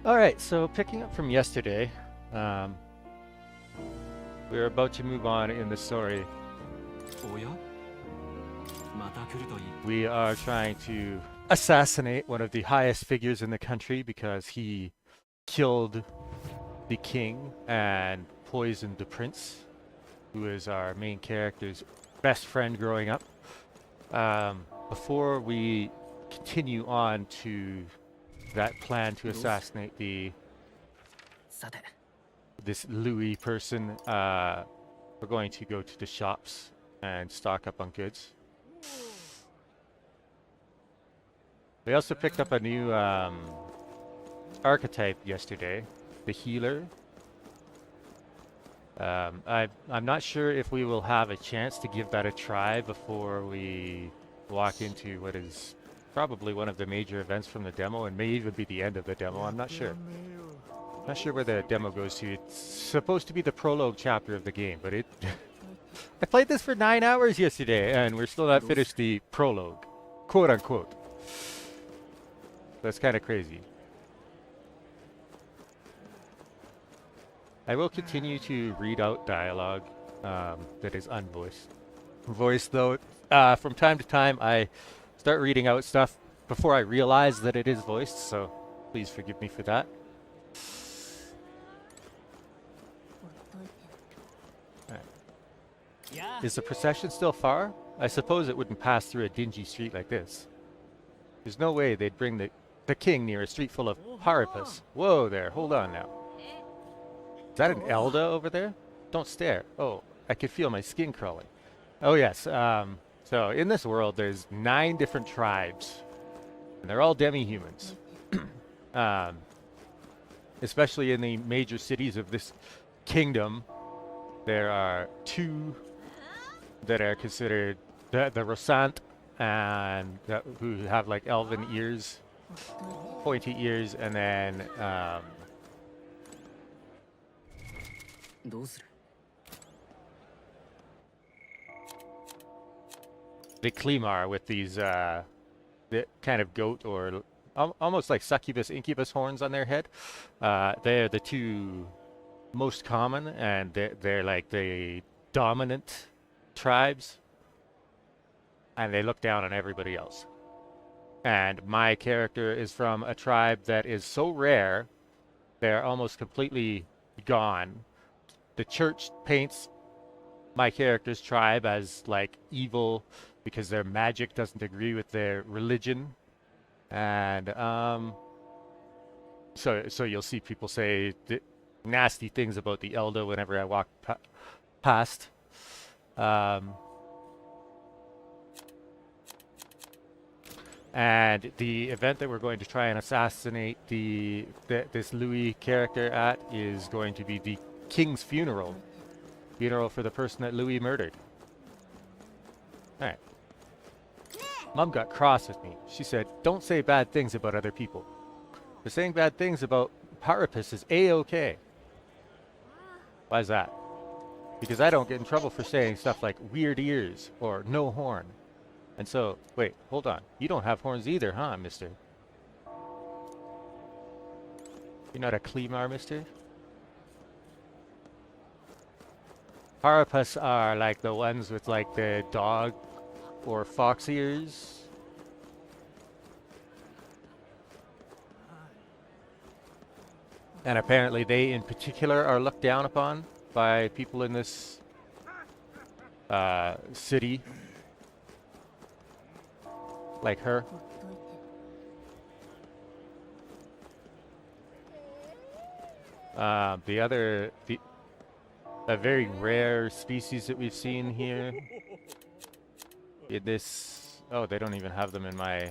All right, so picking up from yesterday, we're about to move on in the story. おやまた来るといい。We are trying to assassinate one of the highest figures in the country because he killed the king and poisoned the prince, who is our main character's best friend growing up. Before we continue on to that plan to assassinate this Louis person, we're going to go to the shops and stock up on goods. We also picked up a new archetype yesterday, the healer. I'm not sure if we will have a chance to give that a try before we walk into what is probably one of the major events from the demo, and may even be the end of the demo. I'm not sure. Not sure where the demo goes to. It's supposed to be the prologue chapter of the game, but it... I played this for 9 hours yesterday, and we're still not finished the prologue. Quote unquote. That's kind of crazy. I will continue to read out dialogue that is unvoiced. Voiced, though, from time to time, I start reading out stuff before I realize that it is voiced, so please forgive me for that. Is the procession still far? I suppose it wouldn't pass through a dingy street like this. There's no way they'd bring the king near a street full of haripus. Whoa there, hold on now. Is that an Elda over there? Don't stare. Oh, I could feel my skin crawling. Oh yes, so in this world there's 9 different tribes. And they're all demi-humans. Especially in the major cities of this kingdom, there are 2 that are considered the Rosant, and who have like elven ears, pointy ears, and then the Klimar with these the kind of goat or almost like succubus incubus horns on their head. They're the 2 most common, and they're like the dominant tribes, and they look down on everybody else. And my character is from a tribe that is so rare, they're almost completely gone. The church paints my character's tribe as like evil because their magic doesn't agree with their religion. And so you'll see people say nasty things about the Elder whenever I walk past. And the event that we're going to try and assassinate this Louis character at is going to be the king's funeral. Funeral for the person that Louis murdered. Alright. Mom got cross with me. She said, don't say bad things about other people. But saying bad things about Parapus is A-okay. Why is that? Because I don't get in trouble for saying stuff like weird ears or no horn. And so, wait, hold on. You don't have horns either, huh, mister? You're not a Klimar, mister? Parapus are like the ones with like the dog or fox ears. And apparently they in particular are looked down upon by people in this city. Like her. A very rare species that we've seen here. In this, oh, they don't even have them in my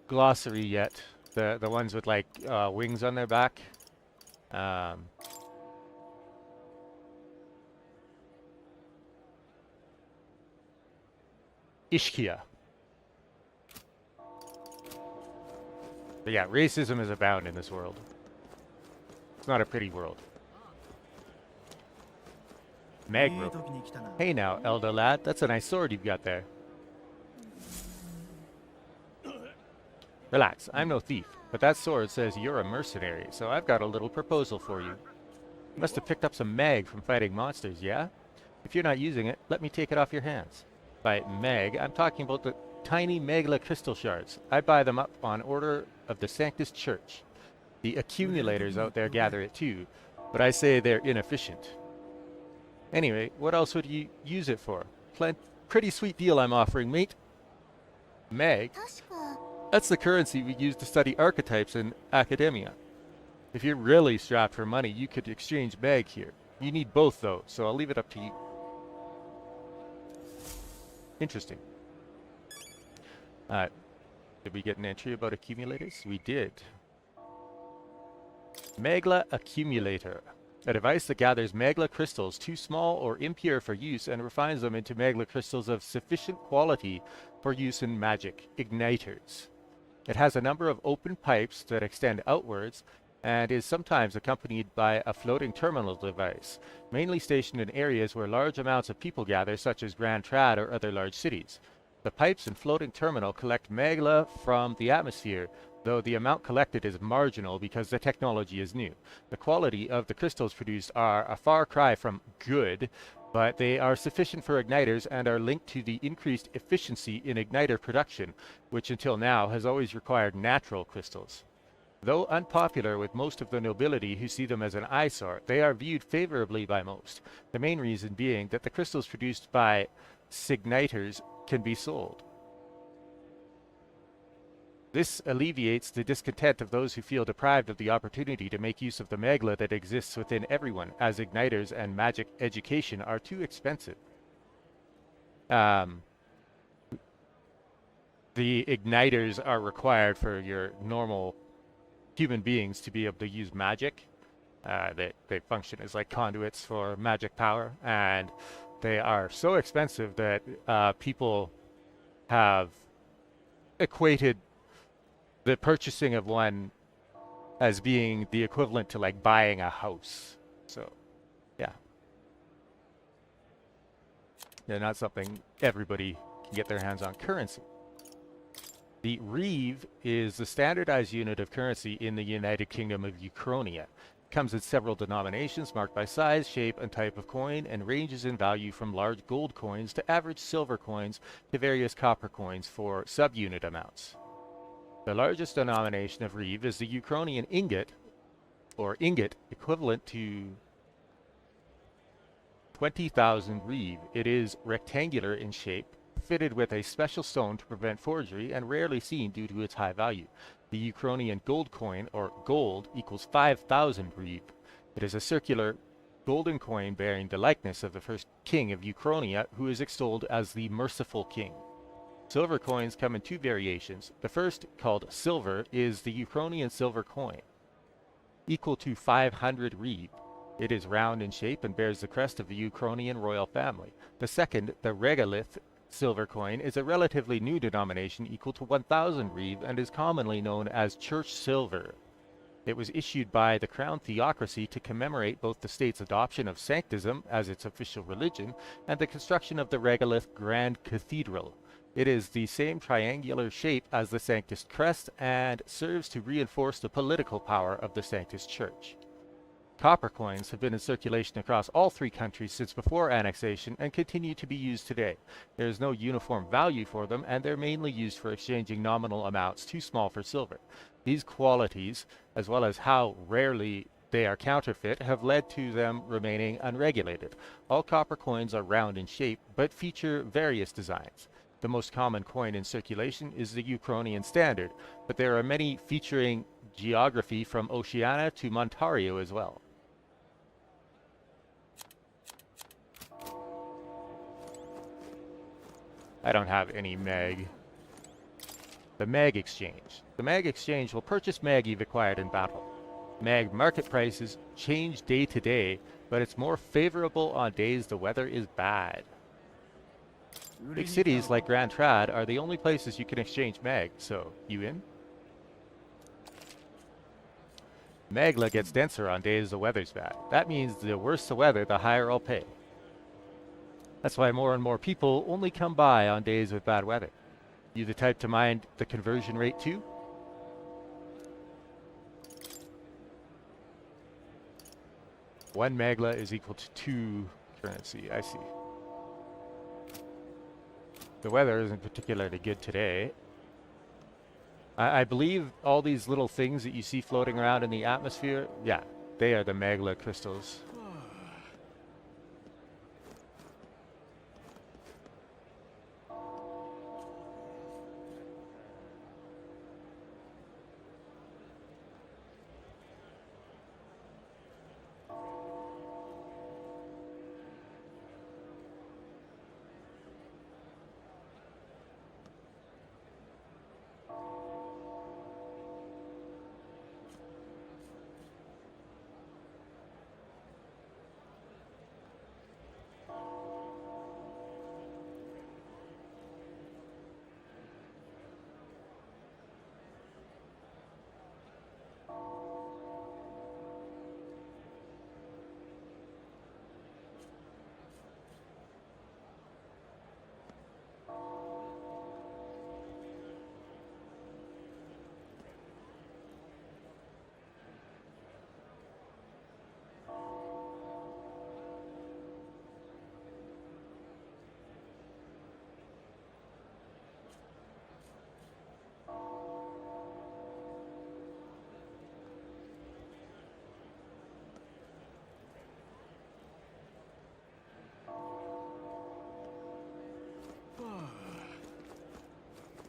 glossary yet. The ones with like wings on their back. Ishkia. But yeah, racism is abound in this world. It's not a pretty world. Magro. Hey now, elder lad, that's a nice sword you've got there. Relax, I'm no thief, but that sword says you're a mercenary, so I've got a little proposal for you. You must have picked up some mag from fighting monsters, yeah? If you're not using it, let me take it off your hands. By mag, I'm talking about the tiny Megla crystal shards. I buy them up on order of the Sanctus Church. The accumulators out there gather it too, but I say they're inefficient. Anyway, what else would you use it for? Pretty sweet deal I'm offering, mate. Mag? That's the currency we use to study archetypes in academia. If you're really strapped for money, you could exchange mag here. You need both though, so I'll leave it up to you. Interesting. Did we get an entry about accumulators? We did. Megla Accumulator. A device that gathers Megla crystals too small or impure for use and refines them into Megla crystals of sufficient quality for use in magic igniters. It has a number of open pipes that extend outwards and is sometimes accompanied by a floating terminal device, mainly stationed in areas where large amounts of people gather, such as Grand Trad or other large cities. The pipes and floating terminal collect Megla from the atmosphere, though the amount collected is marginal because the technology is new. The quality of the crystals produced are a far cry from good, but they are sufficient for igniters and are linked to the increased efficiency in igniter production, which until now has always required natural crystals. Though unpopular with most of the nobility who see them as an eyesore, they are viewed favorably by most, the main reason being that the crystals produced by signiters can be sold. This alleviates the discontent of those who feel deprived of the opportunity to make use of the Megla that exists within everyone, as igniters and magic education are too expensive. The igniters are required for your normal human beings to be able to use magic. They function as like conduits for magic power, and they are so expensive that people have equated the purchasing of one as being the equivalent to like buying a house. So, yeah. They're not something everybody can get their hands on currency. The reeve is the standardized unit of currency in the United Kingdom of Uchronia. It comes in several denominations marked by size, shape, and type of coin, and ranges in value from large gold coins to average silver coins to various copper coins for subunit amounts. The largest denomination of reeve is the Uchronian ingot, or ingot, equivalent to 20,000 reeve. It is rectangular in shape, fitted with a special stone to prevent forgery, and rarely seen due to its high value. The Uchronian gold coin, or gold, equals 5,000 reeve. It is a circular golden coin bearing the likeness of the first king of Uchronia, who is extolled as the merciful king. Silver coins come in two variations. The first, called silver, is the Uchronian silver coin, equal to 500 reeve. It is round in shape and bears the crest of the Uchronian royal family. The second, the regolith silver coin, is a relatively new denomination equal to 1,000 reeve and is commonly known as church silver. It was issued by the Crown Theocracy to commemorate both the state's adoption of sanctism as its official religion and the construction of the regolith Grand Cathedral. It is the same triangular shape as the Sanctus crest and serves to reinforce the political power of the Sanctus Church. Copper coins have been in circulation across all three countries since before annexation and continue to be used today. There is no uniform value for them, and they're mainly used for exchanging nominal amounts too small for silver. These qualities, as well as how rarely they are counterfeit, have led to them remaining unregulated. All copper coins are round in shape, but feature various designs. The most common coin in circulation is the Uchronian standard, but there are many featuring geography from Oceania to Montario as well. I don't have any mag. The mag exchange. The mag exchange will purchase mag you've acquired in battle. Mag market prices change day to day, but it's more favorable on days the weather is bad. Big cities like Grand Trad are the only places you can exchange mag, so you in? Magla gets denser on days the weather's bad. That means the worse the weather, the higher I'll pay. That's why more and more people only come by on days with bad weather. You the type to mind the conversion rate too? 1 Magla is equal to 2 currency. I see. The weather isn't particularly good today. I believe all these little things that you see floating around in the atmosphere, yeah, they are the Magla crystals.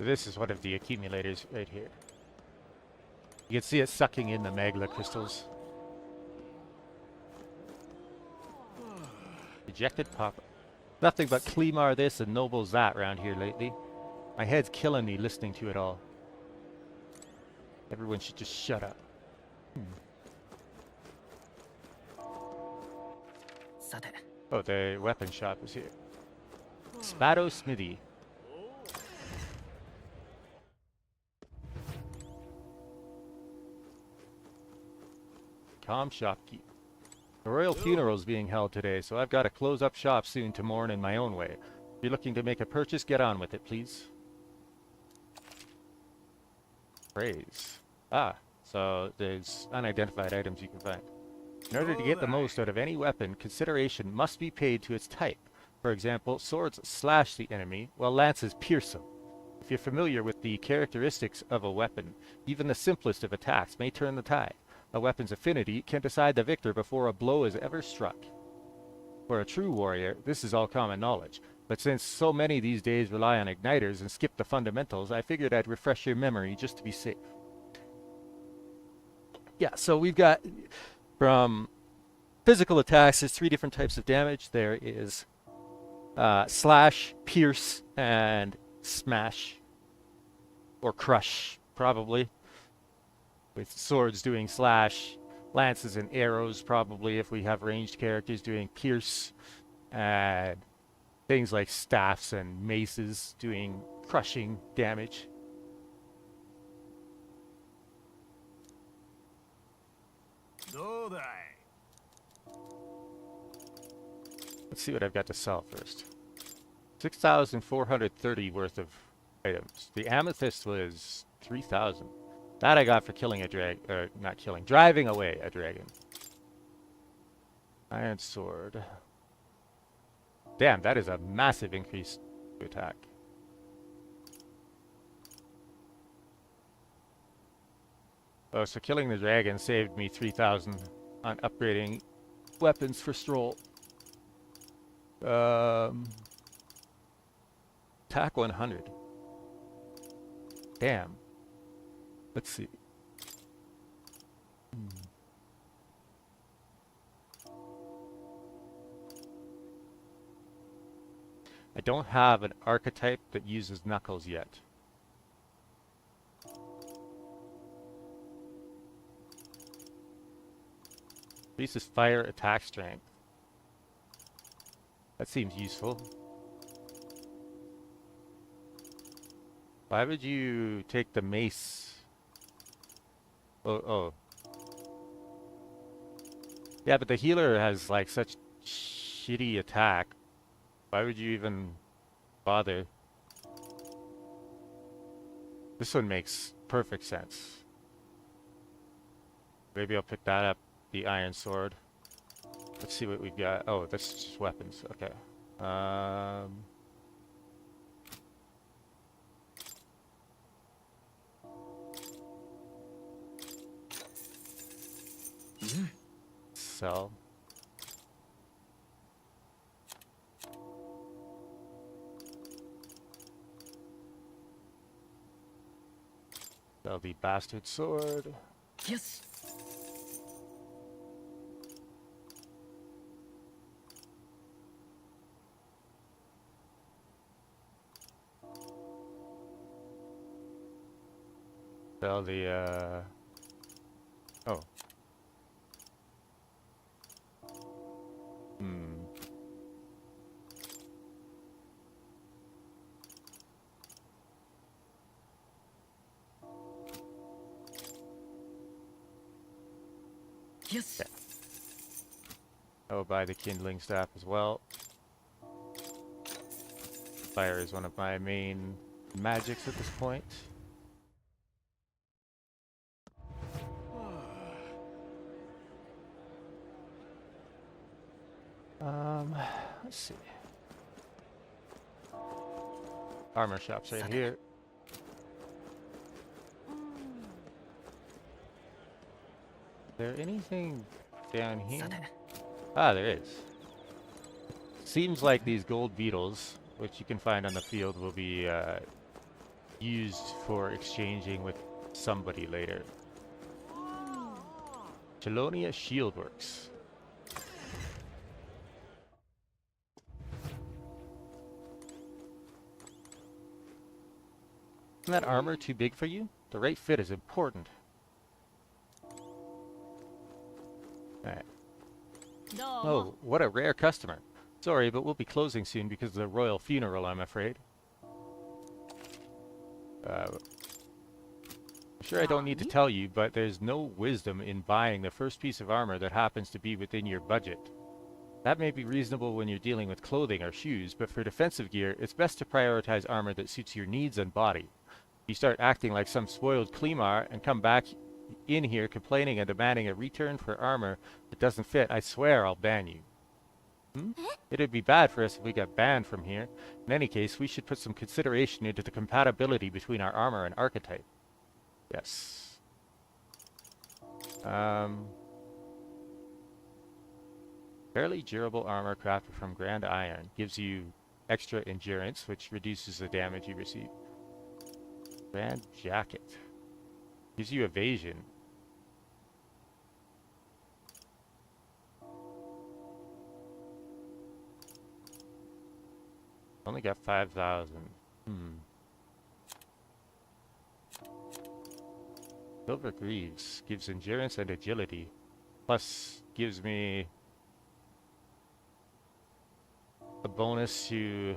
This is one of the accumulators right here. You can see it sucking in the Magla crystals. Ejected pop. Nothing but Klimar this and Nobles that around here lately. My head's killing me listening to it all. Everyone should just shut up. Oh, the weapon shop is here. Spado Smithy. Calm shopkeep. A royal funeral is being held today, so I've got to close up shop soon to mourn in my own way. If you're looking to make a purchase, get on with it, please. Praise. Ah, so there's unidentified items you can find. In order to get the most out of any weapon, consideration must be paid to its type. For example, swords slash the enemy, while lances pierce them. If you're familiar with the characteristics of a weapon, even the simplest of attacks may turn the tide. A weapon's affinity can decide the victor before a blow is ever struck. For a true warrior, this is all common knowledge, but since so many these days rely on igniters and skip the fundamentals, I figured I'd refresh your memory just to be safe. Yeah, so we've got, from physical attacks, there's 3 different types of damage. There is slash, pierce, and smash. Or crush, probably. With swords doing slash, lances and arrows probably if we have ranged characters doing pierce, and things like staffs and maces doing crushing damage. Let's see what I've got to sell first. 6,430 worth of items. The amethyst was 3,000. That I got for killing a not killing, driving away a dragon. Iron sword. Damn, that is a massive increase to attack. Oh, so killing the dragon saved me 3,000 on upgrading weapons for Stroll. Attack 100. Damn. Let's see. I don't have an archetype that uses knuckles yet. Increases fire attack strength. That seems useful. Why would you take the mace? Oh. Yeah, but the healer has like such shitty attack. Why would you even bother? This one makes perfect sense. Maybe I'll pick that up, the iron sword. Let's see what we've got. Oh, that's just weapons. Okay. Sell. Sell the bastard sword. Yes. Sell the oh. Yes. Okay. I'll buy the kindling staff as well. Fire is one of my main magics at this point. Let's see. Armor shop's right here. Is there anything down here? Ah, there is. Seems like these gold beetles, which you can find on the field, will be used for exchanging with somebody later. Chelonia Shieldworks. Isn't that armor too big for you? The right fit is important. Alright. Oh, what a rare customer. Sorry, but we'll be closing soon because of the royal funeral, I'm afraid. I'm sure I don't need to tell you, but there's no wisdom in buying the first piece of armor that happens to be within your budget. That may be reasonable when you're dealing with clothing or shoes, but for defensive gear, it's best to prioritize armor that suits your needs and body. You start acting like some spoiled Klimar and come back in here complaining and demanding a return for armor that doesn't fit, I swear I'll ban you. It'd be bad for us if we got banned from here. In any case, we should put some consideration into the compatibility between our armor and archetype. Yes. Fairly durable armor crafted from grand iron gives you extra endurance, which reduces the damage you receive. Grand jacket gives you evasion. Only got 5,000. Silver Greaves gives endurance and agility, plus gives me a bonus to,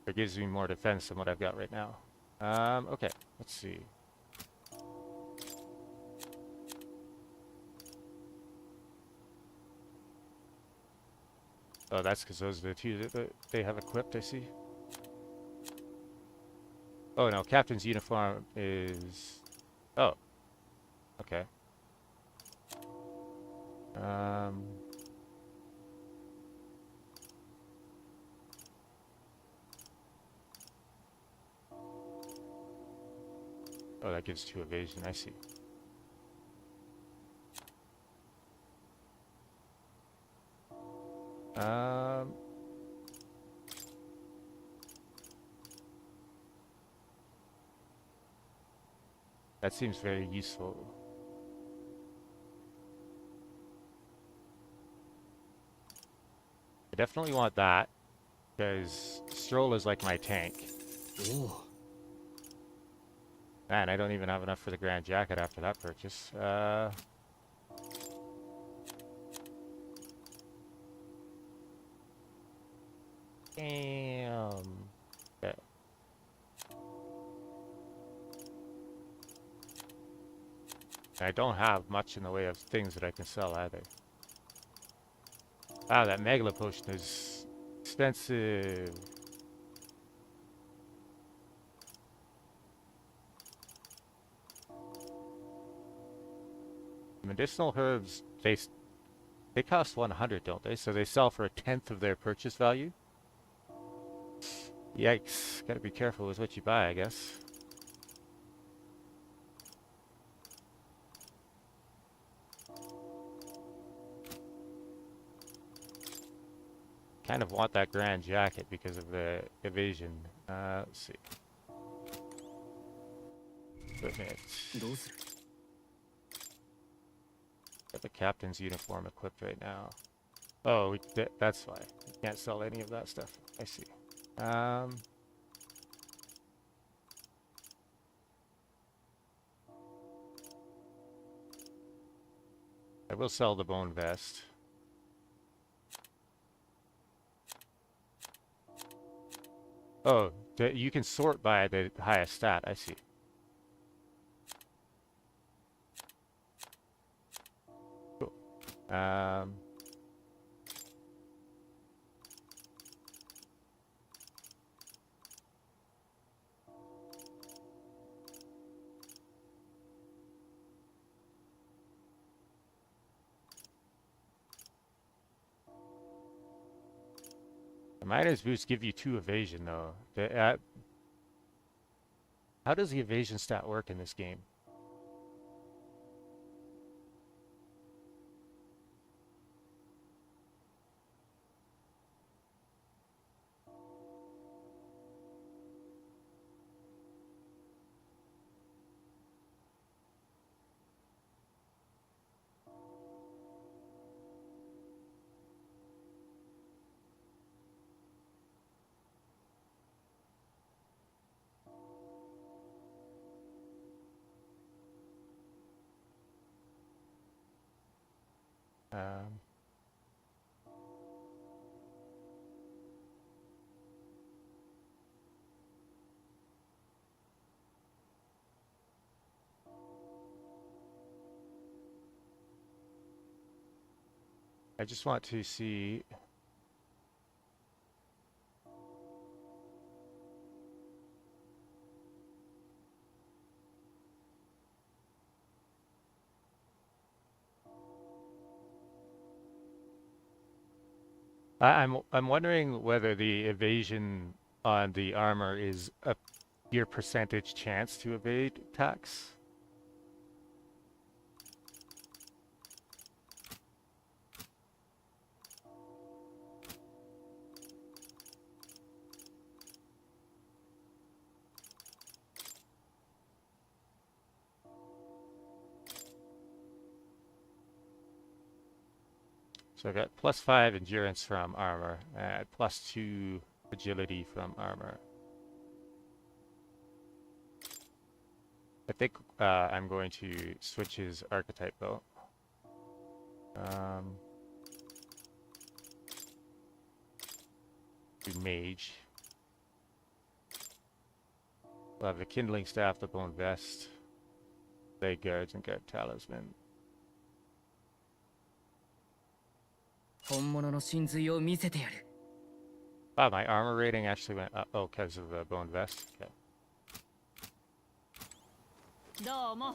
it gives me more defense than what I've got right now. Okay, let's see. Oh, that's because those are the two that they have equipped, I see. Oh no, Captain's uniform is... Oh. Okay. Oh, that gives 2 evasion, I see. That seems very useful. I definitely want that, because Stroll is like my tank. Oh. Man, I don't even have enough for the Grand Jacket after that purchase. Damn. Okay. I don't have much in the way of things that I can sell either. Wow, that Megala potion is expensive. medicinal herbs, they cost 100, don't they? So they sell for 1/10 of their purchase value. Yikes. Gotta be careful with what you buy, I guess. Kind of want that grand jacket because of the evasion. Let's see. Equipment. どうする Got the captain's uniform equipped right now. Oh, that's why. We can't sell any of that stuff. I see. I will sell the bone vest. Oh, you can sort by the highest stat. I see. Cool. The miner's boots give you 2 evasion, though. How does the evasion stat work in this game? Um, I just want to see. I'm wondering whether the evasion on the armor is your percentage chance to evade attacks. So I got +5 endurance from armor and +2 agility from armor. I think I'm going to switch his archetype though. To mage. We'll have the kindling staff, the bone vest, leg guards, and guard talisman. 本物の真髄を見せてやる Wow, my armor rating actually went up. Oh, because of the bone vest. Okay. どうも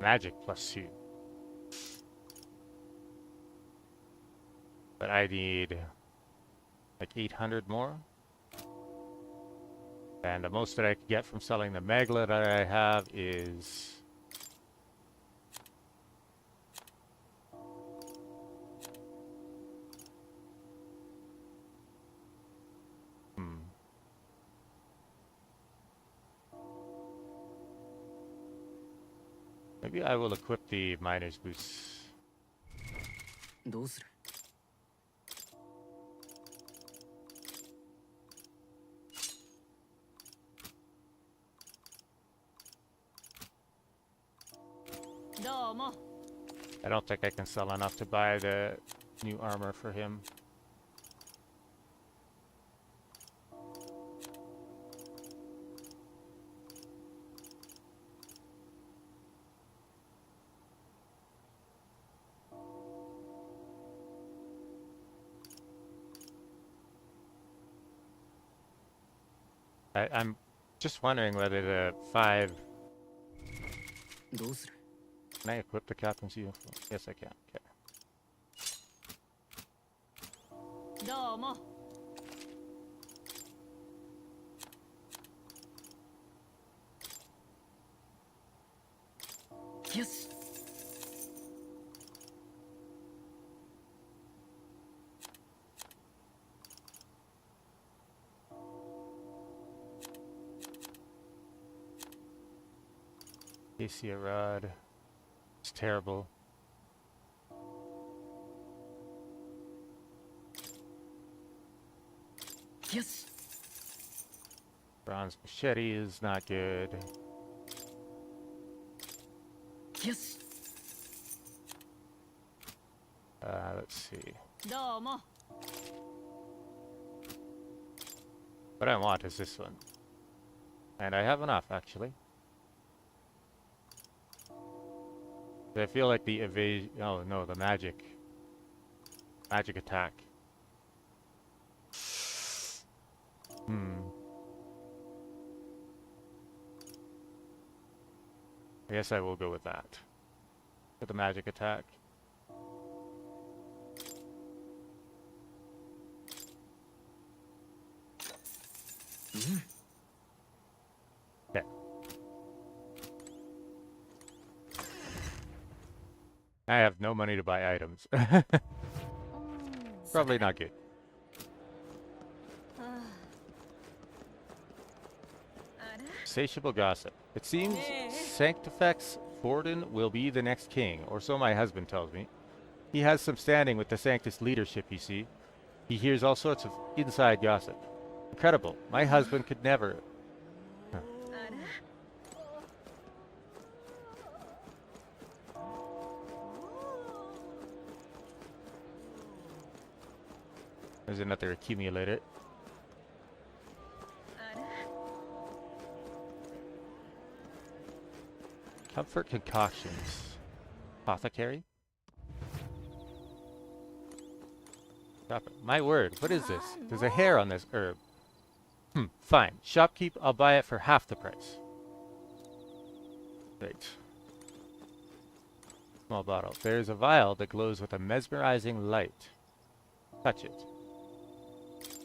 Magic +2. But I need like 800 more. And the most that I could get from selling the maglet that I have is... Maybe I will equip the miner's boots. どうする どうも I don't think I can sell enough to buy the new armor for him. I'm just wondering whether the 5... どうする Can I equip the captain's uniform? Yes, I can. Okay. どうも よし AC a rod. It's terrible. Yes. Bronze machete is not good. Yes. Let's see. どうも What I want is this one. And I have enough, actually. I feel like the evasion... Oh, no, the magic. Magic attack. I guess I will go with that. For the magic attack. Okay. I have no money to buy items. Probably not good. Insatiable gossip. It seems Sanctifex Borden will be the next king, or so my husband tells me. He has some standing with the Sanctus leadership, you see. He hears all sorts of inside gossip. Incredible. My husband could never... Huh. There's another accumulator. Comfort concoctions. Apothecary? Stop it. My word, what is this? There's a hair on this herb. Fine. Shopkeep, I'll buy it for half the price. Right. Small bottle. There's a vial that glows with a mesmerizing light. Touch it.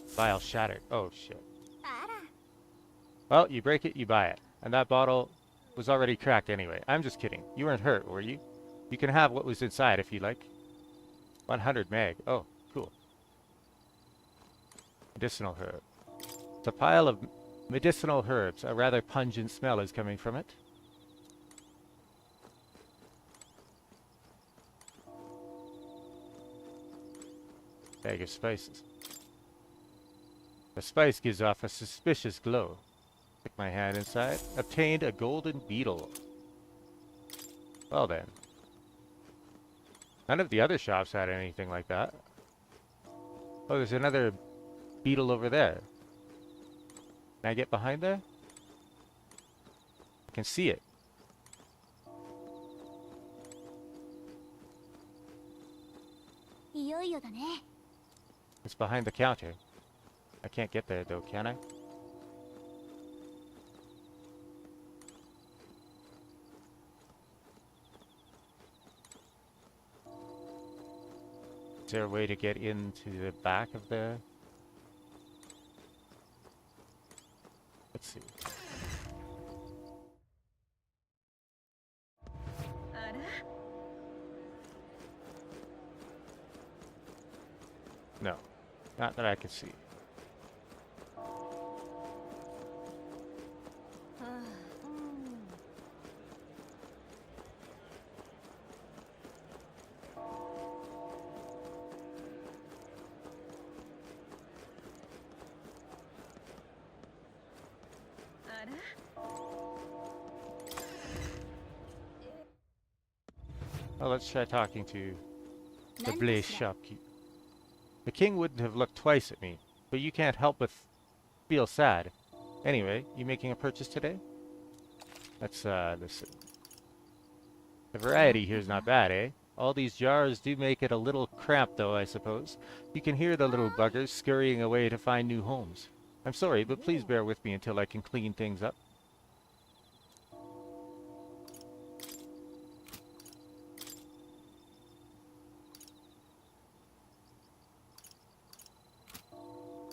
Vial shattered. Oh, shit. Well, you break it, you buy it. And that bottle was already cracked anyway. I'm just kidding. You weren't hurt, were you? You can have what was inside if you like. 100 meg. Oh, cool. Medicinal herb. It's a pile of medicinal herbs. A rather pungent smell is coming from it. Bag of spices. The spice gives off a suspicious glow. Stick my hand inside. Obtained a golden beetle. Well then. None of the other shops had anything like that. Oh, there's another beetle over there. Can I get behind there? I can see it. It's behind the counter. I can't get there though, can I? Is there a way to get into the back of the... Let's see. No, not that I can see. Well, let's try talking to the Blaze shopkeep. The king wouldn't have looked twice at me, but you can't help but feel sad. Anyway, you making a purchase today? Let's listen. The variety here's not bad, eh? All these jars do make it a little cramped though, I suppose. You can hear the little buggers scurrying away to find new homes. I'm sorry, but please bear with me until I can clean things up.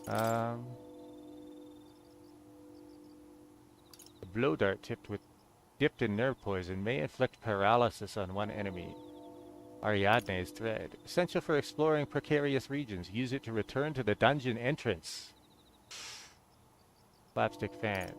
A blow dart dipped in nerve poison may inflict paralysis on one enemy. Ariadne's thread. Essential for exploring precarious regions. Use it to return to the dungeon entrance. Slapstick fan.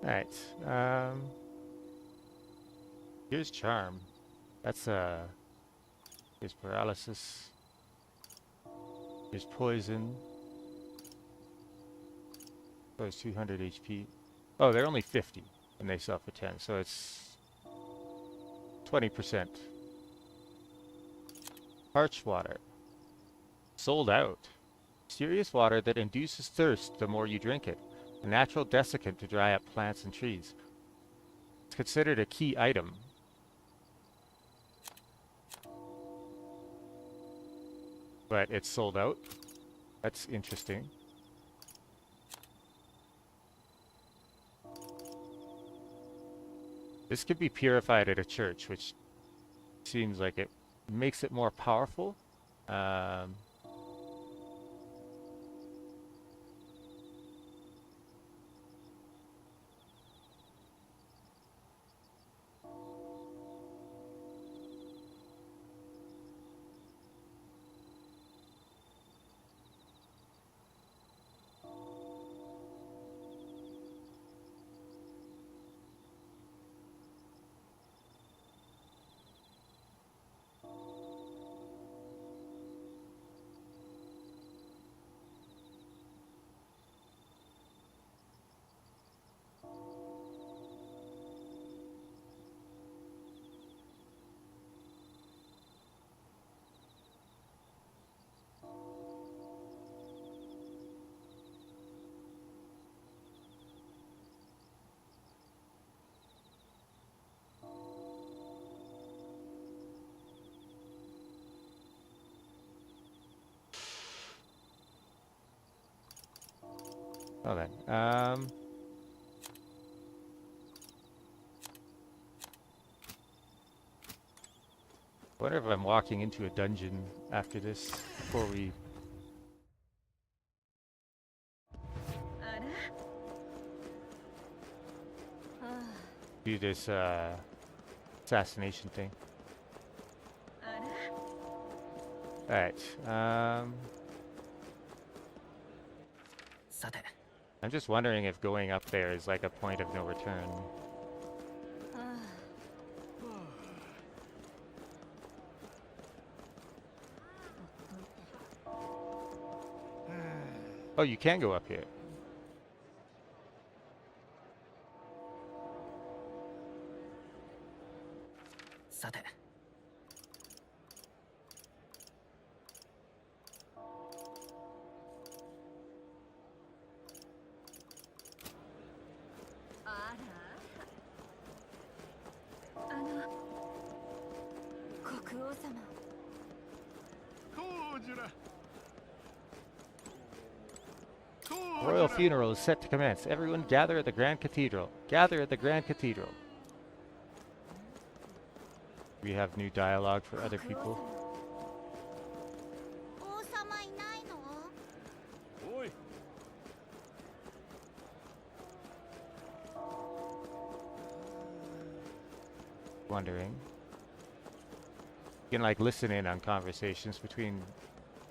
Alright, here's charm. That's here's paralysis. Here's poison. Oh, it's 200 HP. Oh, they're only 50 and they sell for 10, so it's 20%. Parch water. Sold out. Mysterious water that induces thirst the more you drink it. A natural desiccant to dry up plants and trees. It's considered a key item. But it's sold out. That's interesting. This could be purified at a church, which seems like it makes it more powerful. Well then, I wonder if I'm walking into a dungeon after this before we do this assassination thing. Alright, さて I'm just wondering if going up there is like a point of no return. Oh, you can go up here. Sate. Royal funeral is set to commence. Everyone gather at the Grand Cathedral. Gather at the Grand Cathedral. We have new dialogue for other people. 王様いないの？おい Wondering. You can like listen in on conversations between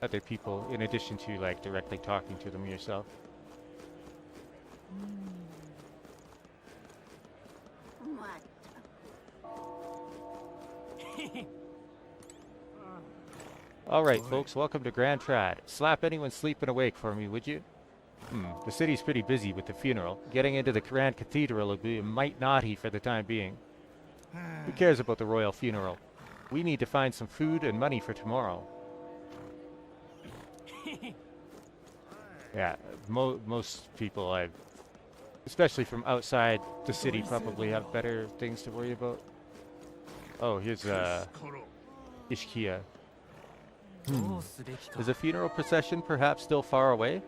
other people in addition to like directly talking to them yourself. まった Alright folks, welcome to Grand Trad. Slap anyone sleeping awake for me, would you? The city's pretty busy with the funeral. Getting into the Grand Cathedral will be a mite naughty for the time being. Who cares about the royal funeral? We need to find some food and money for tomorrow. Yeah, most people, especially from outside the city, probably have better things to worry about. Oh, here's Ishkia. どうすべきか Is a funeral procession perhaps still far away?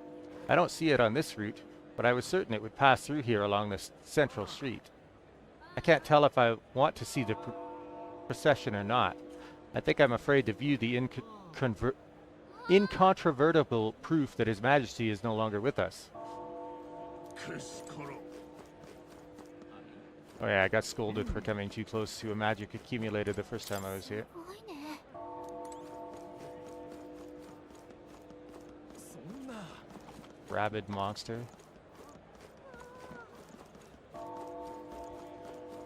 I don't see it on this route, but I was certain it would pass through here along this central street. I can't tell if I want to see the procession or not. I think I'm afraid to view the incontrovertible proof that His Majesty is no longer with us. Oh yeah, I got scolded for coming too close to a magic accumulator the first time I was here. すごいね。 そんな Rabid monster.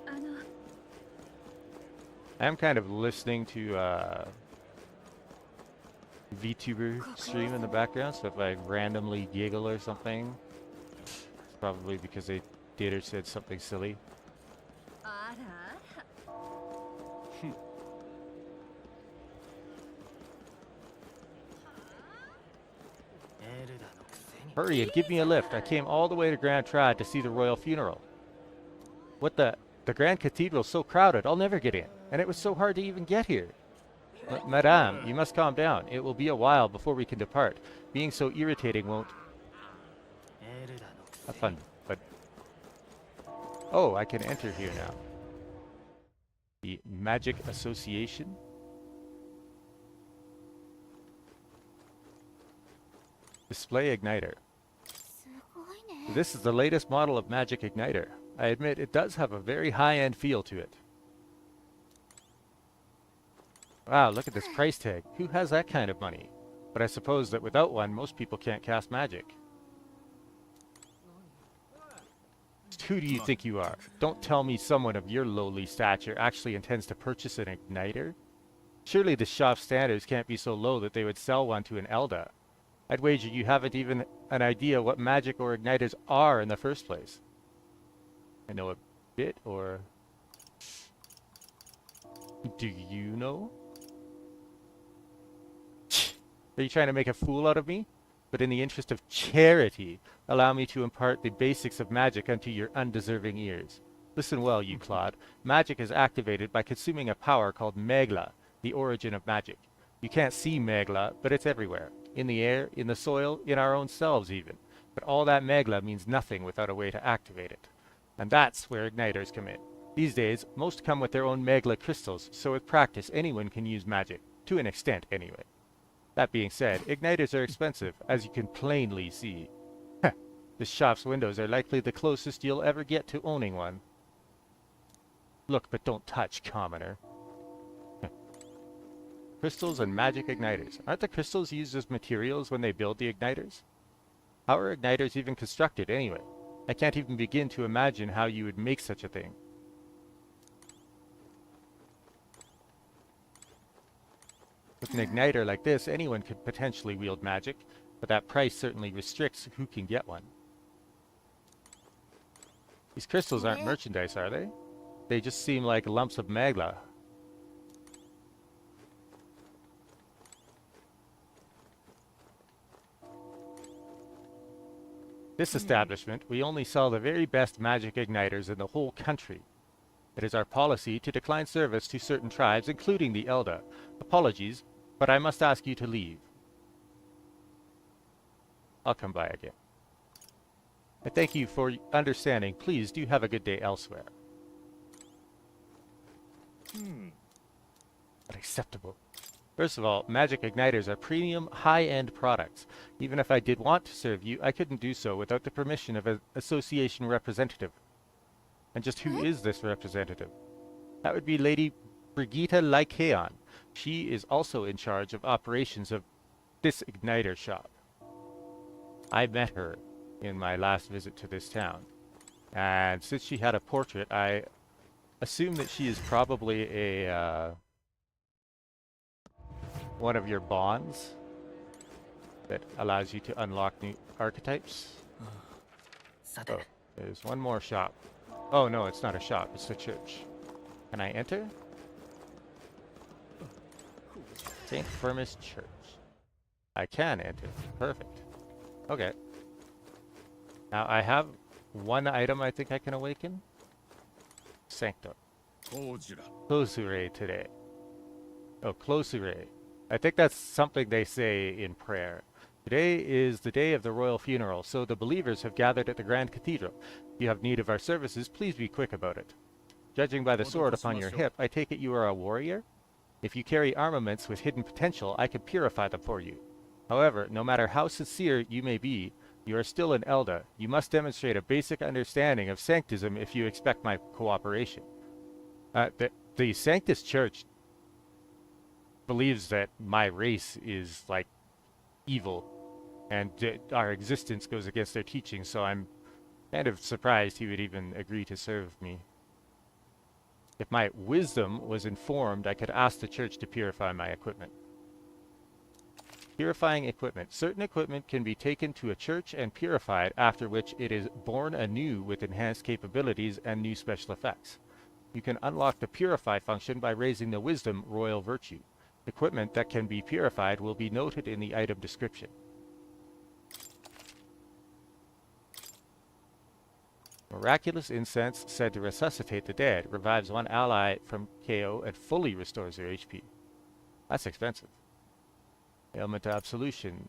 あの I am kind of listening to VTuber stream in the background, so if I randomly giggle or something, it's probably because they did or said something silly. あらあら。 エルダのくせに Hurry and give me a lift. I came all the way to Grand Trad to see the royal funeral. What the? The Grand Cathedral's so crowded, I'll never get in. And it was so hard to even get here. Madame, you must calm down. It will be a while before we can depart. Being so irritating won't エルダのくせ have fun, but... Oh, I can enter here now. The Magic Association? Display Igniter. すごいね。 This is the latest model of Magic Igniter. I admit it does have a very high-end feel to it. Wow, look at this price tag. Who has that kind of money? But I suppose that without one, most people can't cast magic. Who do you think you are? Don't tell me someone of your lowly stature actually intends to purchase an igniter? Surely the shop's standards can't be so low that they would sell one to an Elda. I'd wager you haven't even an idea what magic or igniters are in the first place. I know a bit, or... Do you know? Are you trying to make a fool out of me? But in the interest of charity, allow me to impart the basics of magic unto your undeserving ears. Listen well, you clod. Magic is activated by consuming a power called Megla, the origin of magic. You can't see Megla, but it's everywhere. In the air, in the soil, in our own selves even. But all that Megla means nothing without a way to activate it. And that's where igniters come in. These days, most come with their own Megla crystals, so with practice anyone can use magic. To an extent, anyway. That being said, igniters are expensive, as you can plainly see. This shop's windows are likely the closest you'll ever get to owning one. Look, but don't touch, commoner. Crystals and magic igniters. Aren't the crystals used as materials when they build the igniters? How are igniters even constructed, anyway? I can't even begin to imagine how you would make such a thing. With an igniter like this, anyone could potentially wield magic, but that price certainly restricts who can get one. These crystals aren't merchandise, are they? They just seem like lumps of magla. This establishment, we only sell the very best magic igniters in the whole country. It is our policy to decline service to certain tribes, including the Elda. Apologies, but I must ask you to leave. I'll come by again. I thank you for understanding. Please do have a good day elsewhere. not acceptable. First of all, magic igniters are premium, high-end products. Even if I did want to serve you, I couldn't do so without the permission of an association representative. And just who is this representative? That would be Lady Brigitta Lycaon. She is also in charge of operations of this igniter shop. I met her in my last visit to this town. And since she had a portrait, I assume that she is probably a one of your bonds that allows you to unlock new archetypes. Oh, there's one more shop. Oh no, it's not a shop, it's the church. Can I enter? St. Firmus Church. I can enter. Perfect. Okay. Now I have one item I think I can awaken. Sanctum. Closure today. Oh, closure. I think that's something they say in prayer. Today is the day of the royal funeral, so the believers have gathered at the Grand Cathedral. If you have need of our services, please be quick about it. Judging by the sword upon your hip, I take it you are a warrior? If you carry armaments with hidden potential, I can purify them for you. However, no matter how sincere you may be, you are still an Elda. You must demonstrate a basic understanding of Sanctism if you expect my cooperation. The Sanctus Church believes that my race is, like, evil, and our existence goes against their teaching, so I'm kind of surprised he would even agree to serve me. If my wisdom was informed, I could ask the church to purify my equipment. Purifying equipment. Certain equipment can be taken to a church and purified, after which it is born anew with enhanced capabilities and new special effects. You can unlock the purify function by raising the wisdom royal virtue. Equipment that can be purified will be noted in the item description. Miraculous incense said to resuscitate the dead, revives one ally from KO, and fully restores their HP. That's expensive. Ailment absolution.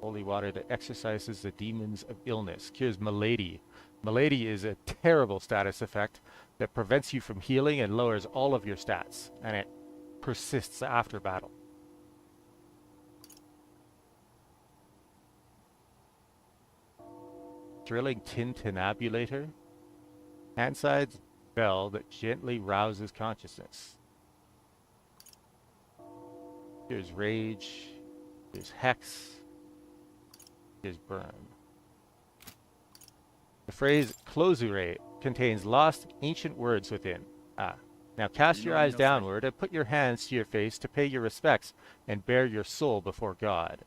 Holy water that exorcises the demons of illness. Cures malady. Malady is a terrible status effect that prevents you from healing and lowers all of your stats, and it persists after battle. Drilling tintinabulator. Handside's bell that gently rouses consciousness. There's rage. There's hex. There's burn. The phrase closure contains lost ancient words within. Now cast your eyes downward and put your hands to your face to pay your respects and bare your soul before God.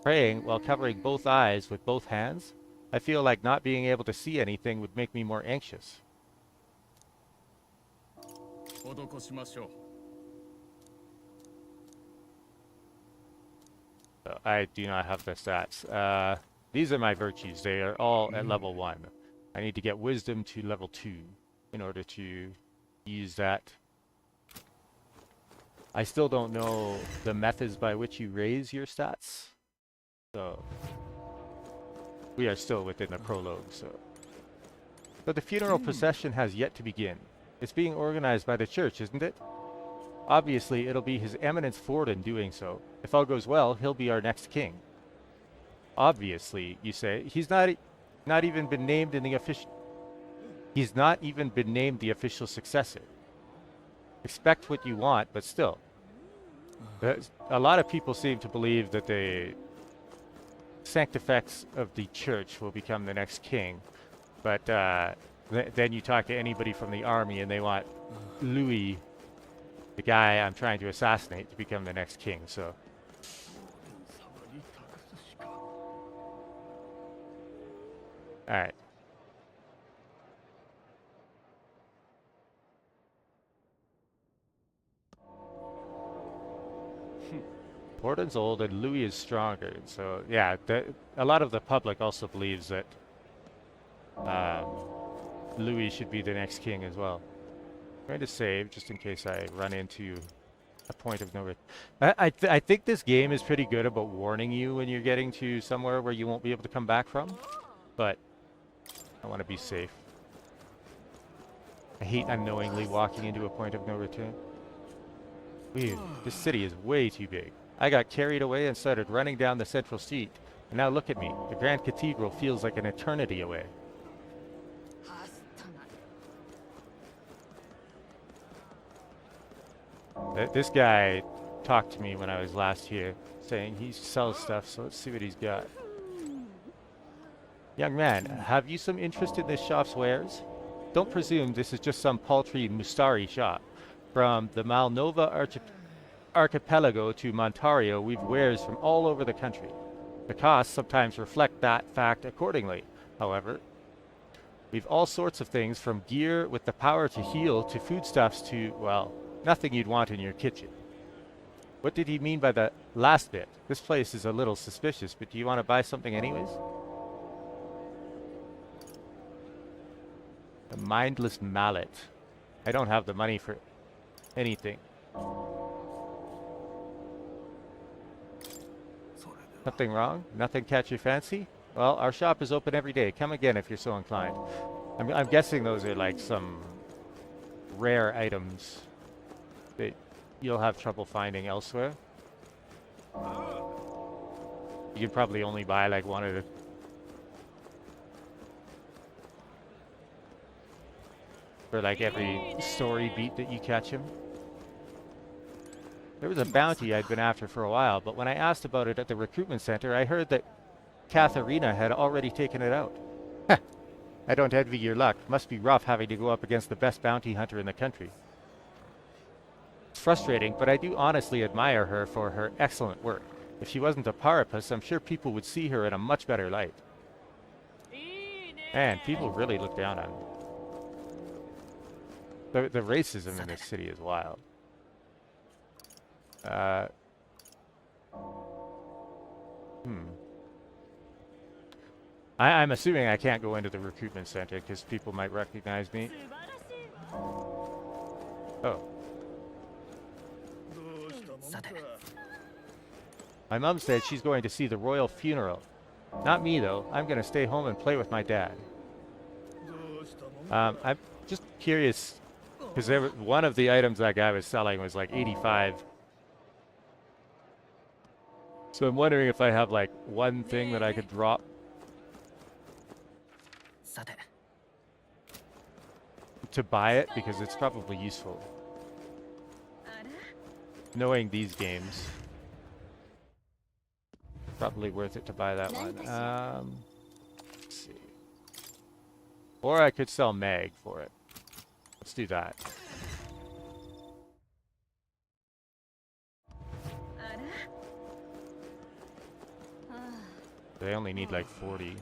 Praying while covering both eyes with both hands? I feel like not being able to see anything would make me more anxious. I do not have the stats. These are my virtues. They are all at level 1. I need to get wisdom to level 2 in order to use that. I still don't know the methods by which you raise your stats. So we are still within the prologue, But the funeral procession has yet to begin. It's being organized by the church, isn't it? Obviously, it'll be His Eminence Forden doing so. If all goes well, he'll be our next king. Obviously, you say. He's not even been named in the official... He's not even been named the official successor. Expect what you want, but still. A lot of people seem to believe that the Sanctifex of the church will become the next king. But then you talk to anybody from the army and they want Louis, the guy I'm trying to assassinate, to become the next king, so... Alright. Borden's old and Louis is stronger, so yeah, a lot of the public also believes that Louis should be the next king as well. I'm going to save just in case I run into a point of no return. I think this game is pretty good about warning you when you're getting to somewhere where you won't be able to come back from, but I want to be safe. I hate unknowingly walking into a point of no return. This city is way too big. I got carried away and started running down the central street. And now look at me. The Grand Cathedral feels like an eternity away. This guy talked to me when I was last here, saying he sells stuff, so let's see what he's got. Young man, have you some interest in this shop's wares? Don't presume this is just some paltry Mustari shop. From the Malnova archipelago to Montario, we've wares from all over the country. The costs sometimes reflect that fact accordingly. However, we've all sorts of things from gear with the power to heal to foodstuffs to, well, nothing you'd want in your kitchen. What did he mean by the last bit? This place is a little suspicious, but do you want to buy something anyways? A mindless mallet. I don't have the money for anything. Something wrong? Nothing catch your fancy? Well, our shop is open every day. Come again if you're so inclined. I'm guessing those are like some rare items that you'll have trouble finding elsewhere. You can probably only buy like one at a for like every story beat that you catch him. There was a bounty I'd been after for a while, but when I asked about it at the recruitment center, I heard that Katharina had already taken it out. I don't envy your luck. Must be rough having to go up against the best bounty hunter in the country. It's frustrating, but I do honestly admire her for her excellent work. If she wasn't a Parapus, I'm sure people would see her in a much better light. Man, people really look down on her. The racism in this city is wild. I'm assuming I can't go into the recruitment center because people might recognize me. Oh. My mom said she's going to see the royal funeral. Not me, though. I'm going to stay home and play with my dad. I'm just curious, because one of the items that guy was selling was like 85. So I'm wondering if I have like one thing that I could drop. To buy it, because it's probably useful. Knowing these games. Probably worth it to buy that one. Let's see. Or I could sell Mag for it. Let's do that. They only need like 40.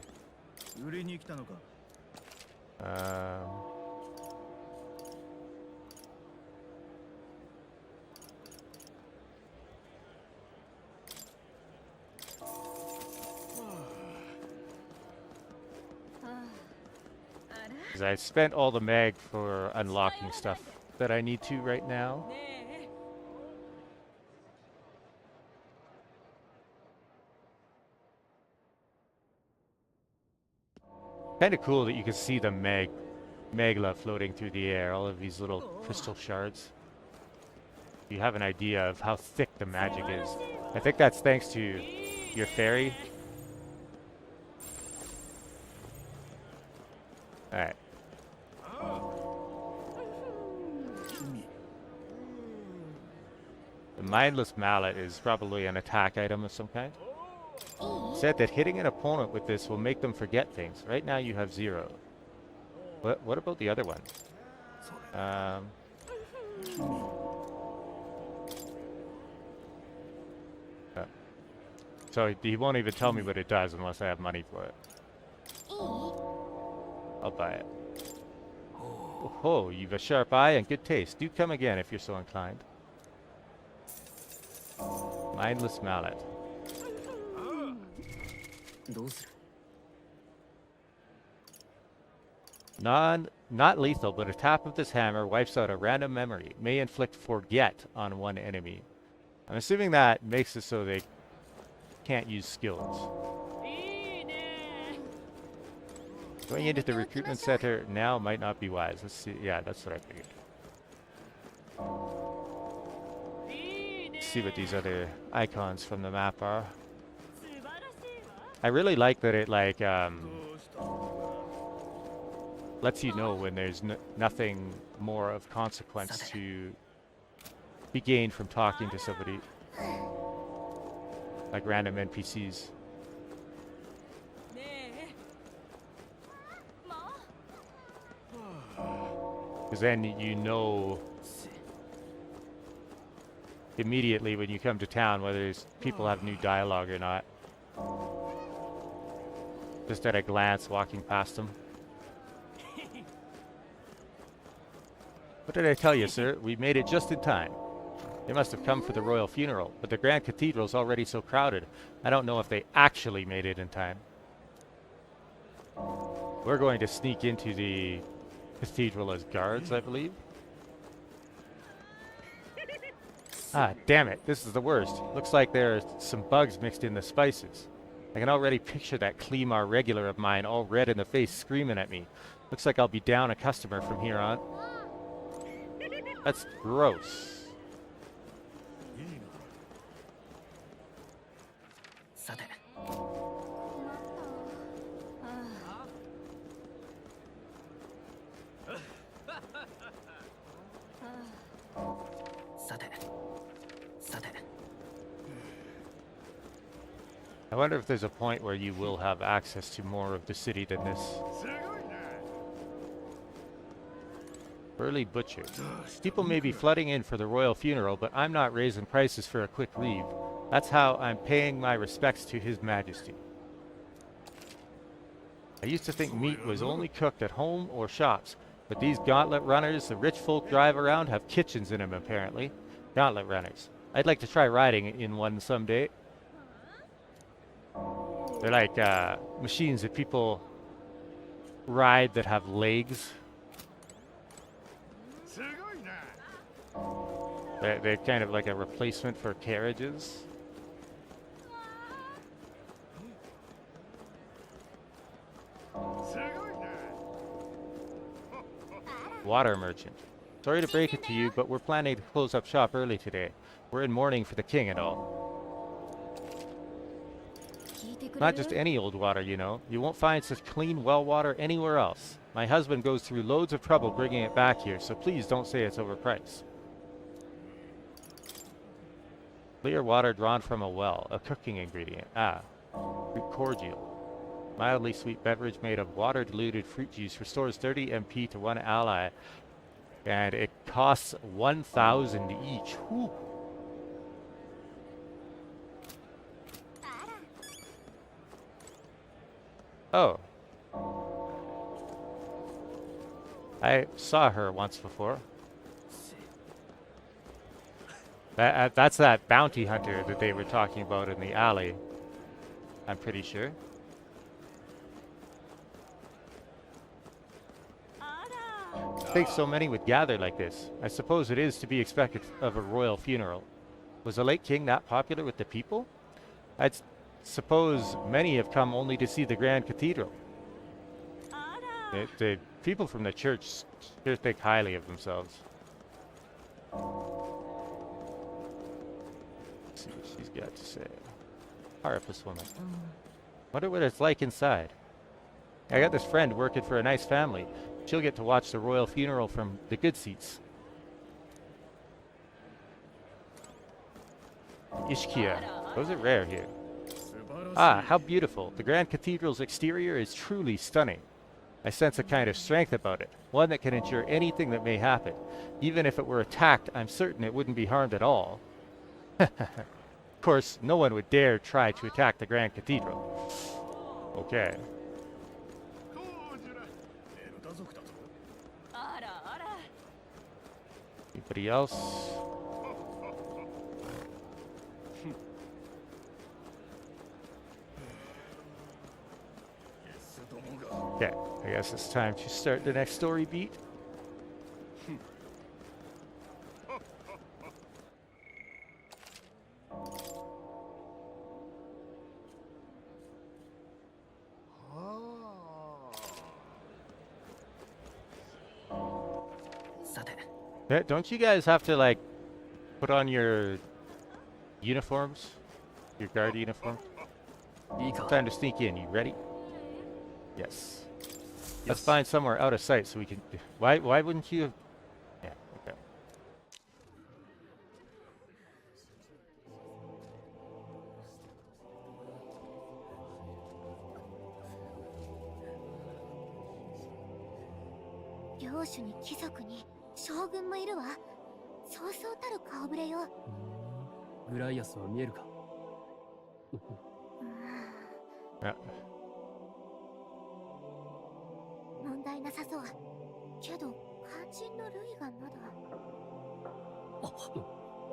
Because I spent all the mag for unlocking stuff that I need to right now. Kind of cool that you can see the magla floating through the air, all of these little crystal shards. You have an idea of how thick the magic is. I think that's thanks to your fairy. Alright. The mindless mallet is probably an attack item of some kind. Said that hitting an opponent with this will make them forget things. Right now you have 0. What about the other one? So he won't even tell me what it does unless I have money for it. I'll buy it. Oh, you've a sharp eye and good taste. Do come again if you're so inclined. Mindless mallet. Not lethal, but a tap of this hammer wipes out a random memory. May inflict forget on one enemy. I'm assuming that makes it so they can't use skills. Going into the recruitment center now might not be wise. Let's see. Yeah, that's what I figured. see what these other icons from the map are. 素晴らしいわ I really like that it like lets you know when there's nothing more of consequence to be gained from talking to somebody, like random NPCs. ねえま Because then you know immediately when you come to town whether people have new dialogue or not. Just at a glance walking past them. What did I tell you, sir? We made it just in time. They must have come for the royal funeral, but the Grand Cathedral's already so crowded. I don't know if they actually made it in time. We're going to sneak into the cathedral as guards, I believe. Ah, damn it. This is the worst. Looks like there are some bugs mixed in the spices. I can already picture that Klimar regular of mine all red in the face screaming at me. Looks like I'll be down a customer from here on. That's gross. さて さてさて I wonder if there's a point where you will have access to more of the city than this. Burly Butcher. People may be flooding in for the royal funeral, but I'm not raising prices for a quick leave. That's how I'm paying my respects to His Majesty. I used to think meat was only cooked at home or shops, but these gauntlet runners the rich folk drive around have kitchens in them apparently. Gauntlet runners. I'd like to try riding in one someday. They're like machines that people ride that have legs. They're kind of like a replacement for carriages. Water merchant. Sorry to break it to you, but we're planning to close up shop early today. We're in mourning for the king and all. Not just any old water, you know. You won't find such clean well water anywhere else. My husband goes through loads of trouble bringing it back here, so please don't say it's overpriced. Clear water drawn from a well, a cooking ingredient. Ah, fruit cordial. Mildly sweet beverage made of water-diluted fruit juice restores 30 MP to one ally, and it costs 1,000 each. Whew. Oh. I saw her once before. That's that bounty hunter that they were talking about in the alley. I'm pretty sure. I think so many would gather like this. I suppose it is to be expected of a royal funeral. Was the late king that popular with the people? I'd suppose many have come only to see the Grand Cathedral. The people from the church sure think highly of themselves. Let's see what she's got to say. Harpist woman. Wonder what it's like inside. I got this friend working for a nice family. She'll get to watch the royal funeral from the good seats. Ishkia. Those are rare here. Ah, how beautiful. The Grand Cathedral's exterior is truly stunning. I sense a kind of strength about it, one that can endure anything that may happen. Even if it were attacked, I'm certain it wouldn't be harmed at all. Of course, no one would dare try to attack the Grand Cathedral. Okay. Anybody else? Okay, I guess it's time to start the next story beat. Don't you guys have to like put on your uniforms, your guard uniform. いいか Time to sneak in. You ready? Yes. Let's Yes. find somewhere out of sight so we can. Why wouldn't you? Yeah. Okay. 領主に貴族に将軍もいるわ。そうそうたる顔ぶれよ。グライアスは見えるか Yeah. 問題なさそう。けど肝心のルイがまだ。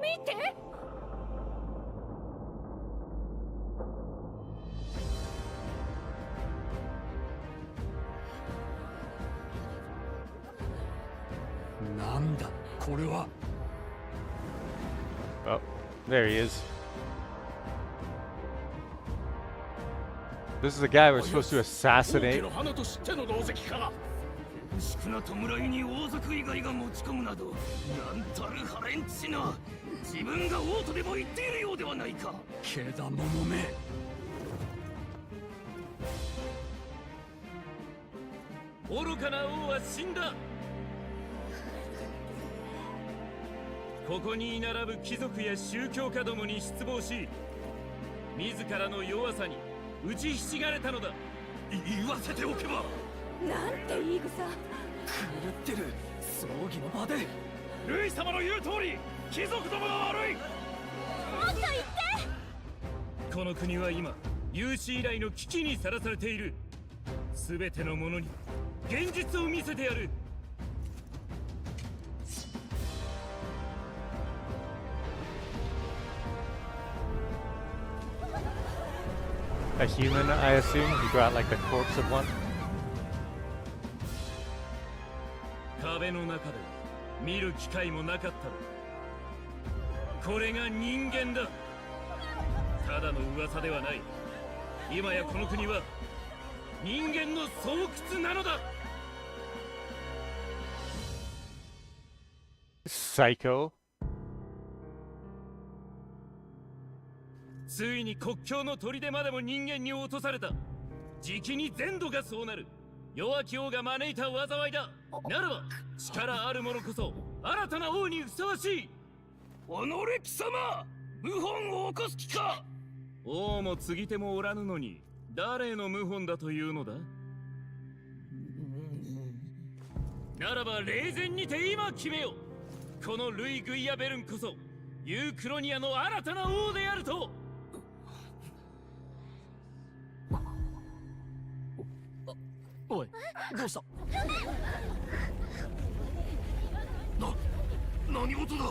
見て。なんだこれは Oh, there he is. This is the guy we're supposed to assassinate. 王家の花と知っての同席か。宿な弔いに王族以外が持ち込むなど、なんたるハレンチな。自分が王とでも言っているようではないか。けだものめ 愚かな王は死んだ。ここに並ぶ貴族や宗教家どもに失望し、自らの弱さに打ちひしがれたのだ。言わせておけば。なんて言い草。狂ってる葬儀の場でルイ様の言う通り、貴族どもが悪い。もっと言って。この国は今有史以来の危機にさらされている。すべての者に現実を見せてやる。 A human, I assume. He brought like the corpse of one. 壁の中で見る機会もなかったろ。これが人間だ。ただの噂ではない。今やこの国は人間の巣窟なのだ。 Psycho. ついに国境の砦までも人間に落とされた。じきに全土がそうなる。弱き王が招いた災いだ。ならば力ある者こそ新たな王にふさわしい。己貴様、謀反を起こす気か。王も継ぎ手もおらぬのに誰への謀反だというのだ。ならば冷然にて今決めよ。このルイ・グイアベルンこそユークロニアの新たな王であると。 おいどうした何事だ。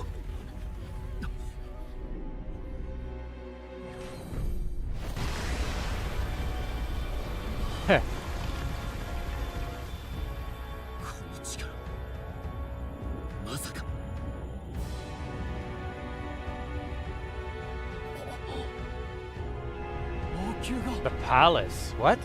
Heh. この力、まさか。王宮が The palace. What?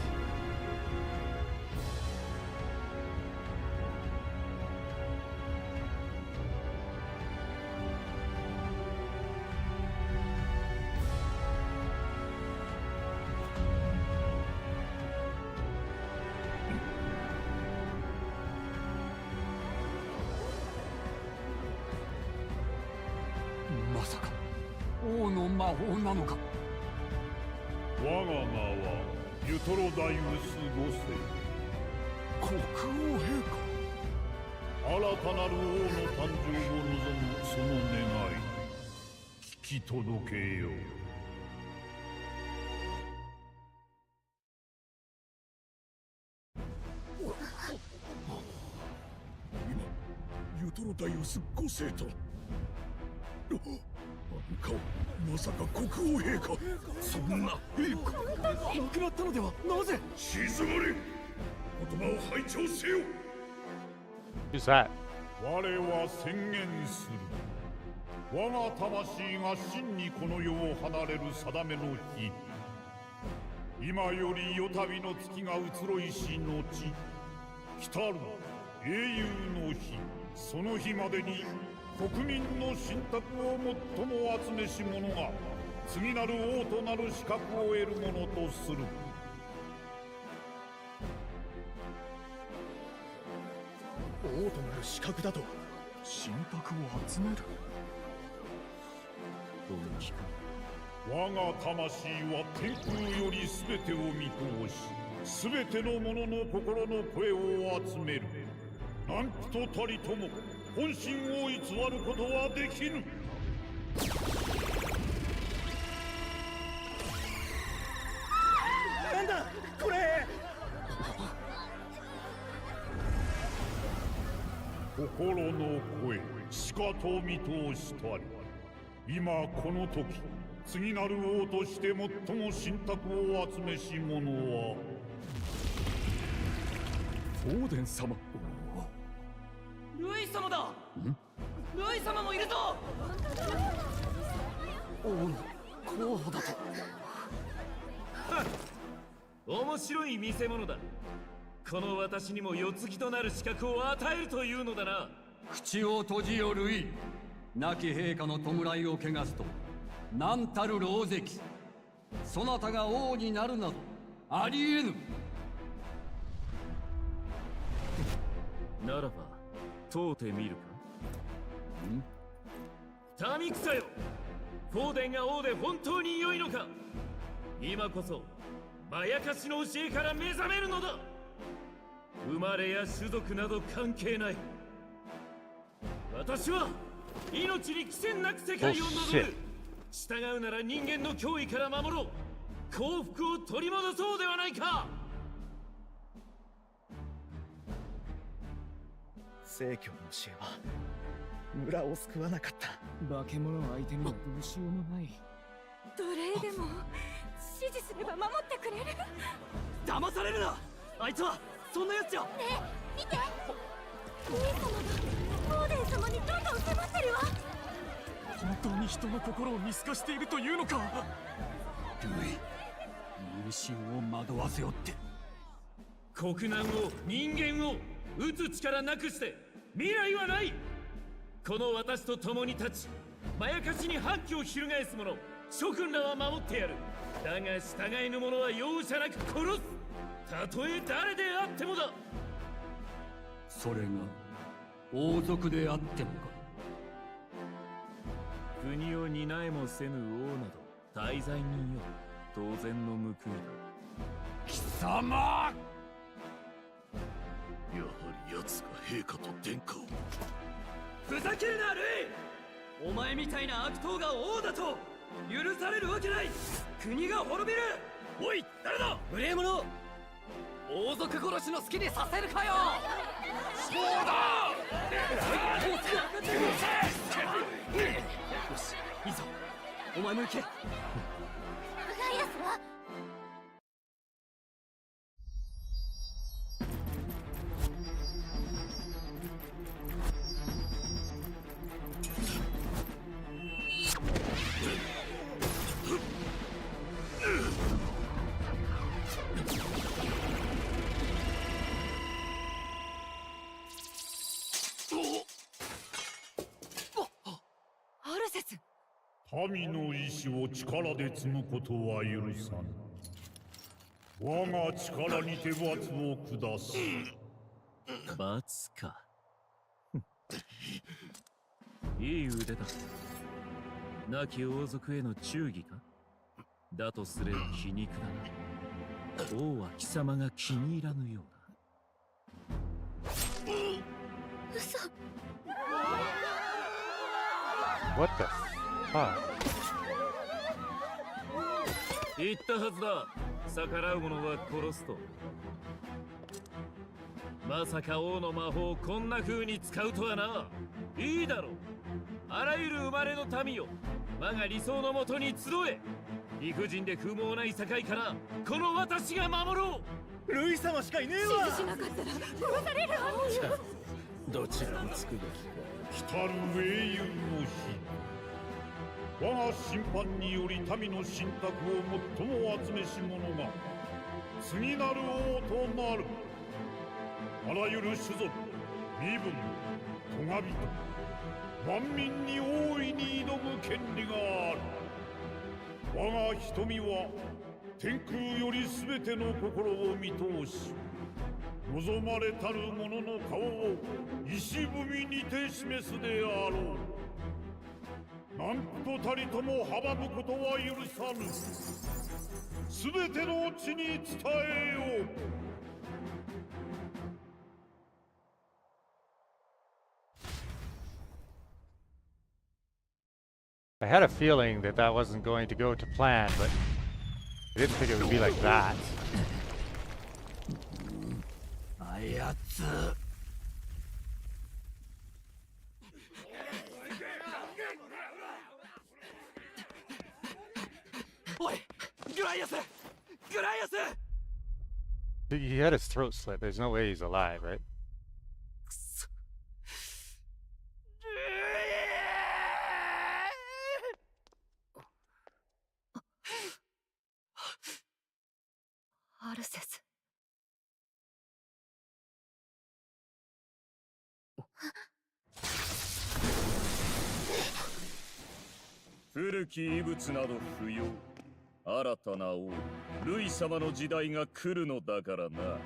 まさか王の魔法なのか 我が名はユトロダイウス5世。国王陛下新たなる王の誕生を望むその願い、聞き届けよう。今ユトロダイウス5世とあの顔、まさか国王陛下。そんな陛下亡くなったのでは。なぜ静まれ。言葉を拝聴せよ。 Who's that? 我は宣言する。我が魂が真にこの世を離れる定めの日。今より夜旅の月が移ろいし後、来たる英雄の日。その日までに国民の信託を最も集めし者が次なる王となる資格を得るものとする。王となる資格だと神格を集める。我が魂は天空より全てを見通し、全ての者の心の声を集める。何人たりとも本心を偽ることはできぬ。なんだこれ。心の声しかと見通したり、今この時次なる王として最も信託を集めし者はオーデン様。ルイ様だ。ルイ様もいるぞ。王の候補だと。面白い見せ物だ。この私にも世継ぎとなる資格を与えるというのだな。口を閉じよルイ。亡き陛下の弔いを汚すと何たる狼藉。そなたが王になるなどありえぬ。ならば問うてみるか。民草よ、フォーデンが王で本当に良いのか。今こそまやかしの教えから目覚めるのだ。生まれや種族など関係ない。私は命に貴賤なく世界を望む。従うなら人間の脅威から守ろう。幸福を取り戻そうではないか。聖教の教えは村を救わなかった。化け物相手にはどうしようもない。奴隷でも指示すれば守ってくれる。騙されるな。あいつはそんなやつじゃ。ねえ見て、ルイ様がオーデン様にどんどん迫ってるわ。本当に人の心を見透かしているというのか。ルイ、民心を惑わせよって。国難を人間を打つ力なくして未来はない。この私と共に立ち、まやかしに反旗を翻す者諸君らは守ってやる。だが従えぬ者は容赦なく殺す。たとえ誰であってもだ。それが王族であってもか。国を担えもせぬ王など大罪人よ。当然の報いだ。貴様。やはり奴が陛下と殿下を。ふざけるなルイ。お前みたいな悪党が王だと許されるわけない。国が滅びる。おい誰だ無礼者。王族殺しの好きにさせるかよ。そうだ。よしいいぞ、お前も行け。ガイアスはアルセス。民の意志を力で積むことは許さぬ。我が力にて罰を下す。罰か。いい腕だ。亡き王族への忠義か。だとすれば皮肉だな。王は貴様が気に入らぬようだ。嘘。What the fuck? 言ったはずだ。逆らう者は殺すと。まさか王の魔法をこんな風に使うとはな。いいだろう。あらゆる生まれの民よ、我が理想のもとに集え。理不尽で不毛な世界からこの私が守ろう。ルイ様しかいねえわ。指示しなかったら殺されるわよ。どちらにつくべきか。来たる英雄の日、我が審判により民の信託を最も集めし者が次なる王となる。あらゆる種族、身分、咎人、万民に大いに挑む権利がある。我が瞳は天空より全ての心を見通し、望まれたる者の顔を石踏みにて示すであろう。何とたりとも阻むことは許さぬ。全ての地に伝えよう。I had a feeling that that wasn't going to go to plan, but I didn't think it would be like that. あやつ。おい、グライアス、グライアス。He had his throat slit. There's no way he's alive, right? アルセス。古き遺物など不要。新たな王、ルイ様の時代が来るのだからな。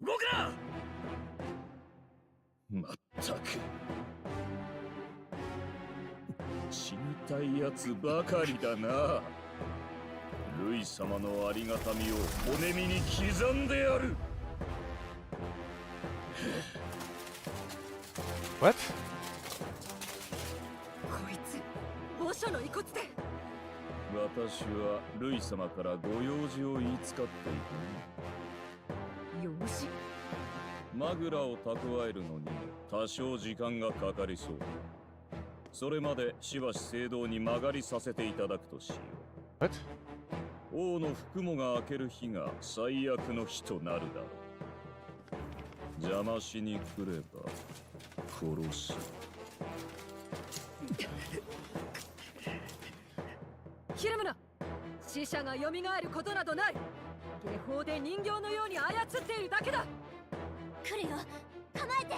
動くな。まったく死にたいやつばかりだな。ルイ様のありがたみを骨身に刻んでやる。What? こいつ墓所の遺骨で。私はルイ様からご用事を言いつかってい養子。た。マグラを蓄えるのに多少時間がかかりそう。それまでしばし聖堂に曲がりさせていただくとしよう。 What? 王の服もが開ける日が最悪の日となるだろう。邪魔しに来れば殺す。ひるむな。死者が蘇ることなどない。下法で人形のように操っているだけだ。来るよ、構えて。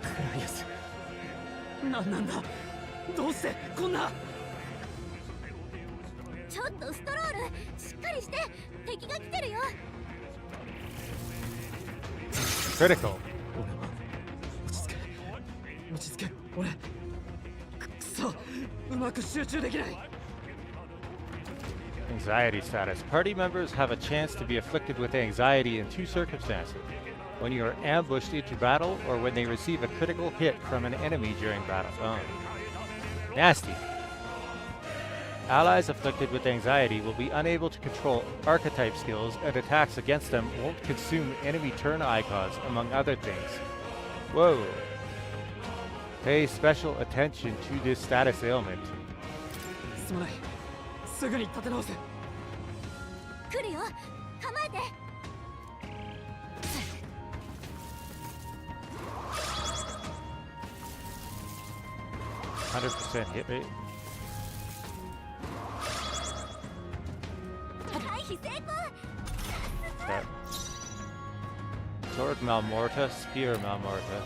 グライアス、何なんだ。どうしてこんな。ちょっとストロール、しっかりして。敵が来てるよ。 Critical. 俺は落ち着け、落ち着け。俺くそ、うまく集中できない。 Anxiety status. Party members have a chance to be afflicted with anxiety in two circumstances. When you are ambushed into battle or when they receive a critical hit from an enemy during battle. Oh. Nasty. Allies afflicted with anxiety will be unable to control archetype skills, and attacks against them won't consume enemy turn icons, among other things. Whoa. Pay special attention to this status ailment. すまない、すぐに立て直せ。来るよ、構えて。 100% hit rate. 回避成功。 Okay. Sword Malmorta, Spear Malmorta.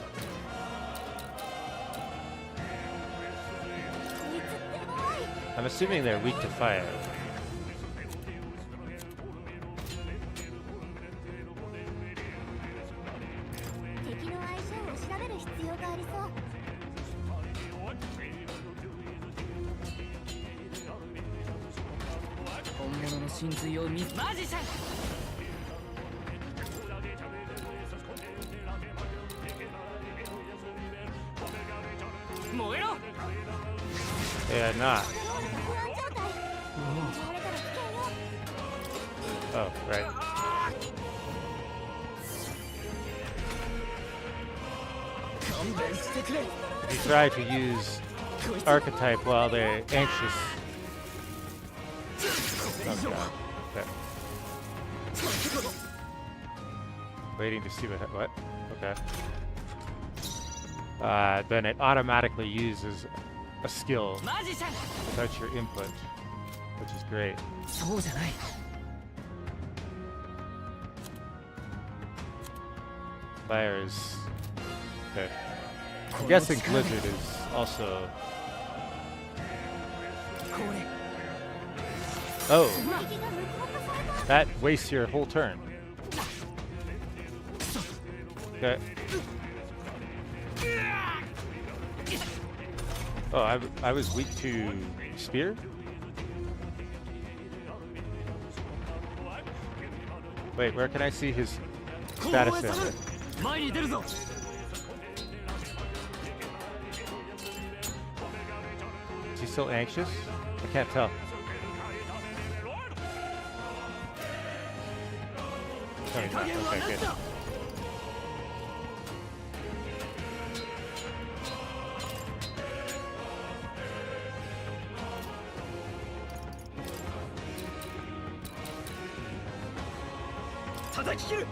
I'm assuming they're weak to fire. 敵の相性を調べる必要がありそう。 本物の真髄を見マジシャン。燃えろ。 Yeah, not. 不安状態。狙われたら危険よ。 Oh, right. 勘弁してくれ。 You try to use archetype while they're anxious. Oh, God. Okay. Waiting to see what? Okay. Then it automatically uses a skill マジシャン。 without your input. which is great. そうじゃない。 Fire is okay. I'm guessing Blizzard is also. Oh, that wastes your whole turn. Okay. Oh, I was weak to spear? Wait, where can I see his status down there? 前に出るぞ。 Is he still anxious? I can't tell. Oh, he's not. Okay, good. Tatakikuru.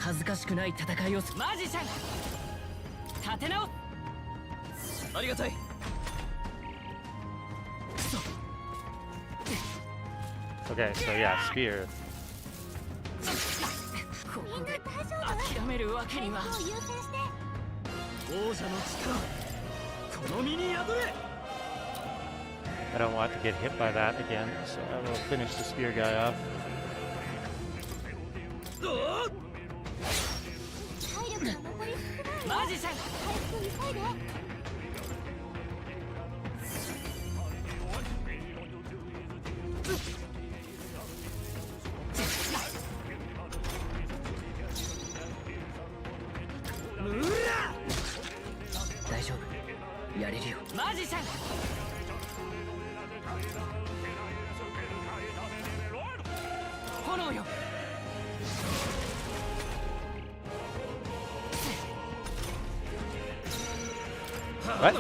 恥ずかしくない戦いをする。マジシャン。立て直す。ありがたい。 Okay, so yeah, spear. ここで諦めるわけには。王者の力、この身に宿れ。 I don't want to get hit by that again, so I will finish the spear guy off. マジシャン。 大丈夫。やれるよ。マジシャン。炎よ。 What?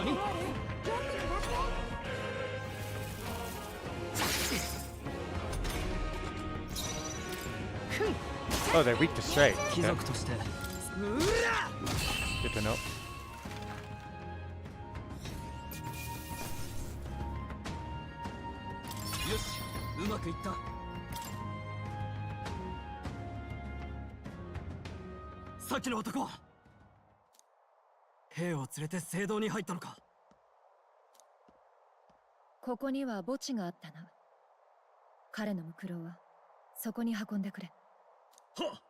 Oh, they're weak to strike. 貴 Okay. 族として Good to know. よし、うまくいった。さっきの男は兵を連れて聖堂に入ったのか。ここには墓地があったな。彼のムクロはそこに運んでくれ。はっ、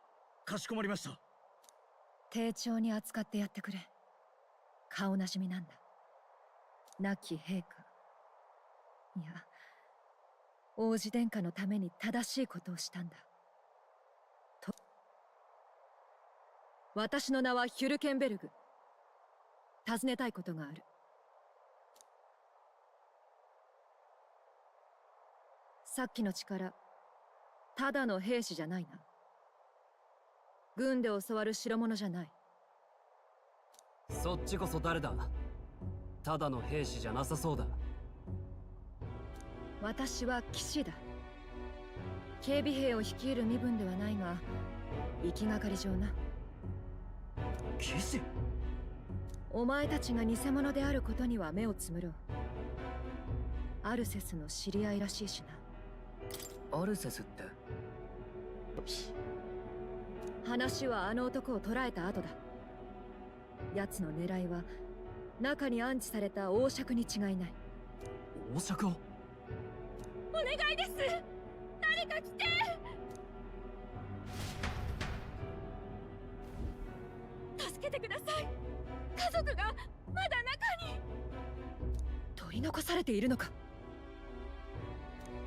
かしこまりました。丁重に扱ってやってくれ。顔なじみなんだ。亡き陛下。いや、王子殿下のために正しいことをしたんだ。と。私の名はヒュルケンベルグ。尋ねたいことがある。さっきの力、ただの兵士じゃないな。軍で教わる代物じゃない。そっちこそ誰だ。ただの兵士じゃなさそうだ。私は騎士だ。警備兵を率いる身分ではないが、行きがかり上な。騎士？お前たちが偽物であることには目をつむろう。アルセスの知り合いらしいしな。アルセスって Oops. 話はあの男を捕らえた後だ。奴の狙いは中に安置された王爵に違いない。王爵を？お願いです。誰か来て。助けてください。家族がまだ中に。取り残されているのか。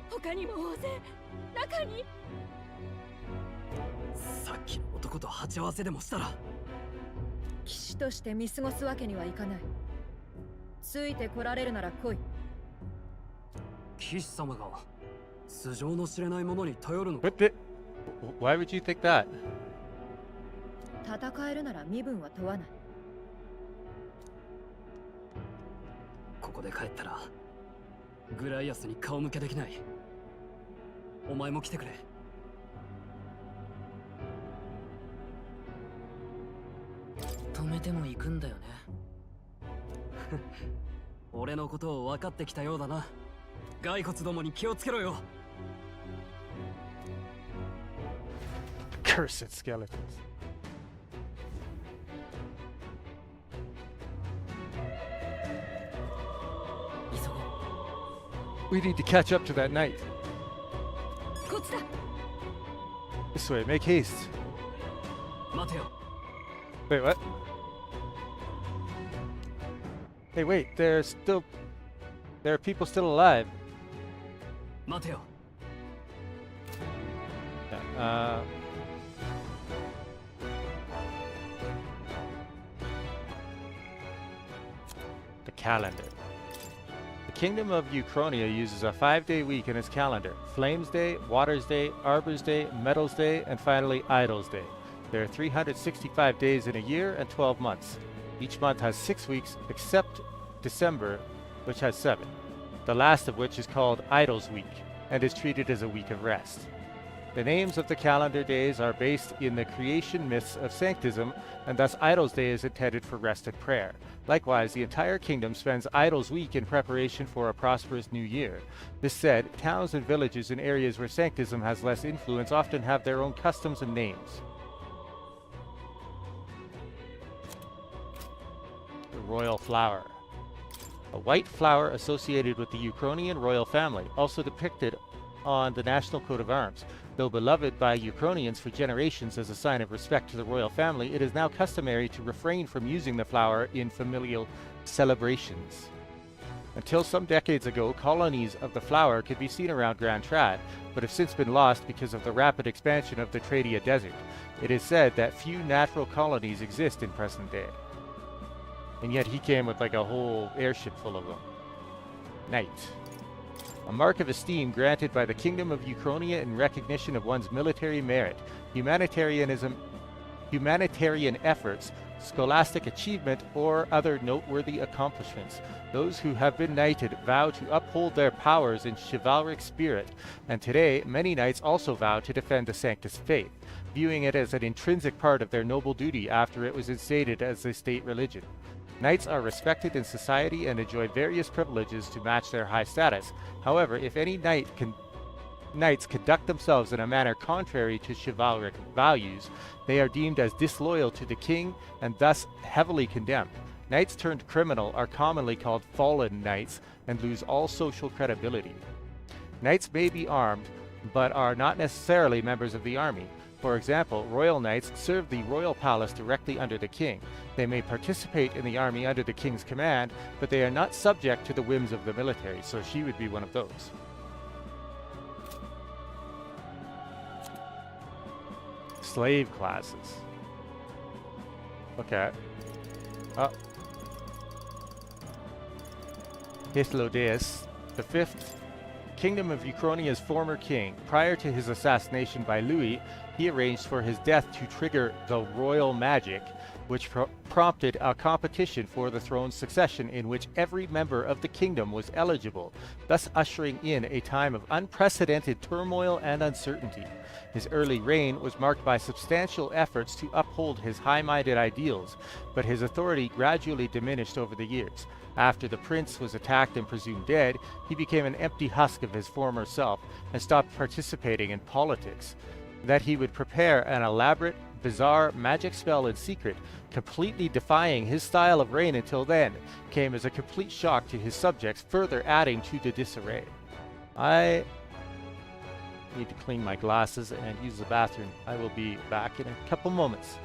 他にも大勢中に。さっきの男と鉢合わせでもしたら。騎士として見過ごすわけにはいかない。ついてこられるなら来い。騎士様が素性の知れないものに頼るのか。 What the? Why would you think that? 戦えるなら身分は問わない。ここで帰ったらグライアスに顔向けできない。お前も来てくれ。止めても行くんだよね。俺のことを分かってきたようだな。骸骨どもに気をつけろよ。 Cursed skeletons. We need to catch up to that knight. こっちだ。 This way, make haste. 待てよ。 Wait, what? Hey, wait, there are people still alive. 待てよ。 Yeah, the calendar. The Kingdom of Uchronia uses a 5-day week in its calendar. Flames Day, Waters Day, Arbor's Day, Metals Day, and finally Idols Day. There are 365 days in a year and 12 months. Each month has 6 weeks except December, which has 7. The last of which is called Idols Week and is treated as a week of rest. The names of the calendar days are based in the creation myths of Sanctism, and thus Idols Day is intended for rest and prayer. Likewise, the entire kingdom spends Idols Week in preparation for a prosperous new year. This said, towns and villages in areas where Sanctism has less influence often have their own customs and names. The Royal Flower. A white flower associated with the Uchronian royal family, also depicted on the national coat of arms. Though beloved by Uchronians for generations as a sign of respect to the royal family, it is now customary to refrain from using the flower in familial celebrations. Until some decades ago, colonies of the flower could be seen around Grand Trad, but have since been lost because of the rapid expansion of the Tradia Desert. It is said that few natural colonies exist in present day. And yet he came with like a whole airship full of them. Knight. A mark of esteem granted by the Kingdom of Uchronia in recognition of one's military merit, humanitarian efforts, scholastic achievement, or other noteworthy accomplishments. Those who have been knighted vow to uphold their powers in chivalric spirit, and today many knights also vow to defend the Sanctus faith, viewing it as an intrinsic part of their noble duty after it was instated as a state religion. Knights are respected in society and enjoy various privileges to match their high status. However, if any knights conduct themselves in a manner contrary to chivalric values, they are deemed as disloyal to the king and thus heavily condemned. Knights turned criminal are commonly called fallen knights and lose all social credibility. Knights may be armed, but are not necessarily members of the army. For example, royal knights serve the royal palace directly under the king. They may participate in the army under the king's command, but they are not subject to the whims of the military, so she would be one of those. Slave classes. Okay. Hythlodaeus the Fifth, Kingdom of Uchronia's former king. Prior to his assassination by Louis, he arranged for his death to trigger the royal magic, which prompted a competition for the throne's succession in which every member of the kingdom was eligible, thus ushering in a time of unprecedented turmoil and uncertainty. His early reign was marked by substantial efforts to uphold his high-minded ideals, but his authority gradually diminished over the years. After the prince was attacked and presumed dead, he became an empty husk of his former self and stopped participating in politics. That he would prepare an elaborate, bizarre magic spell in secret, completely defying his style of reign until then, came as a complete shock to his subjects, further adding to the disarray. I need to clean my glasses and use the bathroom. I will be back in a couple moments.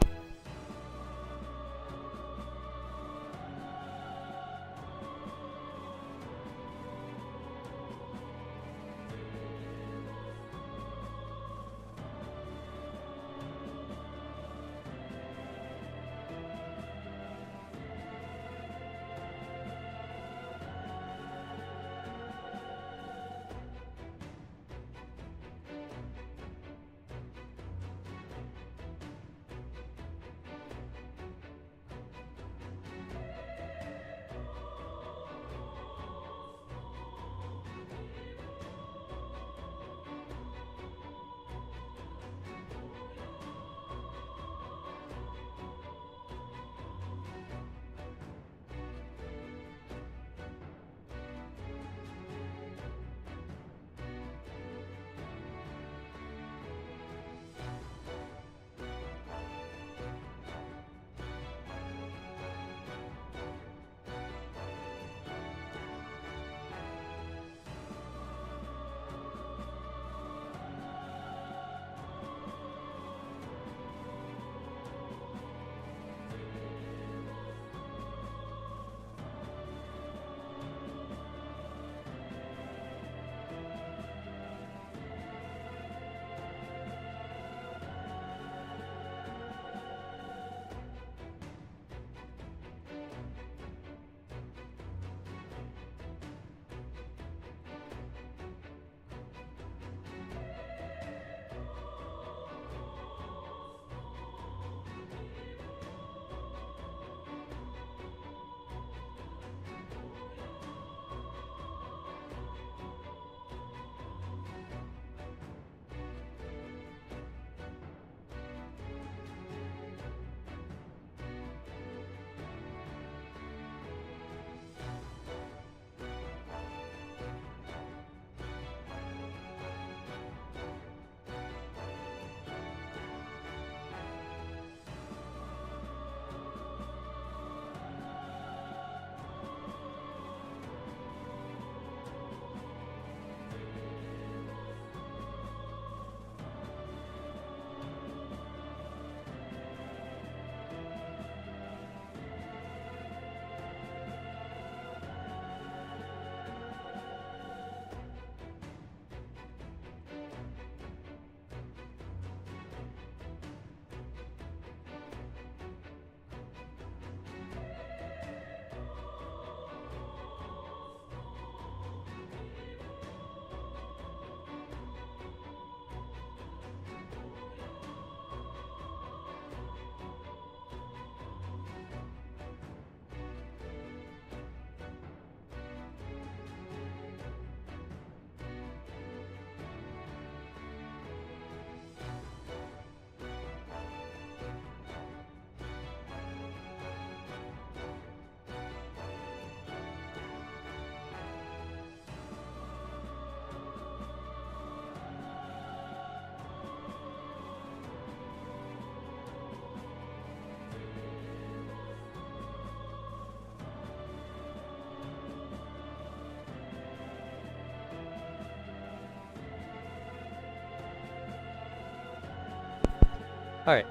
Alright,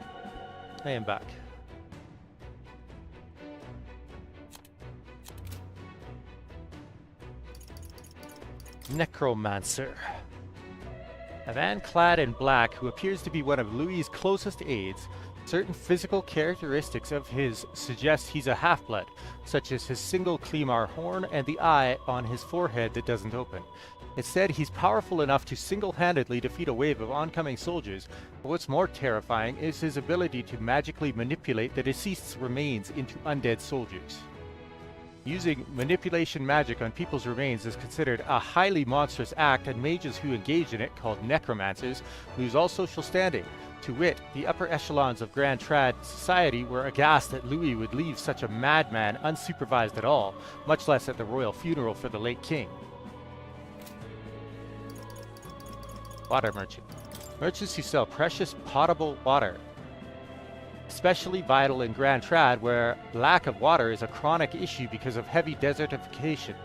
I am back. Necromancer. A man clad in black who appears to be one of Louis's closest aides. Certain physical characteristics of his suggest he's a half-blood, such as his single Clemar horn and the eye on his forehead that doesn't open. It's said he's powerful enough to single-handedly defeat a wave of oncoming soldiers, but what's more terrifying is his ability to magically manipulate the deceased's remains into undead soldiers. Using manipulation magic on people's remains is considered a highly monstrous act, and mages who engage in it, called necromancers, lose all social standing. To wit, the upper echelons of Grand Trad society were aghast that Louis would leave such a madman unsupervised at all, much less at the royal funeral for the late king. Water merchant. Merchants who sell precious potable water. Especially vital in Grand Trad, where lack of water is a chronic issue because of heavy desertification.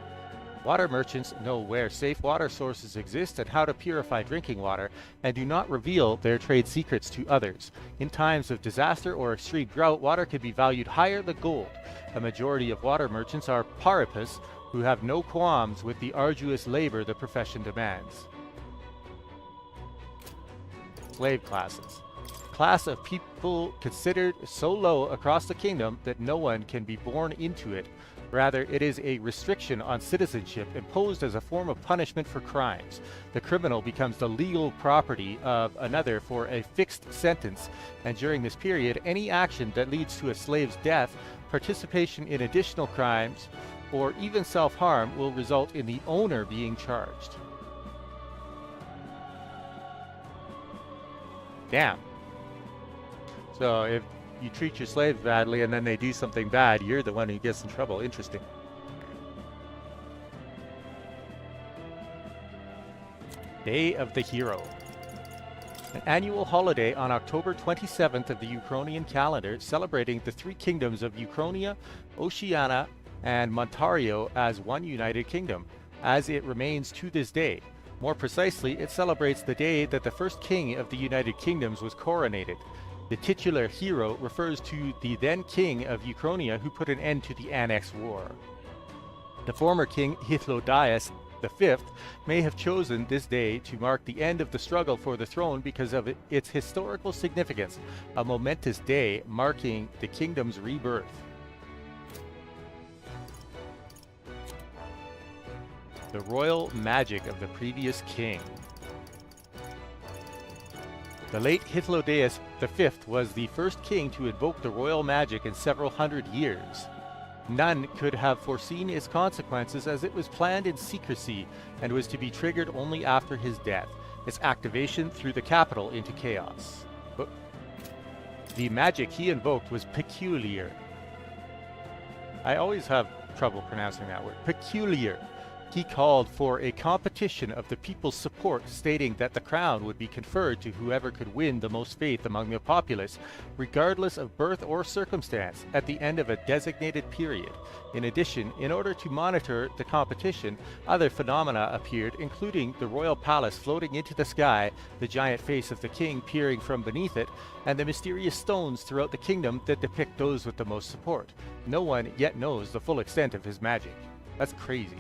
Water merchants know where safe water sources exist and how to purify drinking water, and do not reveal their trade secrets to others. In times of disaster or extreme drought, water can be valued higher than gold. A majority of water merchants are paripus, who have no qualms with the arduous labor the profession demands. Slave classes. Class of people considered so low across the kingdom that no one can be born into it. Rather, it is a restriction on citizenship imposed as a form of punishment for crimes. The criminal becomes the legal property of another for a fixed sentence, and during this period, any action that leads to a slave's death, participation in additional crimes, or even self-harm will result in the owner being charged. Damn. So if you treat your slaves badly and then they do something bad, you're the one who gets in trouble. Interesting. Day of the Hero. An annual holiday on October 27th of the Ukrainian calendar, celebrating the three kingdoms of Ukrainia, Oceania, and Montario as one united kingdom, as it remains to this day. More precisely, it celebrates the day that the first king of the United Kingdoms was coronated. The titular hero refers to the then king of Ukrainia who put an end to the Annex War. The former king Hythlodaeus V may have chosen this day to mark the end of the struggle for the throne because of its historical significance, a momentous day marking the kingdom's rebirth. The royal magic of the previous king. The late Hythlodaeus V was the first king to invoke the royal magic in several hundred years. None could have foreseen its consequences, as it was planned in secrecy and was to be triggered only after his death, its activation threw the capital into chaos. But the magic he invoked was peculiar. I always have trouble pronouncing that word. Peculiar. He called for a competition of the people's support, stating that the crown would be conferred to whoever could win the most faith among the populace, regardless of birth or circumstance, at the end of a designated period. In addition, in order to monitor the competition, other phenomena appeared, including the royal palace floating into the sky, the giant face of the king peering from beneath it, and the mysterious stones throughout the kingdom that depict those with the most support. No one yet knows the full extent of his magic. That's crazy.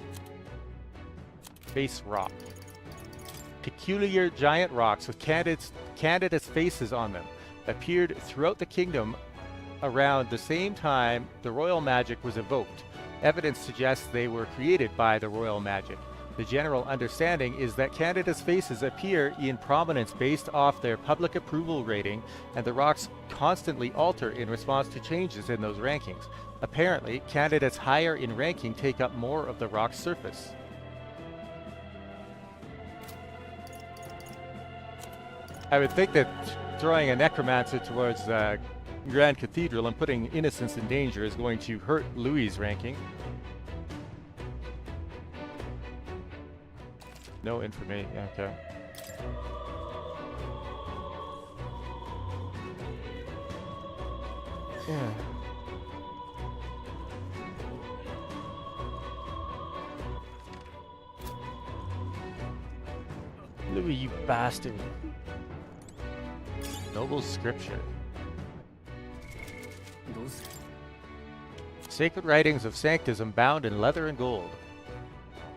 Face rock. Peculiar giant rocks with candidates' faces on them appeared throughout the kingdom around the same time the royal magic was evoked. Evidence suggests they were created by the royal magic. The general understanding is that candidates' faces appear in prominence based off their public approval rating, and the rocks constantly alter in response to changes in those rankings. Apparently, candidates higher in ranking take up more of the rock's surface. I would think that throwing a necromancer towards the Grand Cathedral and putting innocents in danger is going to hurt Louis' ranking. No information. Okay. Yeah. Louis, you bastard. Noble scripture. どうする Sacred writings of Sanctism bound in leather and gold.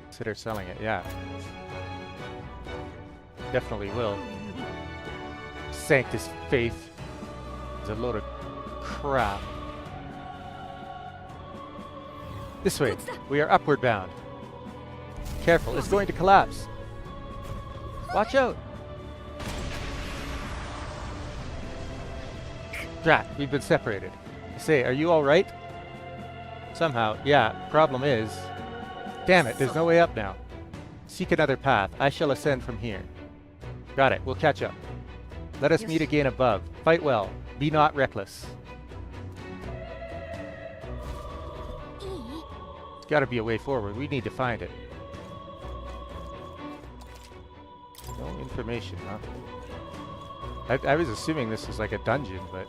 Consider selling it, yeah. Definitely will. Sanctus faith is a load of crap. This way. We are upward bound. Careful, it's going to collapse. Watch out. Drat, we've been separated. Say, are you alright? Somehow, yeah, problem is... Damn it, there's no way up now. Seek another path. I shall ascend from here. Got it, we'll catch up. Let us meet again above. Fight well. Be not reckless. There's gotta be a way forward. We need to find it. No information, huh? I was assuming this was like a dungeon, but...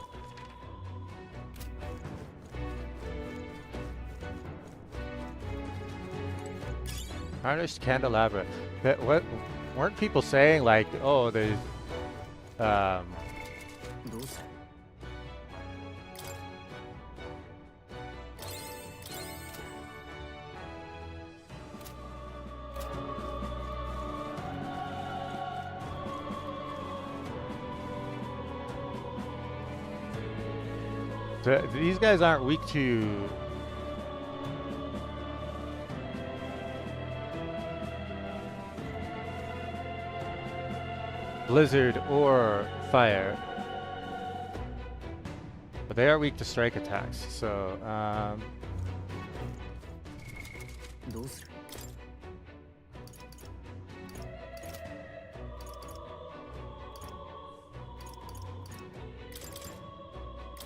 Tarnished candelabra. What weren't people saying like, oh, there's these guys aren't weak to blizzard or fire, but they are weak to strike attacks, so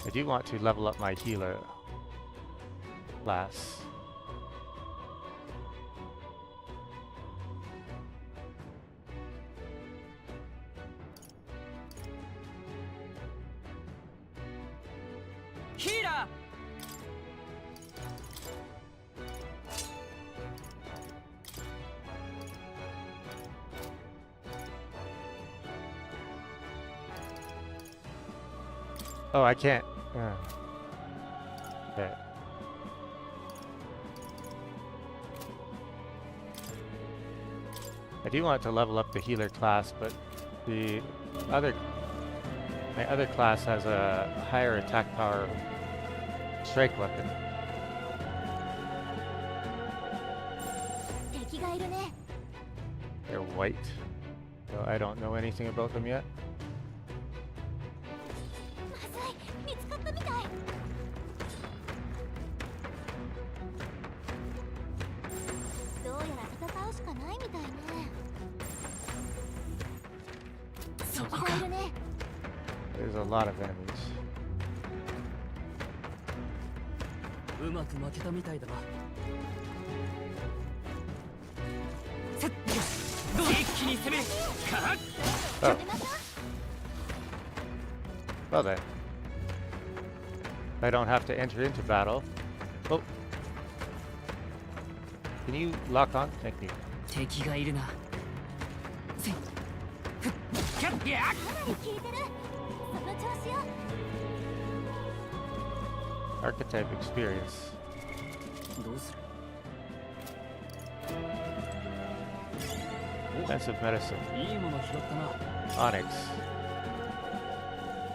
I do want to level up my healer class. Oh, I can't. Okay. I do want to level up the healer class, but my other class has a higher attack power strike weapon. They're white, so I don't know anything about them yet. There's a lot of enemies. Oh. Well then. I don't have to enter into battle. Oh. Can you lock on? Thank you. Archetype experience. Defensive medicine. Onyx.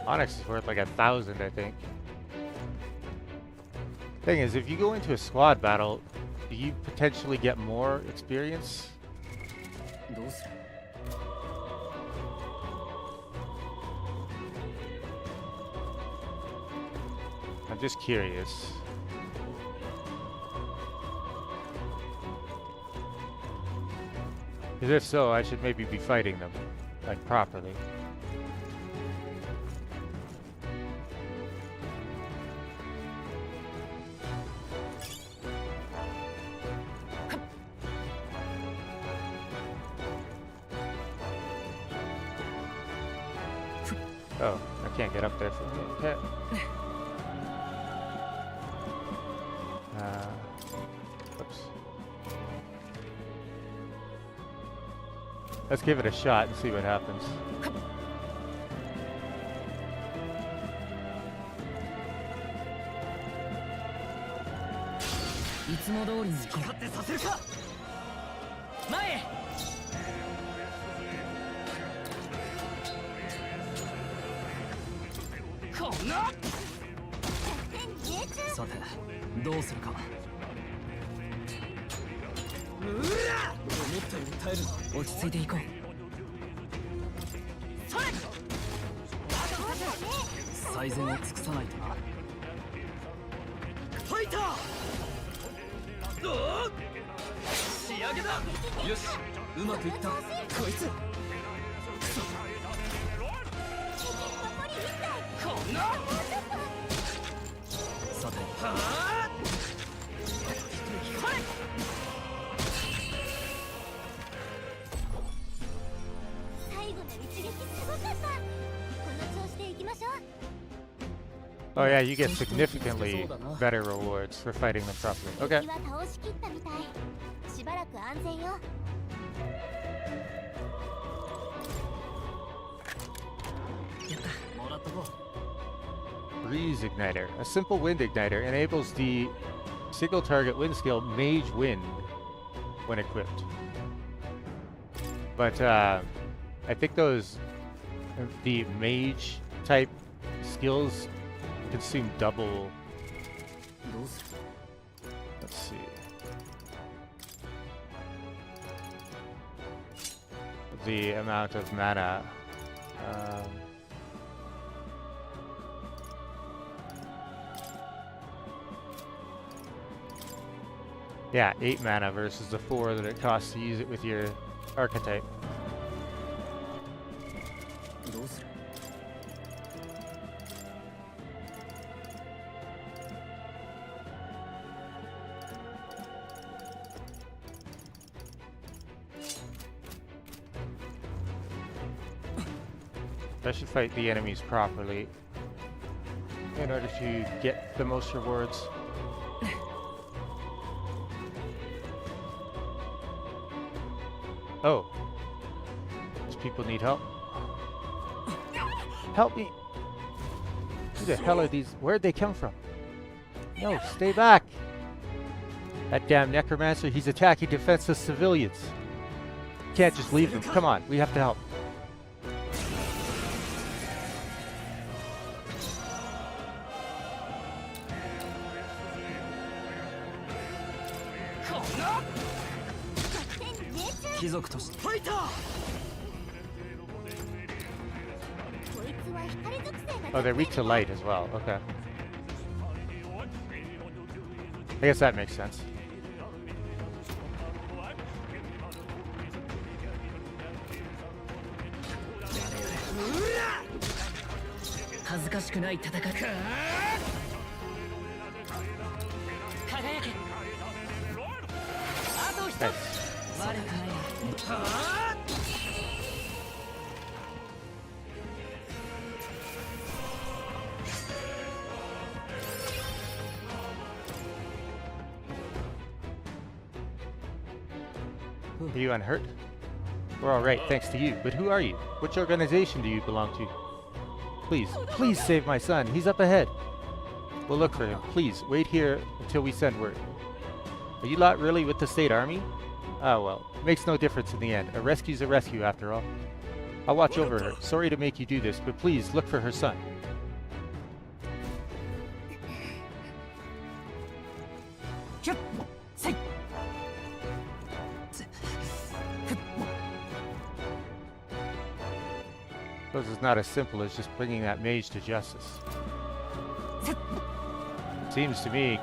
Onyx is worth like 1,000, I think. Thing is, if you go into a squad battle, do you potentially get more experience? I'm just curious. Because if so, I should maybe be fighting them, like, properly. Oh, I can't get up there from here. Okay. Oops. Let's give it a shot and see what happens. いつも通りに行こ勝手させるか。う。前へ。こんな。さてどうするか。うら。思ったより耐えるな。落ち着いていこう。最善を尽くさないとな。ファイター。どう。仕上げだ。よし、うまくいった。こいつ。こんな。さて。はあ。最後の一撃すごかった。この調子でいきましょう。 Oh yeah, you get significantly better rewards for fighting them properly. Okay. 敵は倒しきったみたい。しばらく安全よ。 もらっとこう。 Breeze Igniter. A simple wind igniter enables the single target wind skill Mage Wind when equipped. But I think those the mage type skills consume double. どうする。 Let's see. The amount of mana. Yeah, 8 mana versus the 4 that it costs to use it with your archetype. どうする。 I should fight the enemies properly in order to get the most rewards. Oh. These people need help. Help me! Who the hell are these? Where'd they come from? No, stay back! That damn necromancer, he's attacking defenseless civilians. Can't just leave them. Come on, we have to help. Oh, they're weak to light as well. Okay. I guess that makes sense. Are you unhurt? We're alright, thanks to you. But who are you? Which organization do you belong to? Please, please save my son. He's up ahead. We'll look for him. Please, wait here until we send word. Are you lot really with the state army? Oh well, makes no difference in the end. A rescue's a rescue after all. I'll watch over her. Sorry to make you do this, but please look for her son. Suppose it's not as simple as just bringing that mage to justice. Seems to me,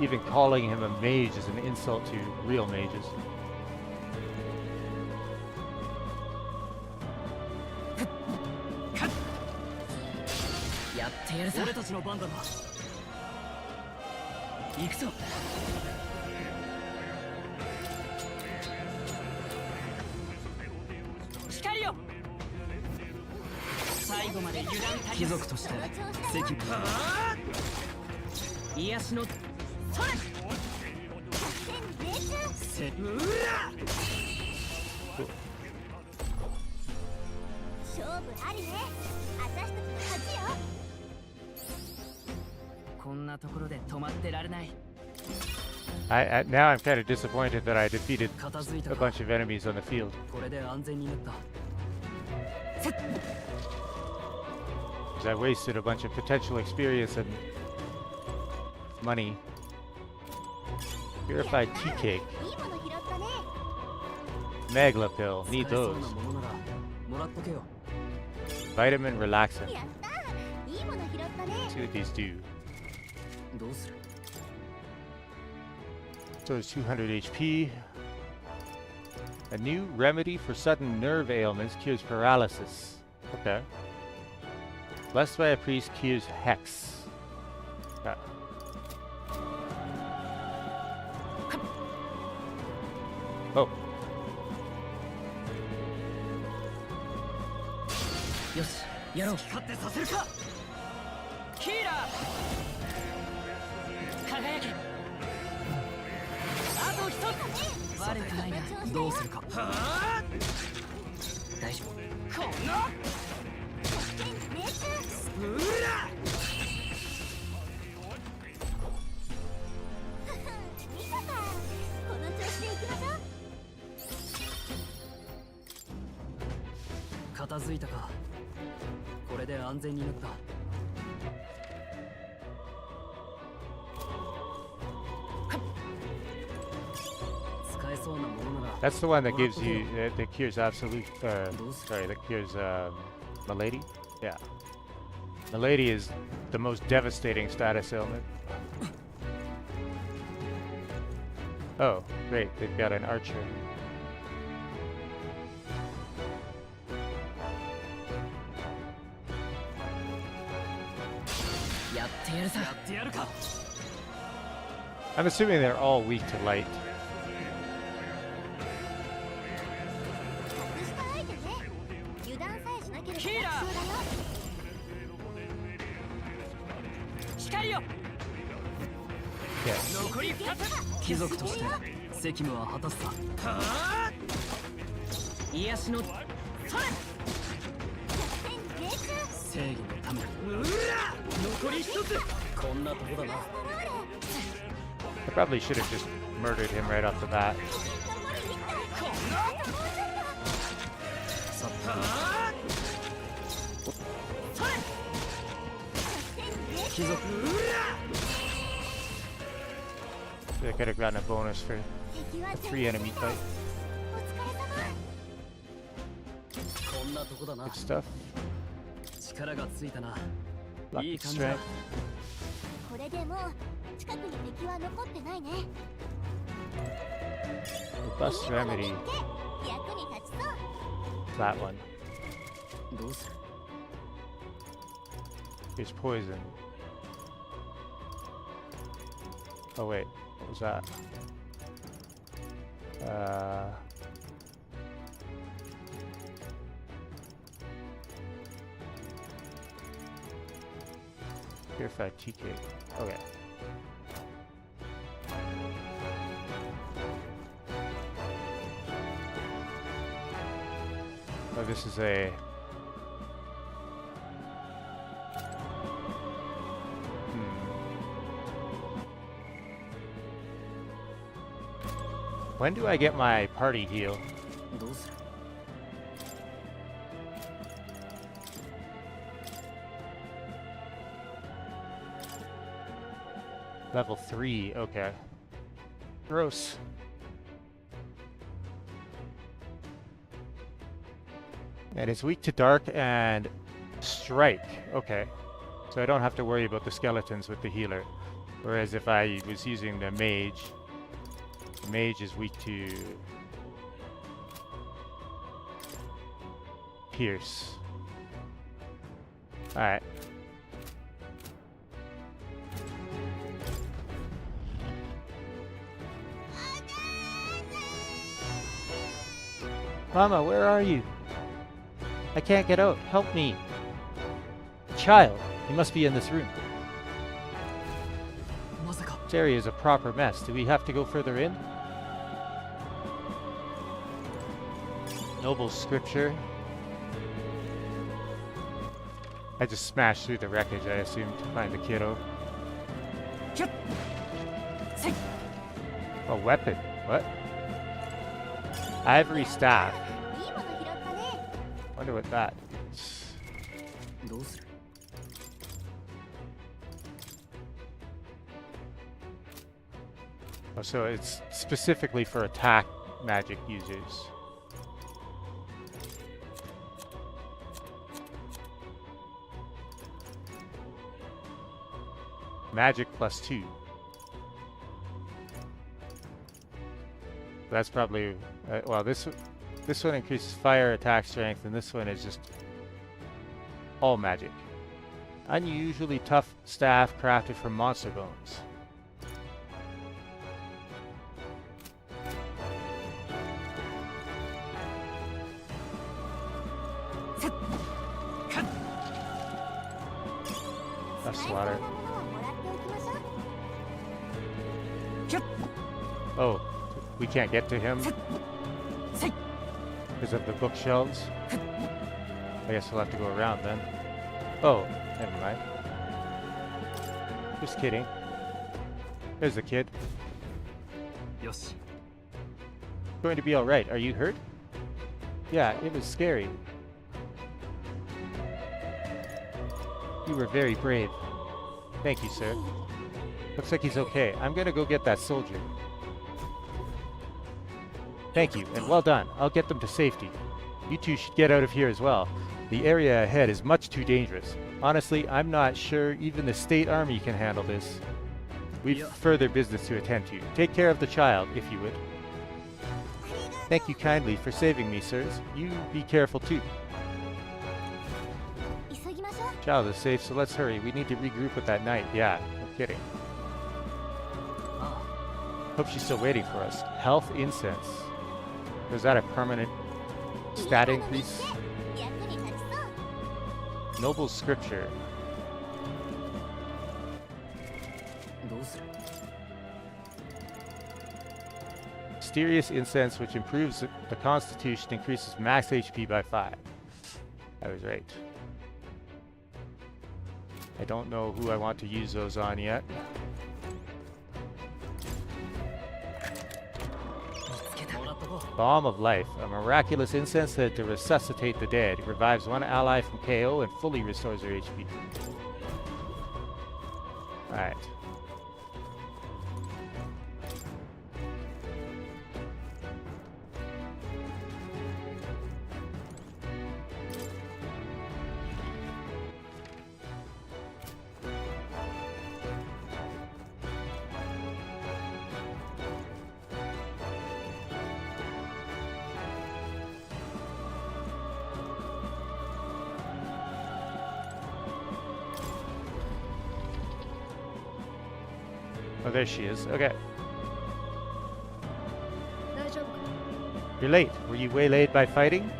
even calling him a mage is an insult to real mages. Now I'm kind of disappointed that I defeated a bunch of enemies on the field. これで安全になった Because I wasted a bunch of potential experience and money. Purified tea cake. いいもの拾ったね Magla pill. 使 Need えそう those. なものならもらっとけよ Vitamin relaxant. やったいいもの拾ったね See what these do. どうする So it's 200 HP. A new remedy for sudden nerve ailments cures paralysis. Okay. Blessed by a priest cures hex. Okay. Oh. よしやろう勝手させるかヒーラー輝けあと一つバレてないなどうするかはあ大丈夫こんなうらミカさんこの調子で行きましょう片付いたかこれで安全になった使えそうなものなら That's the one that gives you, that cures absolute, sorry, that cures, Milady? Yeah. Milady is the most devastating status ailment. Oh, great, they've got an archer. I'm assuming they're all weak to light. 隠したアイテムね油断さえしなければヒーラー楽勝だよ光よ Yeah. 残り2つ貴族として責務は果たすさはあ癒しのそれ正義のためうら残り一つこんなとこだな I probably should have just murdered him right off the bat. さっはあそれ貴族うら I could have gotten a bonus for 敵は a 3 enemy fight. お疲れ様こんなとこだな Good stuff. 力がついたな Lucky いい感じだ strength. これでもう近くに敵は残ってないね Robust いいもの remedy. 見つけ役に立ちそう That one. どうする Here's poison. Oh wait, what was that? Purified tea cake. Okay. Oh, this is a... When do I get my party heal? どうする Level 3, okay. Gross. And it's weak to dark and strike. Okay. So I don't have to worry about the skeletons with the healer. Whereas if I was using the mage is weak to pierce. Alright. Mama, where are you? I can't get out. Help me. Child, you must be in this room. まさか This area is a proper mess. Do we have to go further in? Noble scripture. I just smashed through the wreckage, I assume, to find the kiddo. A weapon. What? Ivory staff. いいもの拾ったね。 Wonder what that is. どうする？ Oh, so it's specifically for attack magic users. Magic +2. That's probably well. This one increases fire attack strength, and this one is just all magic. Unusually tough staff crafted from monster bones. That's slaughter. 最高なものをもらっておきましょう。 Oh, we can't get to him because of the bookshelves. I guess we'll have to go around then. Oh, never mind. Just kidding. There's the kid. よし Going to be all right. Are you hurt? Yeah, it was scary. You were very brave. Thank you, sir. Looks like he's okay. I'm gonna go get that soldier. Thank you, and well done. I'll get them to safety. You two should get out of here as well. The area ahead is much too dangerous. Honestly, I'm not sure even the state army can handle this. We've further business to attend to. Take care of the child, if you would. Thank you kindly for saving me, sirs. You be careful too. 急ぎましょう。 Child is safe, so let's hurry. We need to regroup with that knight. Yeah, no kidding. Hope she's still waiting for us. Health incense. Was that a permanent stat increase? 役に立ちそう。 Noble scripture. どうする？ Mysterious incense, which improves the constitution, increases max HP by 5. I was right. I don't know who I want to use those on yet. Balm of Life, a miraculous incense that to resuscitate the dead. It revives one ally from KO and fully restores their HP. Alright. Oh, there she is. Okay. 大丈夫か？ You're late. Were you waylaid by fighting?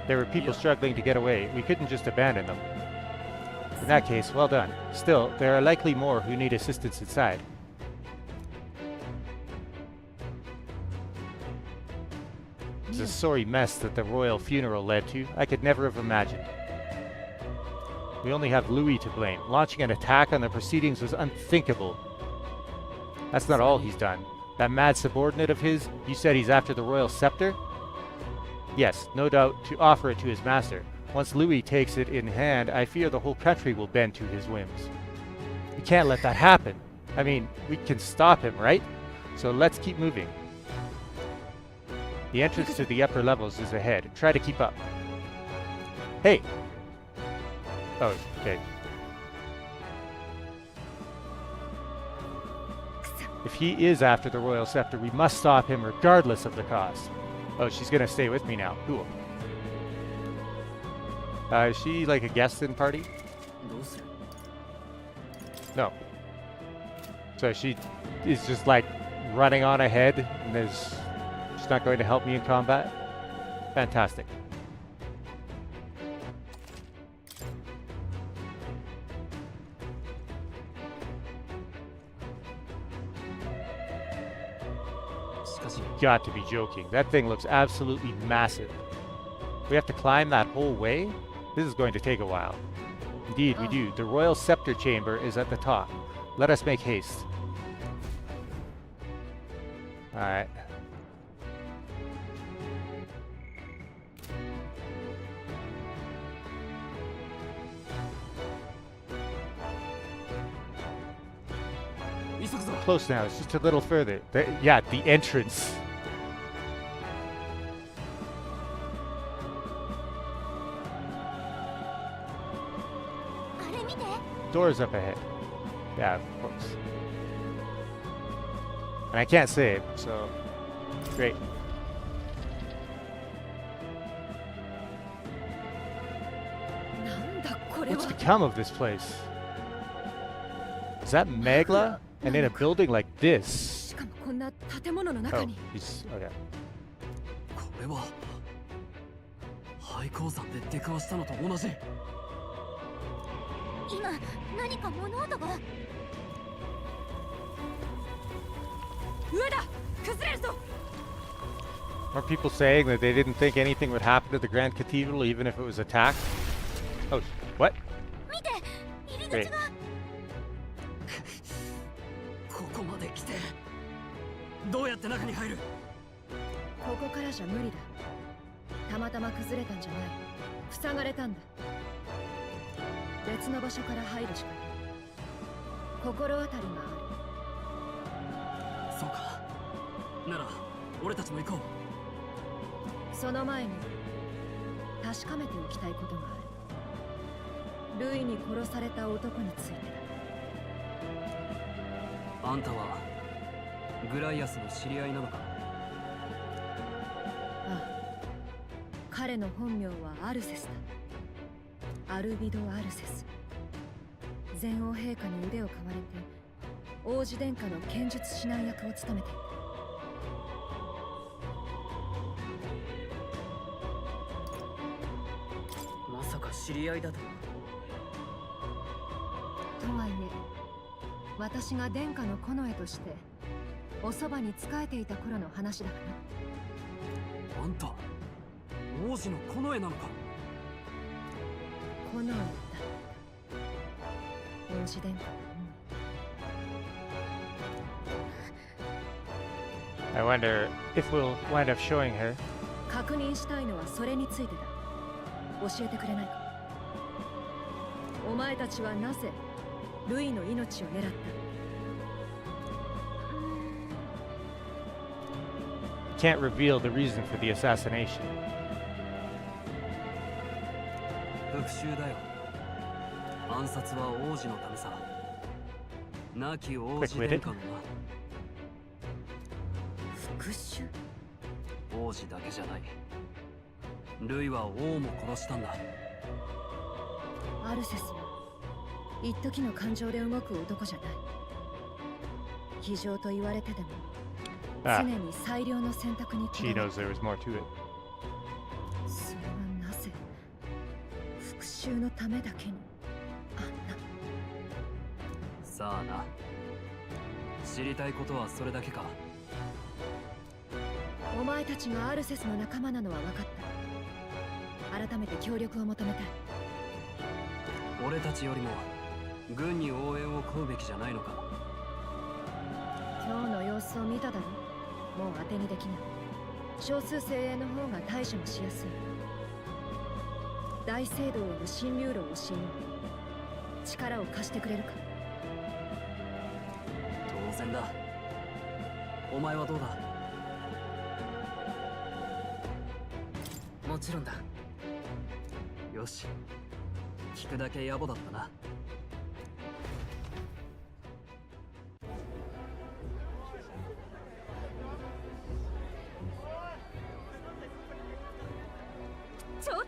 There were people struggling to get away. We couldn't just abandon them. In that case, well done. Still, there are likely more who need assistance inside. It's a sorry mess that the royal funeral led to. I could never have imagined. We only have Louis to blame. Launching an attack on the proceedings was unthinkable. That's not all he's done. That mad subordinate of his, you said he's after the royal scepter? Yes, no doubt to offer it to his master. Once Louis takes it in hand, I fear the whole country will bend to his whims. We can't let that happen. I mean, we can stop him, right? So let's keep moving. The entrance to the upper levels is ahead. Try to keep up. Hey! Oh, okay. If he is after the royal scepter, we must stop him regardless of the cost. Oh, she's gonna stay with me now. Cool. Is she like a guest in party? どうする？ No. So she is just like running on ahead and she's not going to help me in combat? Fantastic. Got to be joking. That thing looks absolutely massive. We have to climb that whole way? This is going to take a while. Indeed, we do. The royal scepter chamber is at the top. Let us make haste. Alright. Close now, it's just a little further. Yeah, the entrance. Doors up ahead. Yeah, of course. And I can't save, so great. What's become of this place? Is that Megla? And in a building like this? Oh, he's okay. これは廃鉱山で出くわしたのと同じ。今何か物音が。上だ、崩れるぞ。 Are people saying that they didn't think anything would happen to the Grand Cathedral even if it was attacked? Oh, what? 見て、入り Great. 口が。ここまで来てどうやって中に入る？ここからじゃ無理だ。たまたま崩れたんじゃない。塞がれたんだ。別の場所から入るしかない。心当たりがある。そうか。なら俺たちも行こう。その前に確かめておきたいことがある。ルイに殺された男についてだ。あんたはグライアスの知り合いなのか？ああ、彼の本名はアルセスだ。アルビド・アルセス。前王陛下に腕を買われて王子殿下の剣術指南役を務めていた。まさか知り合いだとは。とはいえ、私が殿下の近衛としておそばに仕えていた頃の話だから。あんた王子の近衛なのか？近衛だった。王子殿下の I wonder if we'll wind up showing her. 確認したいのはそれについてだ。教えてくれないか？お前たちはなぜルイの命を狙った？ Can't reveal the reason for the assassination. 復讐だよ。暗殺は王子のためさ。亡き王子殿下のな。復讐？王子だけじゃない。ルイは王も殺したんだ。アルセスは一時の感情で動く男じゃない。非情と言われてでも常に最良の選択にこ She だわ knows there was more to it. それはなぜ復讐のためだけにあんな。さあな。知りたいことはそれだけか。お前たちがアルセスの仲間なのは分かった。改めて協力を求めたい。俺たちよりも軍に応援を請うべきじゃないのか？今日の様子を見ただろ。もう当てにできない。少数精鋭の方が対処もしやすい。大聖堂への侵入路を教えよう。力を貸してくれるか？当然だ。お前はどうだ？もちろんだ。よし。聞くだけ野暮だったな。ちょっ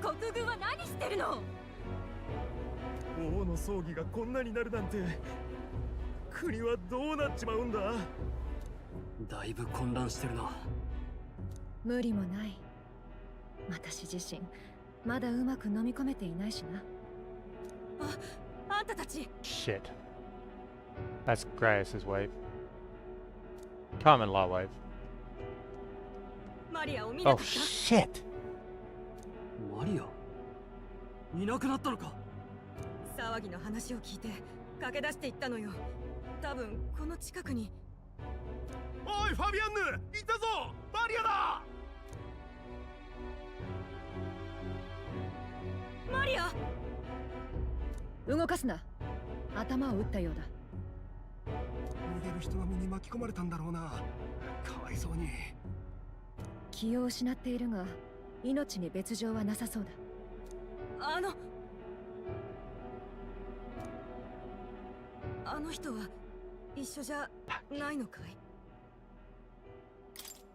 と国軍は何してるの？王の葬儀がこんなになるなんて、国はどうなっちまうんだ？だいぶ混乱してるな。無理もない。私自身まだうまく飲み込めていないしな。あんたたち。 Shit. That's Grias' wife. Common law wife. マリアを見なか Oh った？ shit! マリアいなくなったのか？騒ぎの話を聞いて駆け出していったのよ。多分この近くに。おいいファビアンヌ、いたぞ。バリアだ。マリア、動かすな。頭を打ったようだ。逃げる人波に巻き込まれたんだろうな。かわいそうに。気を失っているが、命に別状はなさそうだ。あの人は一緒じゃないのかい？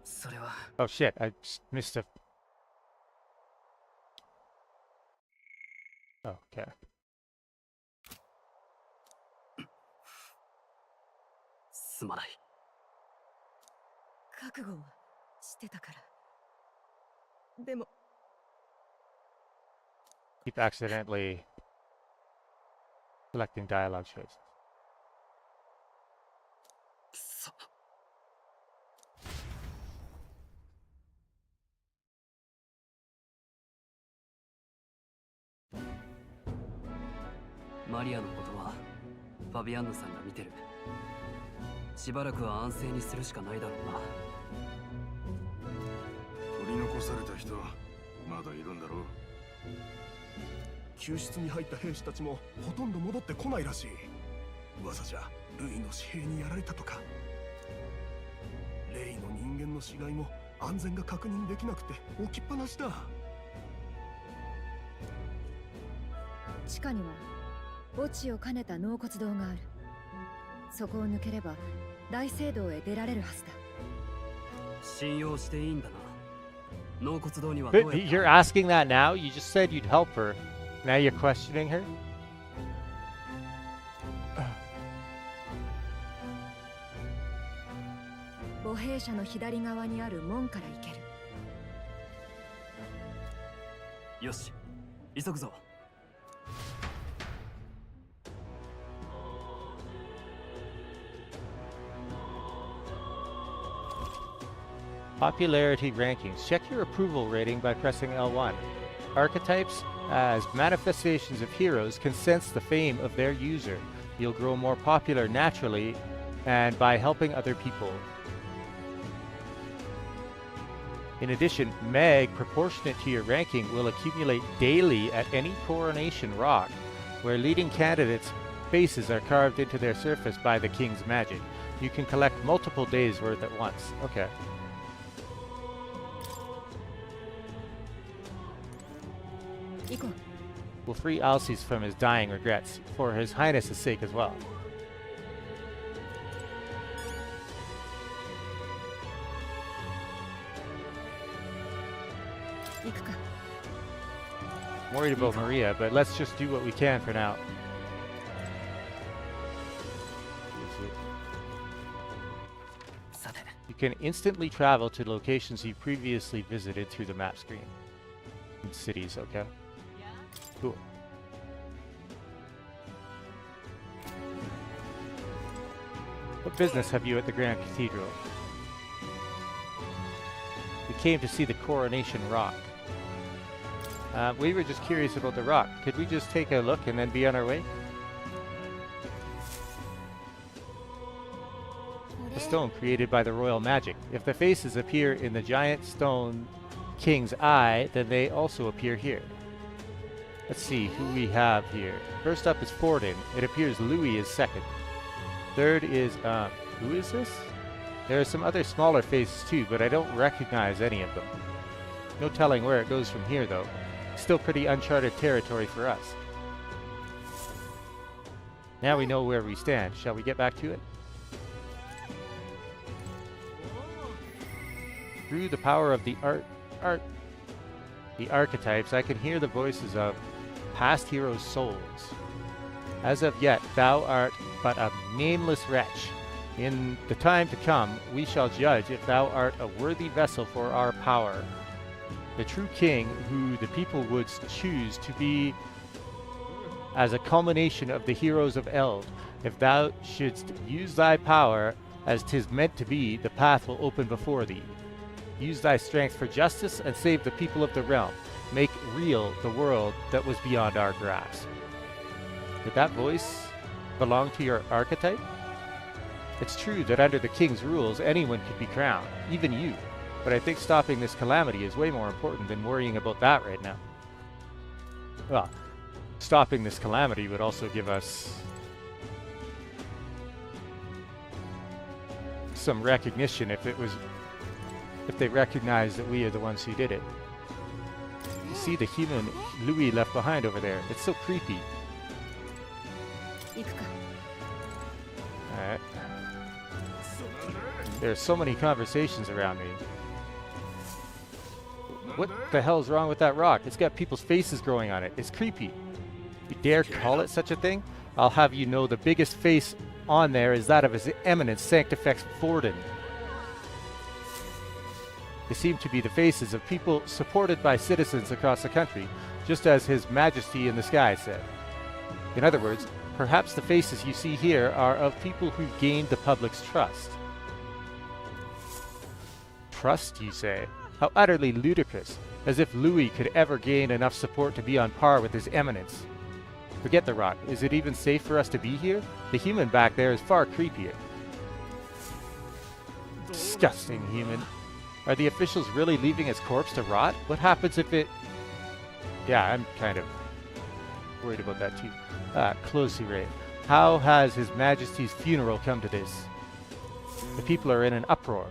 それは Oh shit, I missed a... Okay. すまない。覚悟はしてたから。でも Keep accidentally selecting dialogue choices. くそ。マリアのことはファビアンヌさんが見てる。しばらくは安静にするしかないだろうな。取り残された人まだいるんだろう。救出に入った兵士たちもほとんど戻ってこないらしい。噂じゃルイの紙幣にやられたとか。レイの人間の死骸も安全が確認できなくて置きっぱなしだ。地下には墓地を兼ねた納骨堂がある。そこを抜ければ大聖堂へ出られるはずだ。信用していいんだな。納骨堂には But どうやった？ you're asking that now? You just said you'd help her. Now you're questioning her? 墓兵舎の左側にある門から行ける。よし、急ぐぞ。Popularity rankings. Check your approval rating by pressing L1. Archetypes, as manifestations of heroes, can sense the fame of their user. You'll grow more popular naturally and by helping other people. In addition, Meg, proportionate to your ranking, will accumulate daily at any coronation rock, where leading candidates' faces are carved into their surface by the king's magic. You can collect multiple days' worth at once. Okay. Will free Alces from his dying regrets, for his highness's sake as well. I'm worried about Maria, but let's just do what we can for now. You can instantly travel to locations you previously visited through the map screen. In cities, okay? Cool. What business have you at the Grand Cathedral? We came to see the Coronation Rock. We were just curious about the rock. Could we just take a look and then be on our way? The stone created by the royal magic. If the faces appear in the giant stone king's eye, then they also appear here. Let's see who we have here. First up is Forden. It appears Louis is second. Third is, who is this? There are some other smaller faces too, but I don't recognize any of them. No telling where it goes from here though. Still pretty uncharted territory for us. Now we know where we stand. Shall we get back to it? Through the power of the the archetypes, I can hear the voices of past heroes' souls. As of yet, thou art but a nameless wretch. In the time to come, we shall judge if thou art a worthy vessel for our power. The true king, who the people would choose to be as a culmination of the heroes of Eld. If thou shouldst use thy power as 'tis meant to be, the path will open before thee. Use thy strength for justice and save the people of the realm. Make real the world that was beyond our grasp. Did that voice belong to your archetype? It's true that under the king's rules, anyone could be crowned, even you. But I think stopping this calamity is way more important than worrying about that right now. Well, stopping this calamity would also give us some recognition if they recognize that we are the ones who did it. You see the human Louis left behind over there. It's so creepy. Alright. There are so many conversations around me. What the hell's wrong with that rock? It's got people's faces growing on it. It's creepy. You dare call it such a thing? I'll have you know the biggest face on there is that of His Eminence Sanctifex Forden. They seem to be the faces of people supported by citizens across the country, just as His Majesty in the sky said. In other words, perhaps the faces you see here are of people who've gained the public's trust. Trust, you say? How utterly ludicrous, as if Louis could ever gain enough support to be on par with His Eminence. Forget the rock. Is it even safe for us to be here? The human back there is far creepier. Disgusting human. Are the officials really leaving his corpse to rot? What happens if it... Yeah, I'm kind of worried about that too. Closely read. How has His Majesty's funeral come to this? The people are in an uproar.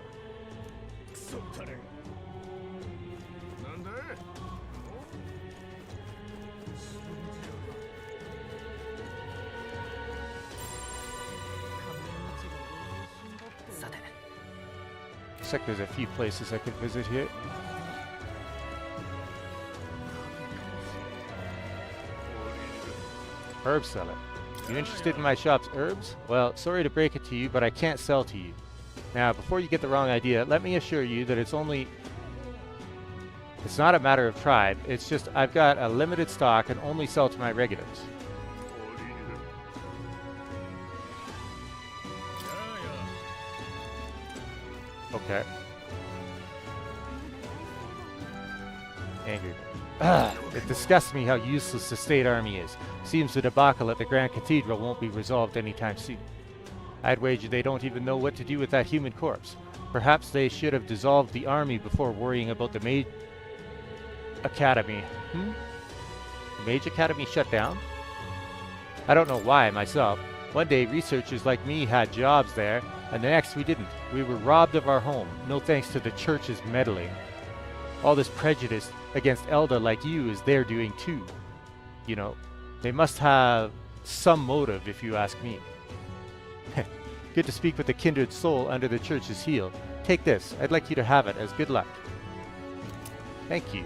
Looks like there's a few places I could visit here. Herb seller. You interested in my shop's herbs? Well, sorry to break it to you, but I can't sell to you. Now, before you get the wrong idea, let me assure you that it's not a matter of tribe. It's just I've got a limited stock and only sell to my regulars. Okay. Angry. It disgusts me how useless the state army is. Seems the debacle at the Grand Cathedral won't be resolved anytime soon. I'd wager they don't even know what to do with that human corpse. Perhaps they should have dissolved the army before worrying about the Mage Academy. The Mage Academy shut down? I don't know why myself. One day researchers like me had jobs there, and the next we didn't. We were robbed of our home, no thanks to the church's meddling. All this prejudice against Elda like you is their doing too. You know, they must have some motive if you ask me. Good to speak with a kindred soul under the church's heel. Take this. I'd like you to have it as good luck. Thank you.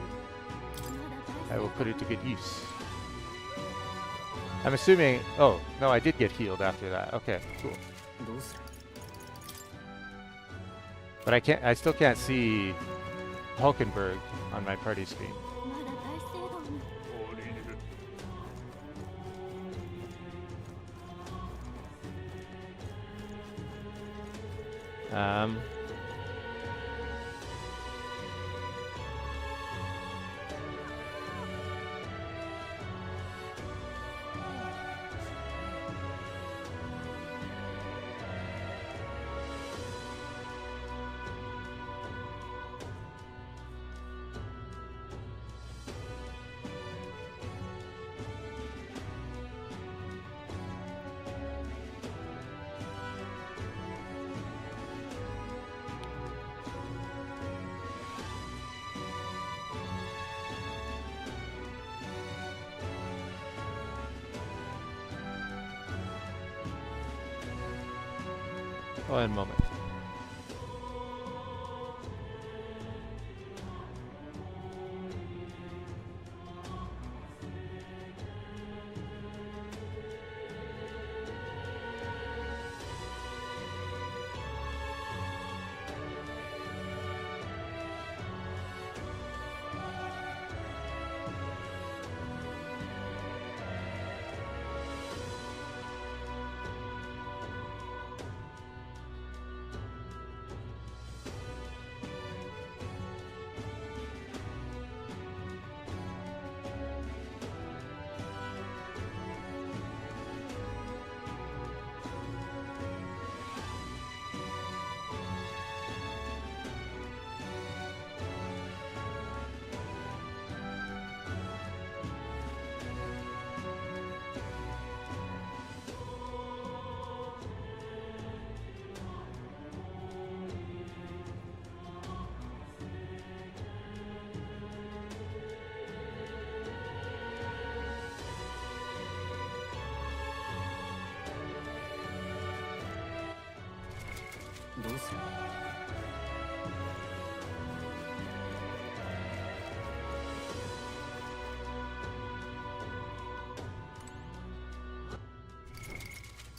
I will put it to good use. I'm assuming... Oh, no, I did get healed after that. Okay, cool. But I still can't see Hulkenberg on my party screen. One moment. どうする？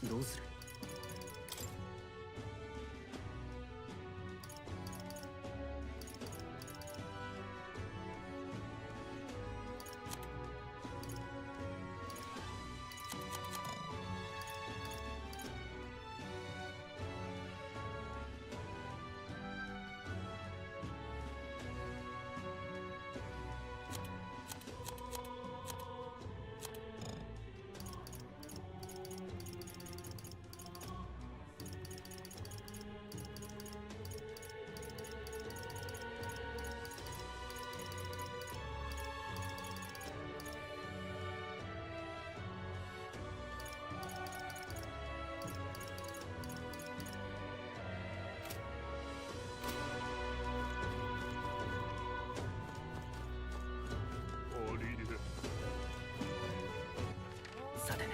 どうする？さて。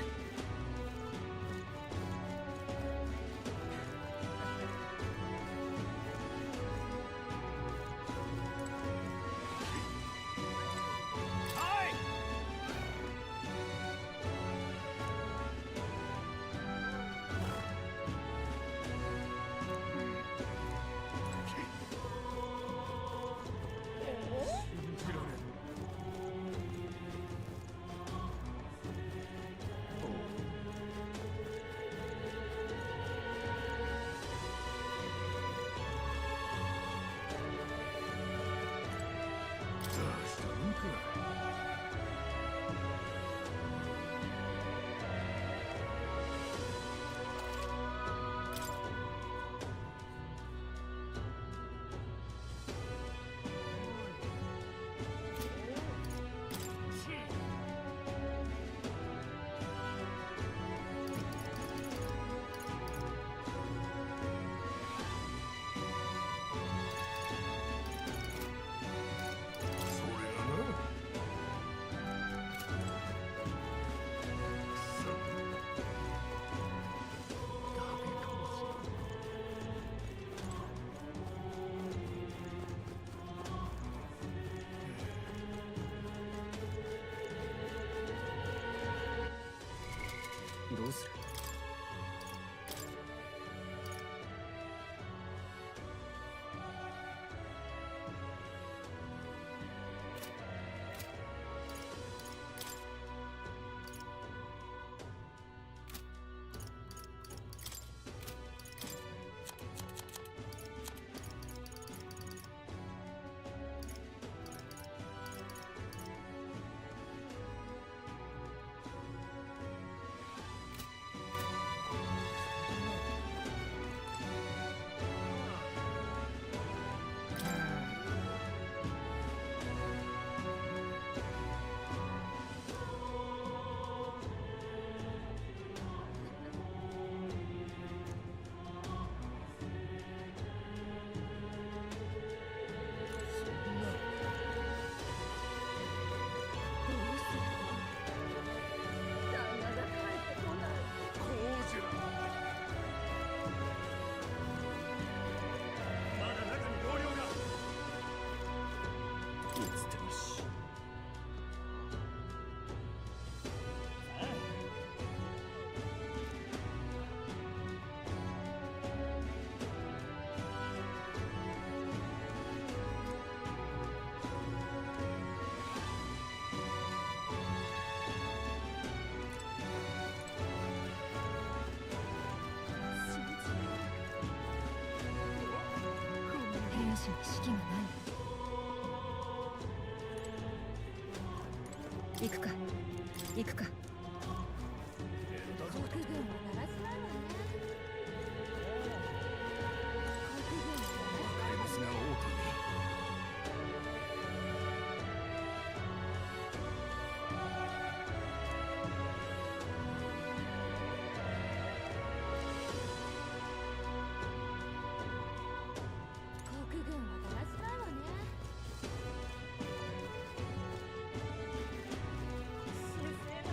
どうする？兵士に士気がない。行くか行くか。国軍はだらしないわね。国軍はだらしないわね。国軍はだらしないわね。神聖な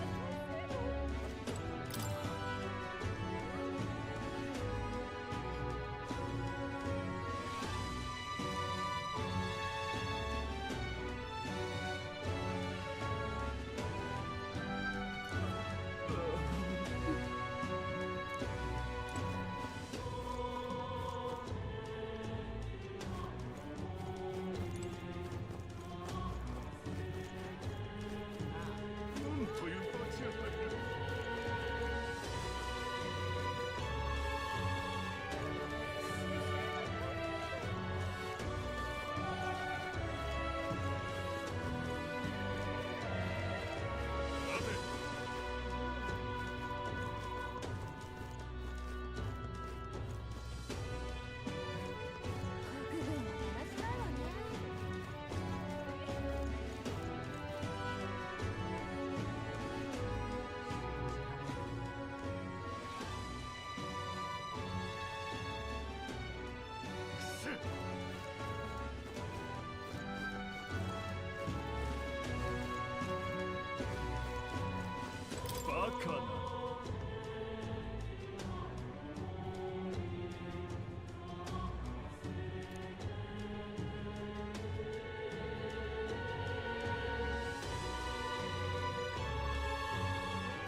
かな。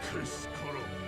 けしからん。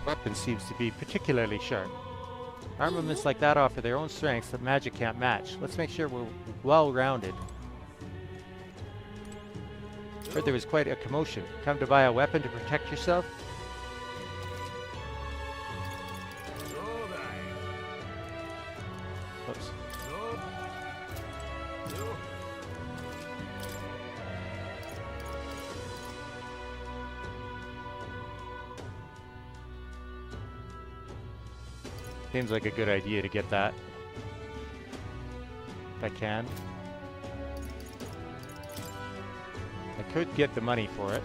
Weapon seems to be particularly sharp. Armaments like that offer their own strengths that magic can't match. Let's make sure we're well-rounded. Heard there was quite a commotion. Come to buy a weapon to protect yourself? Oops. Seems like a good idea to get that. If I can. I could get the money for it.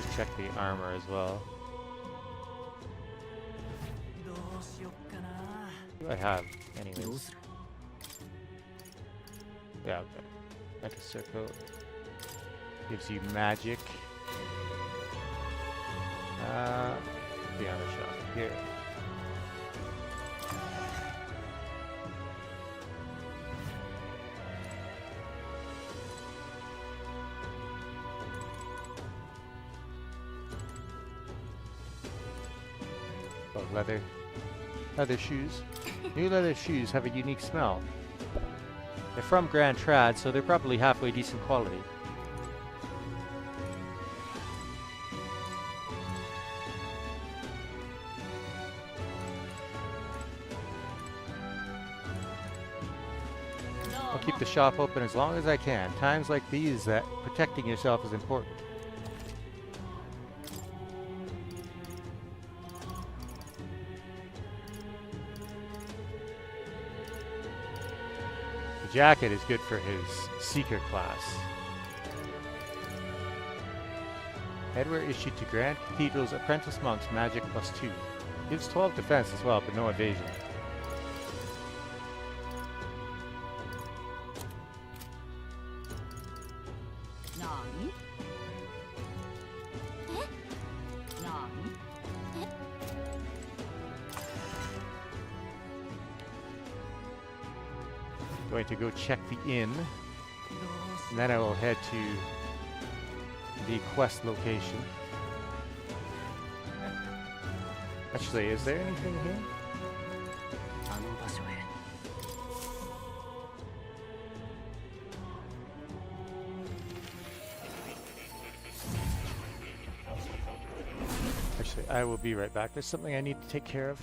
Just check the armor as well. What do I have? Anyways. Yeah, okay. Like a circle. Gives you magic. The other shop here. Oh, leather shoes. New leather shoes have a unique smell. They're from Grand Trad, so they're probably halfway decent quality. I'll keep the shop open as long as I can. Times like these, that protecting yourself is important. The jacket is good for his Seeker class. Headwear issued to Grand Cathedral's apprentice monks, magic +2. Gives 12 defense as well, but no evasion. Going to go check the inn, and then I will head to the quest location. Actually, is there anything here? Actually, I will be right back. There's something I need to take care of.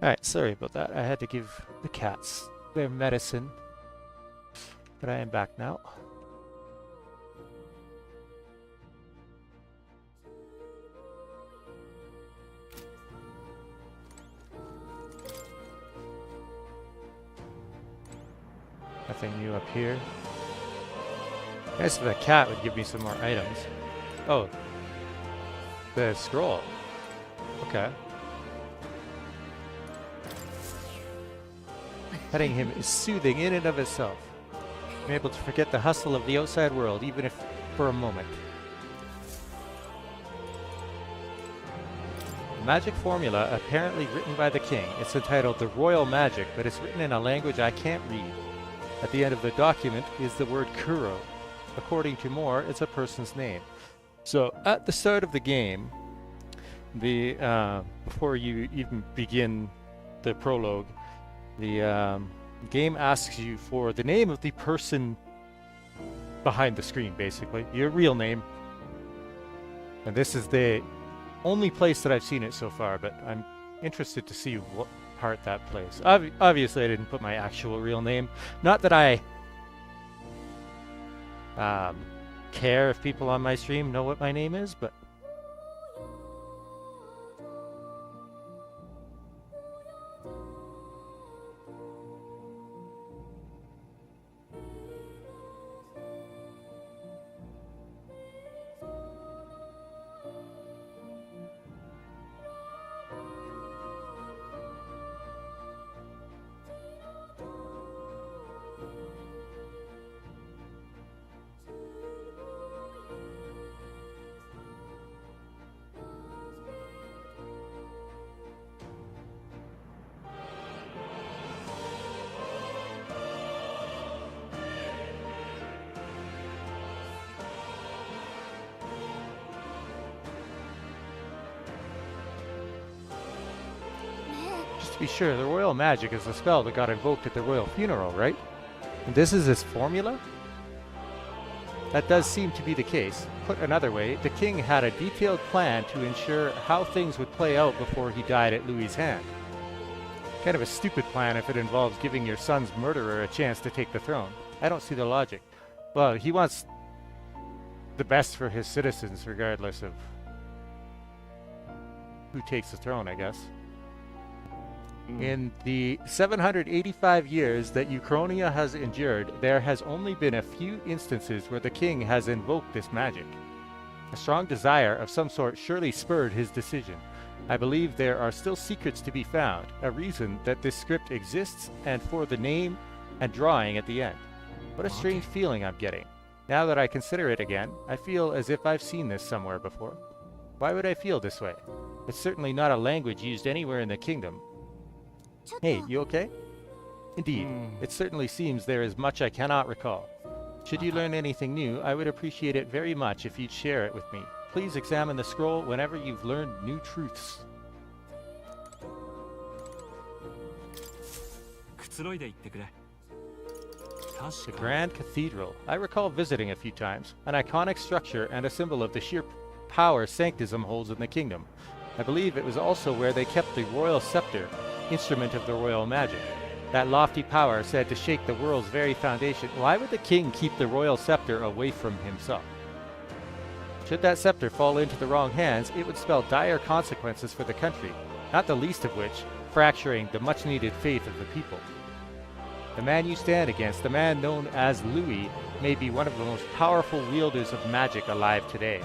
Alright, sorry about that. I had to give the cats their medicine. But I am back now. Nothing new up here. Nice if the cat would give me some more items. Oh. The scroll. Okay. Petting him is soothing in and of itself. I'm able to forget the hustle of the outside world, even if for a moment. Magic formula apparently written by the king. It's entitled The Royal Magic, but it's written in a language I can't read. At the end of the document is the word Kuro. According to Moore, it's a person's name. So at the start of the game, before you even begin the prologue, the game asks you for the name of the person behind the screen, basically. Your real name. And this is the only place that I've seen it so far, but I'm interested to see what part that plays. Obviously, I didn't put my actual real name. Not that I care if people on my stream know what my name is, but to be sure, the royal magic is the spell that got invoked at the royal funeral, right? And this is his formula? That does seem to be the case. Put another way, the king had a detailed plan to ensure how things would play out before he died at Louis's hand. Kind of a stupid plan if it involves giving your son's murderer a chance to take the throne. I don't see the logic. Well, he wants the best for his citizens regardless of who takes the throne, I guess. In the 785 years that Uchronia has endured, there has only been a few instances where the king has invoked this magic. A strong desire of some sort surely spurred his decision. I believe there are still secrets to be found, a reason that this script exists, and for the name and drawing at the end. What a strange feeling I'm getting. Now that I consider it again, I feel as if I've seen this somewhere before. Why would I feel this way? It's certainly not a language used anywhere in the kingdom. Hey, you okay? Indeed, it certainly seems there is much I cannot recall. Should you learn anything new, I would appreciate it very much if you'd share it with me. Please examine the scroll whenever you've learned new truths. The Grand Cathedral. I recall visiting a few times. An iconic structure and a symbol of the sheer power sanctism holds in the kingdom. I believe it was also where they kept the royal scepter, instrument of the royal magic. That lofty power said to shake the world's very foundation. Why would the king keep the royal scepter away from himself? Should that scepter fall into the wrong hands, it would spell dire consequences for the country, not the least of which, fracturing the much-needed faith of the people. The man you stand against, the man known as Louis, may be one of the most powerful wielders of magic alive today.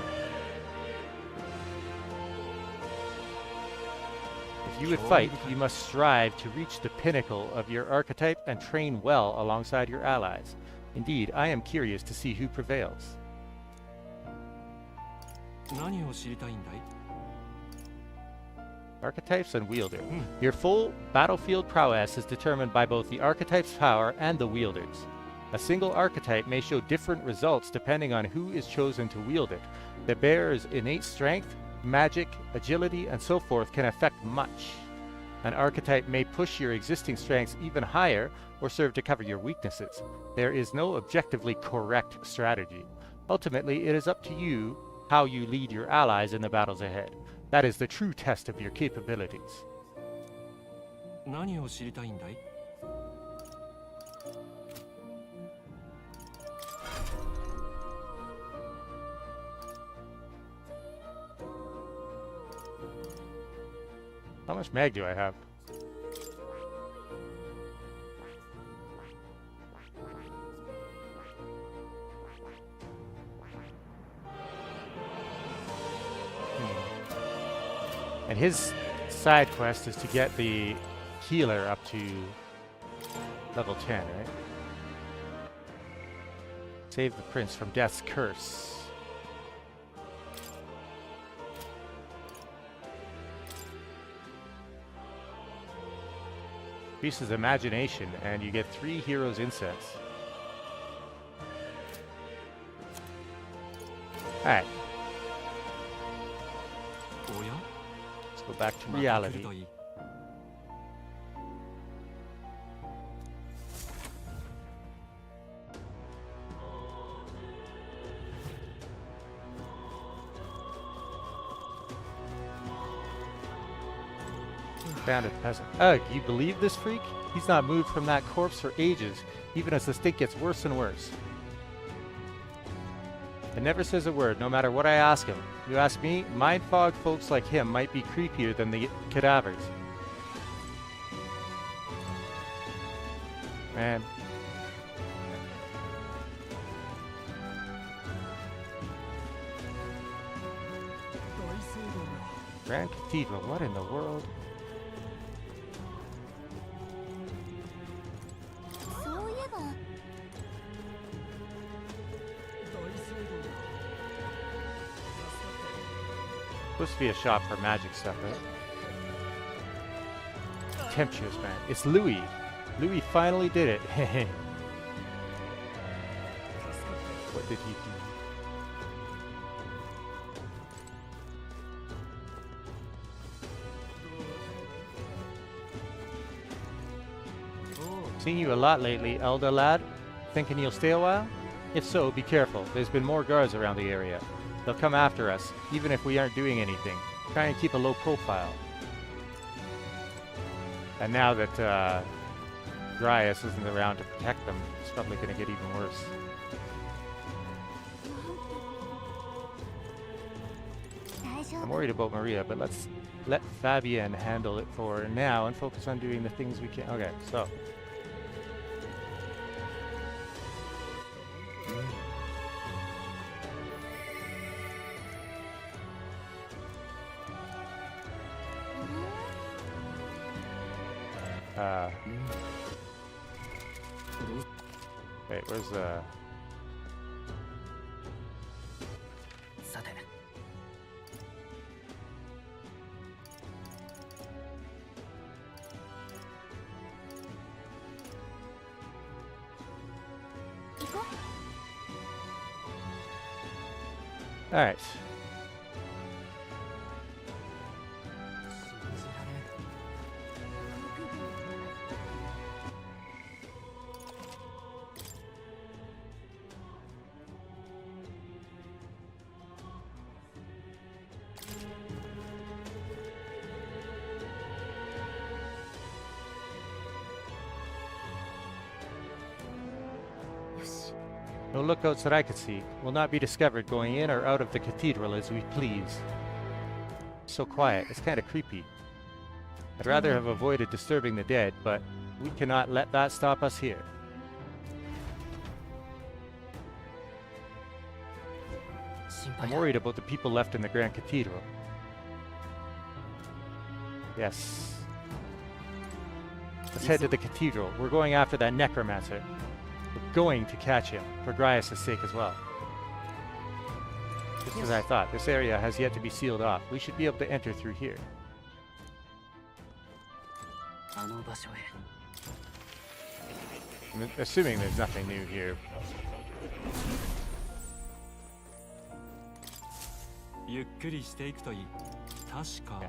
If you would fight, you must strive to reach the pinnacle of your archetype and train well alongside your allies. Indeed, I am curious to see who prevails. Archetypes and wielder. Your full battlefield prowess is determined by both the archetype's power and the wielder's. A single archetype may show different results depending on who is chosen to wield it. The bearer's innate strength, magic, agility, and so forth can affect much. An archetype may push your existing strengths even higher or serve to cover your weaknesses. There is no objectively correct strategy. Ultimately, it is up to you how you lead your allies in the battles ahead. That is the true test of your capabilities. 何を知りたいんだい？ How much mag do I have? And his side quest is to get the healer up to level 10, right? Save the prince from death's curse. Increases imagination, and you get 3 heroes incense. Alright. Let's go back to reality. Bandit peasant. Ugh, you believe this freak? He's not moved from that corpse for ages, even as the stink gets worse and worse. And never says a word, no matter what I ask him. You ask me, mind fog folks like him might be creepier than the cadavers. Man. Grand Cathedral, what in the world? Supposed to be a shop for magic stuff, right? Contemptuous man. It's Louis. Louis finally did it. What did he do? Seen you a lot lately, Elder lad. Thinking you'll stay a while? If so, be careful. There's been more guards around the area. They'll come after us, even if we aren't doing anything. Try and keep a low profile. And now that Dryas isn't around to protect them, it's probably going to get even worse. I'm worried about Maria, but let's let Fabienne handle it for now and focus on doing the things we can. Okay, so. Wait, where's the... Alright. No lookouts that I could see. Will not be discovered going in or out of the cathedral as we please. So quiet. It's kind of creepy. I'd rather have avoided disturbing the dead, but we cannot let that stop us here. I'm worried about the people left in the Grand Cathedral. Yes. Let's head to the cathedral. We're going after that necromancer. We're going to catch him, for Dryas' sake as well. Just as I thought, this area has yet to be sealed off. We should be able to enter through here. I'm assuming there's nothing new here. Yeah.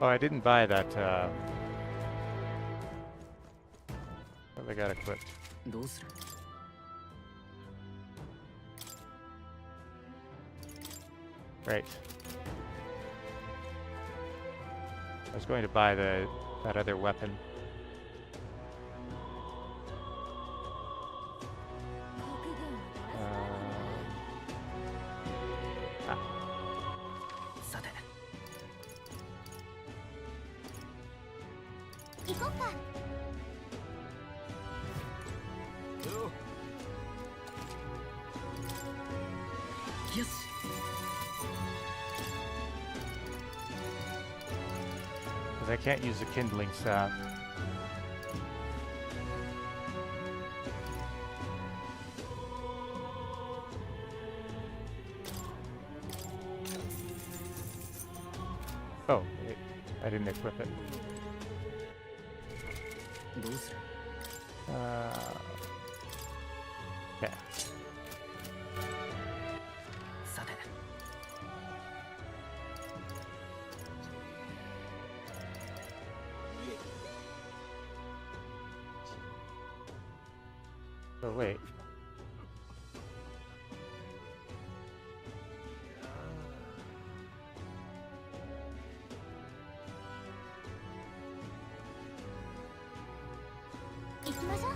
Oh, I didn't buy that What have I got equipped? どうする Right. I was going to buy that other weapon. Ah. さて行こっか。よし Because I can't use the kindling staff. Oh, wait. I didn't equip it. どうする Yeah. さて Oh, wait.行きましょう。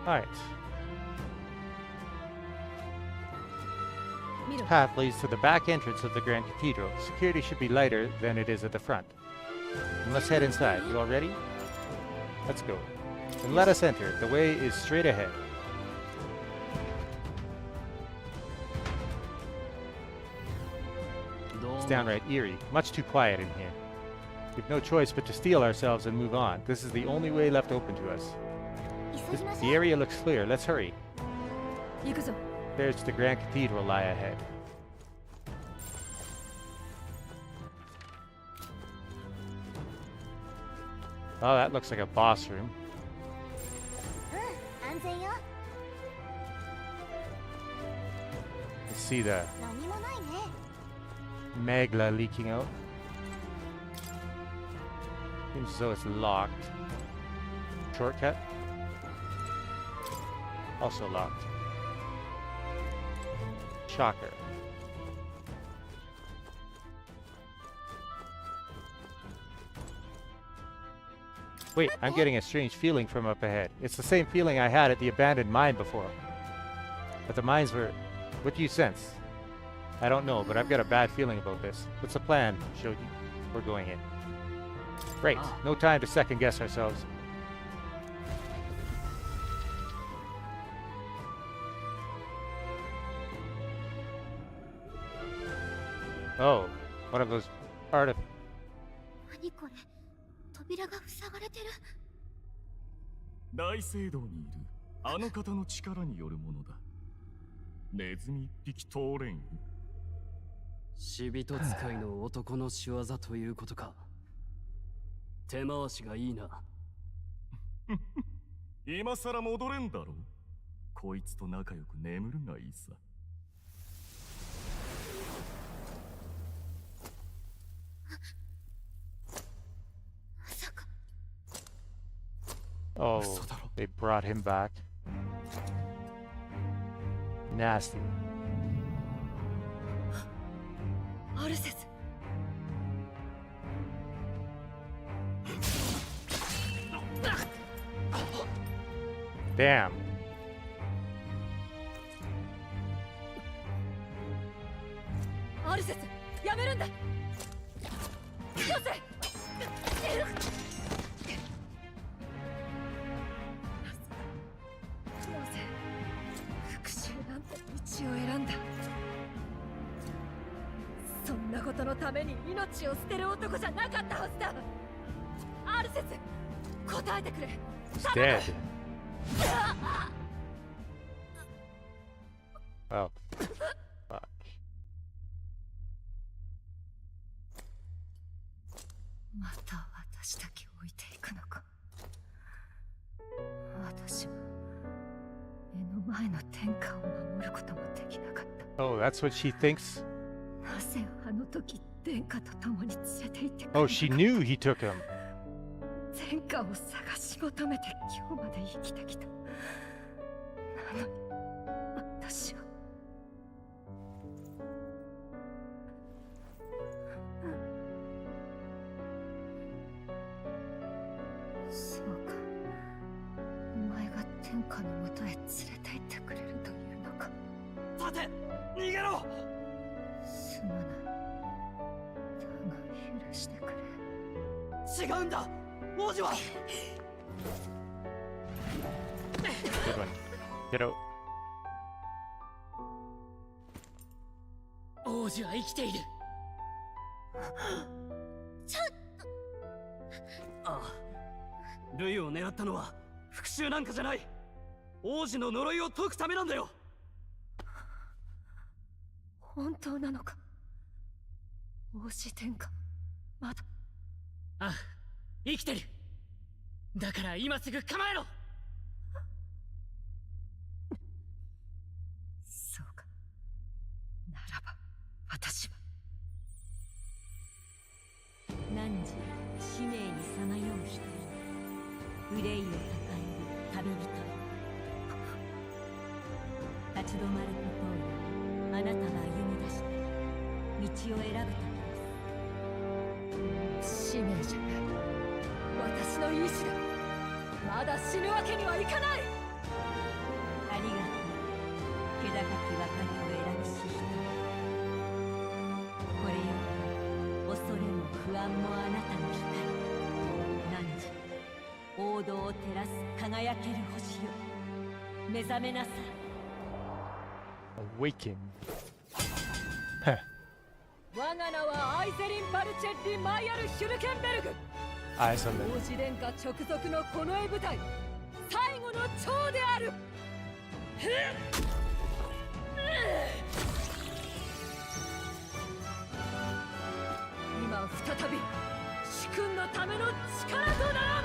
Alright. This path leads to the back entrance of the Grand Cathedral. Security should be lighter than it is at the front. And let's head inside. You all ready? Let's go. And let us enter. The way is straight ahead. It's downright eerie. Much too quiet in here. We've no choice but to steel ourselves and move on. This is the only way left open to us. The area looks clear. Let's hurry. 行くぞ。 There's the Grand Cathedral lie ahead. Oh, that looks like a boss room. うん、安全よ。 You see the 何もないね。 magla leaking out. Seems as though it's locked. Shortcut. Also locked. Shocker. Wait, I'm getting a strange feeling from up ahead. It's the same feeling I had at the abandoned mine before. But the mines were... What do you sense? I don't know, but I've got a bad feeling about this. What's the plan, Shoji? We're going in. Right, no time to second guess ourselves. Oh, one of those artif... 何これ、扉が塞がれてる。大聖堂にいるあの方の力によるものだ。ネズミ一匹通れん。死人使いの男の仕業ということか。手回しがいいな。今さら戻れんだろ。こいつと仲良く眠るがいいさ。 Oh, they brought him back. Nasty. アルセス。 Wait, Damn. アルセス、やめるんだ。よせ。なぜ復讐なんて道を選んだ。そんなことのために命を捨てる男じゃなかったはずだ。アルセス、答えてくれ。 He's dead. Oh. Fuck. また私だけ置いていくのか。私は目の前の天下を守ることもできなかった。 Oh, that's what she thinks? なぜあの時天下と共に連れて行ってくれたか。 Oh, she knew he took him. 天下を探し求めて今日まで生きてきた。なのに私はそうか、お前が天下のもとへ連れて行ってくれるというのか。立て、逃げろ。すまない。だが許してくれ。違うんだ、王子は。 Good one. Get out. 王子は生きている。ああ、ルイを狙ったのは復讐なんかじゃない。王子の呪いを解くためなんだよ。本当なのか。王子天下、まだ。ああ、生きてる。だから今すぐ構えろ。そうか。ならば私は汝使命にさまよう人よ、憂いを抱える旅人よ。立ち止まることをあなたが歩み出した道を選ぶためです。使命じゃない。私の意志だ。まだ死ぬわけにはいかない。ありがとう、気高き別れを選ぶし人。これより恐れも不安もあなたの光。汝王道を照らす輝ける星よ、目覚めなさい。 Awaken. 我が名はアイゼリン・バルチェッリ・マイヤル・ヒュルケンベルグ。 I summon. 王子殿下直属のこの絵舞台、最後の長である。今再び主君のための力とならん。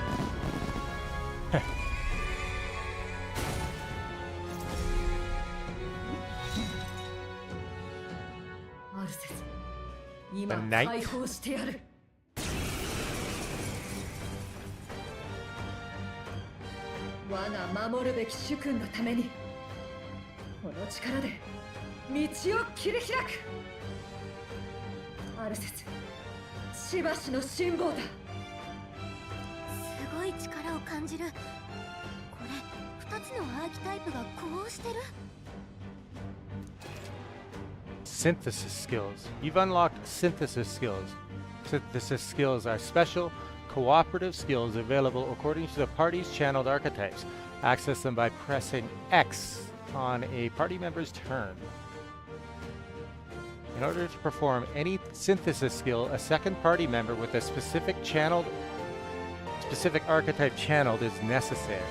アルセス、今 The knight? 解放してやる。我が守るべき主君のために、この力で道を切り開く。アルセス、しばしの辛抱だ。すごい力を感じる。これ、2つのアーキタイプがこうしてる。 Synthesis skills. You've unlocked synthesis skills. Synthesis skills are special, cooperative skills available according to the party's channeled archetypes. Access them by pressing X on a party member's turn. In order to perform any synthesis skill, a second party member with a specific archetype channeled is necessary.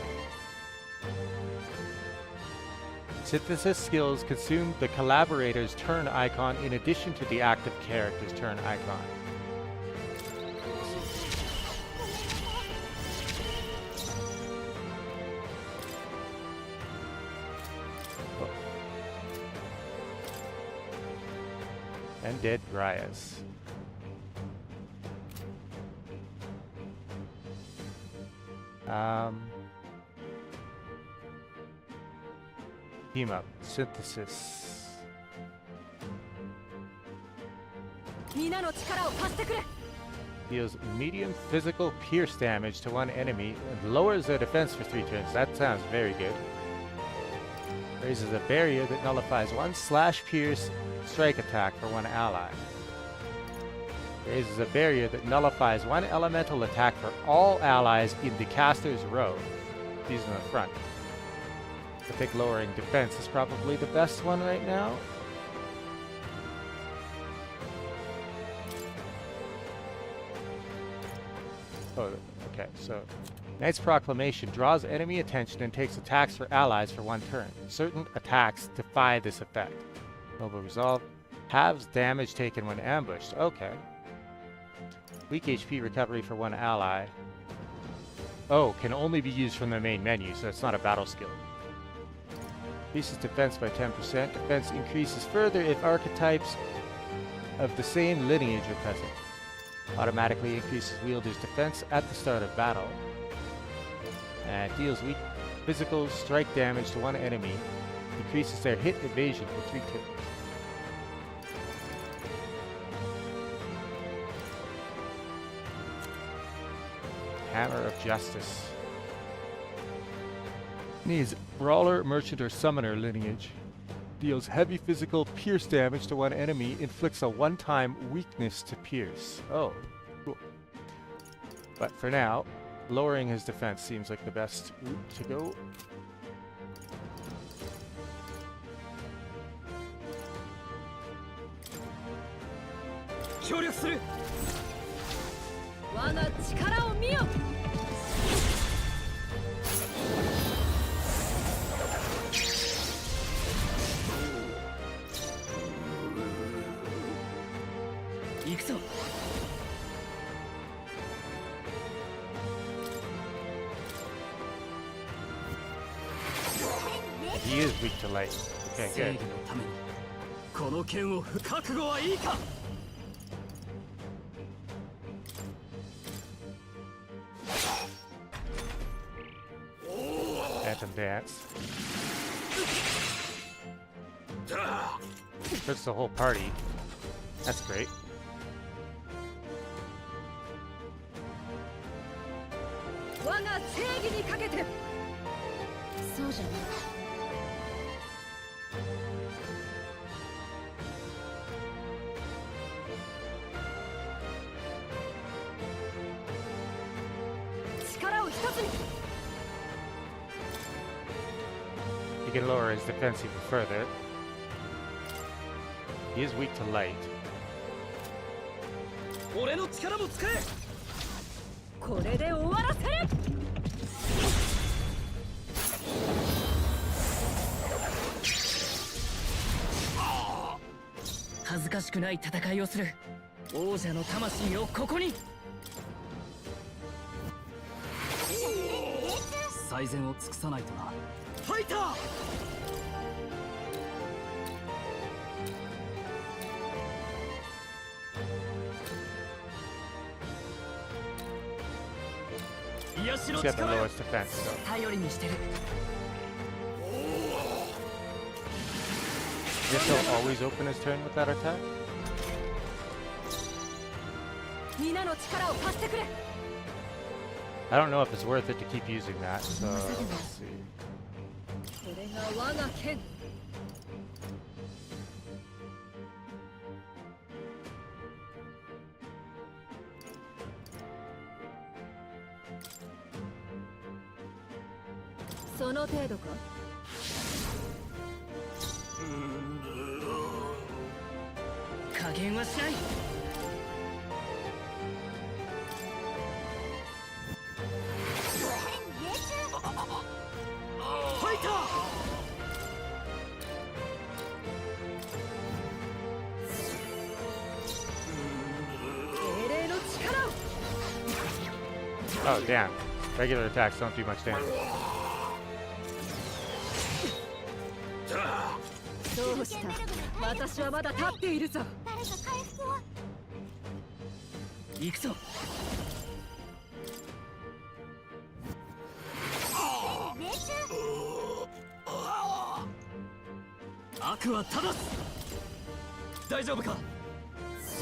Synthesis skills consume the collaborator's turn icon in addition to the active character's turn icon. And dead Dryas. Team up. Synthesis. 皆の力を貸してくれ。Deals medium physical pierce damage to one enemy and lowers their defense for 3 turns. That sounds very good. Raises a barrier that nullifies one slash pierce strike attack for one ally. Raises a barrier that nullifies one elemental attack for all allies in the caster's row. These in the front. I think lowering defense is probably the best one right now. Oh, okay, so Knight's Proclamation draws enemy attention and takes attacks for allies for 1 turn. Certain attacks defy this effect. Noble Resolve halves damage taken when ambushed. Okay. Weak HP recovery for 1 ally. Oh, can only be used from the main menu, so it's not a battle skill. Increases defense by 10%. Defense increases further if archetypes of the same lineage are present. Automatically increases wielder's defense at the start of battle. And deals weak physical strike damage to one enemy. Increases their hit evasion for 3 turns. Hammer of Justice. Needs Brawler, Merchant, or Summoner lineage. Deals heavy physical pierce damage to one enemy. Inflicts a one-time weakness to pierce. Oh, cool. But for now, lowering his defense seems like the best route to go. He is weak to light. Okay, good. この剣を覚悟はいいか。 Phantom Dance. Hurts the whole party. That's great. He can lower his defense even further. He is weak to light. 俺の力も使え。これで終わらせる。恥ずかしくない戦いをする。王者の魂をここに。最善を尽くさないとな。ファイター。 He's got the lowest defense, so. Guess he'll always open his turn with that attack? I don't know if it's worth it to keep using that, so let's see. Oh, damn. Regular attacks don't do much damage.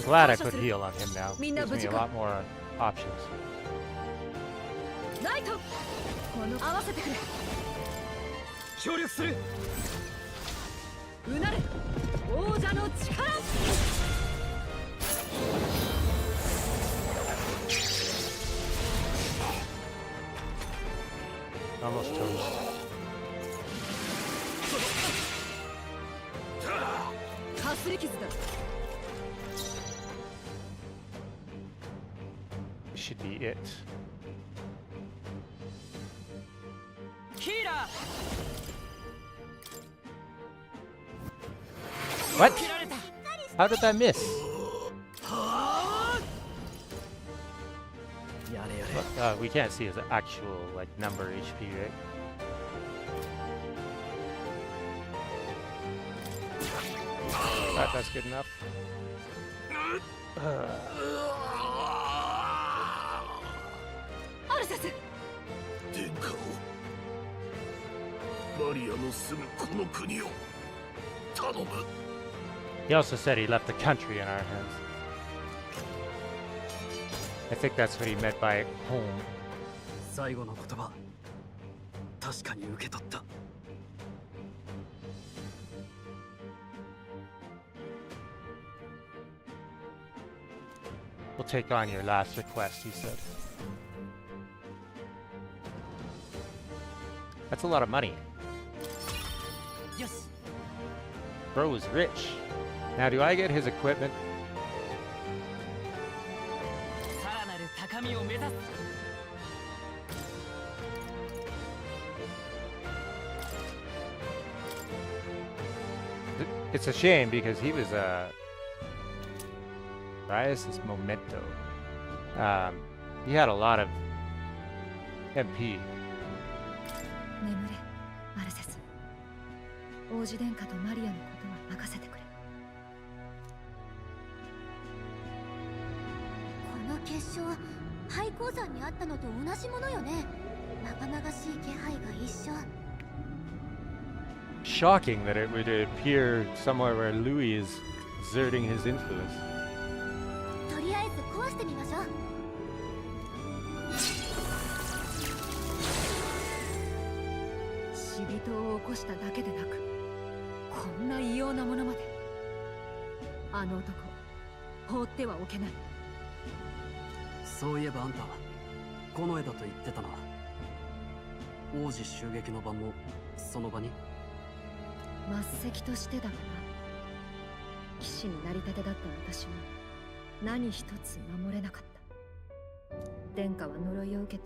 Glad I put heal on him now. Minna Gives me a buji ka? lot more options. ライトこの合わせてくれ協力するうなれ王者の力 Almost chose. かすり傷だ Should be it. ヒーラ What? How did that miss? ーやれやれ We can't see his actual like number HP, right? That's good enough. アルセス殿下をマリアの住むこの国を頼む He also said he left the country in our hands. I think that's what he meant by home. 最後の言葉確かに受け取った We'll take on your last request, he said. That's a lot of money. よし Bro is rich. Now, do I get his equipment? さらなる高みを目指す It's a shame because he was Rias's Memento. He had a lot of MP. 眠れアルセス王子殿下とマリアのことは任せてくれこの結晶廃鉱山にあったのと同じものよねまがまがしい気配が一緒 Shocking that it would appear somewhere where Louis is exerting his influence. とりあえず壊してみましょう死人を起こしただけでなくこんな異様なものまであの男放ってはおけないそういえばあんたこの絵だと言ってたな王子襲撃の場もその場に末席としてだがな騎士になりたてだった私は何一つ守れなかった殿下は呪いを受けて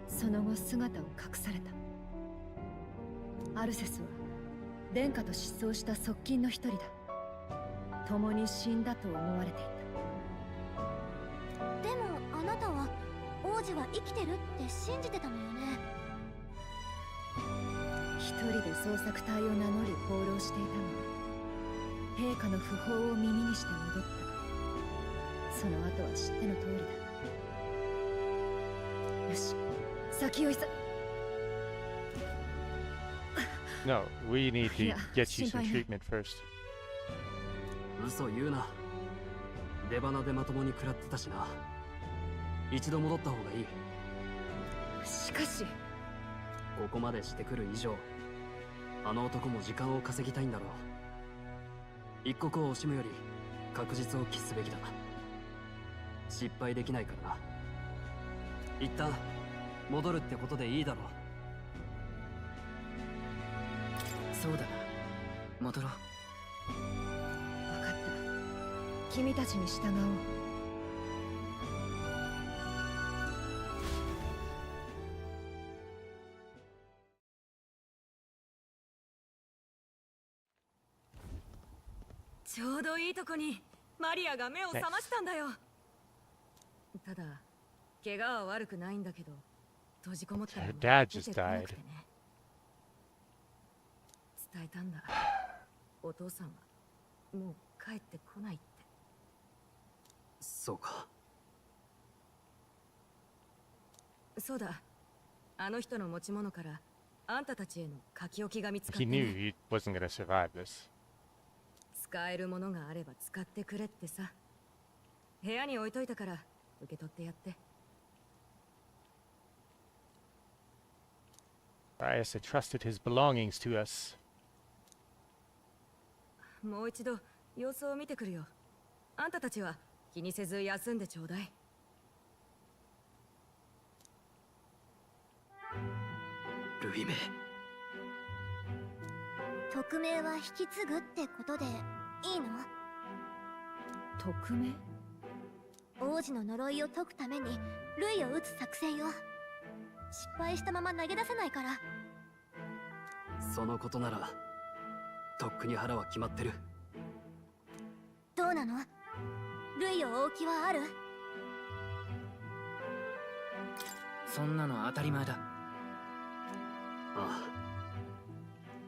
その後姿を隠されたアルセスは殿下と失踪した側近の一人だ共に死んだと思われていたでもあなたは王子は生きてるって信じてたのよね一人で捜索隊を名乗り放浪していたが陛下の訃報を耳にして戻ったその後は知っての通りだよし先を急 No, we need to Yeah, get you some 心配ね。 treatment first. 嘘言うな出花でまともに食らってたしな一度戻った方がいいしかしここまでしてくる以上あの男も時間を稼ぎたいんだろう一刻を惜しむより確実を期すべきだ失敗できないからな一旦戻るってことでいいだろうそうだな戻ろう分かった君たちに従おうちょうどいいとこにマリアが目を覚ましたんだよ。ただ怪我は悪くないんだけど閉じこもったまま Her dad 出 just てこな died. くてね伝えたんだお父さんはもう帰ってこないってそうかそうだあの人の持ち物からあんたたちへの書き置きが見つかっ He て、 knew ね、 he wasn't going to survive this. 使えるものがあれば使ってくれってさ部屋に置いといたから受け取ってやって。Arias had trusted his belongings to us. もう一度様子を見てくるよ。あんたたちは気にせず休んでちょうだい。ルイめ。匿名は引き継ぐってことでいいの？匿名？王子の呪いを解くためにルイを撃つ作戦よ。失敗したまま投げ出せないから。そのことならとっくに腹は決まってる。どうなの？ルイを追う気はある？そんなの当たり前だ。あ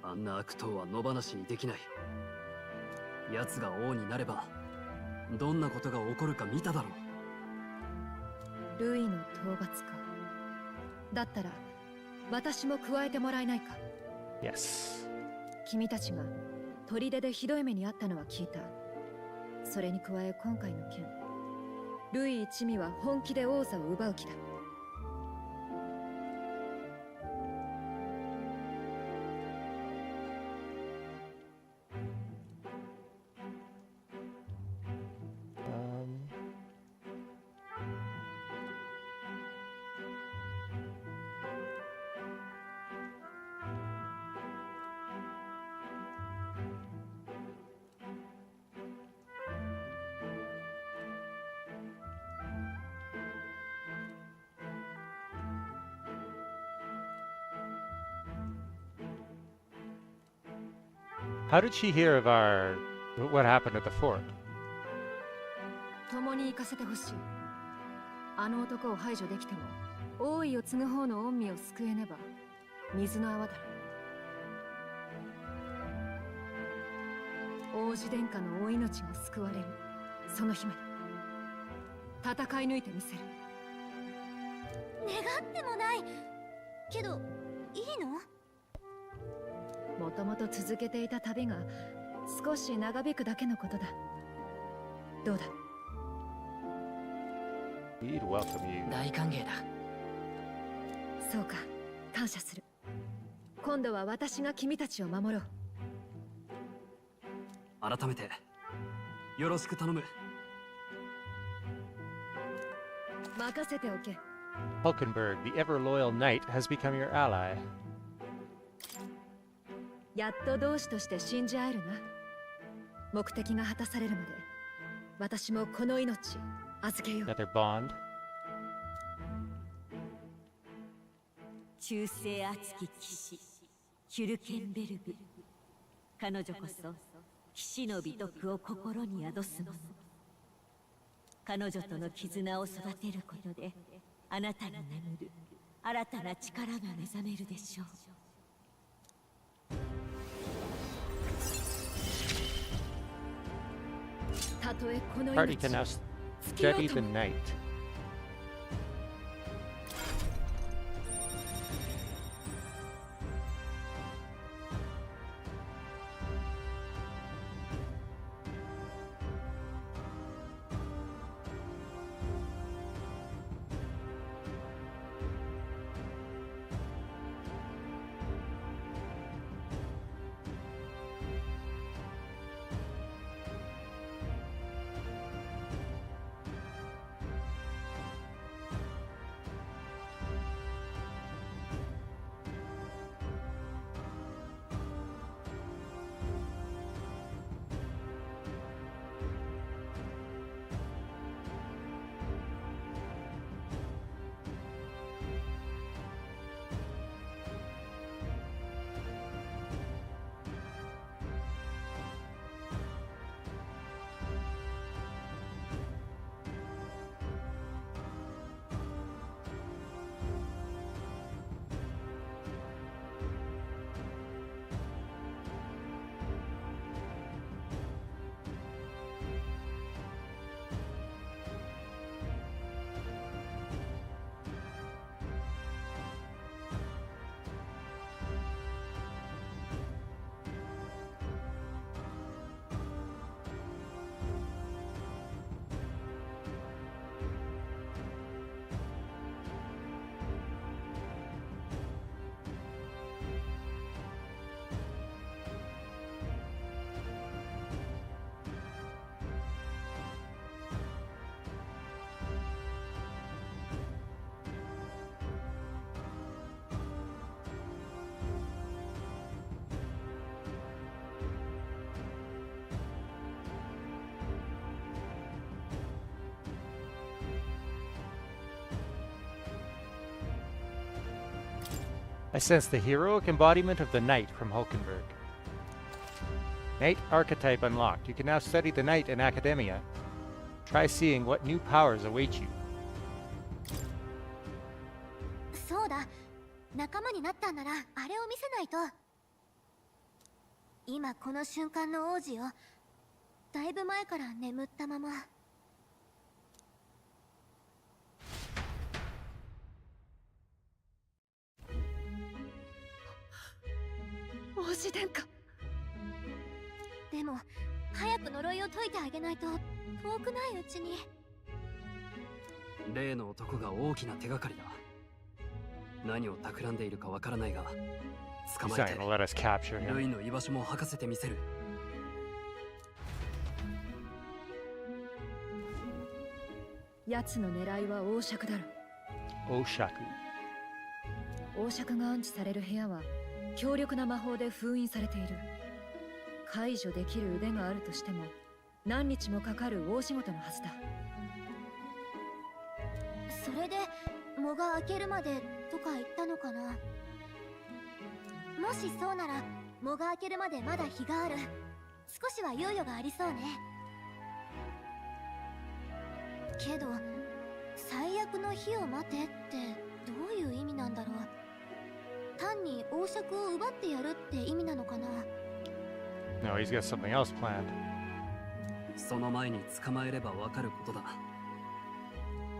あ、あんな悪党は野放しにできない。奴が王になればどんなことが起こるか見ただろう。ルイの討伐か。だったら私も加えてもらえないか。 Yes. 君たちが砦でひどい目に遭ったのは聞いた。それに加え今回の件、ルイ一味は本気で王座を奪う気だ。How did she hear of what happened at the fort? 共に行かせてほしい。あの男を排除できても王位を継ぐ方の御身を救えねば水の泡だろう。王子殿下のお命が救われるその日まで戦い抜いてみせる。願ってもないけどいいの？もともと続けていた旅が少し長引くだけのことだ。どうだ？ We'd welcome you. 大歓迎だ。そうか、感謝する。今度は私が君たちを守ろう。改めてよろしく頼む。任せておけ。 Hulkenberg, the ever-loyal knight, has become your ally. やっと同志として信じ合えるな。目的が果たされるまで私もこの命預けよう。 Another bond. 忠誠熱き騎士ヒュルケンベルグ。彼女こそ騎士の美徳を心に宿すもの。彼女との絆を育てることであなたに眠る新たな力が目覚めるでしょう。たとえこの Party 命 can now 尽きよう study と the も night. I sense the heroic embodiment of the knight from Hulkenberg. Knight archetype unlocked. You can now study the knight in academia. Try seeing what new powers await you. そうだ、仲間になったんならあれを見せないと。今この瞬間の王子をだいぶ前から眠ったまま。王子殿下。でも早く呪いを解いてあげないと遠くないうちに。例の男が大きな手がかりだ。何を企んでいるかわからないが、捕 He's ま not え gonna let us capture て him. ルイの居場所も吐かせてみせる。奴の狙いは王爵だろ。 Oshaku. 王爵が安置される部屋は強力な魔法で封印されている。解除できる腕があるとしても何日もかかる大仕事のはずだ。それで藻が開けるまでとか言ったのかな。もしそうなら藻が開けるまでまだ日がある。少しは猶予がありそうね。けど最悪の日を待てってどういう意味なんだろう。単に王爵を奪ってやるって意味なのかな。 No, he's got something else planned. その前に捕まえればわかることだ。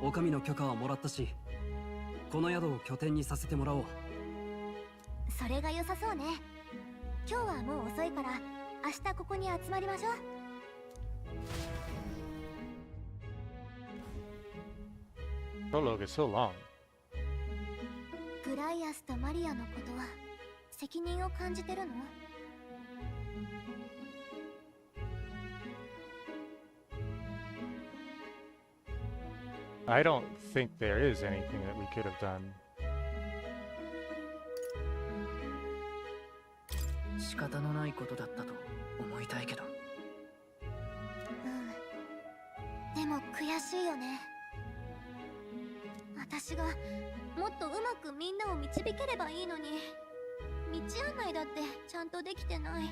お上の許可はもらったし、この宿を拠点にさせてもらおう。それが良さそうね。今日はもう遅いから明日ここに集まりましょう。 Prologue is so long. グライアスとマリアのことは責任を感じてるの？ I don't think there is anything that we could have done. 仕方のないことだったと思いたいけど。うん。でも悔しいよね。私がもっとうまくみんなを導ければいいのに、道案内だってちゃんとできてない。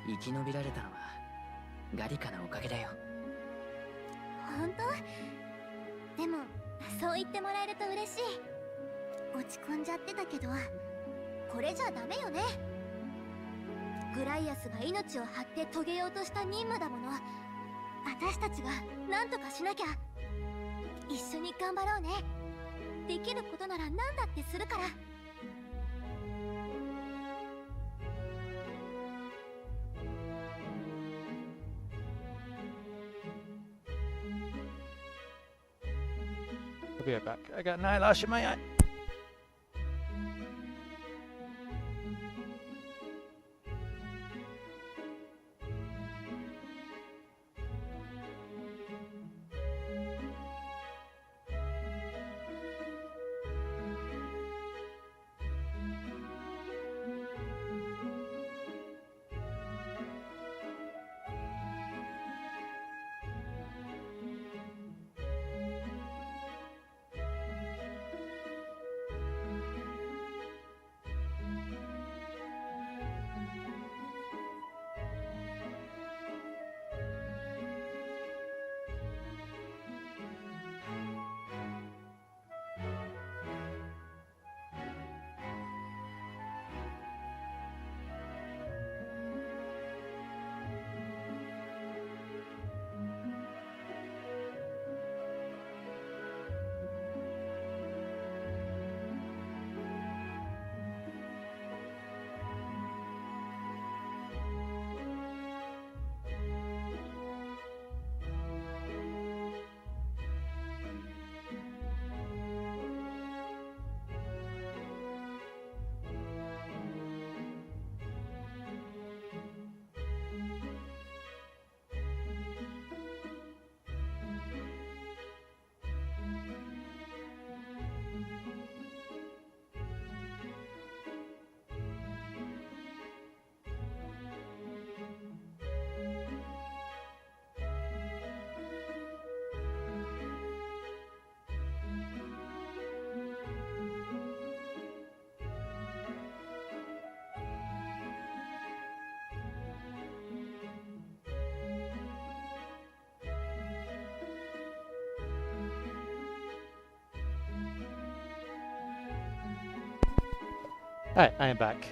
生き延びられたのはガリカのおかげだよ。本当？でもそう言ってもらえると嬉しい。落ち込んじゃってたけど、これじゃダメよね。グライアスが命を張って遂げようとした任務だもの。私たちが何とかしなきゃ。一緒に頑張ろうね。できることなら何だってするから。 I'll be right back. I got an eyelash in my eye. Alright, I am back.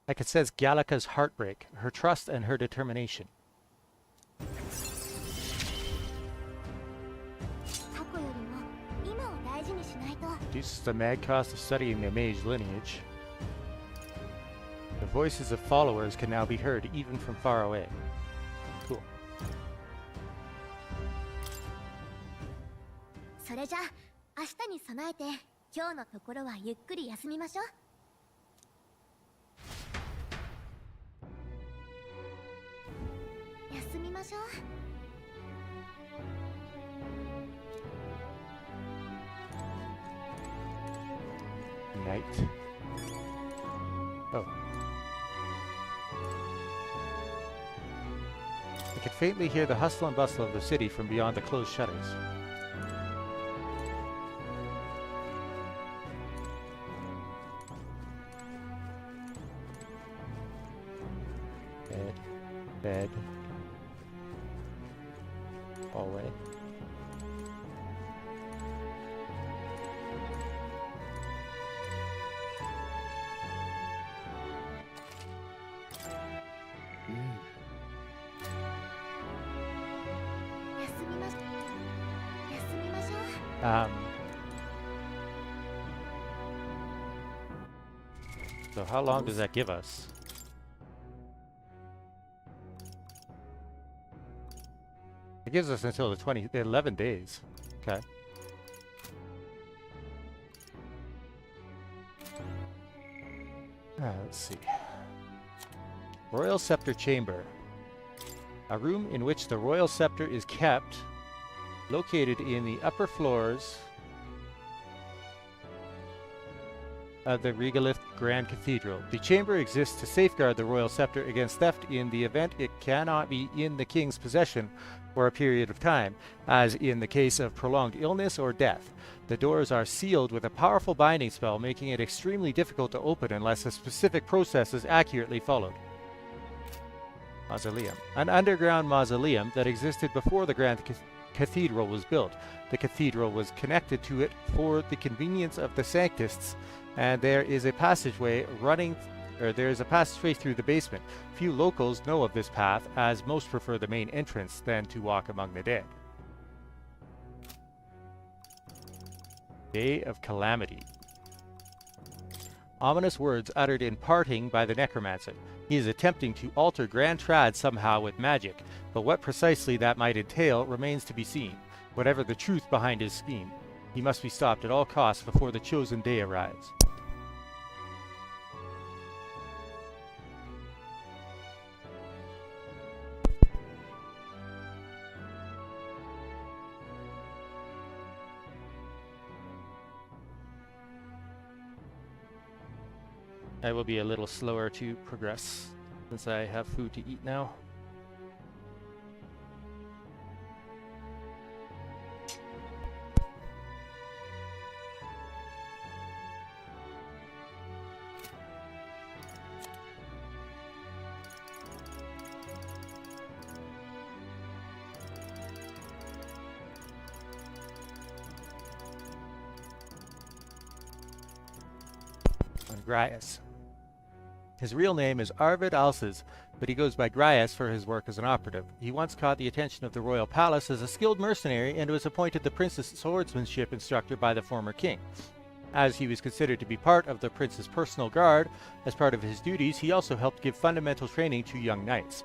Like it says, Gallica's heartbreak, her trust and her determination. 過去よりも今を大事にしないと。 Reduces the mad cost of studying the mage lineage. The voices of followers can now be heard even from far away. Cool. それじゃ明日に備えて今日のところはゆっくり休みましょう。休みましょう。 Night. Oh. I can faintly hear the hustle and bustle of the city from beyond the closed shutters. Bed. Bed. Hallway. So how long does that give us? It gives us until the 11 days. Okay. Let's see. Royal Scepter Chamber. A room in which the Royal Scepter is kept, located in the upper floors of the Regolith Grand Cathedral. The chamber exists to safeguard the Royal Scepter against theft in the event it cannot be in the King's possession for a period of time, as in the case of prolonged illness or death. The doors are sealed with a powerful binding spell, making it extremely difficult to open unless a specific process is accurately followed. Mausoleum. An underground mausoleum that existed before the Grand Cathedral was built. The cathedral was connected to it for the convenience of the Sanctists, and there is a passageway through the basement. Few locals know of this path, as most prefer the main entrance than to walk among the dead. Day of Calamity. Ominous words uttered in parting by the necromancer. He is attempting to alter Grand Trad somehow with magic, but what precisely that might entail remains to be seen. Whatever the truth behind his scheme, he must be stopped at all costs before the chosen day arrives. I will be a little slower to progress since I have food to eat now. Grias. His real name is Arvid Alces, but he goes by Grias for his work as an operative. He once caught the attention of the royal palace as a skilled mercenary and was appointed the prince's swordsmanship instructor by the former king. As he was considered to be part of the prince's personal guard, as part of his duties, he also helped give fundamental training to young knights.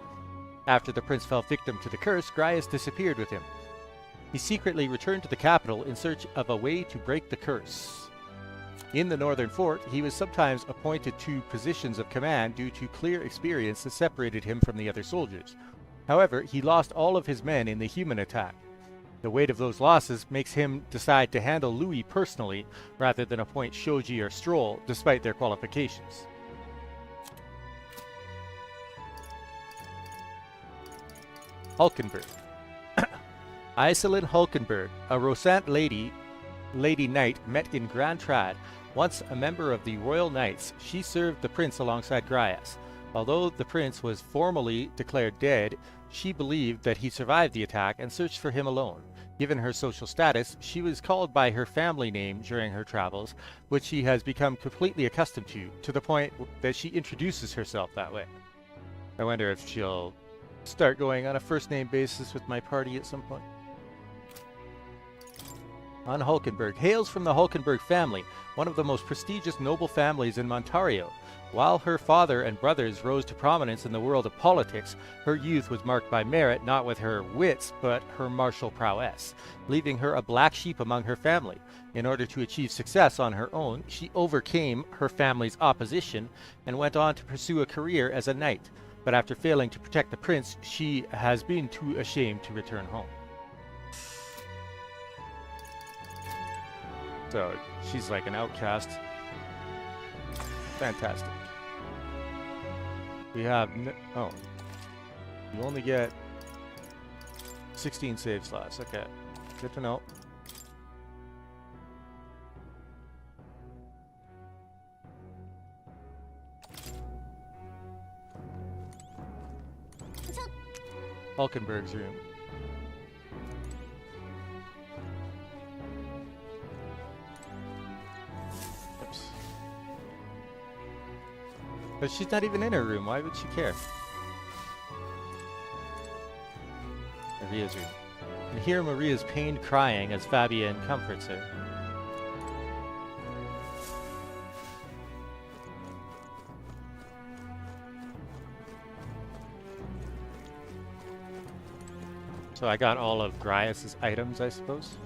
After the prince fell victim to the curse, Grias disappeared with him. He secretly returned to the capital in search of a way to break the curse. In the northern fort, he was sometimes appointed to positions of command due to clear experience that separated him from the other soldiers. However, he lost all of his men in the human attack. The weight of those losses makes him decide to handle Louis personally rather than appoint Shoji or Stroll, despite their qualifications. Hulkenberg. Iselin Hulkenberg, a Rosant lady knight met in Grand Trad. Once a member of the Royal Knights, she served the prince alongside Grias. Although the prince was formally declared dead, she believed that he survived the attack and searched for him alone. Given her social status, she was called by her family name during her travels, which she has become completely accustomed to the point that she introduces herself that way. I wonder if she'll start going on a first-name basis with my party at some point. On Hulkenberg. Hails from the Hulkenberg family, one of the most prestigious noble families in Montario. While her father and brothers rose to prominence in the world of politics, her youth was marked by merit not with her wits, but her martial prowess, leaving her a black sheep among her family. In order to achieve success on her own, she overcame her family's opposition and went on to pursue a career as a knight. But after failing to protect the prince, she has been too ashamed to return home. So, she's like an outcast. Fantastic. We have oh, you only get 16 save slots. Okay, good to know. Hulkenberg's room. But she's not even in her room. Why would she care? Maria's room. And hear Maria's pained crying as Fabian comforts her. So I got all of Grias's items, I suppose.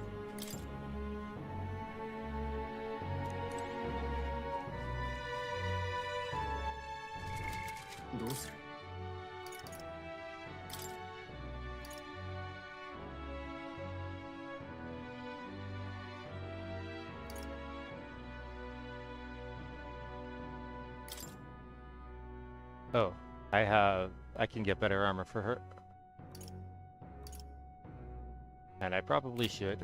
Oh, I can get better armor for her. And I probably should.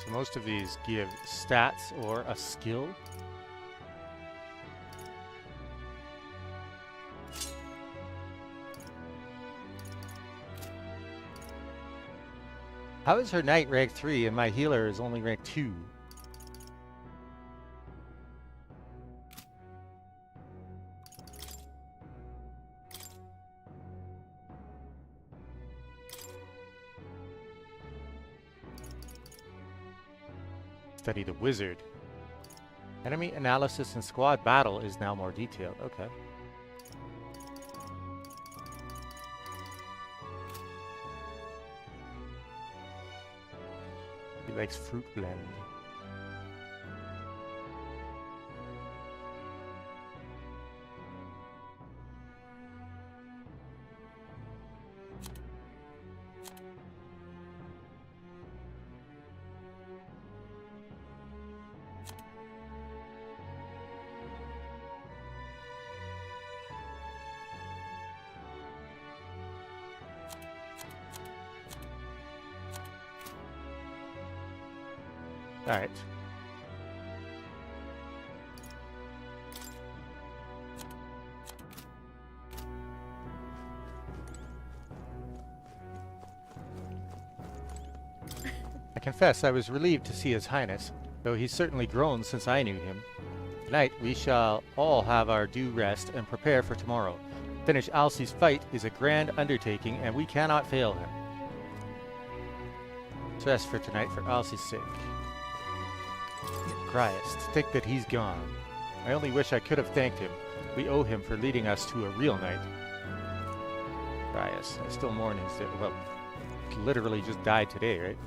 So most of these give stats or a skill. How is her knight rank 3 and my healer is only rank 2? Study the wizard. Enemy analysis and squad battle is now more detailed. Okay. He likes fruit blend. All right. I confess I was relieved to see His Highness, though he's certainly grown since I knew him. Tonight we shall all have our due rest and prepare for tomorrow. Finish Alcy's fight is a grand undertaking, and we cannot fail him. Let's rest for tonight for Alcy's sake. Christ, to think that he's gone. I only wish I could have thanked him. We owe him for leading us to a real knight. Christ, I still mourn his death. Well, literally just died today, right?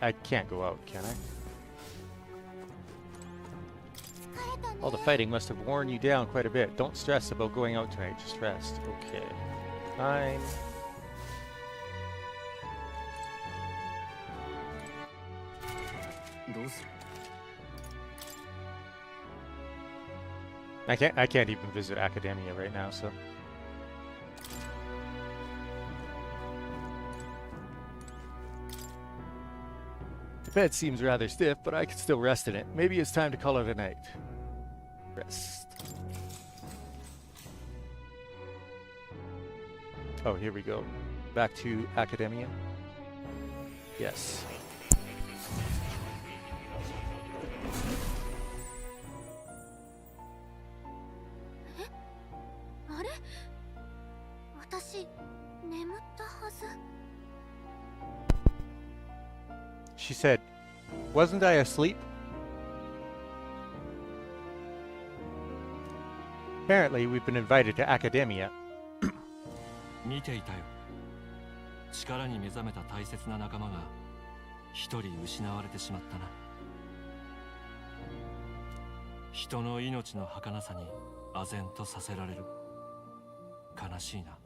I can't go out, can I? たね。 All the fighting must have worn you down quite a bit. Don't stress about going out tonight. Just rest. Okay. Fine. I can't even visit Academia right now, so. The bed seems rather stiff, but I could still rest in it. Maybe it's time to call it a night. Rest. Oh, here we go. Back to Academia. Yes. She said, "Wasn't I asleep?" Apparently, we've been invited to Academia. 見ていたよ。力に目覚めた大切な仲間が一人失われてしまったな。人の命の儚さに唖然とさせられる。悲しいな。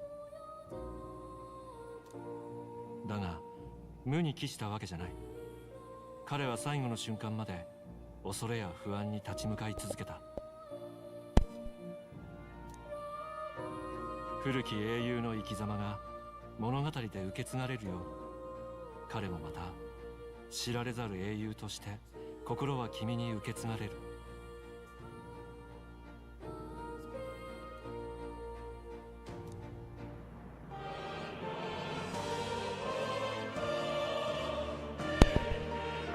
だが無に帰したわけじゃない。彼は最後の瞬間まで恐れや不安に立ち向かい続けた。古き英雄の生き様が物語で受け継がれるよう、彼もまた知られざる英雄として心は君に受け継がれる。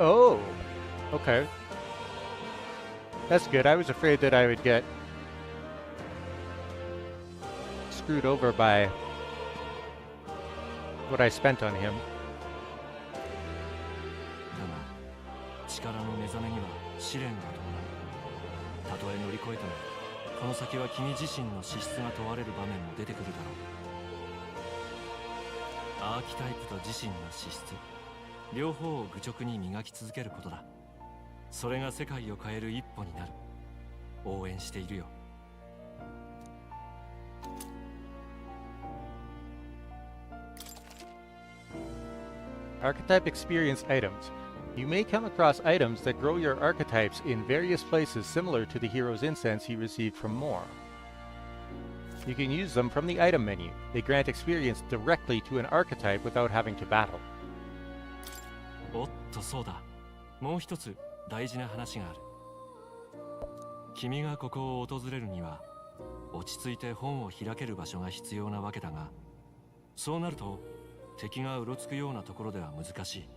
Oh, okay. That's good. I was afraid that I would get screwed over by what I spent on him. だが、力の目覚めには試練が伴う。たとえ乗り越えても、この先は君自身の資質が問われる場面も出てくるだろう。アーキタイプと自身の資質。両方を愚直に磨き続けることだ。それが世界を変える一歩になる。応援しているよ。Archetype experience items. You may come across items that grow your archetypes in various places similar to the hero's incense you received from Moore. You can use them from the item menu. They grant experience directly to an archetype without having to battle. おっとそうだ。もう一つ大事な話がある。君がここを訪れるには落ち着いて本を開ける場所が必要なわけだが、そうなると敵がうろつくようなところでは難しい。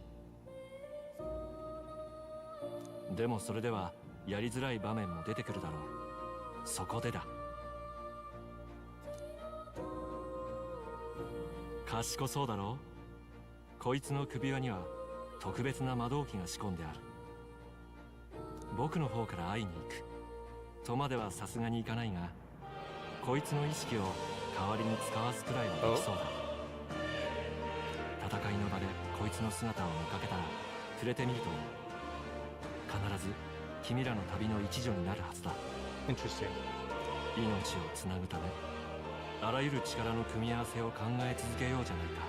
でもそれではやりづらい場面も出てくるだろう。そこでだ。賢そうだろう。こいつの首輪には特別な魔導器が仕込んである。僕の方から会いに行くとまではさすがにいかないが、こいつの意識を代わりに使わすくらいはできそうだ。戦いの場でこいつの姿を見かけたら触れてみるといい。必ず君らの旅の一助になるはずだ。 Interesting. 命をつなぐため、あらゆる力の組み合わせを考え続けようじゃないか。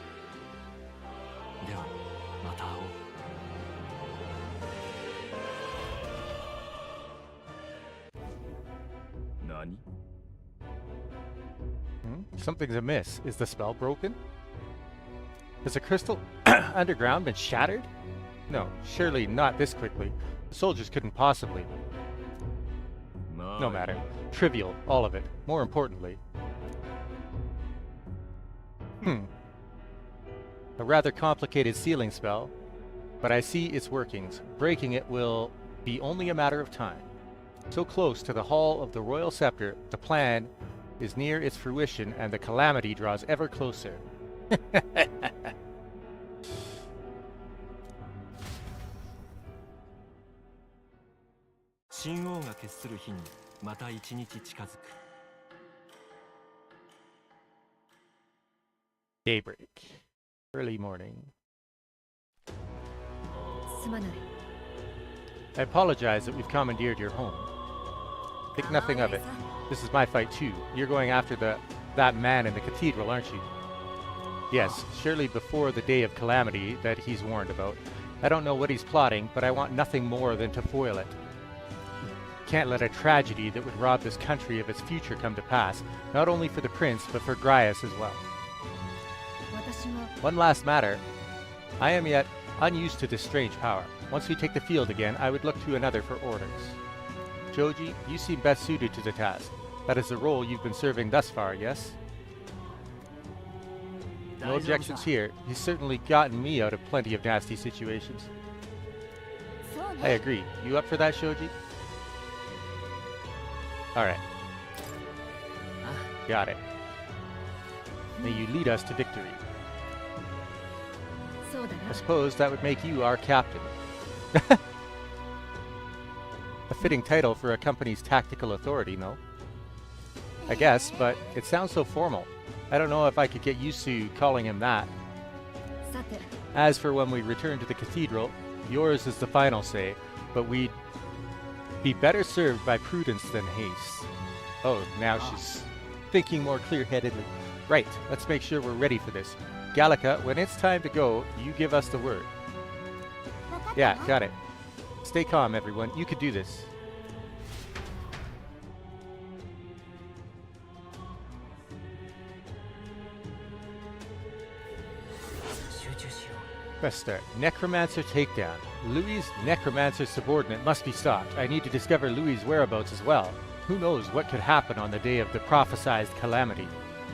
ではまた会おう。何？ Something's amiss. Is the spell broken? Has the crystal underground been shattered? No, surely not this quickly. The soldiers couldn't possibly. No matter. Trivial, all of it. More importantly. A rather complicated sealing spell, but I see its workings. Breaking it will be only a matter of time. So close to the Hall of the Royal Scepter, the plan is near its fruition and the calamity draws ever closer. 神王が決する日にまた一日近づく。Daybreak. Early morning. すまない。 I apologize that we've commandeered your home. Think nothing of it. This is my fight too. You're going after that man in the cathedral, aren't you? Yes, surely before the day of calamity that he's warned about. I don't know what he's plotting, but I want nothing more than to foil it. Can't let a tragedy that would rob this country of its future come to pass, not only for the prince, but for Grias as well. One last matter. I am yet unused to this strange power. Once we take the field again, I would look to another for orders. Joji, you seem best suited to the task. That is the role you've been serving thus far, yes? No objections here. He's certainly gotten me out of plenty of nasty situations. I agree. You up for that, Shoji? Alright. Got it. May you lead us to victory. I suppose that would make you our captain. A fitting title for a company's tactical authority, no? I guess, but it sounds so formal. I don't know if I could get used to calling him that. As for when we return to the cathedral, yours is the final say, but we'd be better served by prudence than haste. Oh, now she's thinking more clear-headedly. Right, let's make sure we're ready for this. Gallica, when it's time to go, you give us the word. Yeah, got it. Stay calm, everyone. You could do this. Press start. Necromancer takedown. Louis' necromancer subordinate must be stopped. I need to discover Louis' whereabouts as well. Who knows what could happen on the day of the prophesized calamity.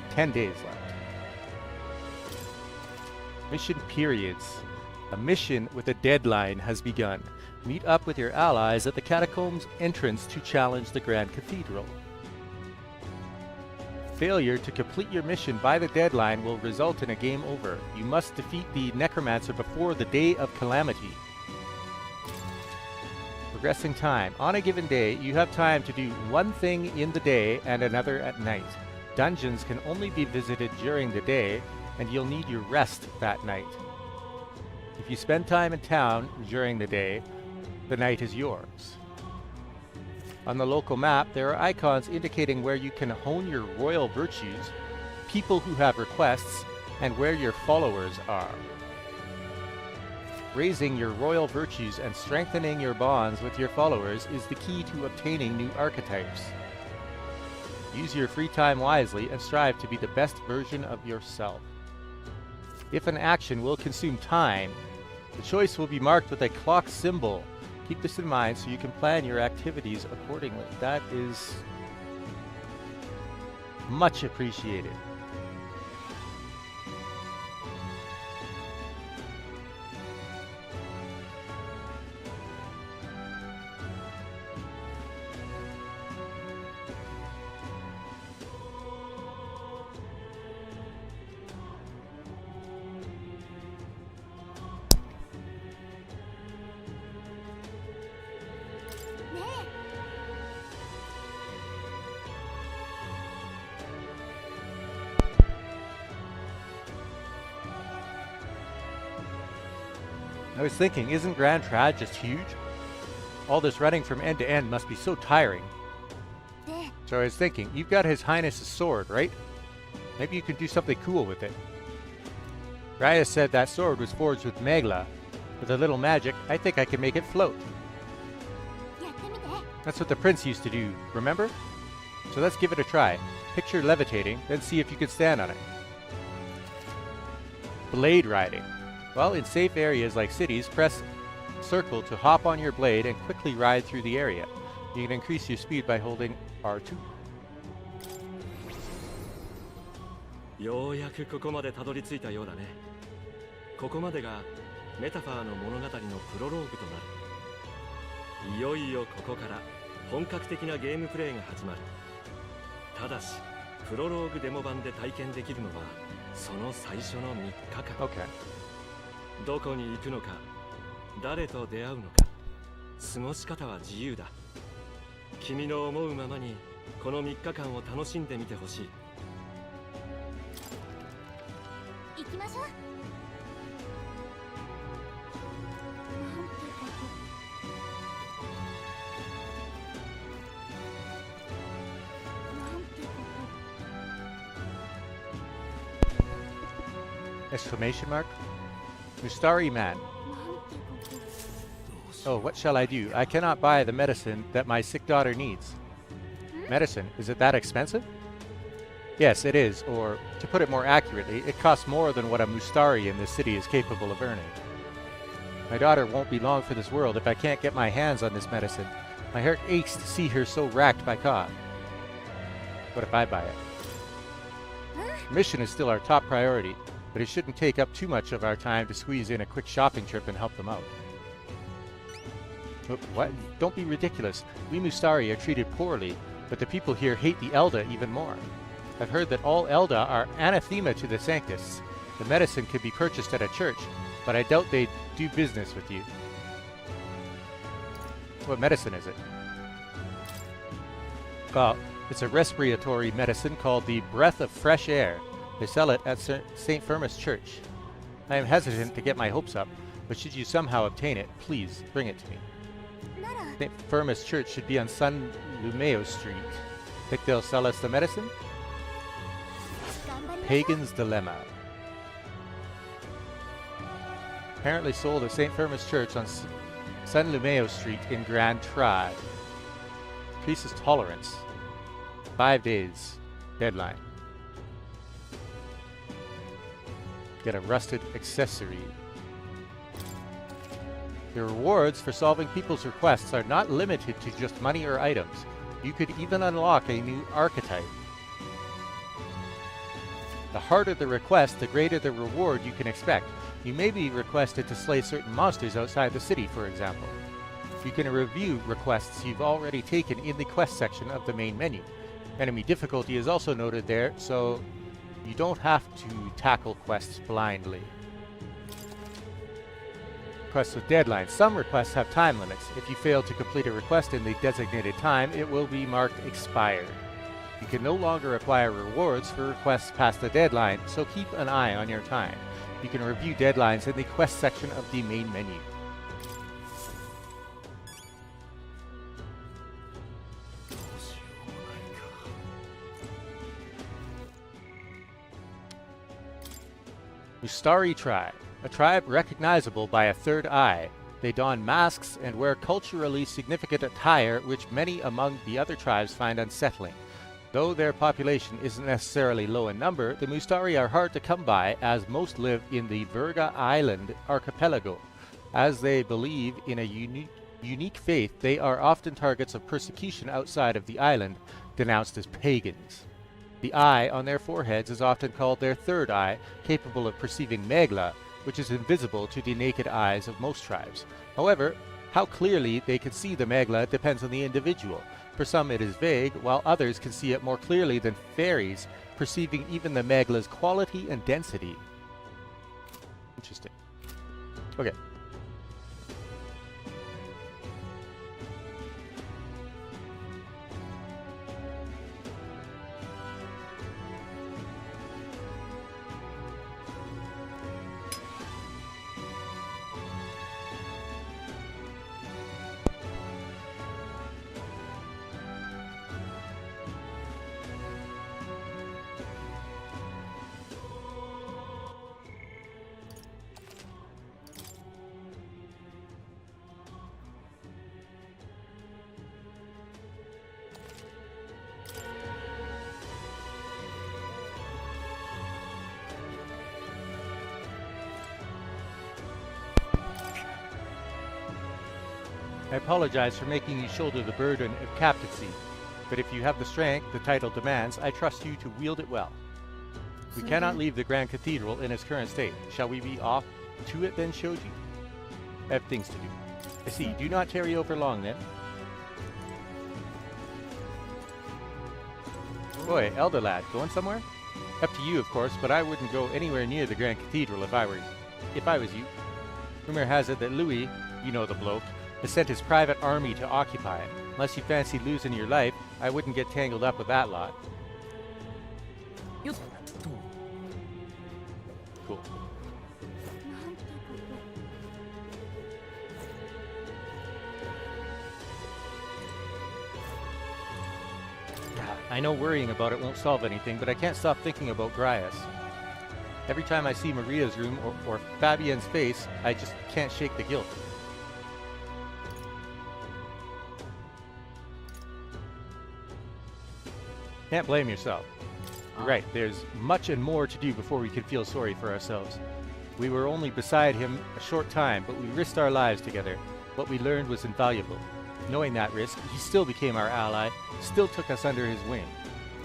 10 days left. Mission periods. A mission with a deadline has begun. Meet up with your allies at the catacombs entrance to challenge the Grand Cathedral. Failure to complete your mission by the deadline will result in a game over. You must defeat the necromancer before the day of calamity. Progressing time. On a given day, you have time to do one thing in the day and another at night. Dungeons can only be visited during the day, and you'll need your rest that night. If you spend time in town during the day, the night is yours. On the local map, there are icons indicating where you can hone your royal virtues, people who have requests, and where your followers are. Raising your royal virtues and strengthening your bonds with your followers is the key to obtaining new archetypes. Use your free time wisely and strive to be the best version of yourself. If an action will consume time, the choice will be marked with a clock symbol. Keep this in mind so you can plan your activities accordingly. That is much appreciated. I was thinking, isn't Grand Trad just huge? All this running from end to end must be so tiring. So I was thinking, you've got His Highness's sword, right? Maybe you can do something cool with it. Raya said that sword was forged with Megla. With a little magic, I think I can make it float. That's what the prince used to do, remember? So let's give it a try. Picture levitating, then see if you can stand on it. Blade riding. Well, in safe areas like cities, press circle to hop on your blade and quickly ride through the area. You can increase your speed by holding R2. ようやくここまでたどり着いたようだね。ここまでがメタファーの物語のプロローグとなる。いよいよここから本格的なゲームプレイが始まる。ただし、プロローグデモ版で体験できるのはその最初の3日間。Okay. どこに行くのか、誰と出会うのか、過ごし方は自由だ。君の思うままにこの3日間を楽しんでみてほしい。行きましょう。なんてこと。Exclamation mark. Mustari man. Oh, what shall I do? I cannot buy the medicine that my sick daughter needs. Medicine? Is it that expensive? Yes, it is, or, to put it more accurately, it costs more than what a Mustari in this city is capable of earning. My daughter won't be long for this world if I can't get my hands on this medicine. My heart aches to see her so racked by cough. What if I buy it? Mission is still our top priority, but it shouldn't take up too much of our time to squeeze in a quick shopping trip and help them out. What? Don't be ridiculous. We Mustari are treated poorly, but the people here hate the Elda even more. I've heard that all Elda are anathema to the Sanctus. The medicine could be purchased at a church, but I doubt they'd do business with you. What medicine is it? Well, it's a respiratory medicine called the Breath of Fresh Air. They sell it at St. Firmus Church. I am hesitant to get my hopes up, but should you somehow obtain it, please bring it to me. St. Firmus Church should be on San Lumeo Street. Think they'll sell us the medicine? Pagan's Dilemma. Apparently sold at St. Firmus Church on San Lumeo Street in Grand Trad. Increases tolerance. 5 days. Deadline. Get a rusted accessory. The rewards for solving people's requests are not limited to just money or items. You could even unlock a new archetype. The harder the request, the greater the reward you can expect. You may be requested to slay certain monsters outside the city, for example. You can review requests you've already taken in the quest section of the main menu. Enemy difficulty is also noted there, so you don't have to tackle quests blindly. Quests with deadlines. Some requests have time limits. If you fail to complete a request in the designated time, it will be marked expired. You can no longer acquire rewards for requests past the deadline, so keep an eye on your time. You can review deadlines in the quest section of the main menu. Mustari tribe. A tribe recognizable by a third eye. They don masks and wear culturally significant attire which many among the other tribes find unsettling. Though their population isn't necessarily low in number, the Mustari are hard to come by as most live in the Virga Island archipelago. As they believe in a unique faith, they are often targets of persecution outside of the island, denounced as pagans. The eye on their foreheads is often called their third eye, capable of perceiving Megla, which is invisible to the naked eyes of most tribes. However, how clearly they can see the Megla depends on the individual. For some it is vague, while others can see it more clearly than fairies, perceiving even the Megla's quality and density. Interesting. Okay. I apologize for making you shoulder the burden of captaincy, but if you have the strength the title demands, I trust you to wield it well. We cannot leave the Grand Cathedral in its current state. Shall we be off to it then, Shoji? I have things to do. I see. Do not tarry over long then. Boy, elder lad, going somewhere? Up to you, of course, but I wouldn't go anywhere near the Grand Cathedral if I was you. Rumor has it that Louis, you know the bloke, has sent his private army to occupy it. Unless you fancy losing your life, I wouldn't get tangled up with that lot. Cool. I know worrying about it won't solve anything, but I can't stop thinking about Grias. Every time I see Maria's room or Fabienne's face, I just can't shake the guilt. Can't blame yourself. You're right, there's much and more to do before we can feel sorry for ourselves. We were only beside him a short time, but we risked our lives together. What we learned was invaluable. Knowing that risk, he still became our ally, still took us under his wing.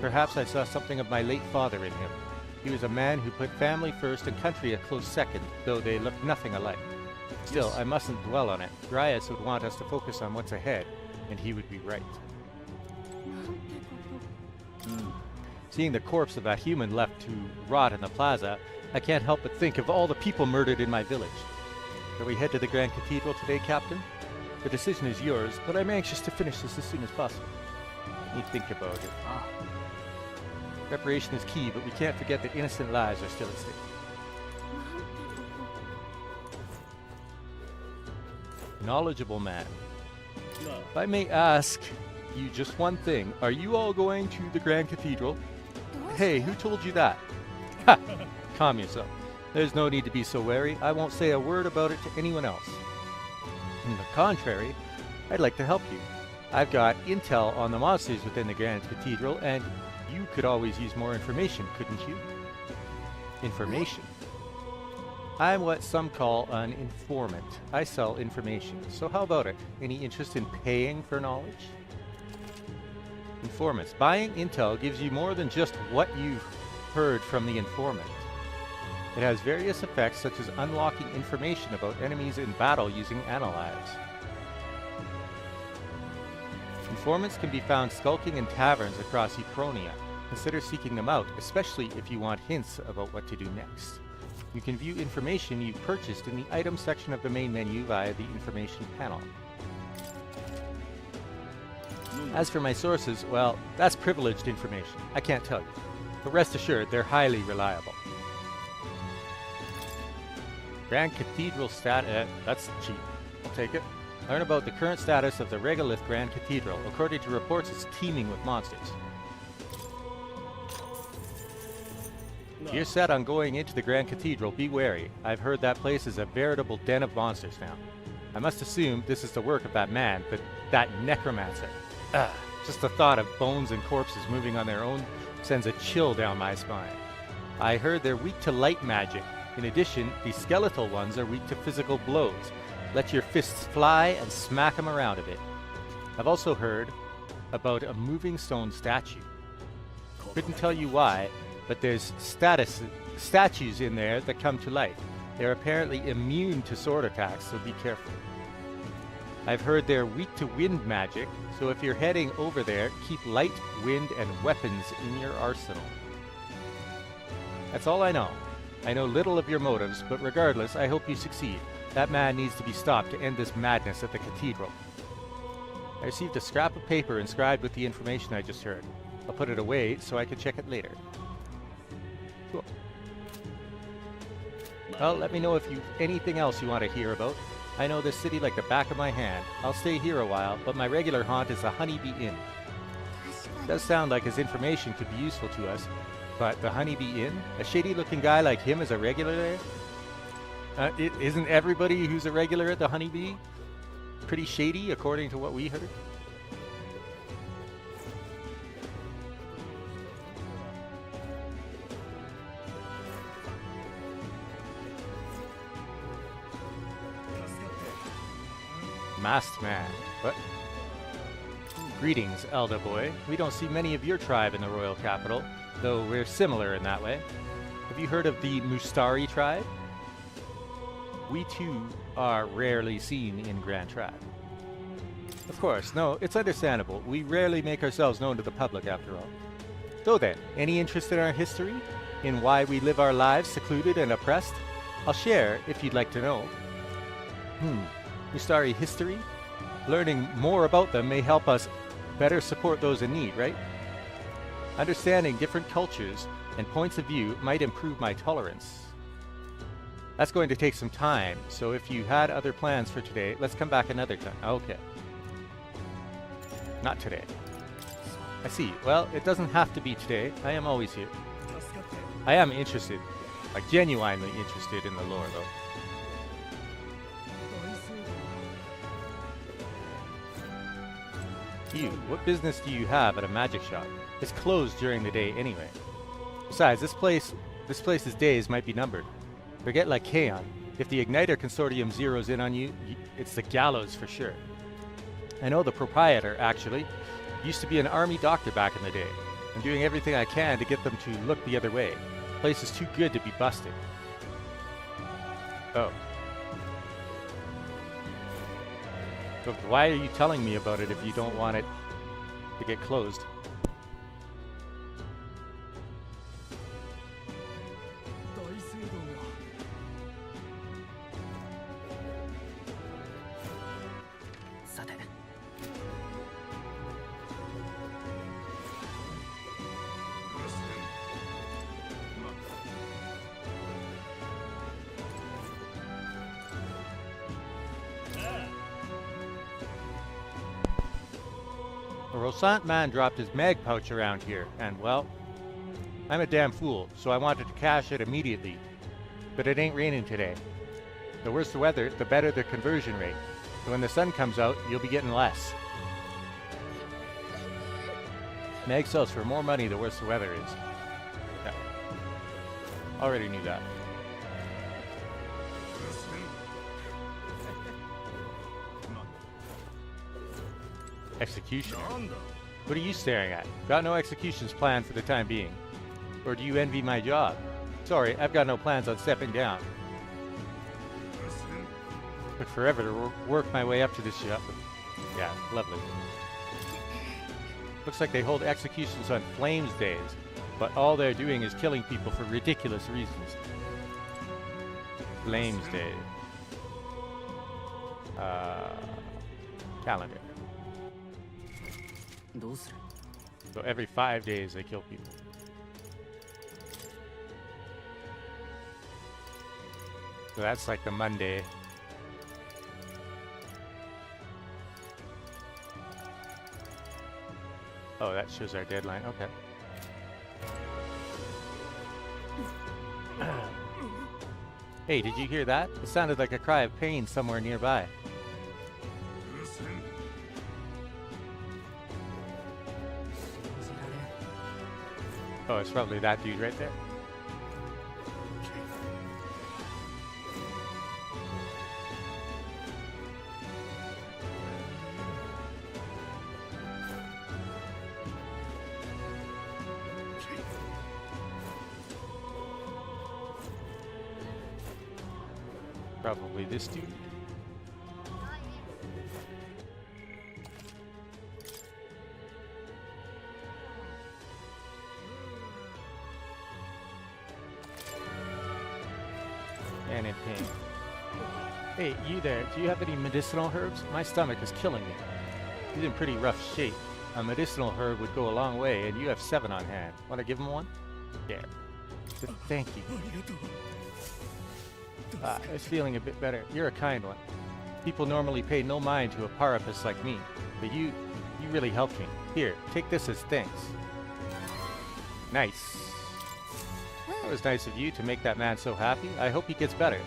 Perhaps I saw something of my late father in him. He was a man who put family first and country a close second, though they looked nothing alike. Still, I mustn't dwell on it. Dryas would want us to focus on what's ahead, and he would be right. Seeing the corpse of that human left to rot in the plaza, I can't help but think of all the people murdered in my village. Shall we head to the Grand Cathedral today, Captain? The decision is yours, but I'm anxious to finish this as soon as possible. Let me think about it. Preparation is key, but we can't forget that innocent lives are still at stake. Knowledgeable man. If I may ask you just one thing, are you all going to the Grand Cathedral? Hey, who told you that? Ha! Calm yourself. There's no need to be so wary. I won't say a word about it to anyone else. On the contrary, I'd like to help you. I've got intel on the monsters within the Grand Cathedral, and you could always use more information, couldn't you? Information? I'm what some call an informant. I sell information. So how about it? Any interest in paying for knowledge? Informants. Buying intel gives you more than just what you've heard from the informant. It has various effects such as unlocking information about enemies in battle using analyze. Informants can be found skulking in taverns across Uchronia. Consider seeking them out, especially if you want hints about what to do next. You can view information you've purchased in the item section of the main menu via the information panel. As for my sources, well, that's privileged information. I can't tell you. But rest assured, they're highly reliable. Grand Cathedral that's cheap. I'll take it. Learn about the current status of the Regolith Grand Cathedral. According to reports, it's teeming with monsters. If you're set on going into the Grand Cathedral, be wary. I've heard that place is a veritable den of monsters now. I must assume this is the work of that man, that necromancer. Just the thought of bones and corpses moving on their own sends a chill down my spine. I heard they're weak to light magic. In addition, the skeletal ones are weak to physical blows. Let your fists fly and smack them around a bit. I've also heard about a moving stone statue. Couldn't tell you why, but there's statues in there that come to life. They're apparently immune to sword attacks, so be careful. I've heard they're weak to wind magic, so if you're heading over there, keep light, wind, and weapons in your arsenal. That's all I know. I know little of your motives, but regardless, I hope you succeed. That man needs to be stopped to end this madness at the cathedral. I received a scrap of paper inscribed with the information I just heard. I'll put it away so I can check it later. Cool. Well, let me know if you've anything else you want to hear about. I know this city like the back of my hand. I'll stay here a while, but my regular haunt is the Honeybee Inn. It does sound like his information could be useful to us, but the Honeybee Inn? A shady-looking guy like him is a regular there? Isn't everybody who's a regular at the Honeybee pretty shady, according to what we heard? Masked man. What? Greetings, Elder boy. We don't see many of your tribe in the royal capital, though we're similar in that way. Have you heard of the Mustari tribe? We too are rarely seen in Grand Tribe. Of course, no, it's understandable. We rarely make ourselves known to the public after all. So then, any interest in our history? In why we live our lives secluded and oppressed? I'll share if you'd like to know. Mustari history? Learning more about them may help us better support those in need, right? Understanding different cultures and points of view might improve my tolerance. That's going to take some time, so if you had other plans for today, let's come back another time. Okay. Not today. I see. Well, it doesn't have to be today. I am always here. I am interested. Like, genuinely interested in the lore, though. You, what business do you have at a magic shop? It's closed during the day anyway. Besides, this place's days might be numbered. Forget like Kaon. If the Igniter Consortium zeroes in on you, it's the gallows for sure. I know the proprietor, actually. Used to be an army doctor back in the day. I'm doing everything I can to get them to look the other way. The place is too good to be busted. Oh. So why are you telling me about it if you don't want it to get closed? A Rosant man dropped his mag pouch around here, and well, I'm a damn fool, so I wanted to cash it immediately. But it ain't raining today. The worse the weather, the better the conversion rate. So when the sun comes out, you'll be getting less. Mag sells for more money the worse the weather is. Yeah. Already knew that. Executioner. What are you staring at? Got no executions planned for the time being. Or do you envy my job? Sorry, I've got no plans on stepping down. Took forever to work my way up to this job. Yeah, lovely. Looks like they hold executions on Flames days, but all they're doing is killing people for ridiculous reasons. Flames Day. Calendar. So every 5 days they kill people. So that's like the Monday. Oh, that shows our deadline. Okay. Hey, did you hear that? It sounded like a cry of pain somewhere nearby. Oh, it's probably that dude right there. Probably this dude. And in pain. Hey, you there, do you have any medicinal herbs? My stomach is killing me. He's in pretty rough shape. A medicinal herb would go a long way, and you have 7 on hand. Want to give him one? Yeah. Thank you. I was feeling a bit better. You're a kind one. People normally pay no mind to a parapus like me, but you really helped me. Here, take this as thanks. Nice. That was nice of you to make that man so happy. I hope he gets better.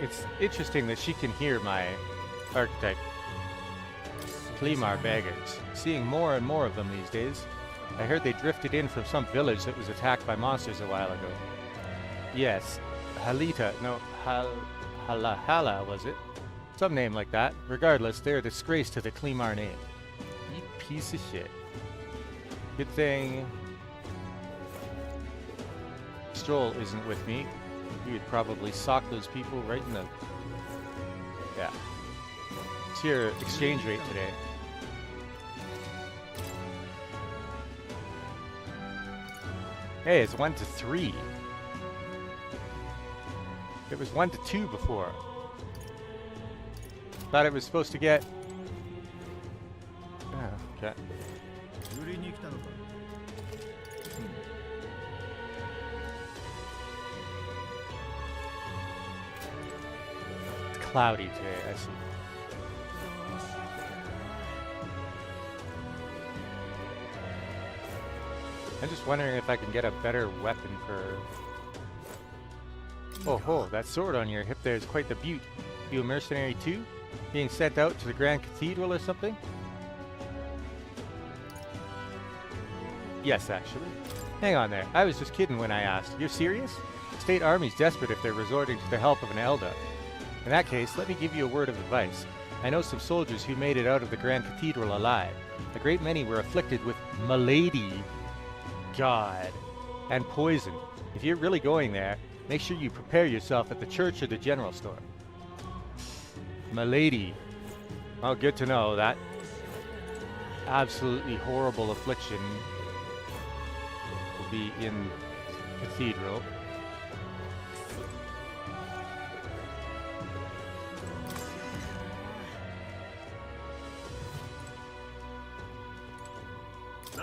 It's interesting that she can hear my archetype. Klimar beggars. Seeing more and more of them these days. I heard they drifted in from some village that was attacked by monsters a while ago. Yes, Halita, no, Hala, was it? Some name like that. Regardless, they're a disgrace to the Klimar name. You piece of shit. Good thing Stroll isn't with me. He would probably sock those people right in the... Yeah. What's your exchange rate today? Hey, it's 1 to 3. It was 1 to 2 before. Thought it was supposed to get... Oh, okay. cloudy today, I see. I'm just wondering if I can get a better weapon for... Oh ho, that sword on your hip there is quite the beaut. You a mercenary too? Being sent out to the Grand Cathedral or something? Yes, actually. Hang on there, I was just kidding when I asked. You're serious? The state army's desperate if they're resorting to the help of an Elda. In that case, let me give you a word of advice. I know some soldiers who made it out of the Grand Cathedral alive. A great many were afflicted with malady, God, and poison. If you're really going there, make sure you prepare yourself at the church or the general store. Malady. Well, good to know that absolutely horrible affliction will be in Cathedral.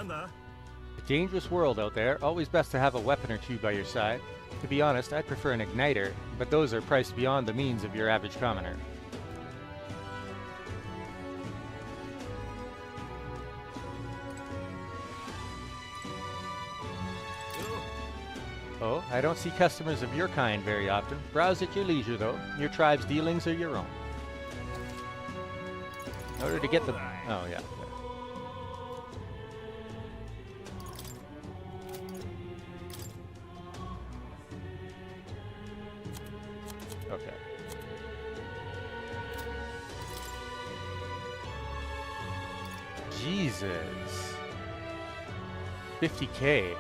A dangerous world out there. Always best to have a weapon or two by your side. To be honest, I'd prefer an igniter, but those are priced beyond the means of your average commoner. Oh, I don't see customers of your kind very often. Browse at your leisure, though. Your tribe's dealings are your own. In order to get the... Oh, yeah. Okay. Jesus. 50k.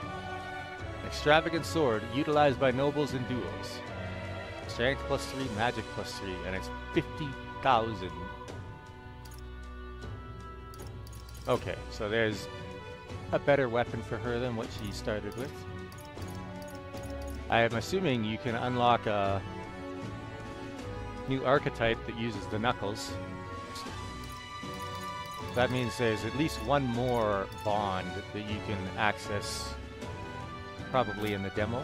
Extravagant sword utilized by nobles in duels. Strength +3, magic +3, and it's 50,000. Okay, so there's a better weapon for her than what she started with. I am assuming you can unlock a new archetype that uses the knuckles. That means there's at least one more bond that you can access, probably in the demo.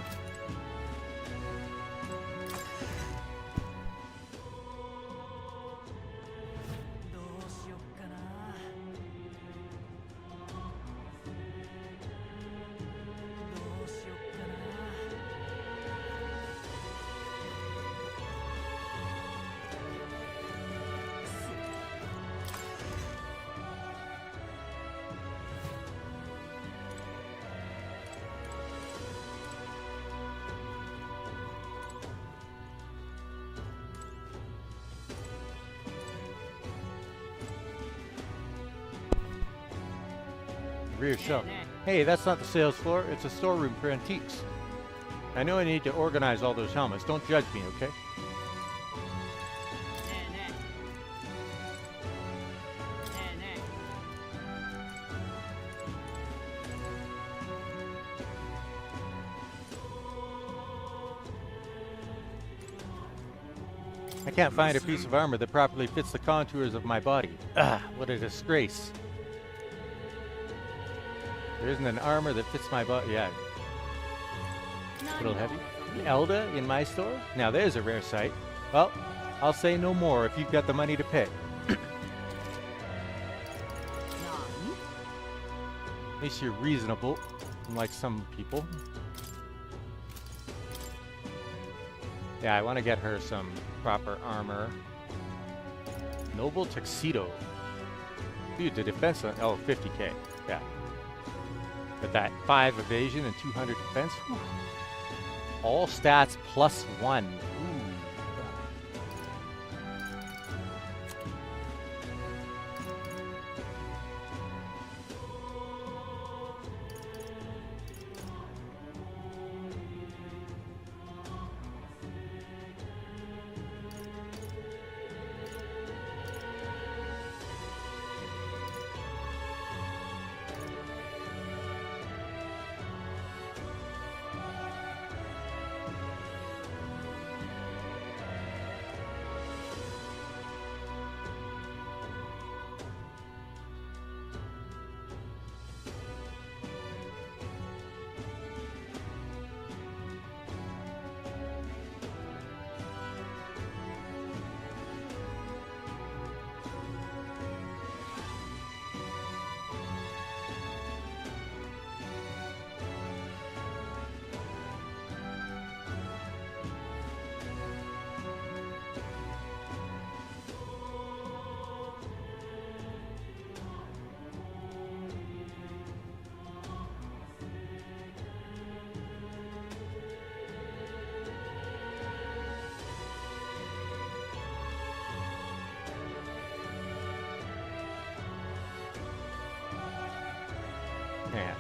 Rear shelf. Hey, that's not the sales floor. It's a storeroom for antiques. I know I need to organize all those helmets. Don't judge me, okay? I can't find a piece of armor that properly fits the contours of my body. Ah, what a disgrace. There isn't an armor that fits my body. Yeah. A little heavy. An Elda in my store? Now there's a rare sight. Well, I'll say no more if you've got the money to pay. At least you're reasonable, unlike some people. Yeah, I want to get her some proper armor. Noble tuxedo. Dude, the defense... Oh, 50k. Yeah. But that 5 evasion and 200 defense. Whew. All stats +1. Ooh. Yeah.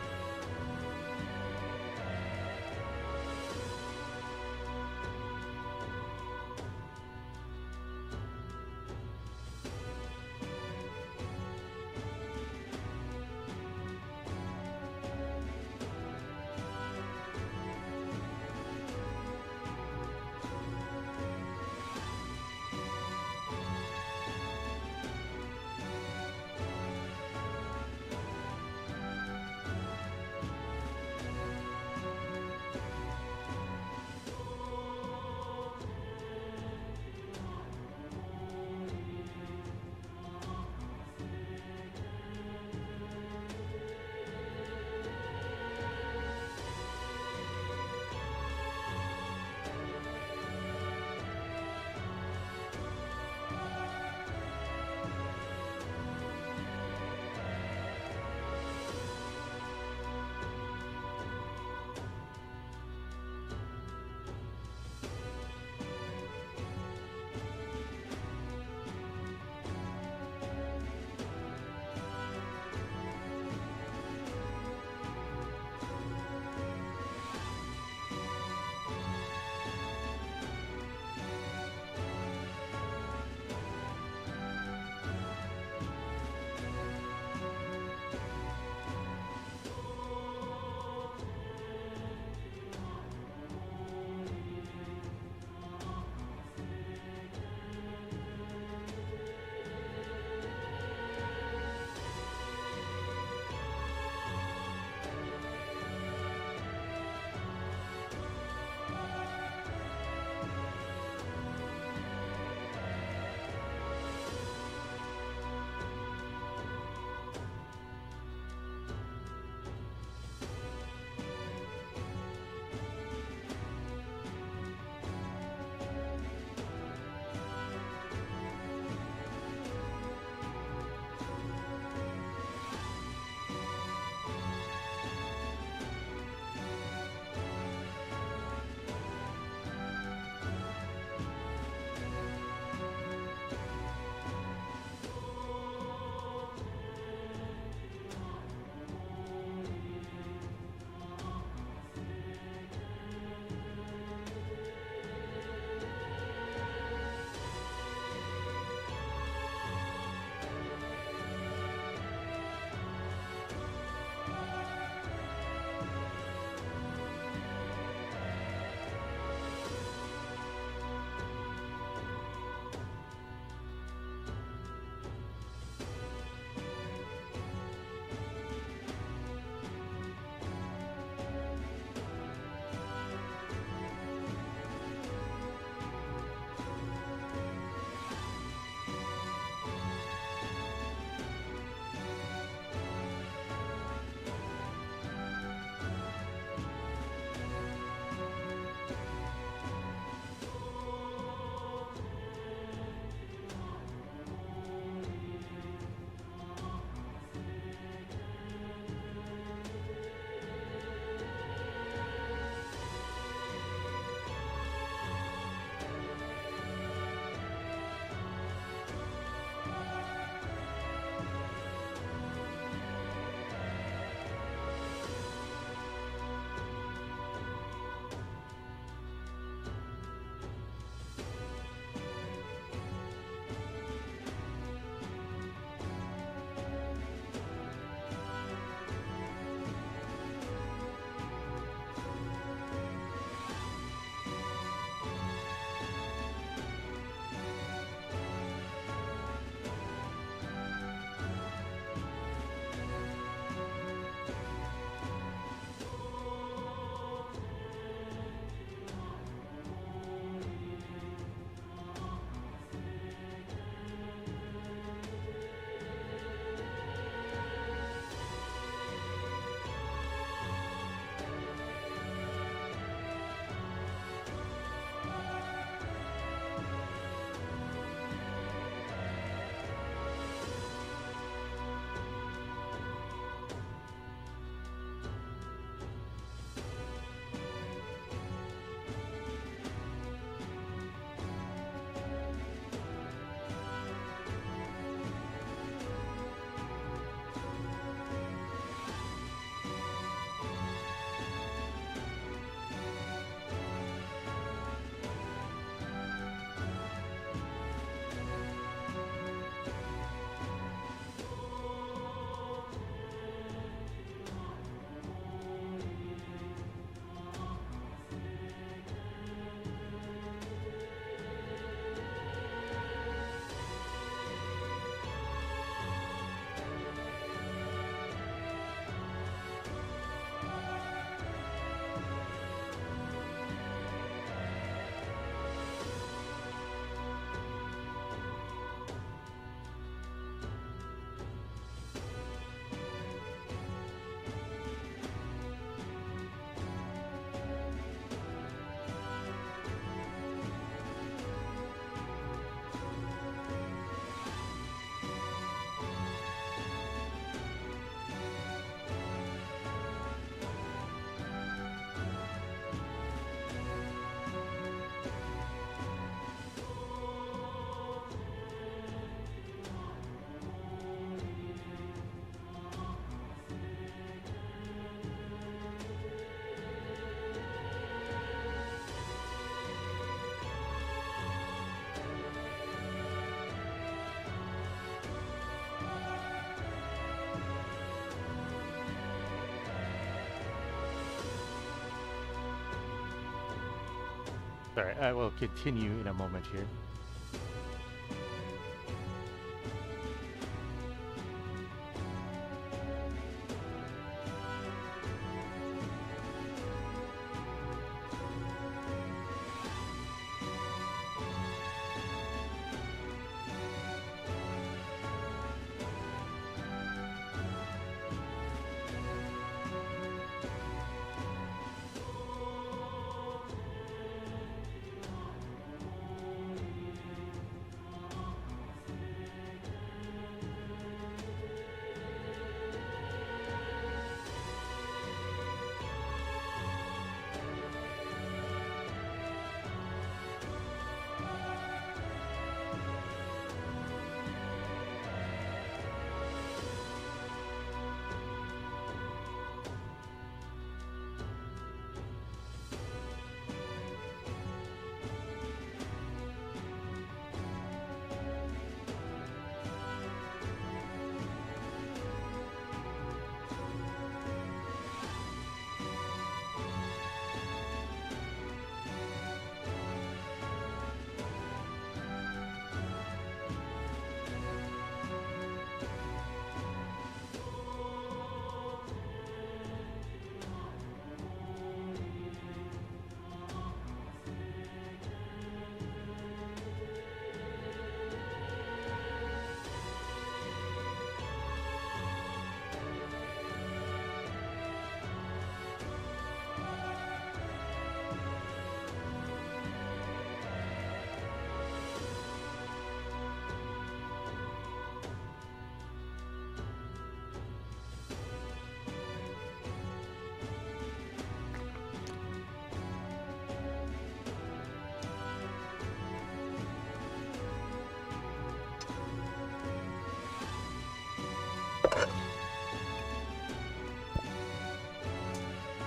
Sorry, I will continue in a moment here.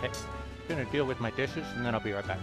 Okay, gonna deal with my dishes and then I'll be right back.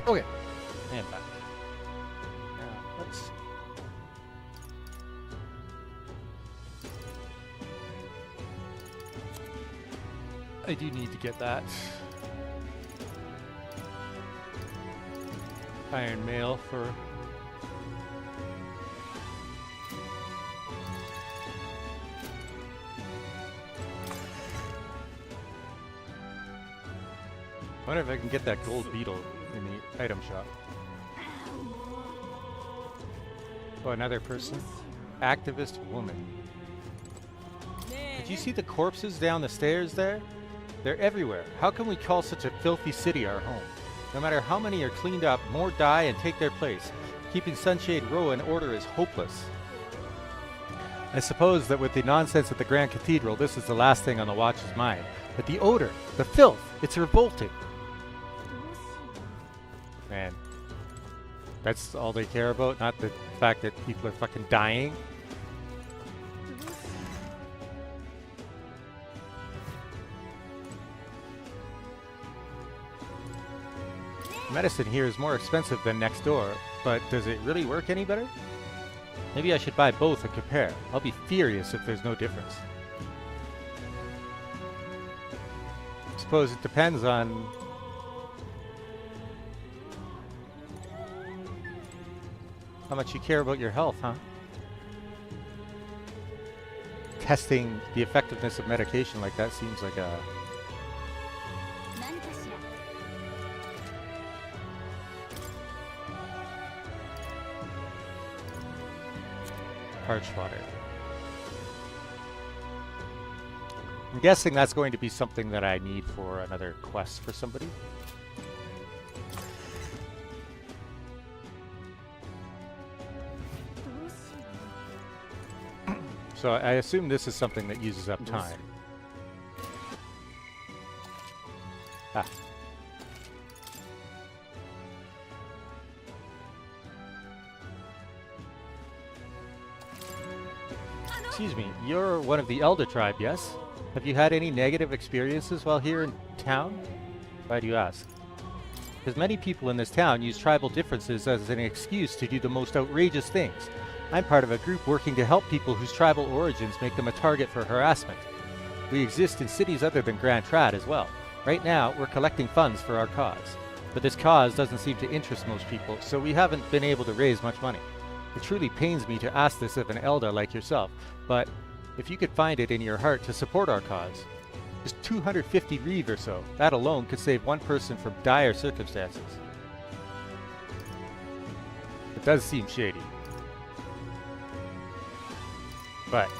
Okay, and back. Now, let's... I do need to get that iron mail for... I wonder if I can get that gold beetle in the item shop. Oh, another person? Activist woman. Did you see the corpses down the stairs there? They're everywhere. How can we call such a filthy city our home? No matter how many are cleaned up, more die and take their place. Keeping Sunshade Row in order is hopeless. I suppose that with the nonsense at the Grand Cathedral, this is the last thing on the Watch's mind. But the odor, the filth, it's revolting. Man, that's all they care about, not the fact that people are fucking dying. Medicine here is more expensive than next door, but does it really work any better? Maybe I should buy both and compare. I'll be furious if there's no difference. Suppose it depends on how much you care about your health, huh? Testing the effectiveness of medication like that seems like a... parched water. I'm guessing that's going to be something that I need for another quest for somebody. So I assume this is something that uses up time. Ah. Excuse me, you're one of the Elder tribe, yes? Have you had any negative experiences while here in town? Why do you ask? Because many people in this town use tribal differences as an excuse to do the most outrageous things. I'm part of a group working to help people whose tribal origins make them a target for harassment. We exist in cities other than Grand Trad as well. Right now, we're collecting funds for our cause. But this cause doesn't seem to interest most people, so we haven't been able to raise much money. It truly pains me to ask this of an Elder like yourself, but if you could find it in your heart to support our cause, just 250 reeve or so, that alone could save one person from dire circumstances. It does seem shady. But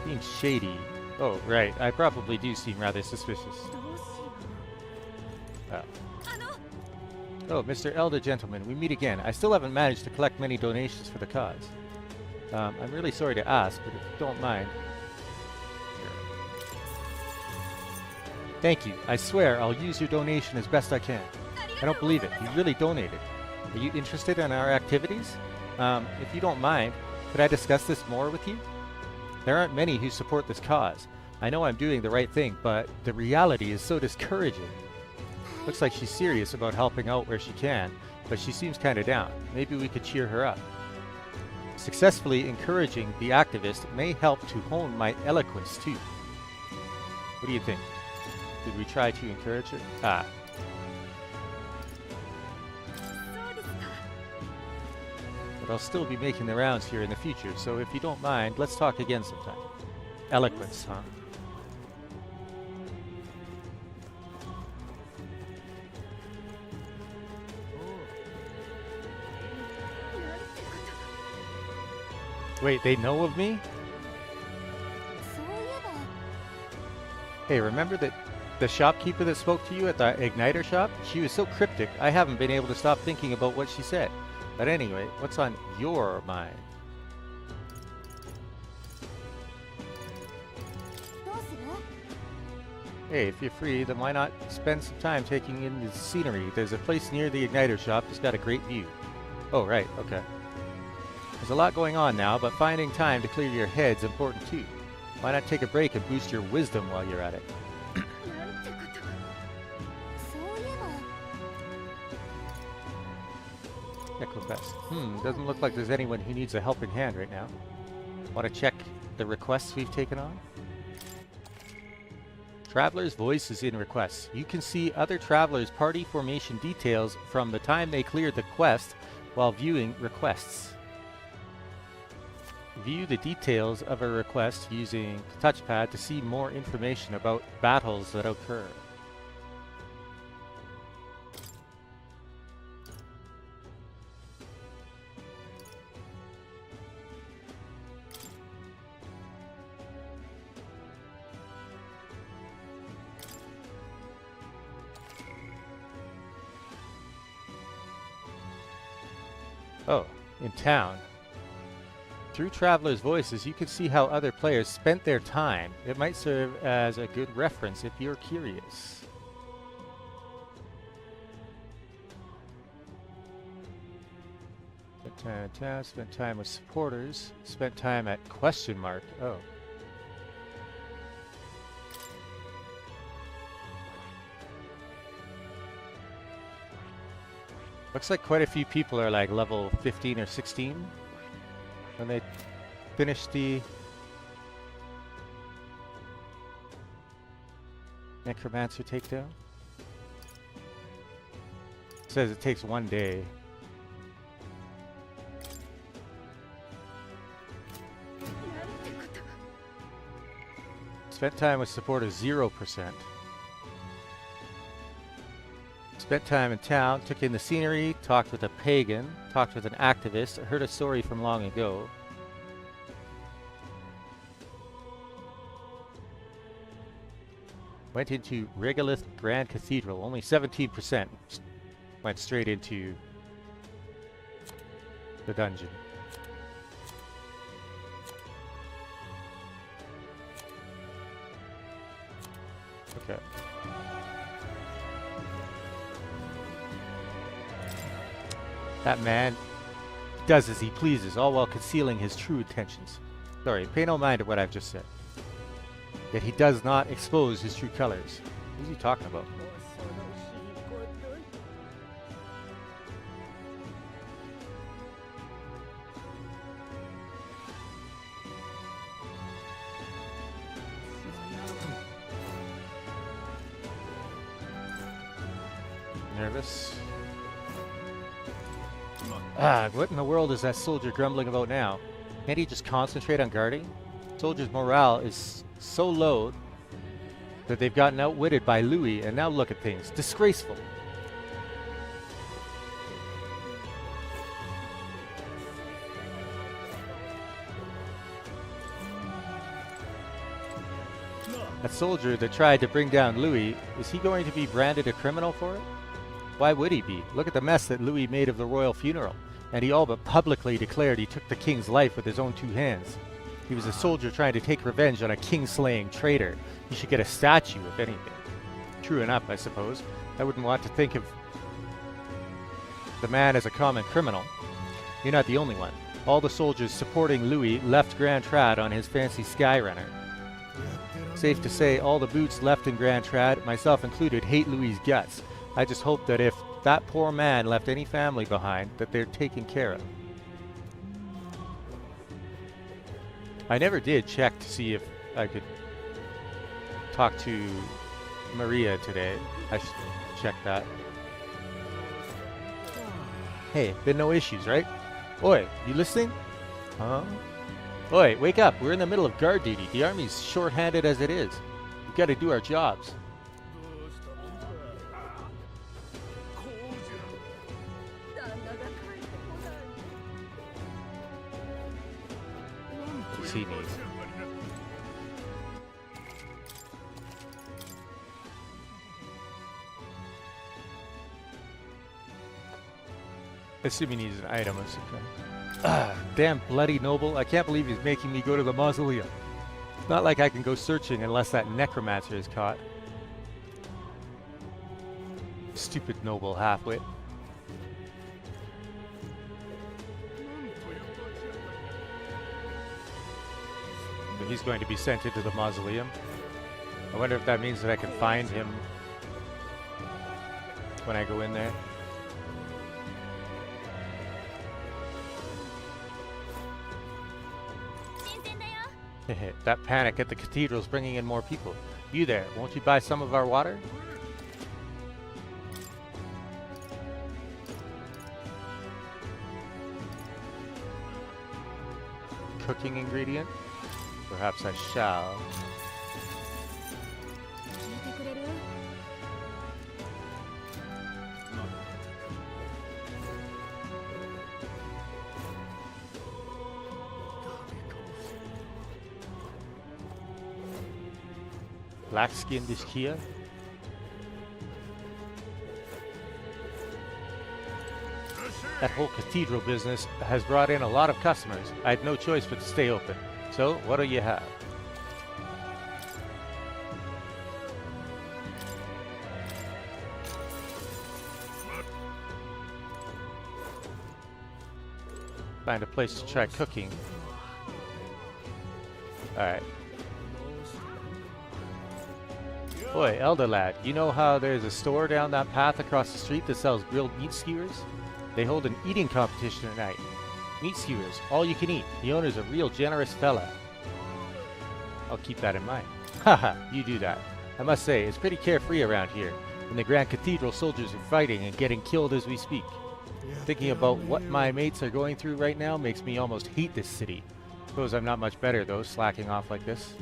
being shady. Oh, right. I probably do seem rather suspicious. Oh. Oh, Mr. Elder Gentleman, we meet again. I still haven't managed to collect many donations for the cause. I'm really sorry to ask, but if you don't mind... Thank you. I swear I'll use your donation as best I can. I don't believe it. You really donated. Are you interested in our activities? If you don't mind, could I discuss this more with you? There aren't many who support this cause. I know I'm doing the right thing, but the reality is so discouraging. Looks like she's serious about helping out where she can, but she seems kinda down. Maybe we could cheer her up. Successfully encouraging the activist may help to hone my eloquence too. What do you think? Did we try to encourage her? Ah. But I'll still be making the rounds here in the future, so if you don't mind, let's talk again sometime. Eloquence, huh? Wait, they know of me? Hey, remember that the shopkeeper that spoke to you at the Igniter shop? She was so cryptic, I haven't been able to stop thinking about what she said. But anyway, what's on your mind? Hey, if you're free, then why not spend some time taking in the scenery? There's a place near the Igniter shop that's got a great view. Oh, right, okay. There's a lot going on now, but finding time to clear your head's important too. Why not take a break and boost your wisdom while you're at it? Equipest. Doesn't look like there's anyone who needs a helping hand right now. Want to check the requests we've taken on? Traveler's voice is in requests. You can see other travelers' party formation details from the time they cleared the quest while viewing requests. View the details of a request using the touchpad to see more information about battles that occur. Oh, in town. Through Traveler's Voices, you can see how other players spent their time. It might serve as a good reference if you're curious. Spent time in town, spent time with supporters, spent time at question mark. Oh. Looks like quite a few people are like level 15 or 16 when they finish the Necromancer takedown. It says it takes 1 day. Spent time with supporters 0%. Spent time in town, took in the scenery, talked with a pagan, talked with an activist, heard a story from long ago. Went into Regolith Grand Cathedral, only 17% went straight into the dungeon. Okay. That man does as he pleases, all while concealing his true intentions. Sorry, pay no mind to what I've just said. Yet he does not expose his true colors. Who's he talking about? Nervous. What in the world is that soldier grumbling about now? Can't he just concentrate on guarding? Soldier's morale is so low that they've gotten outwitted by Louis, and now look at things. Disgraceful. That soldier that tried to bring down Louis, is he going to be branded a criminal for it? Why would he be? Look at the mess that Louis made of the royal funeral, and he all but publicly declared he took the king's life with his own 2 hands. He was a soldier trying to take revenge on a king-slaying traitor. He should get a statue, if anything. True enough, I suppose. I wouldn't want to think of the man as a common criminal. You're not the only one. All the soldiers supporting Louis left Grand Trad on his fancy Skyrunner. Safe to say, all the boots left in Grand Trad, myself included, hate Louis' guts. I just hope that if that poor man left any family behind, that they're taken care of. I never did check to see if I could talk to Maria today. I should check that. Hey, been no issues, right? Oi, you listening? Huh? Oi, wake up. We're in the middle of guard duty. The army's short-handed as it is. We've got to do our jobs. See me. Assuming he's an item of some kind. Damn bloody noble. I can't believe he's making me go to the mausoleum. It's not like I can go searching unless that necromancer is caught. Stupid noble halfwit. He's going to be sent into the mausoleum. I wonder if that means that I can find him when I go in there. That panic at the cathedral's bringing in more people. You there, won't you buy some of our water? Cooking ingredient? Perhaps I shall. Black-skinned Ishkia? That whole cathedral business has brought in a lot of customers. I had no choice but to stay open. So, what do you have? Find a place to try cooking. Alright. Boy, elder lad, you know how there's a store down that path across the street that sells grilled meat skewers? They hold an eating competition at night. Meat skewers, all you can eat. The owner's a real generous fella. I'll keep that in mind. Haha, you do that. I must say, it's pretty carefree around here. In the Grand Cathedral, soldiers are fighting and getting killed as we speak. Thinking about what my mates are going through right now makes me almost hate this city. Suppose I'm not much better, though, slacking off like this.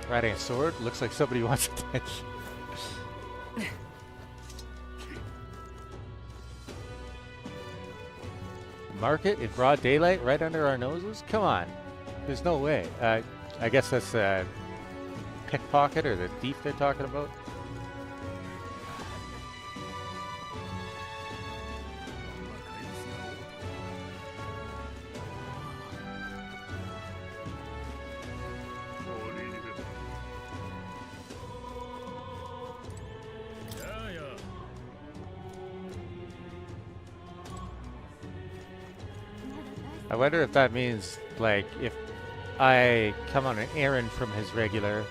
Riding a sword? Looks like somebody wants attention. Market in broad daylight right under our noses? Come on. There's no way. I guess that's a pickpocket or the thief they're talking about. I wonder if that means, like, if I come on an errand from his regular.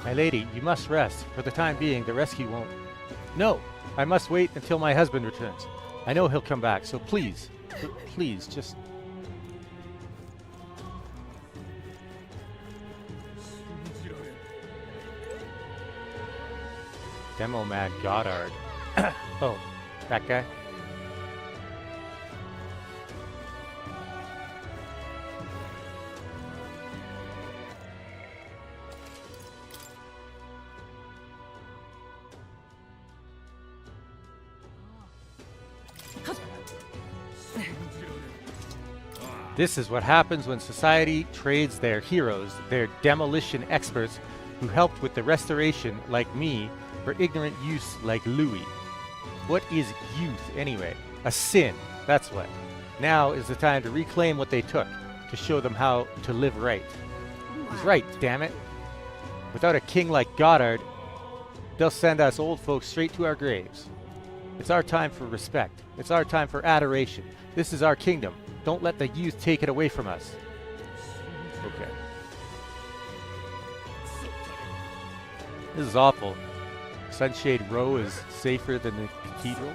My lady, you must rest. For the time being, the rescue won't... No! I must wait until my husband returns. I know he'll come back, so please, please, just... Demo Mad Goddard. Oh, that guy? This is what happens when society trades their heroes, their demolition experts who helped with the restoration, like me, for ignorant use like Louis. What is youth, anyway? A sin, that's what. Now is the time to reclaim what they took, to show them how to live right. He's right, damn it. Without a king like Goddard, they'll send us old folks straight to our graves. It's our time for respect. It's our time for adoration. This is our kingdom. Don't let the youth take it away from us. Okay. This is awful. Sunshade Row is safer than the cathedral.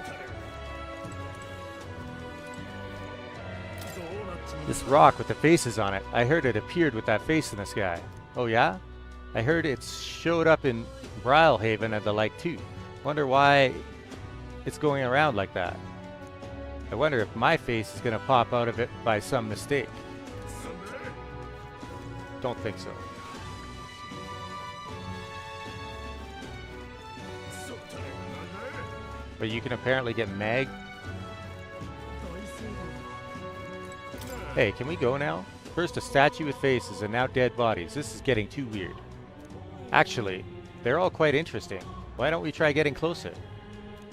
This rock with the faces on it, I heard it appeared with that face in the sky. Oh yeah? I heard it showed up in Brylehaven and the like too. Wonder why it's going around like that. I wonder if my face is going to pop out of it by some mistake. Don't think so. But you can apparently get mag. Hey, can we go now? First a statue with faces and now dead bodies. This is getting too weird. Actually, they're all quite interesting. Why don't we try getting closer?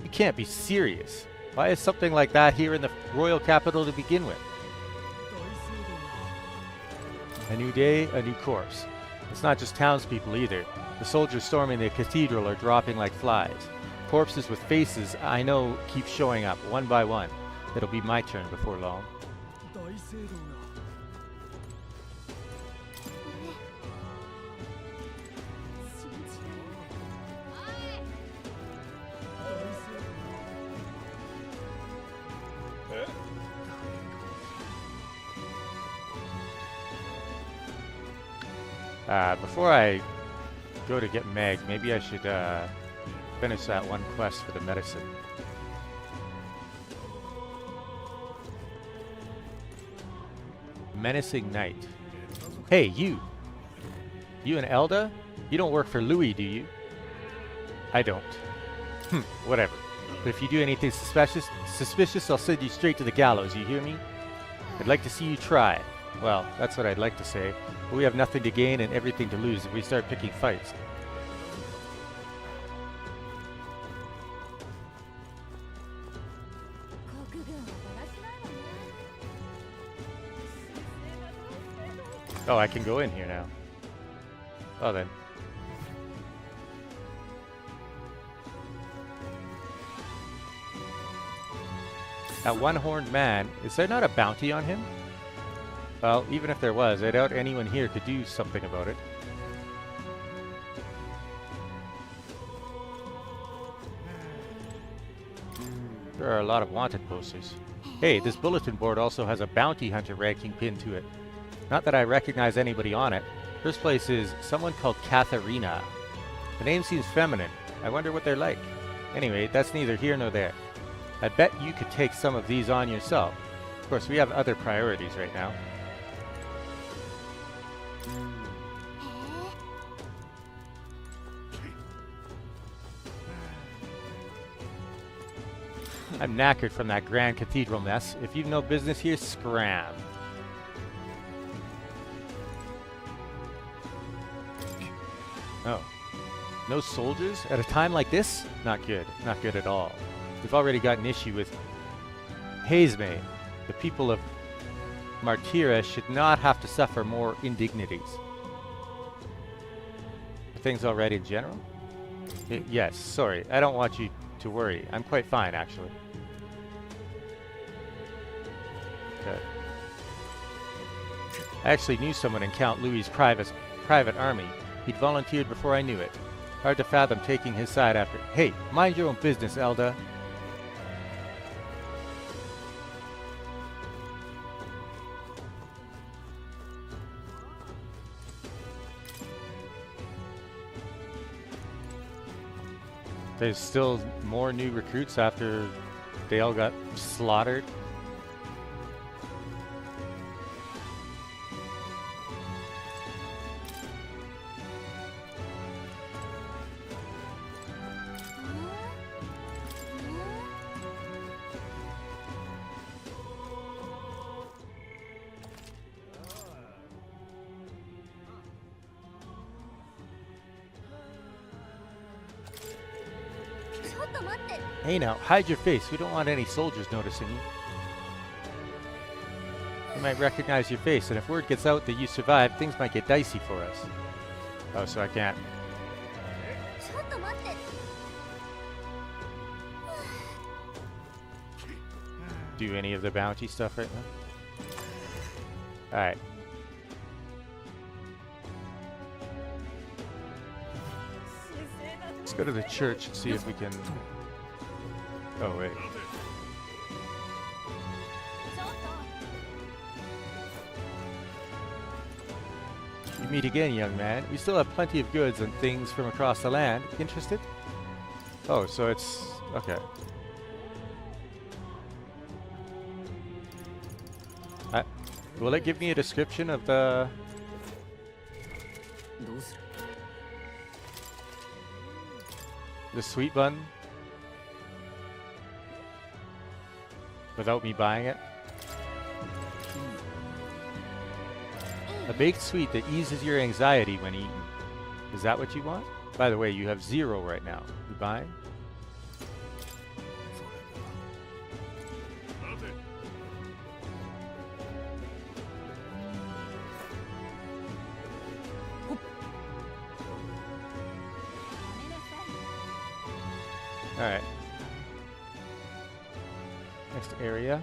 You can't be serious. Why is something like that here in the royal capital to begin with? A new day, a new corpse. It's not just townspeople either. The soldiers storming the cathedral are dropping like flies. Corpses with faces I know keep showing up, one by one. It'll be my turn before long. Before I go to get Meg, maybe I should finish that one quest for the medicine. Menacing Knight. Hey, you! You and Elda? You don't work for Louis, do you? I don't. Whatever. But if you do anything suspicious, I'll send you straight to the gallows, you hear me? I'd like to see you try. Well, that's what I'd like to say. But we have nothing to gain and everything to lose if we start picking fights. Oh, I can go in here now. Oh, then. That one-horned man, is there not a bounty on him? Well, even if there was, I doubt anyone here could do something about it. There are a lot of wanted posters. Hey, this bulletin board also has a bounty hunter ranking pinned to it. Not that I recognize anybody on it. First place is someone called Katharina. The name seems feminine. I wonder what they're like. Anyway, that's neither here nor there. I bet you could take some of these on yourself. Of course, we have other priorities right now. I'm knackered from that Grand Cathedral mess. If you've no business here, scram. Oh. No soldiers? At a time like this? Not good. Not good at all. We've already got an issue with Hazme. The people of Martyra should not have to suffer more indignities. Are things all right in general? Yes, sorry. I don't want you to worry. I'm quite fine, actually. Okay. I actually knew someone in Count Louis's private army. He'd volunteered before I knew it. Hard to fathom taking his side after. Hey, mind your own business, Elda. There's still more new recruits after they all got slaughtered. Hey now, hide your face. We don't want any soldiers noticing you. They might recognize your face, and if word gets out that you survived, things might get dicey for us. Oh, so I can't. Do any of the bounty stuff right now? Alright. Let's go to the church and see if we can... Oh, wait. You meet again, young man. We still have plenty of goods and things from across the land. Interested? Oh, so it's... okay. Will it give me a description of the... the sweet bun? Without me buying it? A baked sweet that eases your anxiety when eaten. Is that what you want? By the way, you have 0 right now. You buying? Alright. Next area.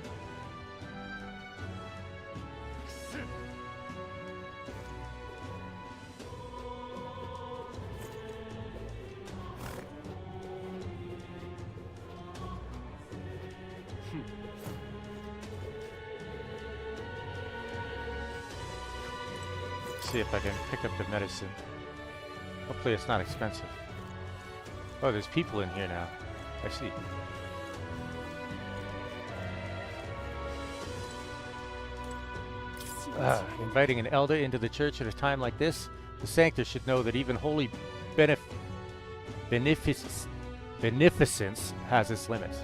See if I can pick up the medicine. Hopefully it's not expensive. Oh, there's people in here now. I see. Inviting an elder into the church at a time like this? The Sanctor should know that even holy beneficence has its limits.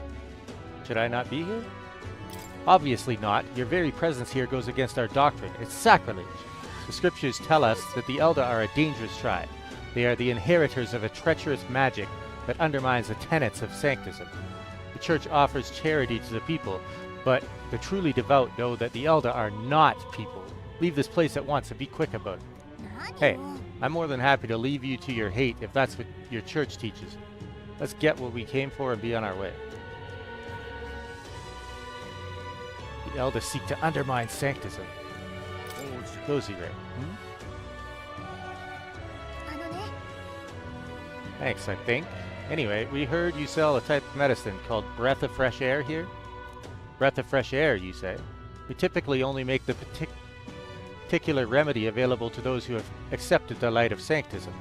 Should I not be here? Obviously not. Your very presence here goes against our doctrine. It's sacrilege. The scriptures tell us that the Elda are a dangerous tribe. They are the inheritors of a treacherous magic that undermines the tenets of sanctism. The church offers charity to the people, but the truly devout know that the Elda are not people. Leave this place at once and be quick about it. Hey, I'm more than happy to leave you to your hate if that's what your church teaches. Let's get what we came for and be on our way. The Elda seek to undermine sanctism. Cozy Ray. Thanks, I think. Anyway, we heard you sell a type of medicine called Breath of Fresh Air here. Breath of Fresh Air, you say? We typically only make the particular remedy available to those who have accepted the light of sanctism.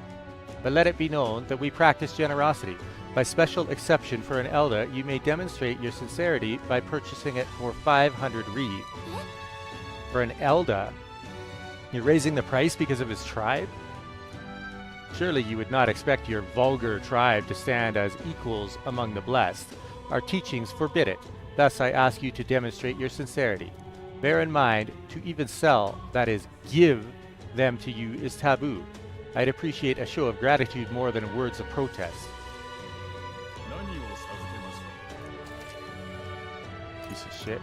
But let it be known that we practice generosity. By special exception for an Elda, you may demonstrate your sincerity by purchasing it for 500 reed. For an Elda, you're raising the price because of his tribe? Surely you would not expect your vulgar tribe to stand as equals among the blessed. Our teachings forbid it. Thus I ask you to demonstrate your sincerity. Bear in mind, to even sell, that is, give them to you is taboo. I'd appreciate a show of gratitude more than words of protest. Piece of shit.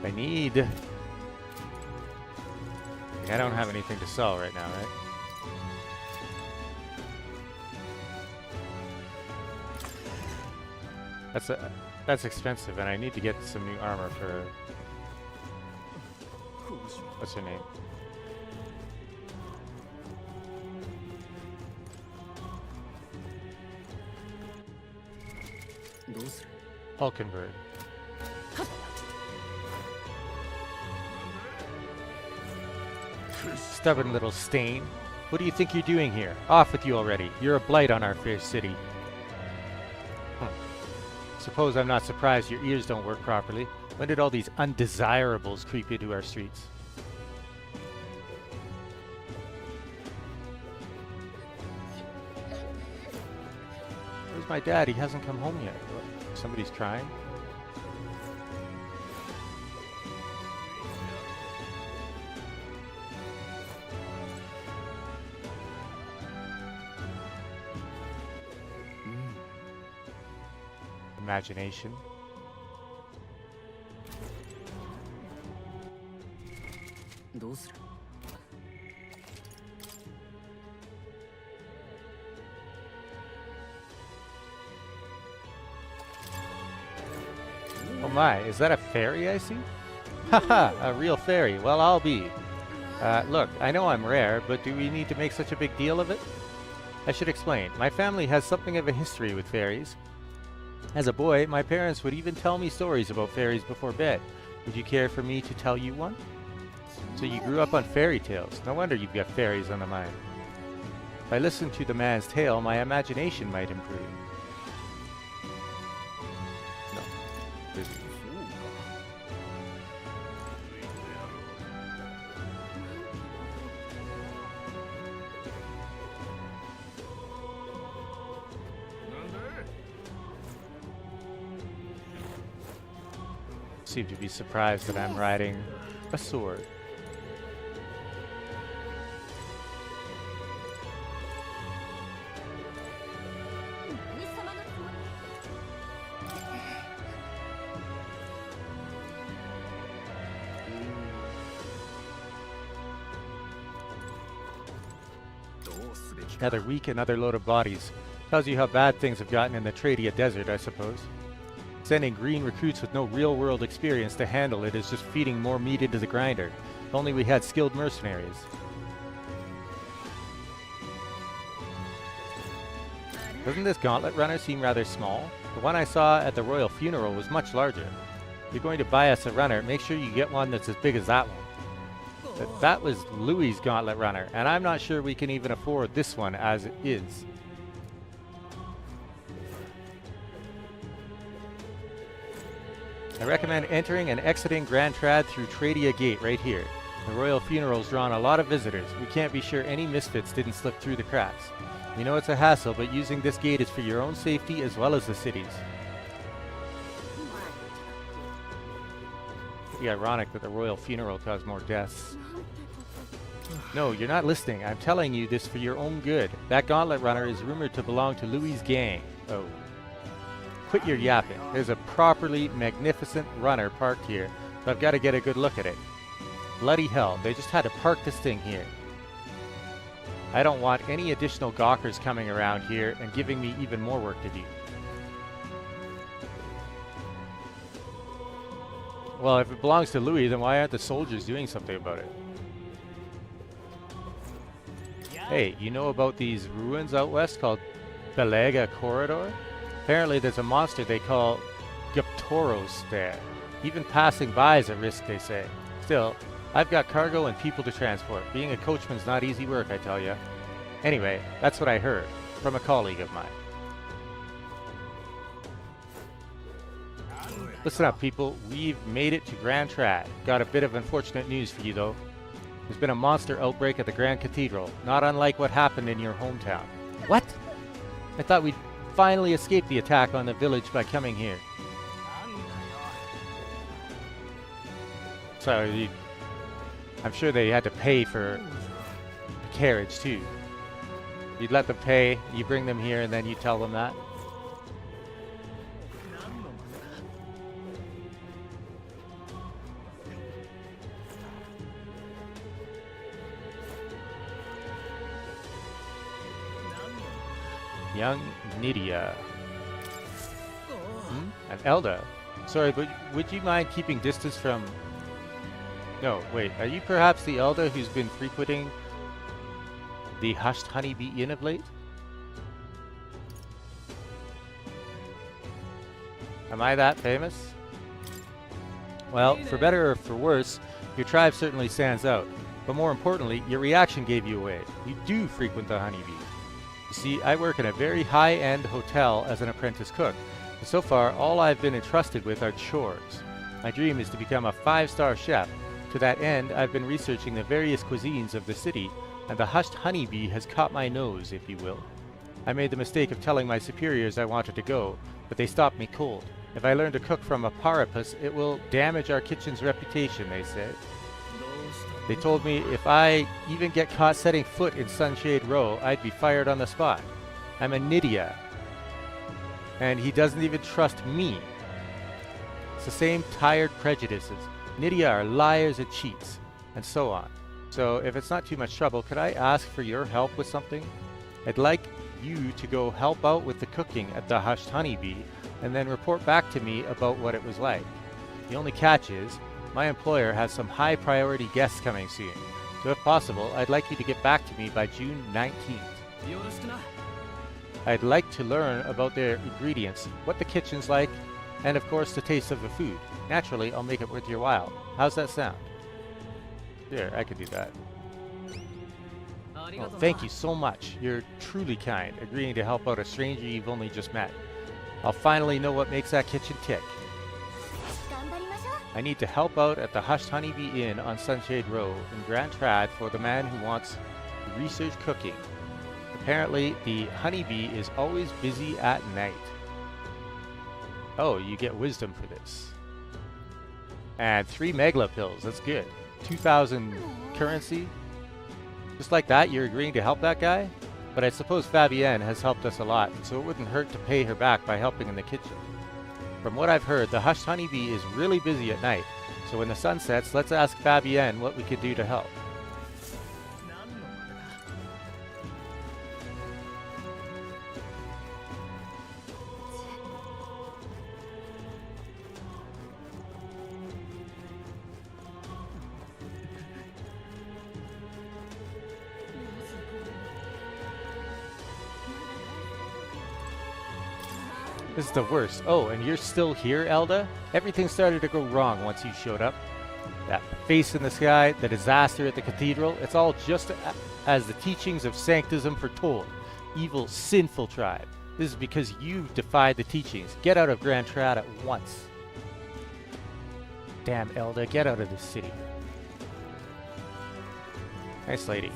I need... I don't have anything to sell right now, right? That's expensive, and I need to get some new armor for... What's her name? Hulkenberg. Stubborn little stain. What do you think you're doing here? Off with you already. You're a blight on our fair city. Suppose I'm not surprised your ears don't work properly. When did all these undesirables creep into our streets? Where's my dad? He hasn't come home yet. What? Somebody's crying? Imagination. Oh my, is that a fairy I see? Haha, a real fairy. Well, I'll be. Look, I know I'm rare, but do we need to make such a big deal of it? I should explain. My family has something of a history with fairies. As a boy, my parents would even tell me stories about fairies before bed. Would you care for me to tell you one? So you grew up on fairy tales. No wonder you've got fairies on the mind. If I listen to the man's tale, my imagination might improve. No. Busy. Seem to be surprised that I'm riding a sword. Another week, another load of bodies. Tells you how bad things have gotten in the Tradia Desert, I suppose. Sending green recruits with no real-world experience to handle it is just feeding more meat into the grinder. If only we had skilled mercenaries. Doesn't this gauntlet runner seem rather small? The one I saw at the royal funeral was much larger. you're going to buy us a runner, make sure you get one that's as big as that one. That was Louis' gauntlet runner, and I'm not sure we can even afford this one as it is. I recommend entering and exiting Grand Trad through Tradia Gate right here. The royal funeral's drawn a lot of visitors. We can't be sure any misfits didn't slip through the cracks. We know it's a hassle, but using this gate is for your own safety as well as the city's. Pretty ironic that the royal funeral caused more deaths. No, you're not listening. I'm telling you this for your own good. That gauntlet runner is rumored to belong to Louis' gang. Oh. Quit your yapping. There's a properly magnificent runner parked here, so I've got to get a good look at it. Bloody hell, they just had to park this thing here. I don't want any additional gawkers coming around here and giving me even more work to do. Well, if it belongs to Louis, then why aren't the soldiers doing something about it? Hey, you know about these ruins out west called Belega Corridor? Apparently there's a monster they call Guptoros there. Even passing by is a risk, they say. Still, I've got cargo and people to transport. Being a coachman's not easy work, I tell ya. Anyway, that's what I heard from a colleague of mine. Listen up, people. We've made it to Grand Trad. Got a bit of unfortunate news for you, though. There's been a monster outbreak at the Grand Cathedral, not unlike what happened in your hometown. What? I thought we'd finally escaped the attack on the village by coming here. So, I'm sure they had to pay for the carriage, too. You'd let them pay, you bring them here, and then you tell them that. Young Nydia. An Elda. Sorry, but would you mind keeping distance from... No, wait. Are you perhaps the Elda who's been frequenting the Hushed Honeybee Inn of late? Am I that famous? Well, for better or for worse, your tribe certainly stands out. But more importantly, your reaction gave you away. You do frequent the Honeybee. You see, I work in a very high-end hotel as an apprentice cook. And so far, all I've been entrusted with are chores. My dream is to become a 5-star chef. To that end, I've been researching the various cuisines of the city, and the Hushed Honeybee has caught my nose, if you will. I made the mistake of telling my superiors I wanted to go, but they stopped me cold. If I learn to cook from a parapus, it will damage our kitchen's reputation, they said. They told me if I even get caught setting foot in Sunshade Row, I'd be fired on the spot. I'm a Nydia. And he doesn't even trust me. It's the same tired prejudices. Nydia are liars and cheats, and so on. So if it's not too much trouble, could I ask for your help with something? I'd like you to go help out with the cooking at the Hushed Honeybee, and then report back to me about what it was like. The only catch is, my employer has some high priority guests coming soon, so if possible, I'd like you to get back to me by June 19th. I'd like to learn about their ingredients, what the kitchen's like, and of course the taste of the food. Naturally, I'll make it worth your while. How's that sound? There, I could do that. Oh, thank you so much. You're truly kind, agreeing to help out a stranger you've only just met. I'll finally know what makes that kitchen tick. I need to help out at the Hushed Honeybee Inn on Sunshade Row in Grand Trad for the man who wants to research cooking. Apparently, the honeybee is always busy at night. Oh, you get wisdom for this. And 3 Megla pills, that's good. 2,000 currency. Just like that, you're agreeing to help that guy? But I suppose Fabienne has helped us a lot, so it wouldn't hurt to pay her back by helping in the kitchen. From what I've heard, the Hushed Honeybee is really busy at night, so when the sun sets, let's ask Fabienne what we could do to help. This is the worst. Oh, and you're still here, Elda? Everything started to go wrong once you showed up. That face in the sky, the disaster at the cathedral, it's all just as the teachings of sanctism foretold. Evil, sinful tribe. This is because you defied the teachings. Get out of Grand Trad at once. Damn, Elda, get out of the city. Nice lady.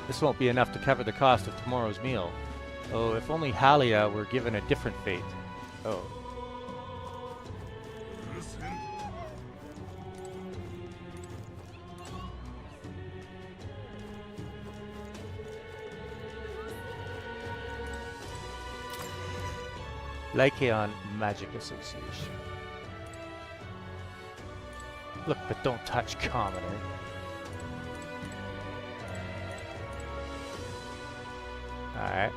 This won't be enough to cover the cost of tomorrow's meal. Oh, if only Halia were given a different fate. Oh. Lycaon Magic Association. Look, but don't touch commoner. Alright.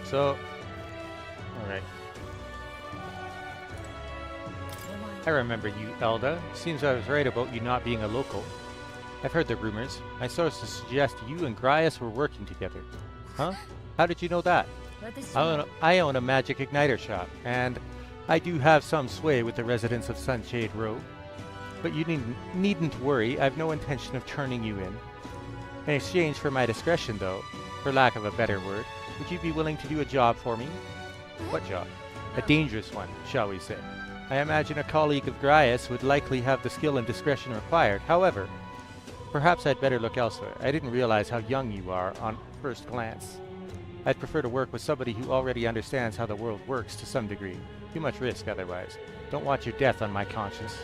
So, alright. I remember you, Elda. Seems I was right about you not being a local. I've heard the rumors. My sources suggest you and Grias were working together. Huh? How did you know that? I own a magic igniter shop, and I do have some sway with the residents of Sunshade Row. But you needn't worry, I've no intention of turning you in. In exchange for my discretion, though, for lack of a better word, would you be willing to do a job for me? What job? A dangerous one, shall we say. I imagine a colleague of Graius would likely have the skill and discretion required. However, perhaps I'd better look elsewhere. I didn't realize how young you are on first glance. I'd prefer to work with somebody who already understands how the world works to some degree. Too much risk otherwise. Don't want your death on my conscience.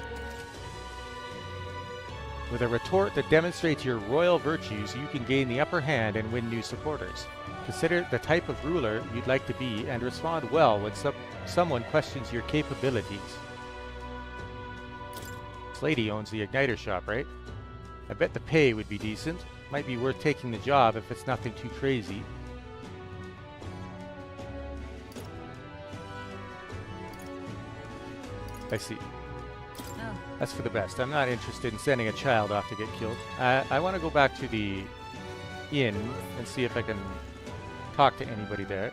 With a retort that demonstrates your royal virtues, you can gain the upper hand and win new supporters. Consider the type of ruler you'd like to be and respond well when someone questions your capabilities. This lady owns the igniter shop, right? I bet the pay would be decent. Might be worth taking the job if it's nothing too crazy. I see. That's for the best. I'm not interested in sending a child off to get killed. I want to go back to the inn and see if I can talk to anybody there.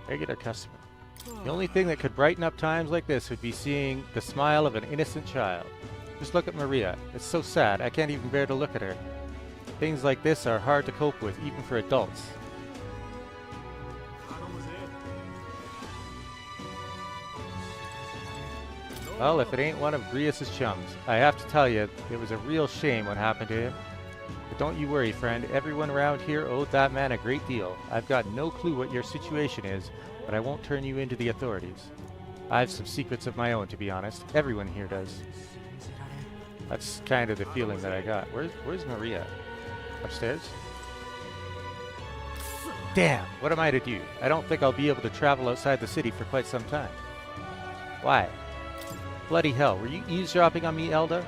Regular customer. The only thing that could brighten up times like this would be seeing the smile of an innocent child. Just look at Maria. It's so sad. I can't even bear to look at her. Things like this are hard to cope with, even for adults. Well, if it ain't one of Grius' chums. I have to tell you, it was a real shame what happened to him. But don't you worry, friend. Everyone around here owed that man a great deal. I've got no clue what your situation is, but I won't turn you into the authorities. I have some secrets of my own, to be honest. Everyone here does. That's kind of the feeling that I got. Where's Maria? Upstairs? Damn! What am I to do? I don't think I'll be able to travel outside the city for quite some time. Why? Bloody hell, were you eavesdropping on me, Elda?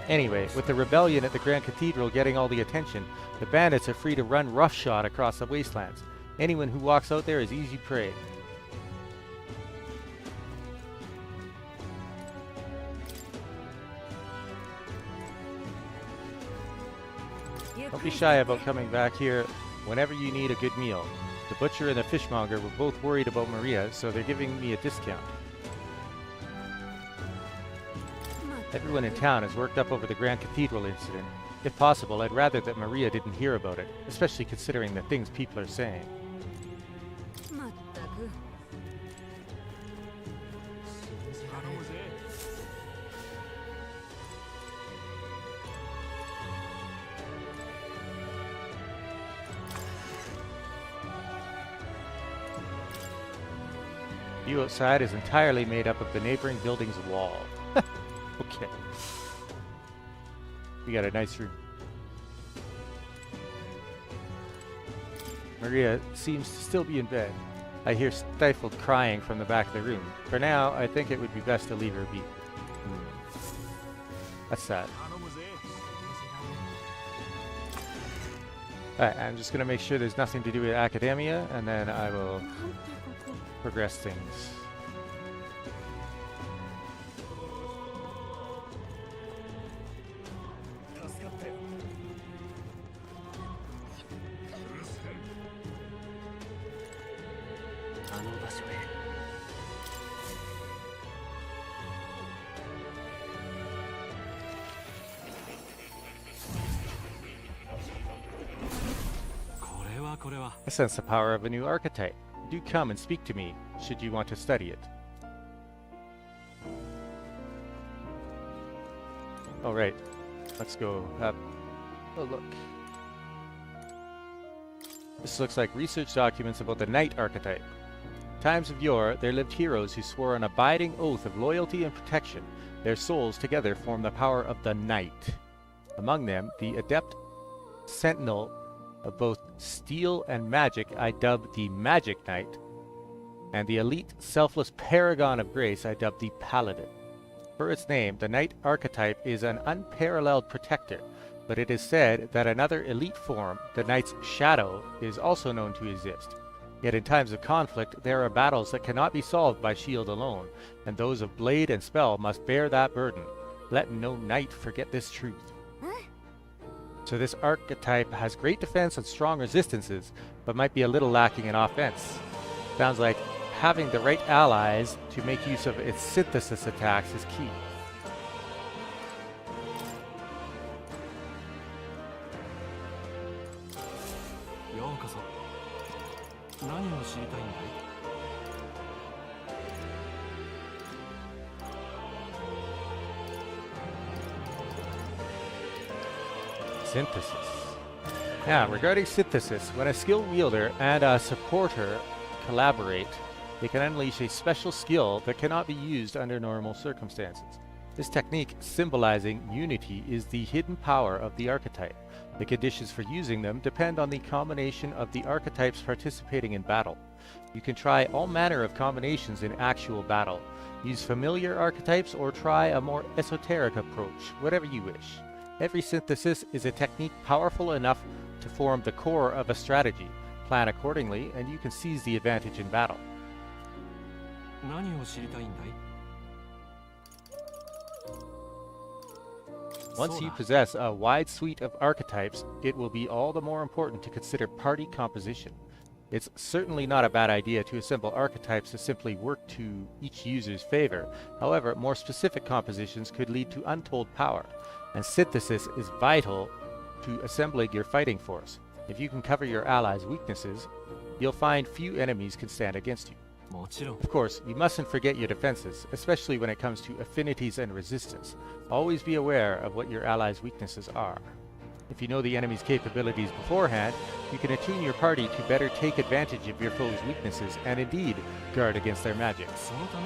Anyway, with the rebellion at the Grand Cathedral getting all the attention, the bandits are free to run roughshod across the wastelands. Anyone who walks out there is easy prey. Don't be shy about coming back here whenever you need a good meal. The butcher and the fishmonger were both worried about Maria, so they're giving me a discount. Everyone in town is worked up over the Grand Cathedral incident. If possible, I'd rather that Maria didn't hear about it, especially considering the things people are saying. The view outside is entirely made up of the neighboring building's wall. Okay. We got a nice room. Maria seems to still be in bed. I hear stifled crying from the back of the room. For now, I think it would be best to leave her be. That's sad. Alright, I'm just going to make sure there's nothing to do with academia, and then I will progress things. I sense the power of a new archetype. Do come and speak to me, should you want to study it. Alright, let's go have a look. This looks like research documents about the knight archetype. Times of yore, there lived heroes who swore an abiding oath of loyalty and protection. Their souls together form the power of the knight. Among them, the adept sentinel of both steel and magic I dub the Magic Knight, and the elite selfless paragon of grace I dub the Paladin. Per its name, the knight archetype is an unparalleled protector, but it is said that another elite form, the knight's shadow, is also known to exist. Yet in times of conflict, there are battles that cannot be solved by shield alone, and those of blade and spell must bear that burden. Let no knight forget this truth. So this archetype has great defense and strong resistances, but might be a little lacking in offense. Sounds like having the right allies to make use of its synthesis attacks is key. Synthesis. Now, regarding synthesis, when a skill wielder and a supporter collaborate, they can unleash a special skill that cannot be used under normal circumstances. This technique, symbolizing unity, is the hidden power of the archetype. The conditions for using them depend on the combination of the archetypes participating in battle. You can try all manner of combinations in actual battle. Use familiar archetypes or try a more esoteric approach, whatever you wish. Every synthesis is a technique powerful enough to form the core of a strategy. Plan accordingly, and you can seize the advantage in battle. Once you possess a wide suite of archetypes, it will be all the more important to consider party composition. It's certainly not a bad idea to assemble archetypes to simply work to each user's favor. However, more specific compositions could lead to untold power, and synthesis is vital to assembling your fighting force. If you can cover your allies' weaknesses, you'll find few enemies can stand against you. Of course, you mustn't forget your defenses, especially when it comes to affinities and resistance. Always be aware of what your allies' weaknesses are. If you know the enemy's capabilities beforehand, you can attune your party to better take advantage of your foe's weaknesses and indeed guard against their magic.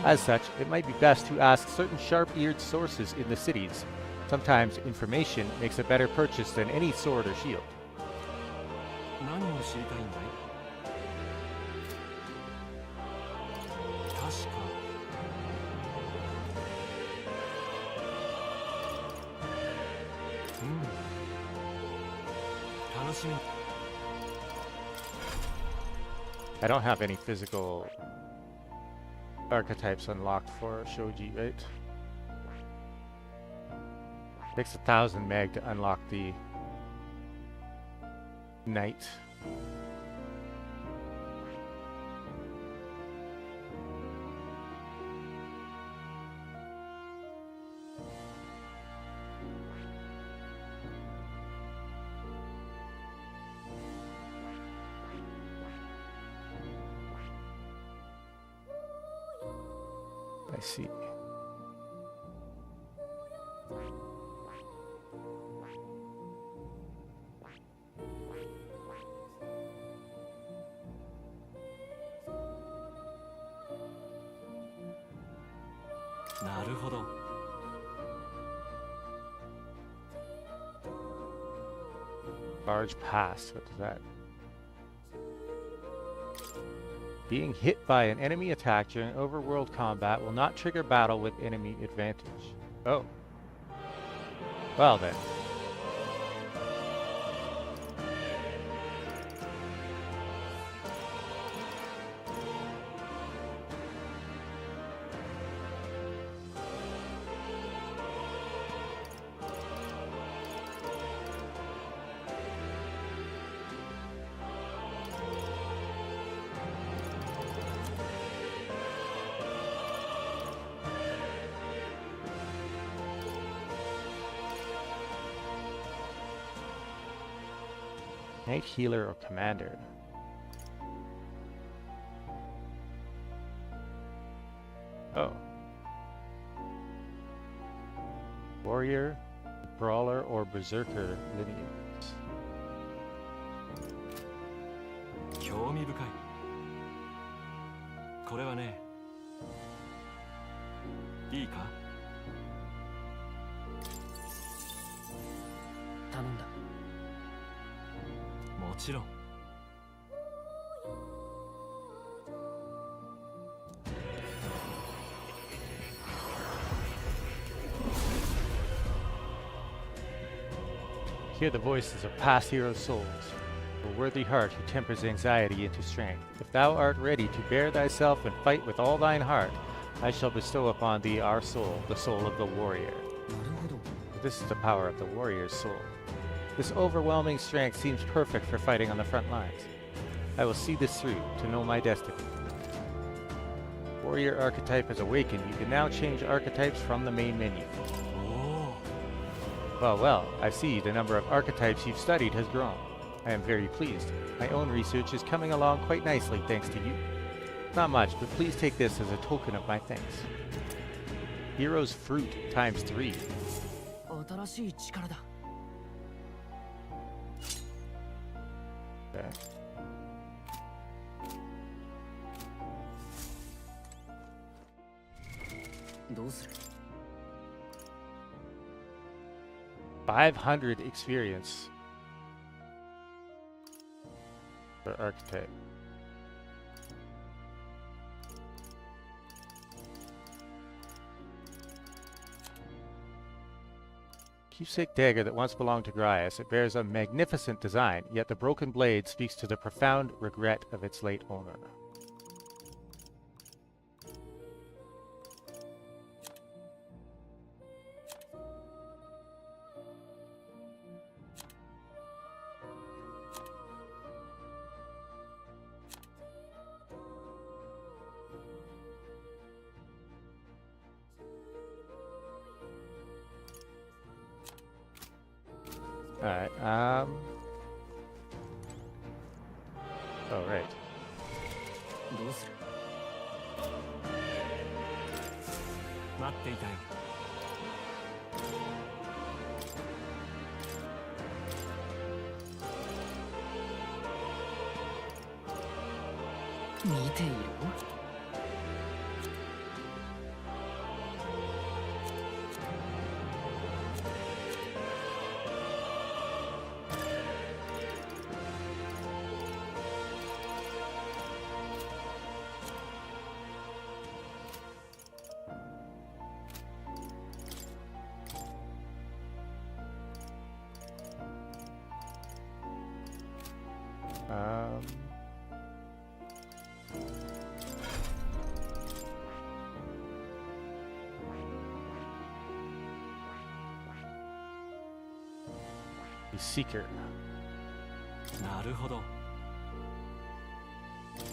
As such, it might be best to ask certain sharp-eared sources in the cities. Sometimes information makes a better purchase than any sword or shield. I don't have any physical archetypes unlocked for Shoji, right? Takes 1,000 meg to unlock the knight. I see. Barge past, what is that? Being hit by an enemy attack during overworld combat will not trigger battle with enemy advantage. Oh. Well then. Knight, healer, or commander. Oh. Warrior, brawler, or berserker lineage. 興味深い。これはね。いいか？頼んだ。もちろん。hear the voices of past heroes' souls. A worthy heart who tempers anxiety into strength. If thou art ready to bear thyself and fight with all thine heart, I shall bestow upon thee our soul, the soul of the warrior. This is the power of the warrior's soul. This overwhelming strength seems perfect for fighting on the front lines. I will see this through to know my destiny. Warrior archetype has awakened. You can now change archetypes from the main menu. Well, I see the number of archetypes you've studied has grown. I am very pleased. My own research is coming along quite nicely thanks to you. Not much, but please take this as a token of my thanks. Hero's Fruit times 3. 新しい力だ。 Okay. $500 experience for archetype. Keepsake dagger that once belonged to Grias. It bears a magnificent design, yet the broken blade speaks to the profound regret of its late owner. Alright, oh, right. どうする？待っていたよ。見ている？ The Seeker. なるほど。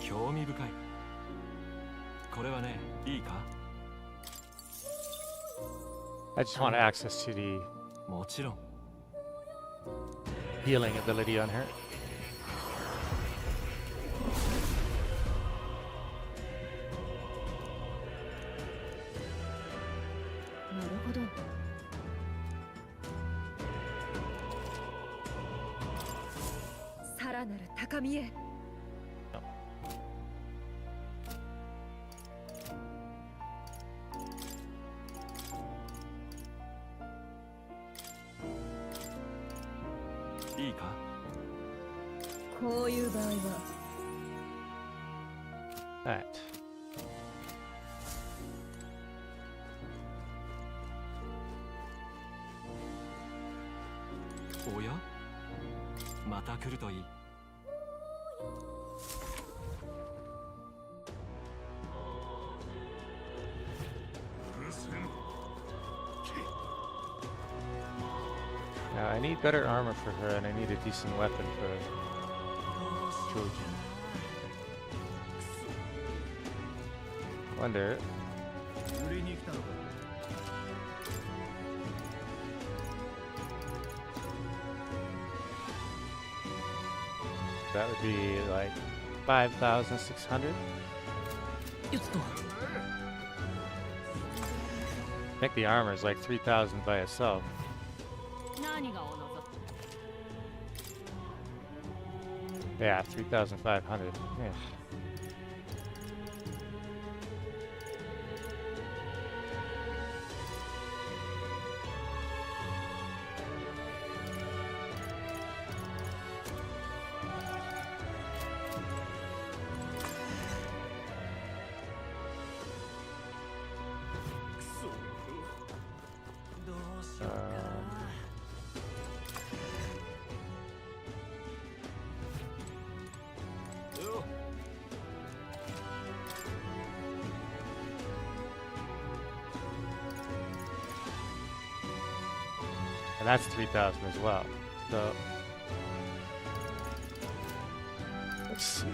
興味深い。これはね、いいか？ I just want access to the もちろん。 healing ability on her. なるほど。さらなる高みへ。いいか？こういう場合は。Alright. おや？また来るといい。Now I need better armor for her, and I need a decent weapon for Joji. Wonder. That would be like 5,600. I think the armor is like 3,000 by itself. Yeah, 3,500. Yeah. And that's 3,000 as well. So let's see.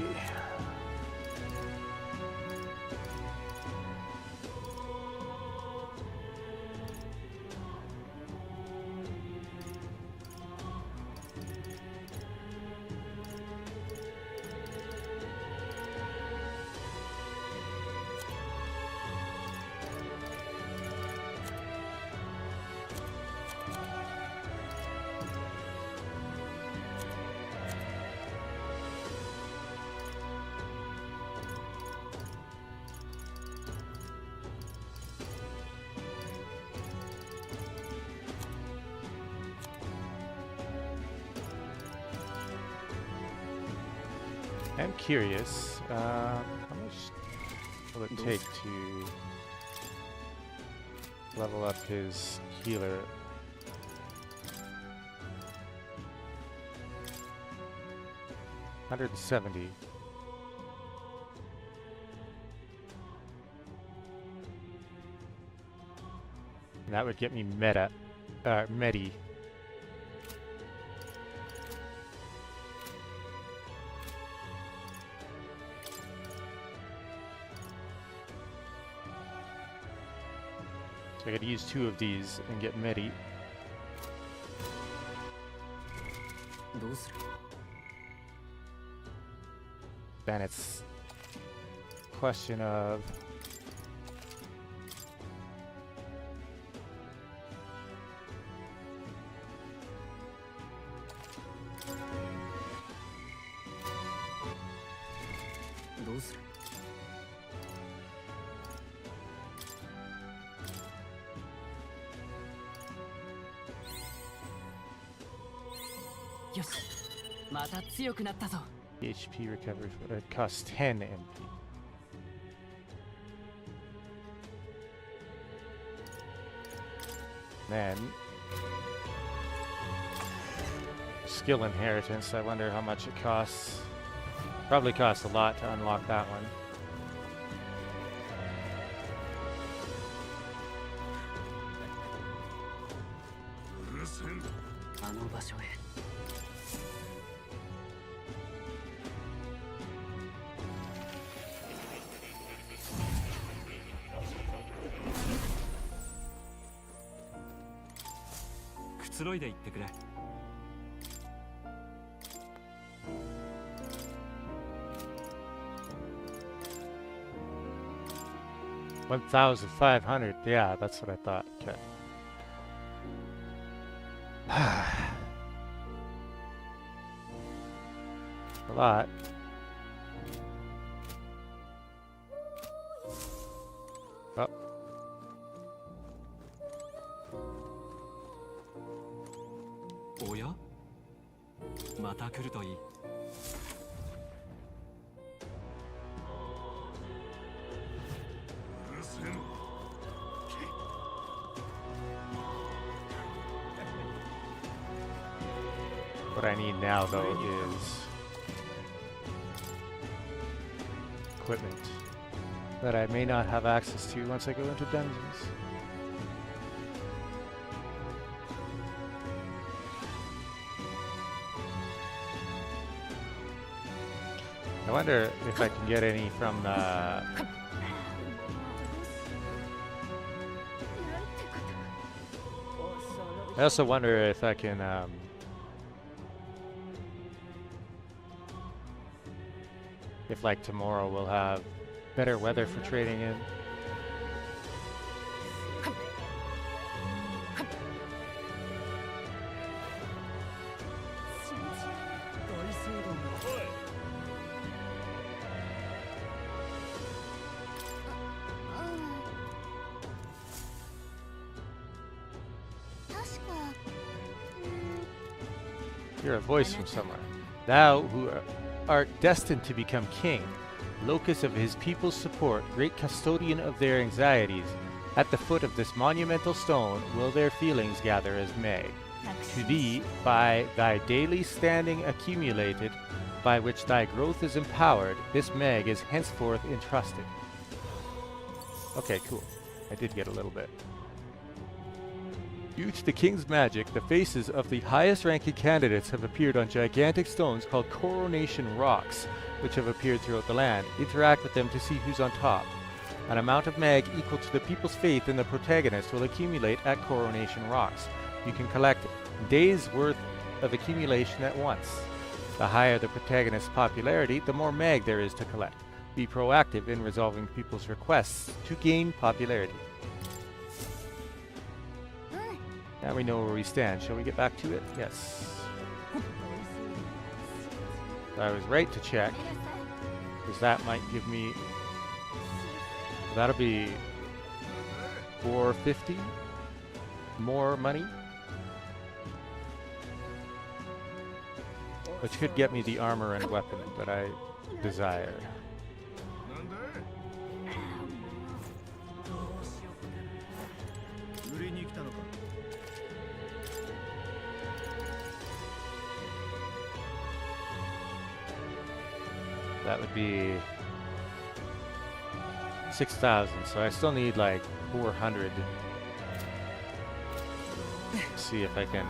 I'm curious, how much will it take to level up his healer? $170. And that would get me Medi. So I could use 2 of these and get Medi. どうする？ Then it's question of HP recovery. It costs 10 MP. Then skill inheritance. I wonder how much it costs. Probably costs a lot to unlock that one. $1,500. Yeah, that's what I thought. Okay. A lot. Oh. Oh yeah? また来るといい。What I need now, though, is equipment that I may not have access to once I go into dungeons. I wonder if I can get any from the... I also wonder if I can if like tomorrow we'll have better weather for trading in. You're a voice from somewhere. Thou who art destined to become king, locus of his people's support, great custodian of their anxieties, at the foot of this monumental stone will their feelings gather as Meg. To thee, by thy daily standing accumulated, by which thy growth is empowered, this Meg is henceforth entrusted. Okay, cool. I did get a little bit. Due to the king's magic, the faces of the highest ranking candidates have appeared on gigantic stones called coronation rocks, which have appeared throughout the land. Interact with them to see who's on top. An amount of mag equal to the people's faith in the protagonist will accumulate at coronation rocks. You can collect days' worth of accumulation at once. The higher the protagonist's popularity, the more mag there is to collect. Be proactive in resolving people's requests to gain popularity. Now we know where we stand. Shall we get back to it? Yes. I was right to check, because that might give me... That'll be 450 more money, which could get me the armor and weapon that I desire. That would be 6,000, so I still need like 400. See if I can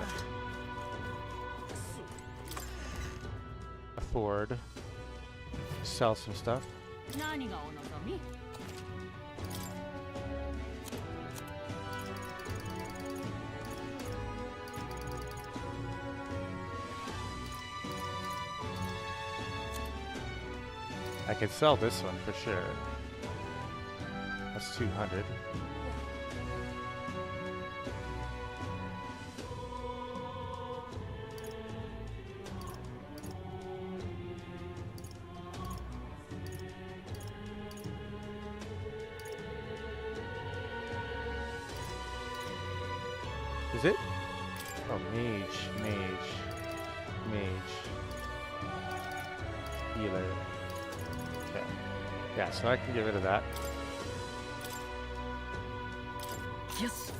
afford to sell some stuff. I could sell this one for sure. That's 200. Is it? Oh, mage. Healer. Okay. Yeah, so I can get rid of that. Yes.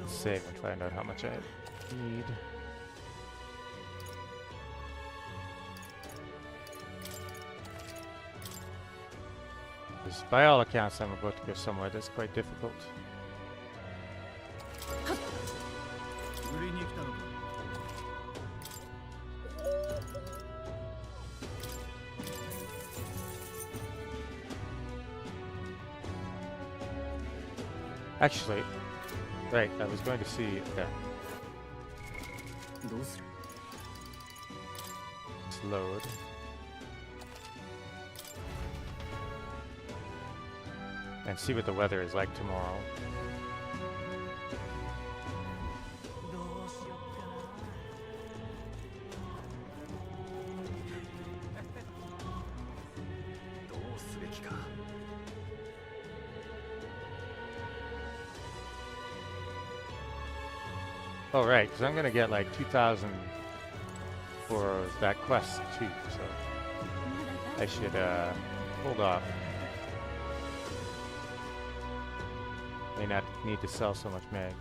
Save and find out how much I need. Because by all accounts, I'm about to go somewhere that's quite difficult. Actually, right, I was going to see... Okay. Let's load. And see what the weather is like tomorrow. Oh, right, because I'm going to get like 2,000 for that quest too, so I should hold off. May not need to sell so much mag.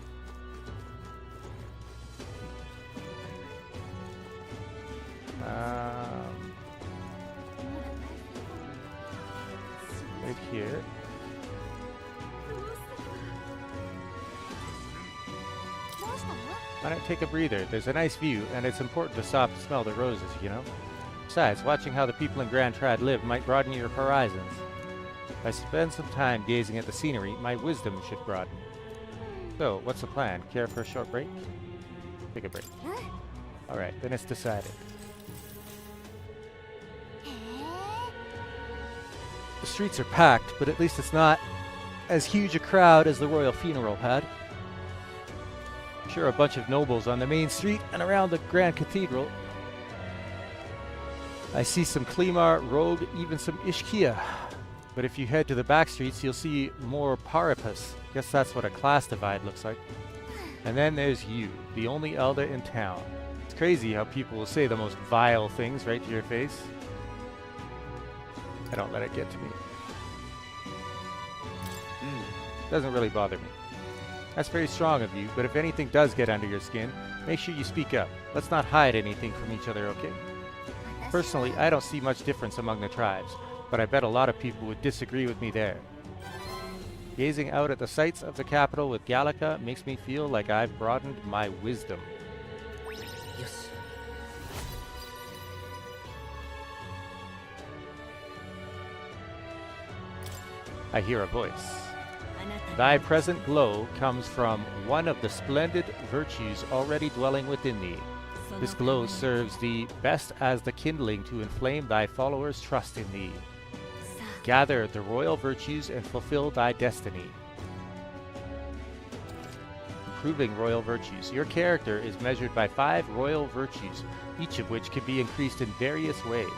Right here. Why not take a breather? There's a nice view, and it's important to stop and smell the roses, you know? Besides, watching how the people in Grand Trad live might broaden your horizons. If I spend some time gazing at the scenery, my wisdom should broaden. So, what's the plan? Care for a short break? Take a break. Alright, then it's decided. The streets are packed, but at least it's not as huge a crowd as the royal funeral had. Sure, a bunch of nobles on the main street and around the Grand Cathedral. I see some Klimar, Rogue, even some Ishkia. But if you head to the back streets, you'll see more Paripus. Guess that's what a class divide looks like. And then there's you, the only Elder in town. It's crazy how people will say the most vile things right to your face. I don't let it get to me. Doesn't really bother me. That's very strong of you, but if anything does get under your skin, make sure you speak up. Let's not hide anything from each other, okay? Personally, I don't see much difference among the tribes, but I bet a lot of people would disagree with me there. Gazing out at the sights of the capital with Gallica makes me feel like I've broadened my wisdom. I hear a voice. Thy present glow comes from one of the splendid virtues already dwelling within thee. This glow serves thee best as the kindling to inflame thy followers' trust in thee. Gather the royal virtues and fulfill thy destiny. Improving royal virtues. Your character is measured by 5 royal virtues, each of which can be increased in various ways.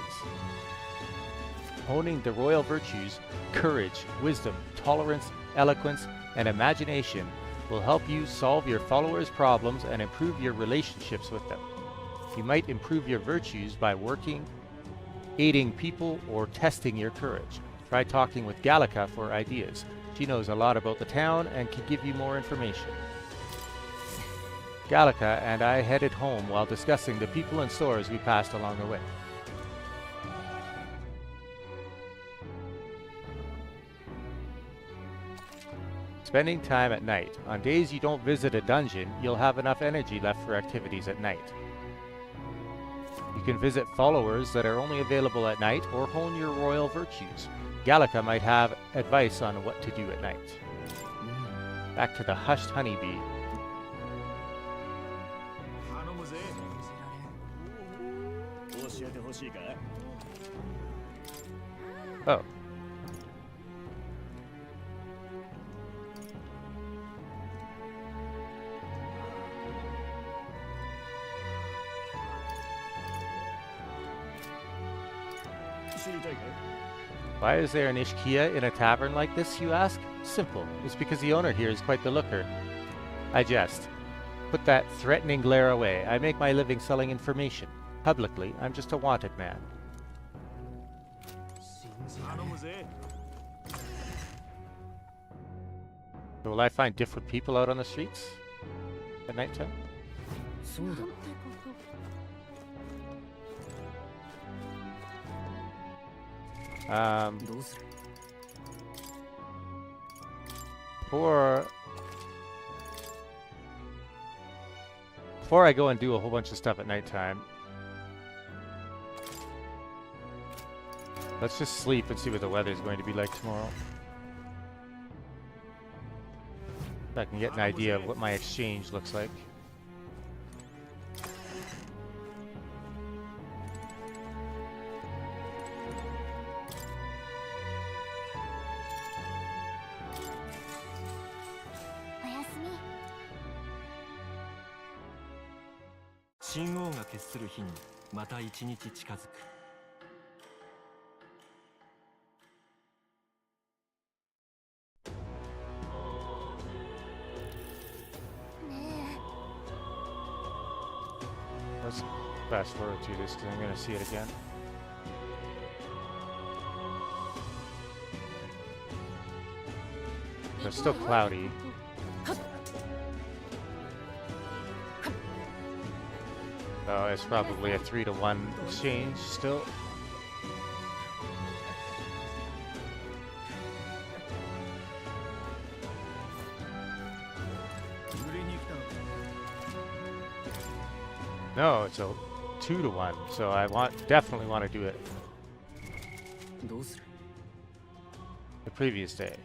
Honing the royal virtues, courage, wisdom, tolerance, eloquence, and imagination will help you solve your followers' problems and improve your relationships with them. You might improve your virtues by working, aiding people, or testing your courage. Try talking with Gallica for ideas. She knows a lot about the town and can give you more information. Gallica and I headed home while discussing the people and stores we passed along the way. Spending time at night. On days you don't visit a dungeon, you'll have enough energy left for activities at night. You can visit followers that are only available at night or hone your royal virtues. Gallica might have advice on what to do at night. Back to the hushed honeybee. Oh. Why is there an Ishkiya in a tavern like this, you ask? Simple. It's because the owner here is quite the looker. I jest. Put that threatening glare away. I make my living selling information. Publicly, I'm just a wanted man. So will I find different people out on the streets at nighttime? Before I go and do a whole bunch of stuff at nighttime, let's just sleep and see what the weather is going to be like tomorrow. If I can get an idea of what my exchange looks like. Let's fast forward to this because I'm going to see it again. It's still cloudy. Oh, it's probably a 3-to-1 exchange still. No, it's a 2-to-1, so I definitely want to do it the previous day.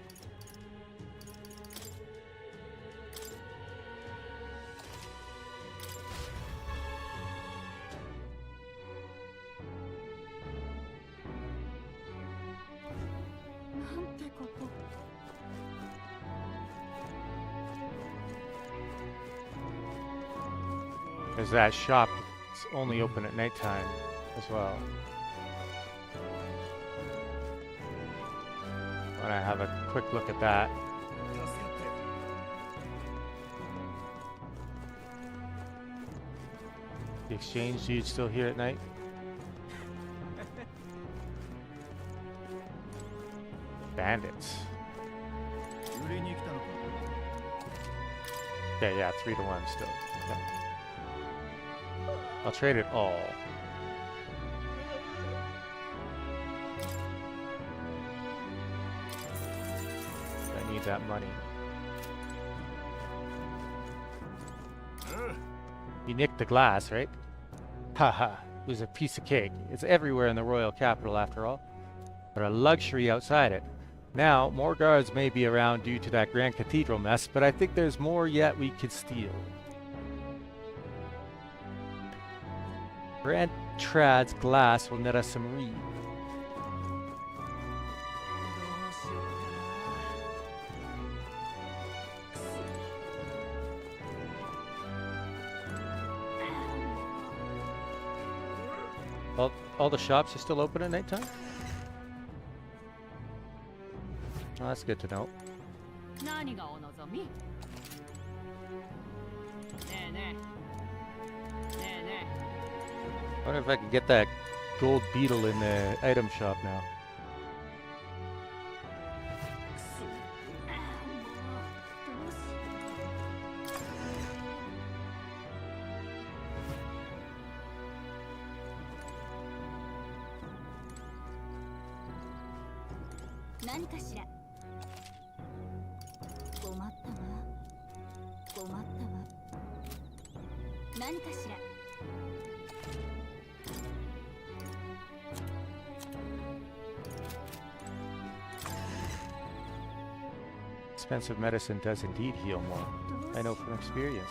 There's that shop that's only open at nighttime as well. want to have a quick look at that. The exchange dude's still here at night. Bandits. Okay, yeah, 3-1 still. Okay. I'll trade it all. I need that money. You nicked the glass, right? Haha, it was a piece of cake. It's everywhere in the royal capital after all. But a luxury outside it. Now, more guards may be around due to that Grand Cathedral mess, but I think there's more yet we could steal. Grand Trad's glass will net us some reed. All the shops are still open at nighttime? Oh, that's good to know. I wonder if I can get that gold beetle in the item shop now. Expensive medicine does indeed heal more. I know from experience.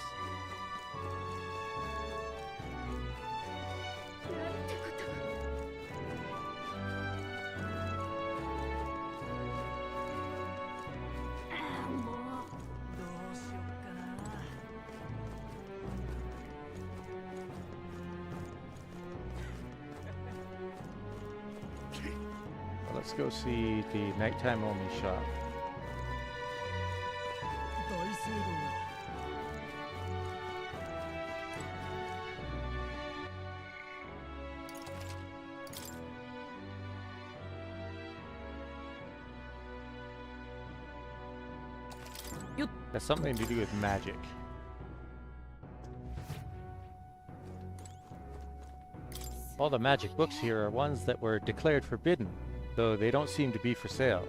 Well, let's go see the nighttime only shop. That's something to do with magic. All the magic books here are ones that were declared forbidden, though they don't seem to be for sale.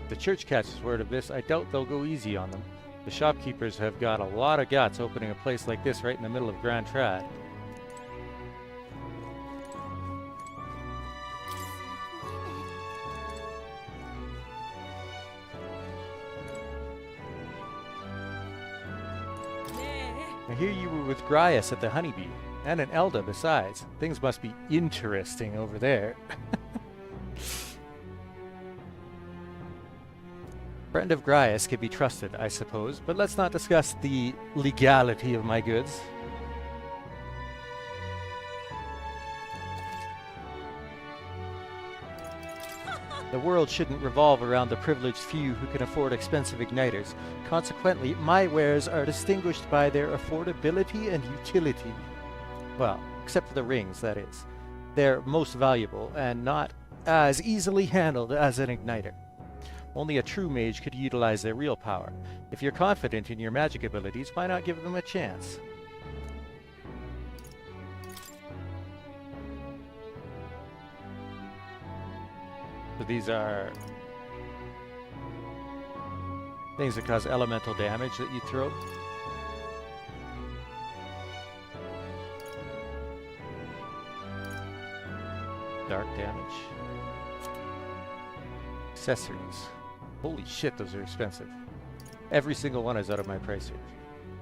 If the church catches word of this, I doubt they'll go easy on them. The shopkeepers have got a lot of guts opening a place like this right in the middle of Grand Trad. I hear you were with Grias at the Honeybee, and an Elda besides. Things must be interesting over there. Friend of Grias can be trusted, I suppose, but let's not discuss the legality of my goods. The world shouldn't revolve around the privileged few who can afford expensive igniters. Consequently, my wares are distinguished by their affordability and utility. Well, except for the rings, that is. They're most valuable and not as easily handled as an igniter. Only a true mage could utilize their real power. If you're confident in your magic abilities, why not give them a chance? So these are things that cause elemental damage that you throw. Dark damage. Accessories. Holy shit, those are expensive. Every single one is out of my price range.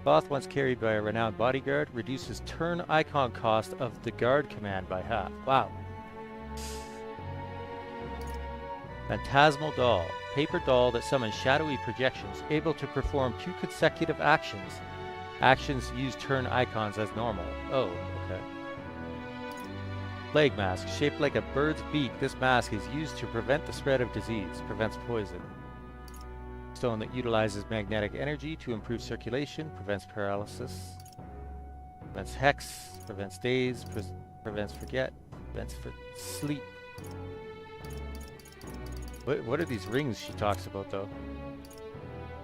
Cloth once carried by a renowned bodyguard reduces turn icon cost of the guard command by half. Wow. Phantasmal doll. Paper doll that summons shadowy projections, able to perform 2 consecutive actions. Actions use turn icons as normal. Oh, okay. Plague mask, shaped like a bird's beak. This mask is used to prevent the spread of disease, prevents poison. Stone that utilizes magnetic energy to improve circulation, prevents paralysis, prevents hex, prevents daze, prevents forget, prevents sleep. What are these rings she talks about, though?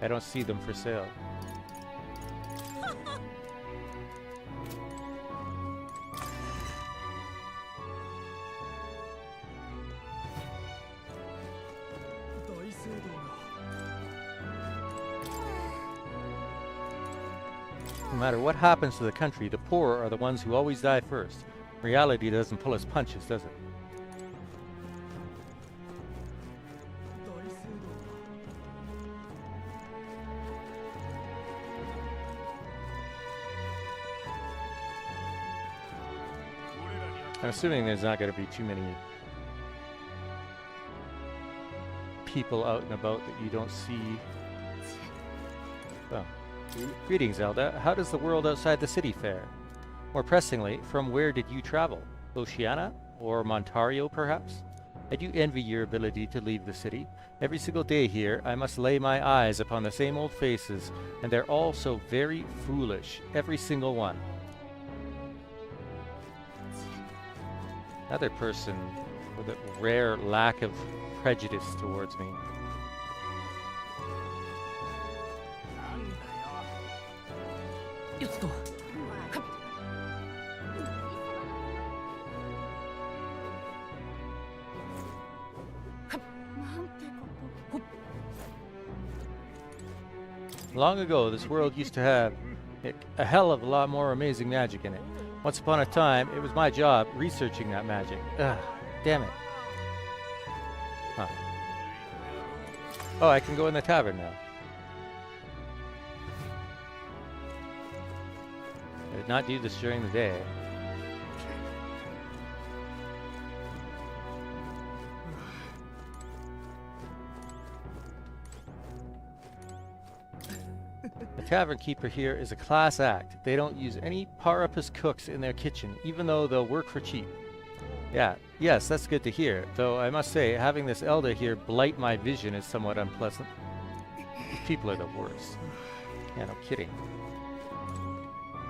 I don't see them for sale. No matter what happens to the country, the poor are the ones who always die first. Reality doesn't pull its punches, does it? I'm assuming there's not going to be too many people out and about that you don't see. Oh. Greetings, Zelda. How does the world outside the city fare? More pressingly, from where did you travel? Oceania? Or Montario, perhaps? I do envy your ability to leave the city. Every single day here, I must lay my eyes upon the same old faces, and they're all so very foolish. Every single one. Another person with a rare lack of prejudice towards me. Long ago, this world used to have a hell of a lot more amazing magic in it. Once upon a time, it was my job researching that magic. Ugh, damn it. Huh. Oh, I can go in the tavern now. I did not do this during the day. The tavern keeper here is a class act. They don't use any parapus cooks in their kitchen, even though they'll work for cheap. Yes, that's good to hear, though I must say, having this elder here blight my vision is somewhat unpleasant. These people are the worst. Yeah, no kidding.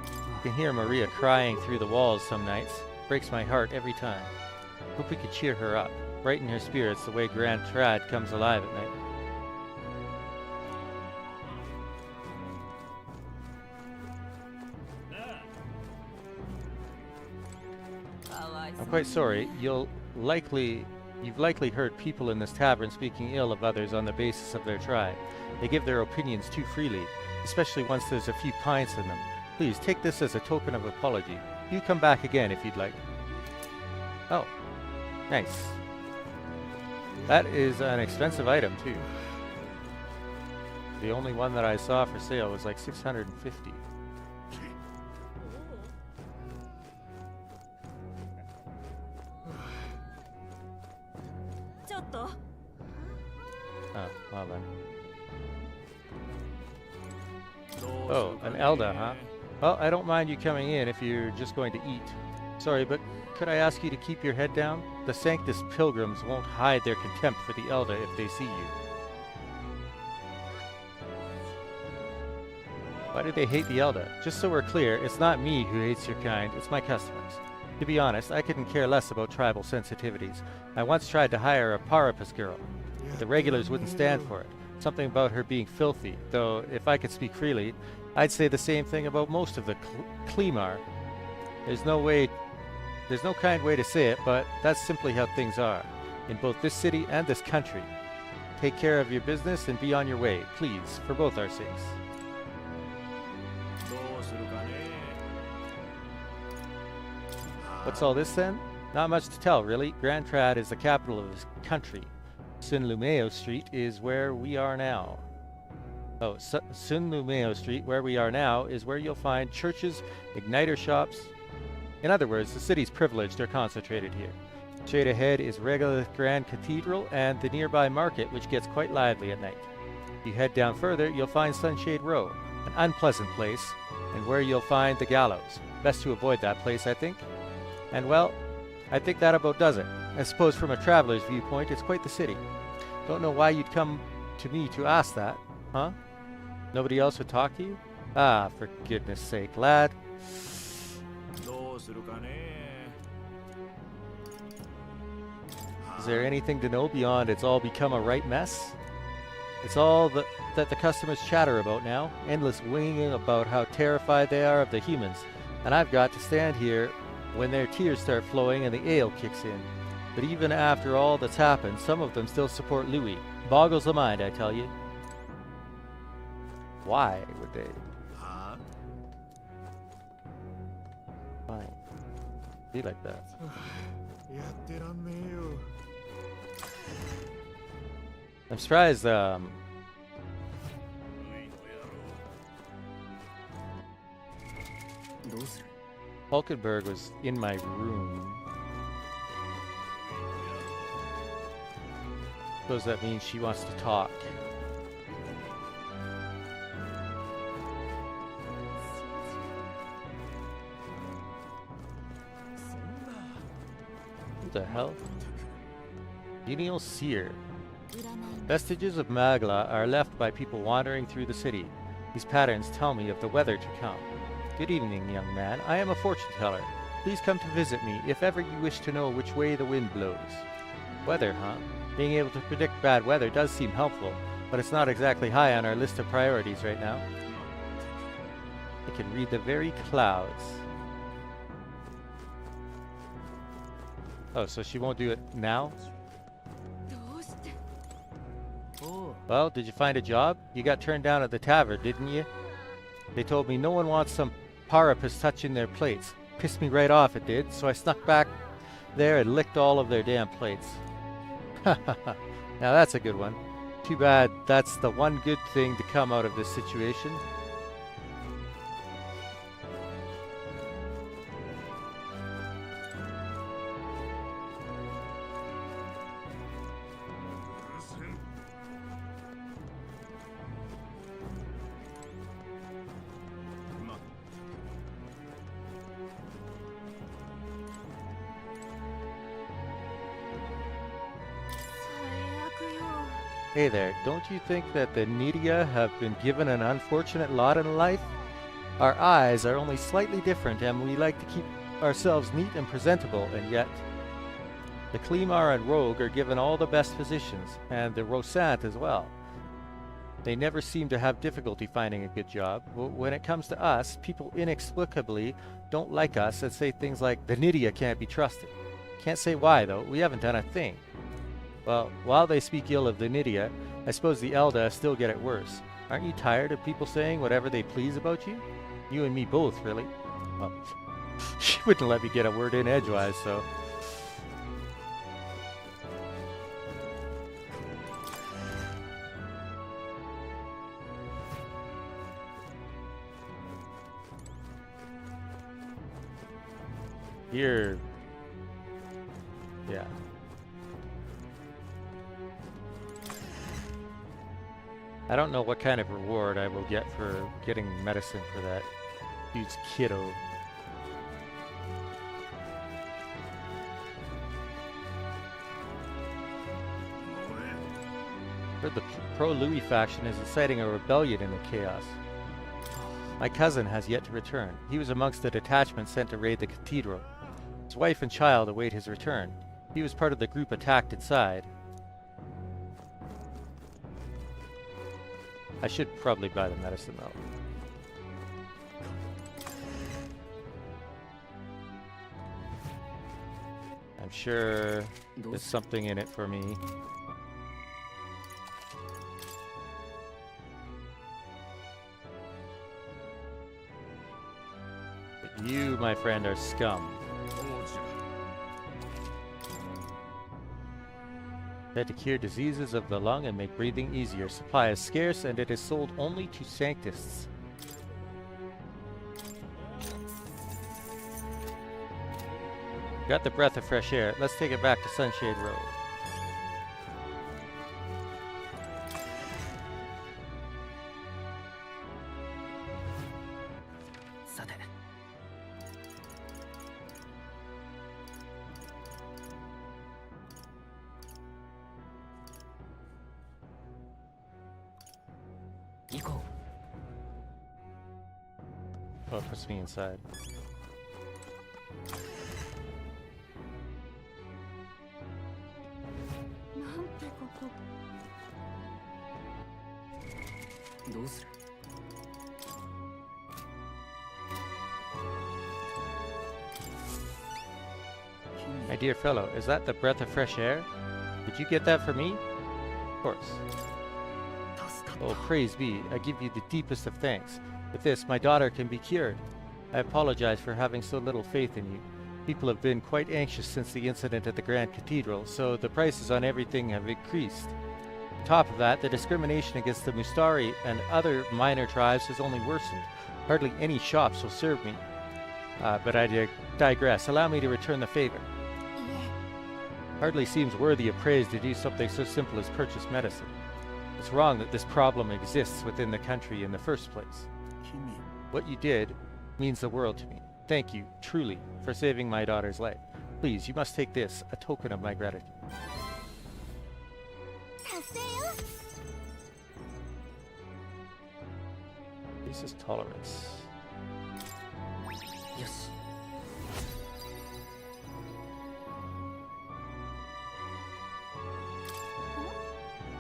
You can hear Maria crying through the walls some nights. Breaks my heart every time. Hope we could cheer her up, brighten her spirits the way Grand Trad comes alive at night. I'm quite sorry. You've likely heard people in this tavern speaking ill of others on the basis of their tribe. They give their opinions too freely, especially once there's a few pints in them. Please take this as a token of apology. You come back again if you'd like. Oh, nice. That is an expensive item too. The only one that I saw for sale was like 650. Oh, well then. Oh, an Elder, huh? Well, I don't mind you coming in if you're just going to eat. Sorry, but could I ask you to keep your head down? The Sanctus pilgrims won't hide their contempt for the Elder if they see you. Why do they hate the Elder? Just so we're clear, it's not me who hates your kind, it's my customers. To be honest, I couldn't care less about tribal sensitivities. I once tried to hire a Parapus girl, but the regulars wouldn't stand for it. Something about her being filthy, though if I could speak freely, I'd say the same thing about most of the Klimar. There's no kind way to say it, but that's simply how things are, in both this city and this country. Take care of your business and be on your way, please, for both our sakes. What's all this then? Not much to tell, really. Grand Trad is the capital of this country. Sunlumeo Street is where we are now. Oh, Sunlumeo Street, where we are now, is where you'll find churches, igniter shops. In other words, the city's privileged are concentrated here. Straight ahead is Regolith Grand Cathedral and the nearby market, which gets quite lively at night. If you head down further, you'll find Sunshade Row, an unpleasant place, and where you'll find the gallows. Best to avoid that place, I think. And well, I think that about does it. I suppose from a traveler's viewpoint, it's quite the city. Don't know why you'd come to me to ask that, huh? Nobody else would talk to you? Ah, for goodness sake, lad. Is there anything to know beyond it's all become a right mess? It's all that the customers chatter about now, endless winging about how terrified they are of the humans, and I've got to stand here when their tears start flowing and the ale kicks in. But even after all that's happened, some of them still support Louis. Boggles the mind, I tell you. Why would they? Fine. Be like that. I'm surprised, Hulkenberg was in my room. Suppose that means she wants to talk. Who the hell? Genial Seer. Vestiges of Magla are left by people wandering through the city. These patterns tell me of the weather to come. Good evening, young man. I am a fortune teller. Please come to visit me if ever you wish to know which way the wind blows. Weather, huh? Being able to predict bad weather does seem helpful, but it's not exactly high on our list of priorities right now. I can read the very clouds. Oh, so she won't do it now? Well, did you find a job? You got turned down at the tavern, didn't you? They told me no one wants some parapus touching their plates. Pissed me right off, it did, so I snuck back there and licked all of their damn plates. Now that's a good one. Too bad that's the one good thing to come out of this situation. Hey there, don't you think that the Nidia have been given an unfortunate lot in life? Our eyes are only slightly different and we like to keep ourselves neat and presentable, and yet the Klimar and Rogue are given all the best positions, and the Rosant as well. They never seem to have difficulty finding a good job. When it comes to us, people inexplicably don't like us and say things like, the Nidia can't be trusted. Can't say why though, we haven't done a thing. Well, while they speak ill of the Nidia, I suppose the Elda still get it worse. Aren't you tired of people saying whatever they please about you? You and me both, really. Well, she wouldn't let me get a word in edgewise, so... Here... Yeah. I don't know what kind of reward I will get for getting medicine for that dude's kiddo. Heard the pro-Louis faction is inciting a rebellion in the chaos. My cousin has yet to return. He was amongst the detachment sent to raid the cathedral. His wife and child await his return. He was part of the group attacked inside. I should probably buy the medicine though. I'm sure there's something in it for me. But you, my friend, are scum. Said to cure diseases of the lung and make breathing easier. Supply is scarce and it is sold only to Sanctists. Got the breath of fresh air. Let's take it back to Sunshade Road. 行こ Oh, it puts me inside. なんてここ。どうする？ My dear fellow, is that the breath of fresh air? Did you get that for me? Of course. Oh, praise be. I give you the deepest of thanks. With this, my daughter can be cured. I apologize for having so little faith in you. People have been quite anxious since the incident at the Grand Cathedral, so the prices on everything have increased. On top of that, the discrimination against the Mustari and other minor tribes has only worsened. Hardly any shops will serve me. But I digress. Allow me to return the favor. いえ、 Hardly seems worthy of praise to do something so simple as purchase medicine. It's wrong that this problem exists within the country in the first place. 君 What you did means the world to me. Thank you, truly, for saving my daughter's life. Please, you must take this, a token of my gratitude. 達成よ。 This is tolerance. う。よし。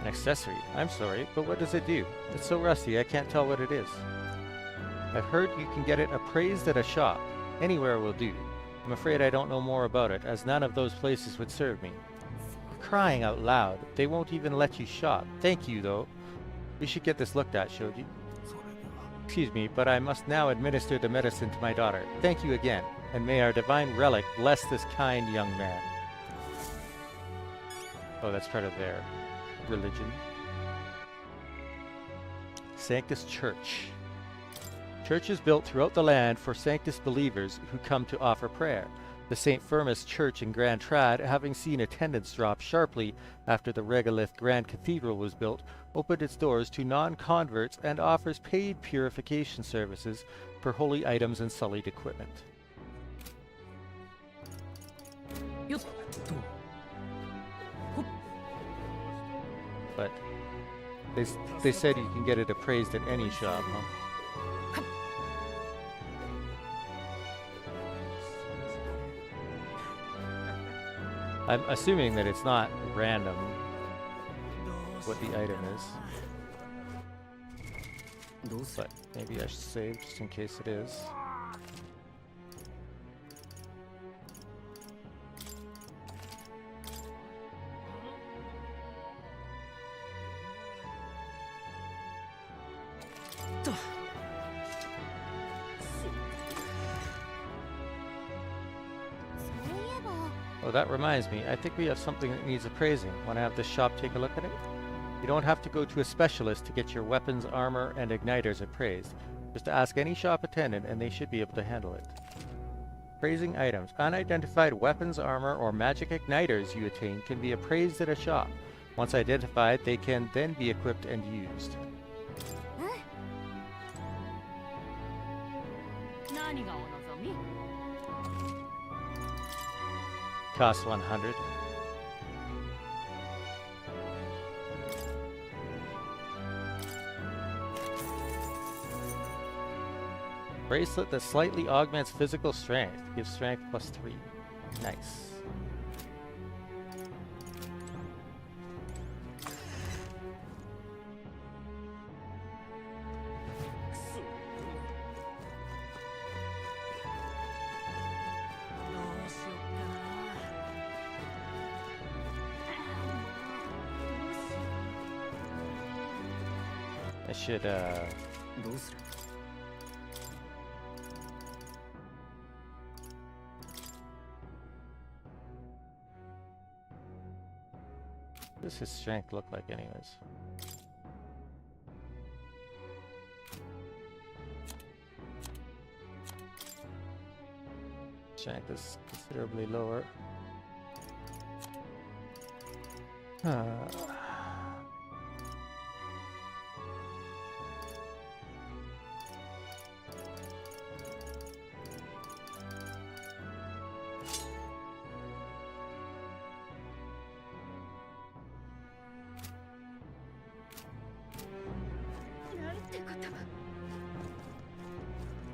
An accessory. I'm sorry, but what does it do? It's so rusty I can't tell what it is. I've heard you can get it appraised at a shop. Anywhere will do. I'm afraid I don't know more about it, as none of those places would serve me. Crying out loud. They won't even let you shop. Thank you, though. We should get this looked at, Shoji. それでは Excuse me, but I must now administer the medicine to my daughter. Thank you again, and may our divine relic bless this kind young man. Oh, that's part of their religion. Sanctus Church. Church is built throughout the land for Sanctus believers who come to offer prayer. The St. Firmus Church in Grand Trad, having seen attendance drop sharply after the regolith Grand Cathedral was built, opened its doors to non-converts and offers paid purification services for holy items and sullied equipment. よっと。 But they said you can get it appraised at any shop, huh? I'm assuming that it's not random what the item is, どうする？ but maybe I should save just in case it is. Oh, that reminds me. I think we have something that needs appraising. Want to have this shop take a look at it? You don't have to go to a specialist to get your weapons, armor, and igniters appraised. Just ask any shop attendant and they should be able to handle it. Appraising items. Unidentified weapons, armor, or magic igniters you attain can be appraised at a shop. Once identified, they can then be equipped and used. 何がお望み？ Costs 100. Bracelet that slightly augments physical strength. Gives strength +3. Nice. I should, どうする？ what does his strength look like anyways? Strength is considerably lower.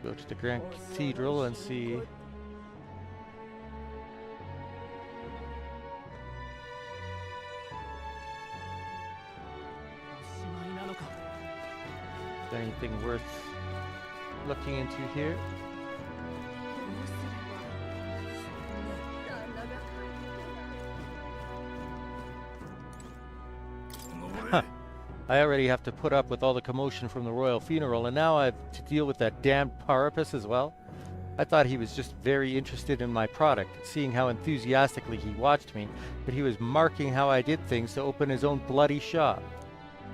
Go to the Grand Cathedral and see. Is there anything worth looking into here? I already have to put up with all the commotion from the royal funeral, and now I have to deal with that damned Parapus as well. I thought he was just very interested in my product, seeing how enthusiastically he watched me, but he was marking how I did things to open his own bloody shop.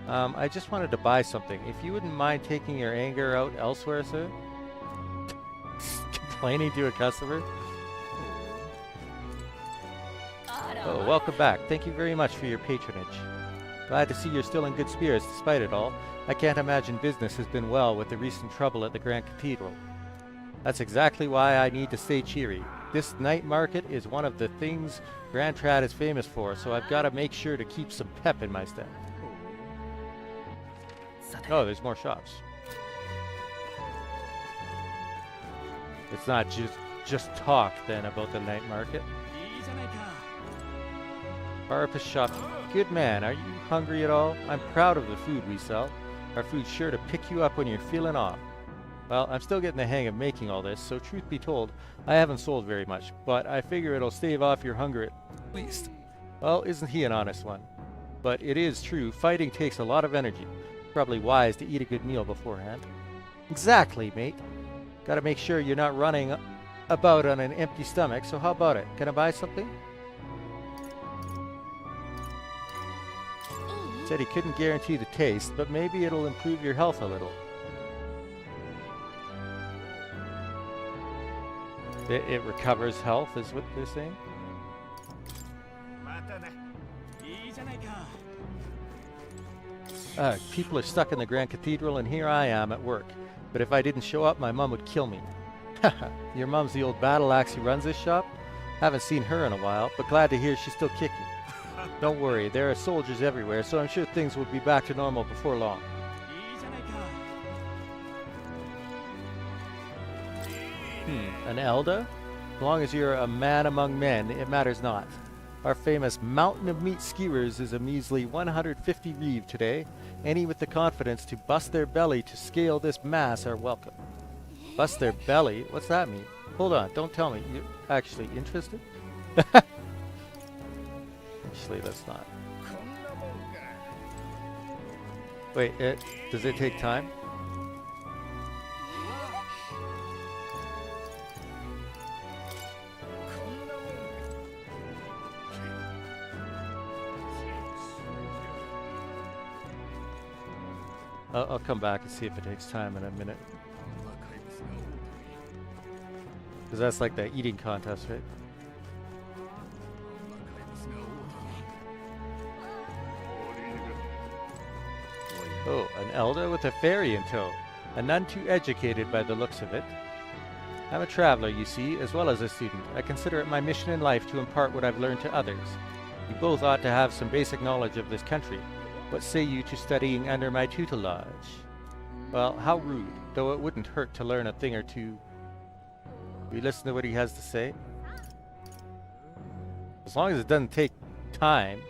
I just wanted to buy something. If you wouldn't mind taking your anger out elsewhere, sir? Complaining to a customer? Oh, welcome back. Thank you very much for your patronage. Glad to see you're still in good spirits despite it all. I can't imagine business has been well with the recent trouble at the Grand Cathedral. That's exactly why I need to stay cheery. This night market is one of the things Grand Trad is famous for, so I've got to make sure to keep some pep in my step. Oh, there's more shops. It's not just talk then about the night market. Parapus shop. Good man, are you hungry at all? I'm proud of the food we sell. Our food's sure to pick you up when you're feeling off. Well, I'm still getting the hang of making all this, so truth be told, I haven't sold very much, but I figure it'll stave off your hunger at least. Well, isn't he an honest one? But it is true, fighting takes a lot of energy. Probably wise to eat a good meal beforehand. Exactly, mate. Gotta make sure you're not running about on an empty stomach, so how about it? Can I buy something? Said he couldn't guarantee the taste, but maybe it'll improve your health a little. It recovers health, is what they're saying? People are stuck in the Grand Cathedral, and here I am at work. But if I didn't show up, my mum would kill me. Haha, your mum's the old battle axe who runs this shop? Haven't seen her in a while, but glad to hear she's still kicking. Don't worry, there are soldiers everywhere, so I'm sure things will be back to normal before long. An elder? As long as you're a man among men, it matters not. Our famous Mountain of Meat Skewers is a measly 150 reeve today. Any with the confidence to bust their belly to scale this mass are welcome. Bust their belly? What's that mean? Hold on, don't tell me. You're actually interested? Actually, that's not. Wait, does it take time? I'll come back and see if it takes time in a minute. Because that's like the eating contest, right? Oh, an elder with a fairy in tow. A none too educated by the looks of it. I'm a traveler, you see, as well as a student. I consider it my mission in life to impart what I've learned to others. You both ought to have some basic knowledge of this country. What say you to studying under my tutelage? Well, how rude, though it wouldn't hurt to learn a thing or two. We listen to what he has to say. As long as it doesn't take time.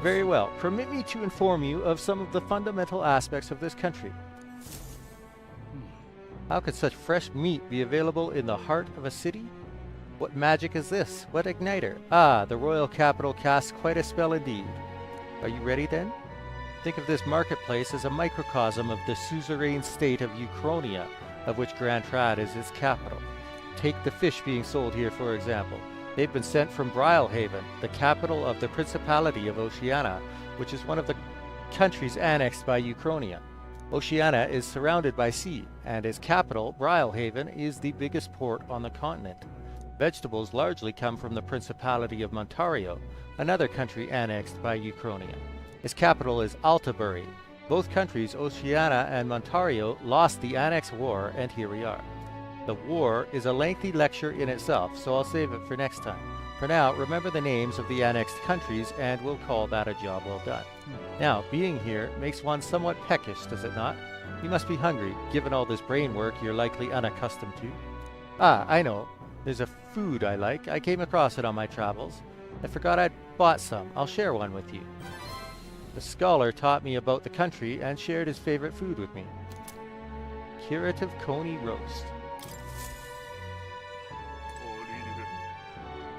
Very well. Permit me to inform you of some of the fundamental aspects of this country. How could such fresh meat be available in the heart of a city? What magic is this? What igniter? Ah, the royal capital casts quite a spell indeed. Are you ready then? Think of this marketplace as a microcosm of the suzerain state of Ukronia, of which Grand Trad is its capital. Take the fish being sold here, for example. They've been sent from Brylehaven, the capital of the Principality of Oceania, which is one of the countries annexed by Ukronia. Oceania is surrounded by sea, and its capital, Brylehaven, is the biggest port on the continent. Vegetables largely come from the Principality of Montario, another country annexed by Uchronia. Its capital is Altabury. Both countries, Oceania and Montario, lost the Annex War, and here we are. The war is a lengthy lecture in itself, so I'll save it for next time. For now, remember the names of the annexed countries, and we'll call that a job well done. Now, being here makes one somewhat peckish, does it not? You must be hungry, given all this brain work you're likely unaccustomed to. Ah, I know. There's a food I like. I came across it on my travels. I forgot I'd bought some. I'll share one with you. The scholar taught me about the country and shared his favorite food with me. Curative coney roast.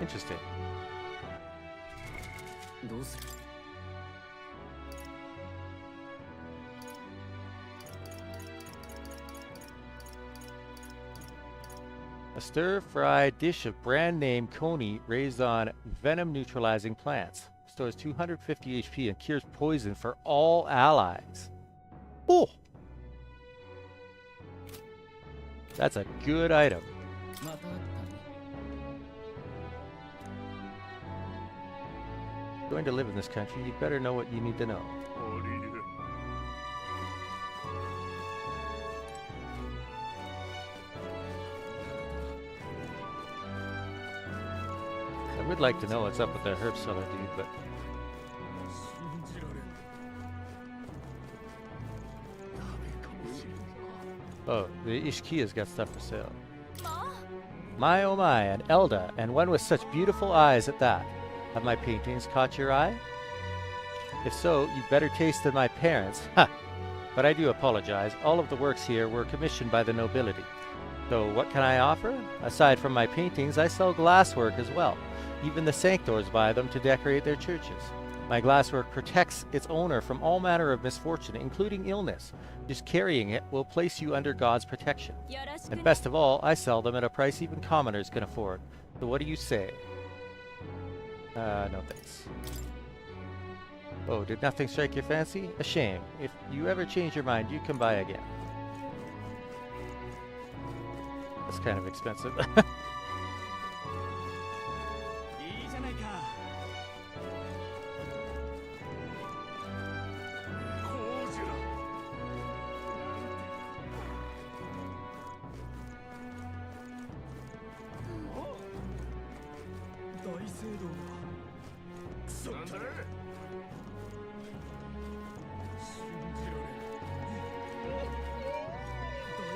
Interesting. どうする A stir-fried dish of brand-name coney raised on venom-neutralizing plants. Stores 250 HP and cures poison for all allies. Oh! That's a good item. またあったね Going to live in this country, you'd better know what you need to know. I would like to know what's up with the herb seller dude, but 信じられんダメかもしれんな oh, the Ishkiya's got stuff for sale. My oh my, an Elda, and one with such beautiful eyes at that. Have my paintings caught your eye? If so, you'd better taste than my parents. Ha! But I do apologize. All of the works here were commissioned by the nobility. So what can I offer? Aside from my paintings, I sell glasswork as well. Even the sanctors buy them to decorate their churches. My glasswork protects its owner from all manner of misfortune, including illness. Just carrying it will place you under God's protection. And best of all, I sell them at a price even commoners can afford. So what do you say? No thanks. Oh, did nothing strike your fancy? A shame. If you ever change your mind, you can buy again. That's kind of expensive. いいじゃないか工事だ大聖堂がクソったれ信じられん大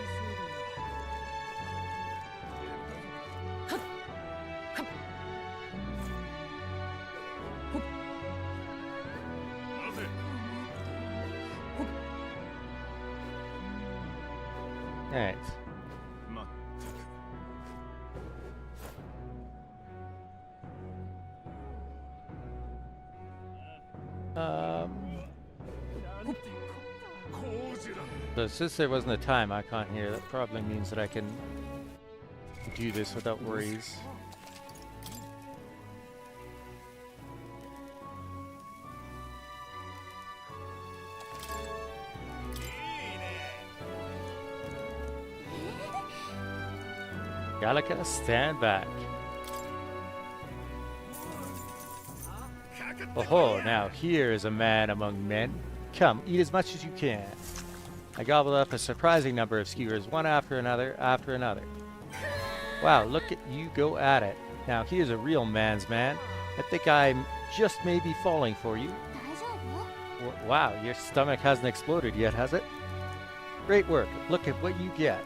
聖堂なぜ Alright. まったく So since there wasn't a time icon here, that probably means that I can do this without worries. Gallica, stand back. Oh, now here is a man among men. Come, eat as much as you can. I gobbled up a surprising number of skewers, one after another, after another. Wow, look at you go at it. Now here's a real man's man. I think I just may be falling for you. 大丈夫 Wow, your stomach hasn't exploded yet, has it? Great work. Look at what you get.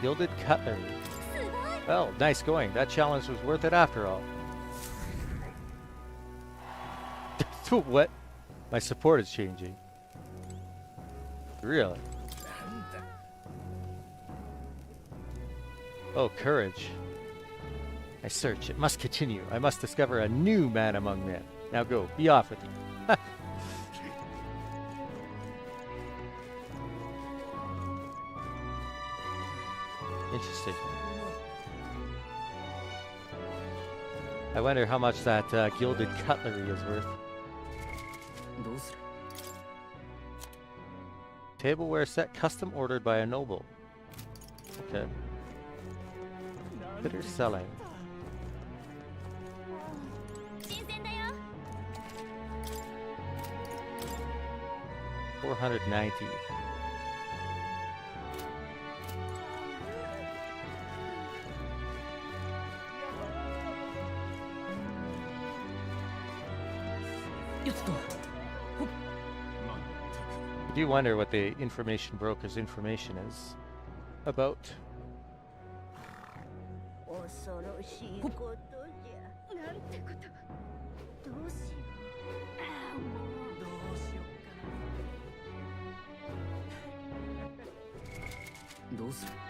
Gilded cutlery. すごい Well, nice going. That challenge was worth it after all. What? My support is changing. Really? Oh, courage. I search. It must continue. I must discover a new man among men. Now go. Be off with you. Interesting. I wonder how much that gilded cutlery is worth. どうする Tableware set custom ordered by a noble. Okay. Consider selling. 新鮮だよ。 490. I do wonder what the information broker's information is about. 恐ろしいことじゃ。なんてこと。どうしよう。ああ、もうどうしようかな。どうする？助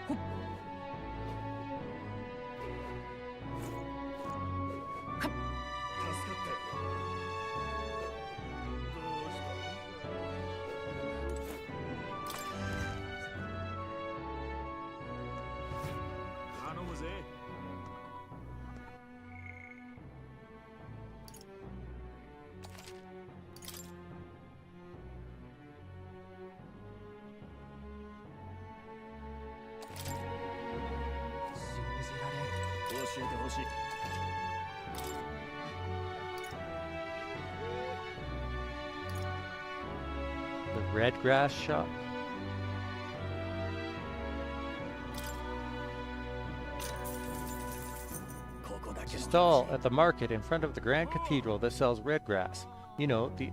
かったよ。どうした？頼むぜ。教えてほしい。 The red grass shop. Stall at the market in front of the Grand Cathedral that sells red grass. You know, the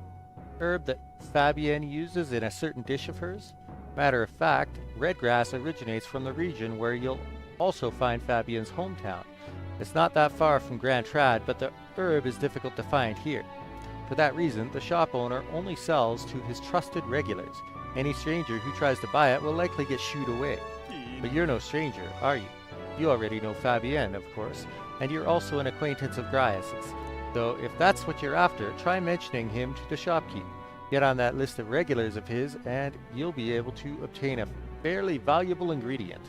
herb that Fabienne uses in a certain dish of hers. Matter of fact, red grass originates from the region where you'll also find Fabienne's hometown. It's not that far from Grand Trad, but the herb is difficult to find here. For that reason, the shop owner only sells to his trusted regulars. Any stranger who tries to buy it will likely get shooed away. But you're no stranger, are you? You already know Fabienne, of course, and you're also an acquaintance of Grias's. Though if that's what you're after, try mentioning him to the shopkeep. Get on that list of regulars of his, and you'll be able to obtain a fairly valuable ingredient.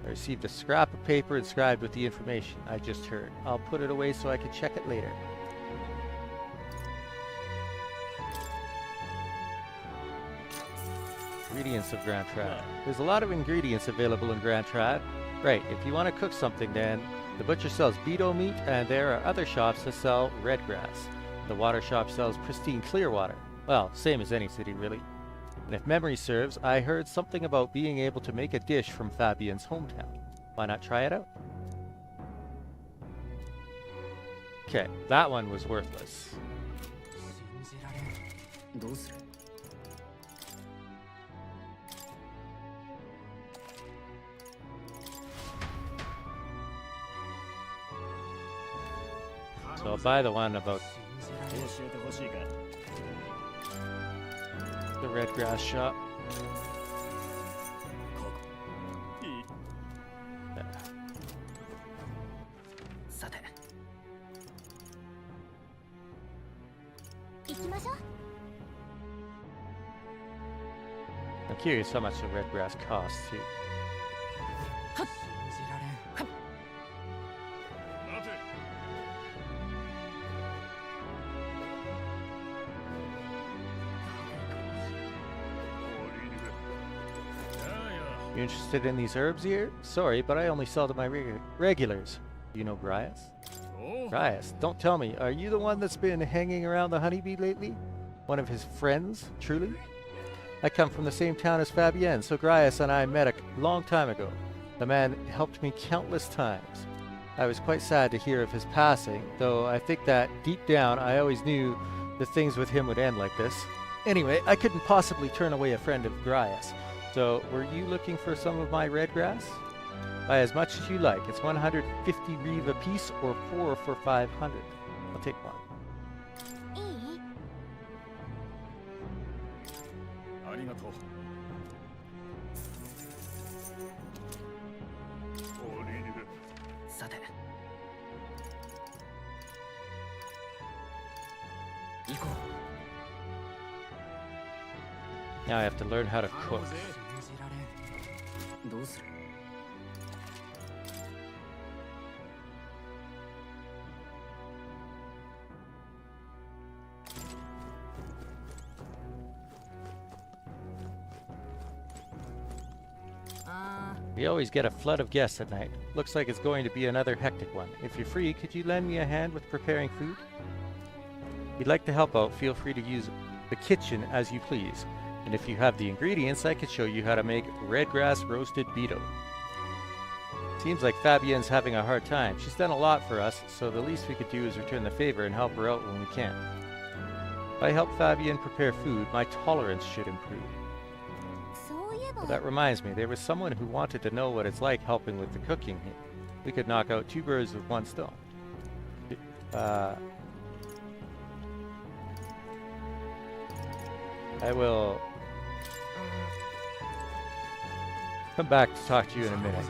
I received a scrap of paper inscribed with the information I just heard. I'll put it away so I can check it later. Ingredients of Grand Trad. There's a lot of ingredients available in Grand Trad. Right, if you want to cook something, then the butcher sells beetle meat, and there are other shops that sell red grass. The water shop sells pristine clear water. Well, same as any city, really. And if memory serves, I heard something about being able to make a dish from Fabienne's hometown. Why not try it out? Okay, that one was worthless. どうする？ So I'll buy the one about 教えてほしいか。 the red grass shop. いい。さて。行きましょう。 I'm curious how much the red grass costs too. 信じられん。待て。 You interested in these herbs here? Sorry, but I only sell to my regulars. You know Grias? Grias, don't tell me. Are you the one that's been hanging around the honeybee lately? One of his friends, truly? I come from the same town as Fabienne, so Grias and I met a long time ago. The man helped me countless times. I was quite sad to hear of his passing, though I think that deep down I always knew that things with him would end like this. Anyway, I couldn't possibly turn away a friend of Grias. So, were you looking for some of my red grass? Buy as much as you like. It's 150 reeve a piece, or 4 for 500. I'll take one. いい？ありがとう。さて。行こう。 Now I have to learn how to cook. 信じられん。どうする？ ああ、We always get a flood of guests at night. Looks like it's going to be another hectic one. If you're free, could you lend me a hand with preparing food? If you'd like to help out, feel free to use the kitchen as you please. And if you have the ingredients, I could show you how to make red grass roasted beetle. Seems like Fabienne's having a hard time. She's done a lot for us, so the least we could do is return the favor and help her out when we can. If I help Fabienne prepare food, my tolerance should improve. Well, that reminds me, there was someone who wanted to know what it's like helping with the cooking here. We could knock out 2 birds with 1 stone. I will come back to talk to you in a minute.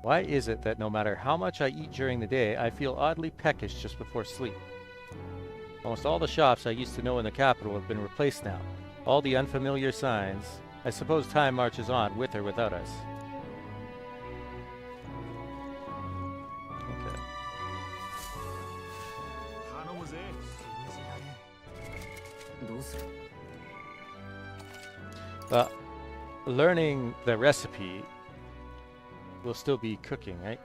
Why is it that no matter how much I eat during the day, I feel oddly peckish just before sleep? Almost all the shops I used to know in the capital have been replaced now. All the unfamiliar signs. I suppose time marches on, with or without us. Okay. Well, learning the recipe will still be cooking, right?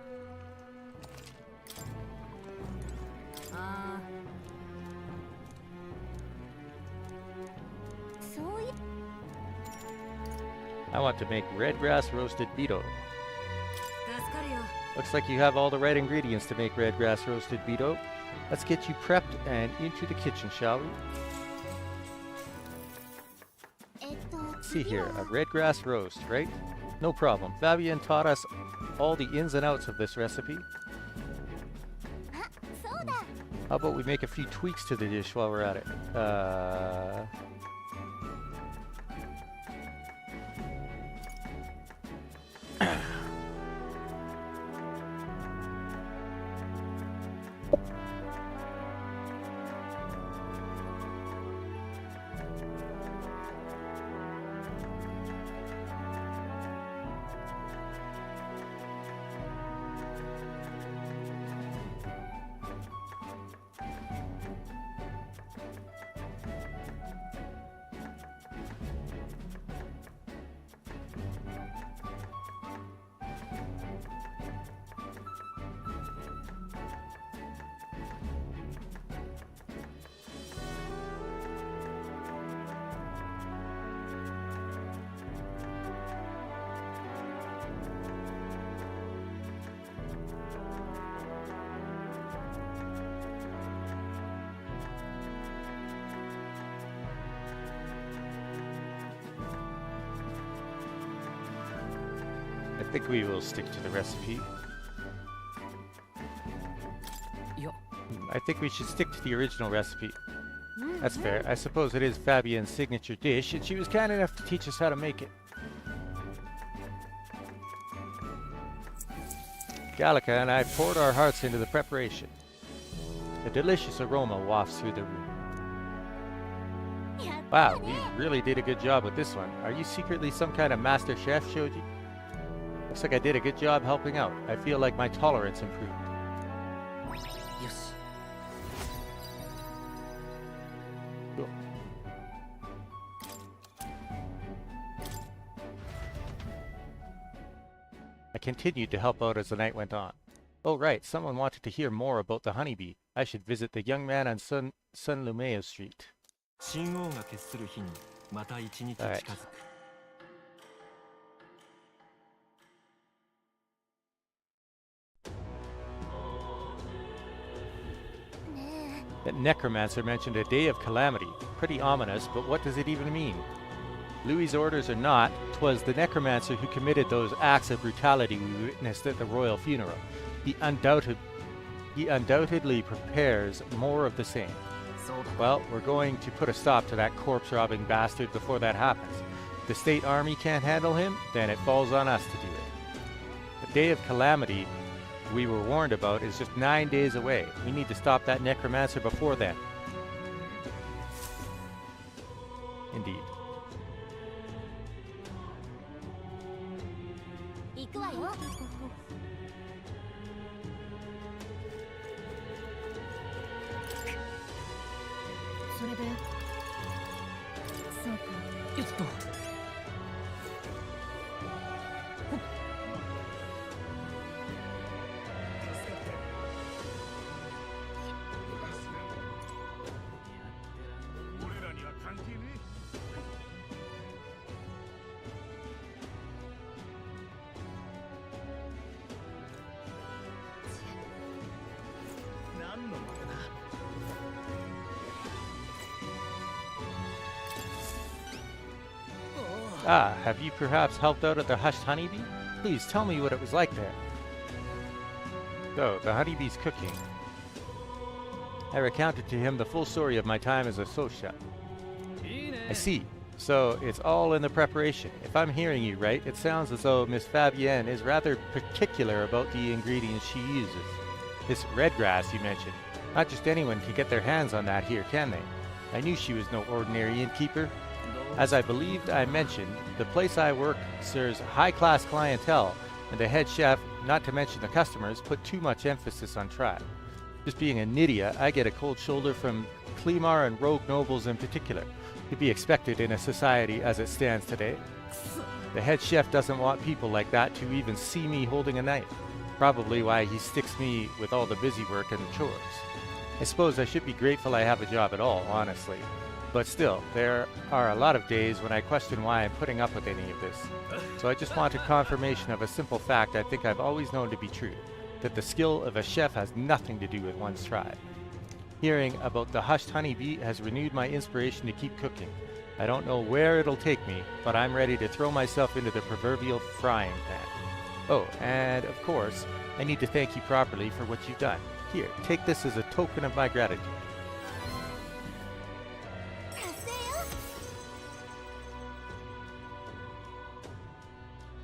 I want to make red grass roasted beetle. Looks like you have all the right ingredients to make red grass roasted beetle. Let's get you prepped and into the kitchen, shall we? Let's see here, a red grass roast, right? No problem. Fabienne taught us all the ins and outs of this recipe. How about we make a few tweaks to the dish while we're at it? I think we will stick to the recipe. I think we should stick to the original recipe. That's fair. I suppose it is Fabienne's signature dish, and she was kind enough to teach us how to make it. Gallica and I poured our hearts into the preparation. A delicious aroma wafts through the room. Wow, we really did a good job with this one. Are you secretly some kind of master chef, Shoji? Looks like I did a good job helping out. I feel like my tolerance improved. Cool. I continued to help out as the night went on. Oh right, someone wanted to hear more about the honeybee. I should visit the young man on Sun Lumeo Street. Alright. That necromancer mentioned a day of calamity. Pretty ominous, but what does it even mean? Louis's orders or not, 'twas the necromancer who committed those acts of brutality we witnessed at the royal funeral. He undoubtedly prepares more of the same. Well, we're going to put a stop to that corpse-robbing bastard before that happens. If the state army can't handle him, then it falls on us to do it. The day of calamity we were warned about is just 9 days away. We need to stop that necromancer before then. Indeed. 行くわよ。それでそうか。俺らには関係ねえ。何のまねだ。 Ah, have you perhaps helped out at the Hushed Honeybee? Please tell me what it was like there. So, the honeybee's cooking. I recounted to him the full story of my time as a sous chef. I see. So, it's all in the preparation. If I'm hearing you right, it sounds as though Miss Fabienne is rather particular about the ingredients she uses. This red grass you mentioned. Not just anyone can get their hands on that here, can they? I knew she was no ordinary innkeeper. As I believed I mentioned, the place I work serves high-class clientele, and the head chef, not to mention the customers, put too much emphasis on tribe. Just being a Nydia, I get a cold shoulder from Klimar and rogue nobles in particular, to be expected in a society as it stands today. The head chef doesn't want people like that to even see me holding a knife, probably why he sticks me with all the busy work and chores. I suppose I should be grateful I have a job at all, honestly. But still, there are a lot of days when I question why I'm putting up with any of this. So I just wanted confirmation of a simple fact I think I've always known to be true, that the skill of a chef has nothing to do with one's tribe. Hearing about the Hushed Honeybee has renewed my inspiration to keep cooking. I don't know where it'll take me, but I'm ready to throw myself into the proverbial frying pan. Oh, and of course, I need to thank you properly for what you've done. Here, take this as a token of my gratitude.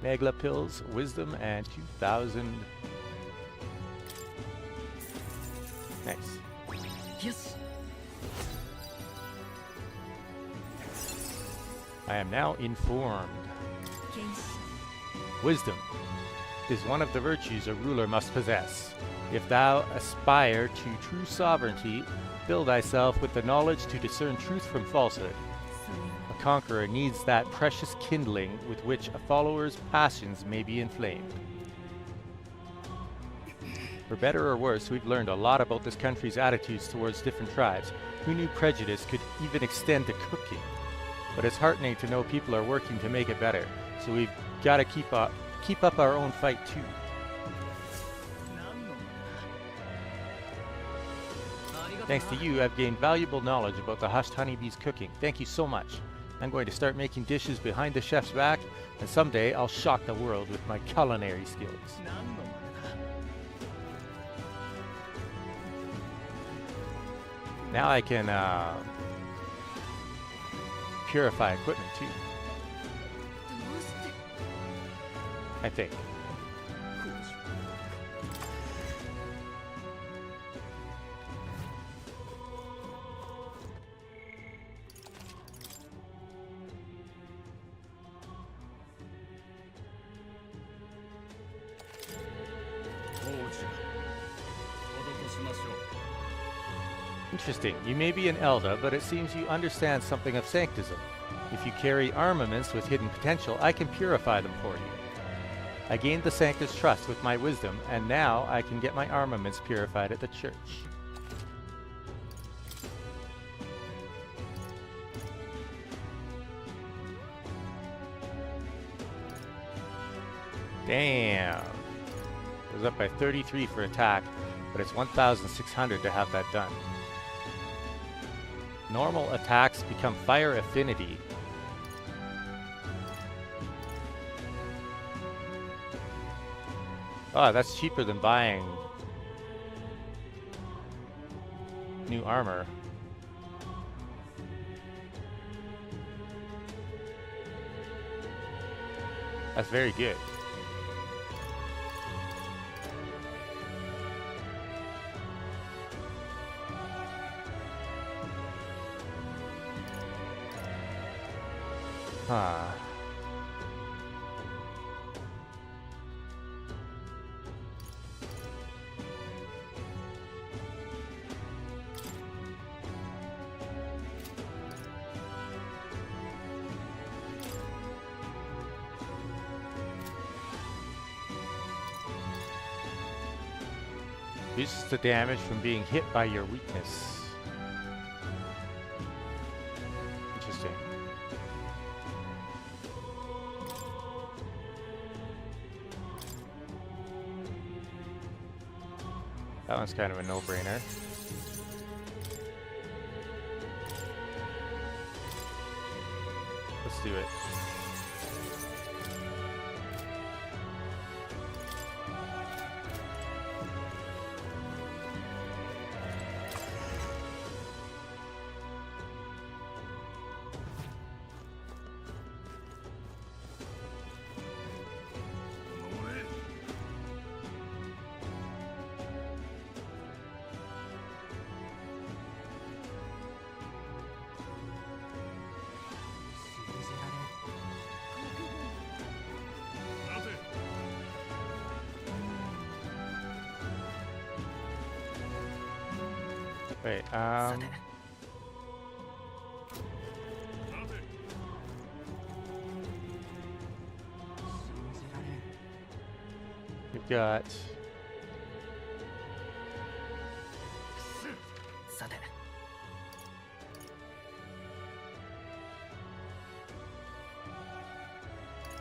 Megla pills, wisdom, and 2,000. Nice. Yes. I am now informed. Wisdom is one of the virtues a ruler must possess. If thou aspire to true sovereignty, fill thyself with the knowledge to discern truth from falsehood. A conqueror needs that precious kindling with which a follower's passions may be inflamed. For better or worse, we've learned a lot about this country's attitudes towards different tribes. Who knew prejudice could even extend to cooking? But it's heartening to know people are working to make it better, so we've got to keep up our own fight too. Thanks to you, I've gained valuable knowledge about the Hushed Honeybee's cooking. Thank you so much. I'm going to start making dishes behind the chef's back, and someday I'll shock the world with my culinary skills. Now I can purify equipment too. I think. Interesting. You may be an Elda, but it seems you understand something of sanctism. If you carry armaments with hidden potential, I can purify them for you. I gained the Sanctus trust with my wisdom, and now I can get my armaments purified at the church. Damn. It was up by 33 for attack, but it's 1,600 to have that done. Normal attacks become fire affinity. Oh, that's cheaper than buying new armor. That's very good. Huh. Reduces the damage from being hit by your weakness. Interesting. That one's kind of a no-brainer. Let's do it. Wait, we've got さて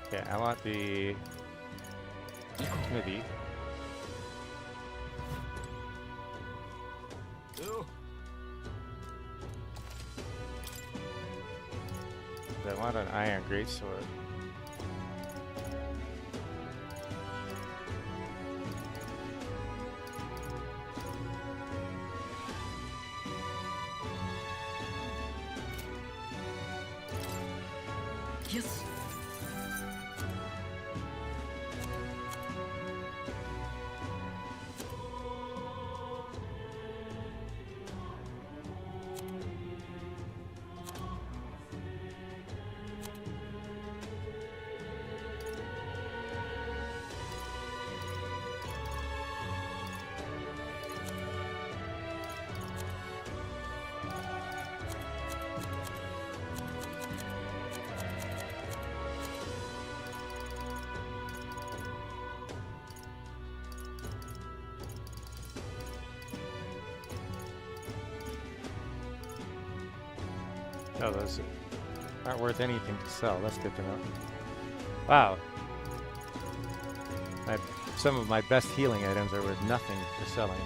okay, I want the smithy. I want an iron greatsword. Yes. Oh, those aren't worth anything to sell. That's good to know. Wow. Some of my best healing items are worth nothing for selling.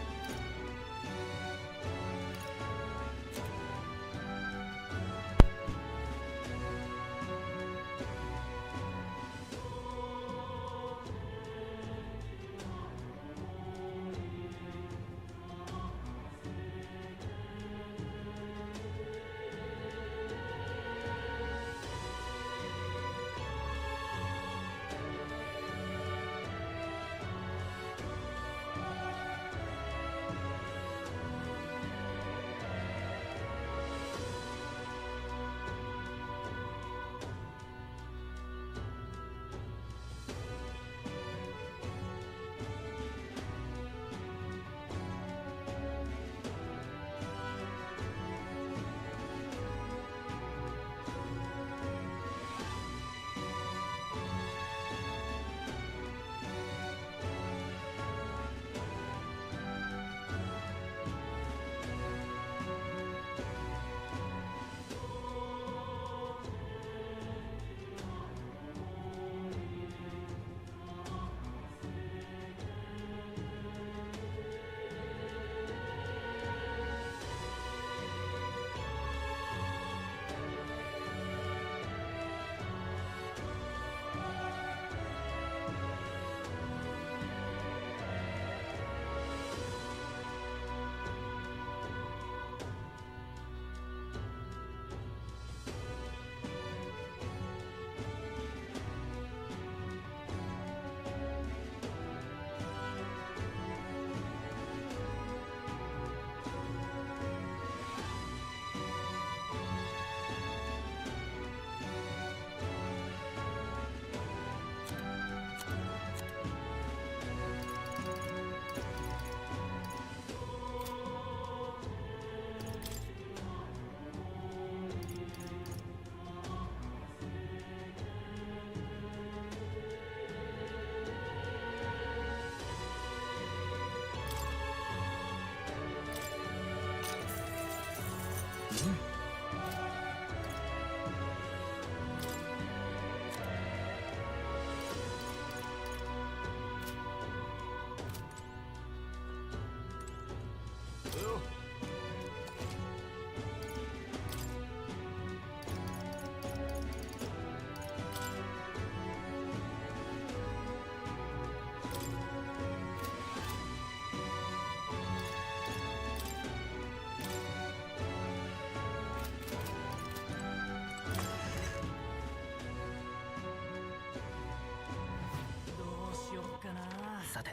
さて、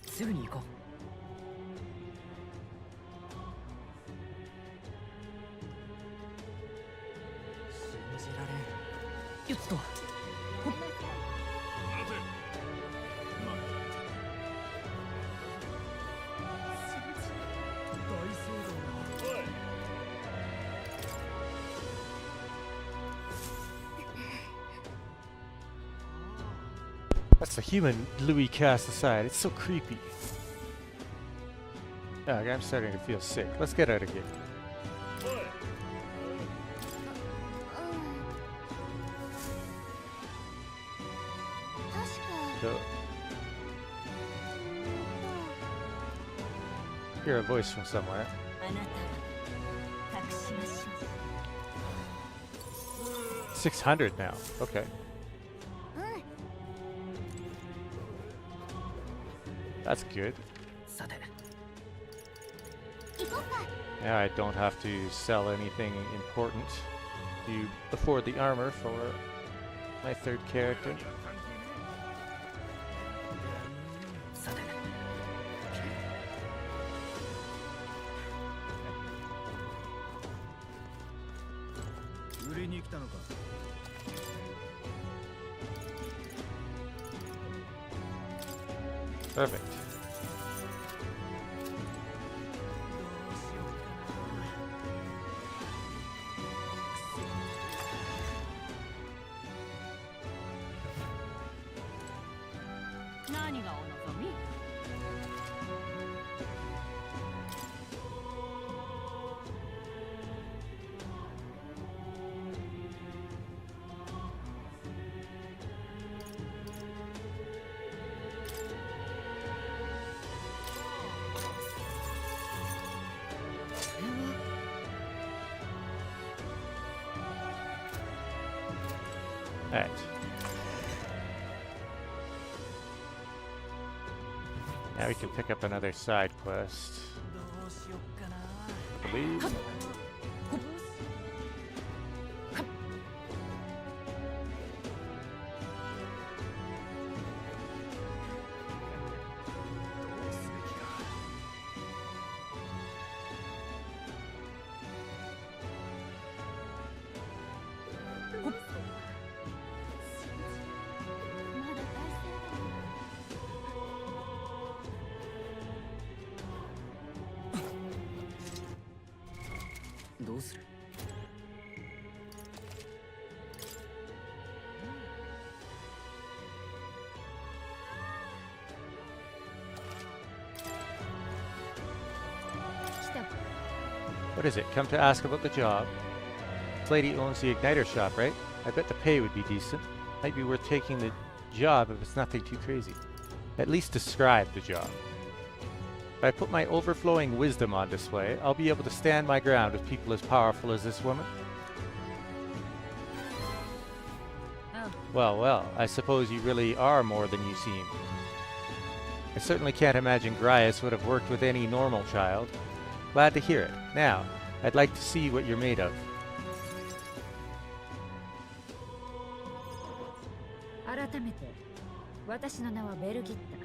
すぐに行こう。信じられん。よっと。That's the human Louis cast aside. It's so creepy. Yeah, I'm starting to feel sick. Let's get out of here. So, hear a voice from somewhere. あなたは隠しましょう。 600 now. Okay. That's good. さて、 Now I don't have to sell anything important to afford the armor for my third character. さて。売りに来たのか。 Perfect. Alright. Now we can pick up another side quest. I believe. What is it? Come to ask about the job. This lady owns the igniter shop, right? I bet the pay would be decent. Might be worth taking the job if it's nothing too crazy. At least describe the job. If I put my overflowing wisdom on display, I'll be able to stand my ground with people as powerful as this woman. Oh. Well, well, I suppose you really are more than you seem. I certainly can't imagine Grias would have worked with any normal child. Glad to hear it. Now, I'd like to see what you're made of. 改めて、私の名はベルギッタ。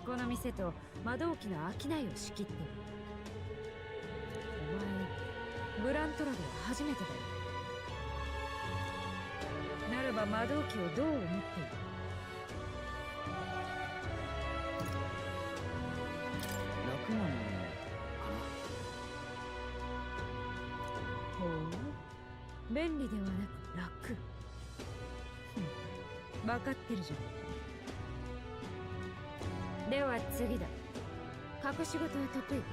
この店と魔導機の商いを仕切っている。お前、グラントラでは初めてだよ。ならば魔導機をどう思っている？楽なのかな。ほう、便利ではなく楽。分かってるじゃん。では次だ。隠し事は得意か？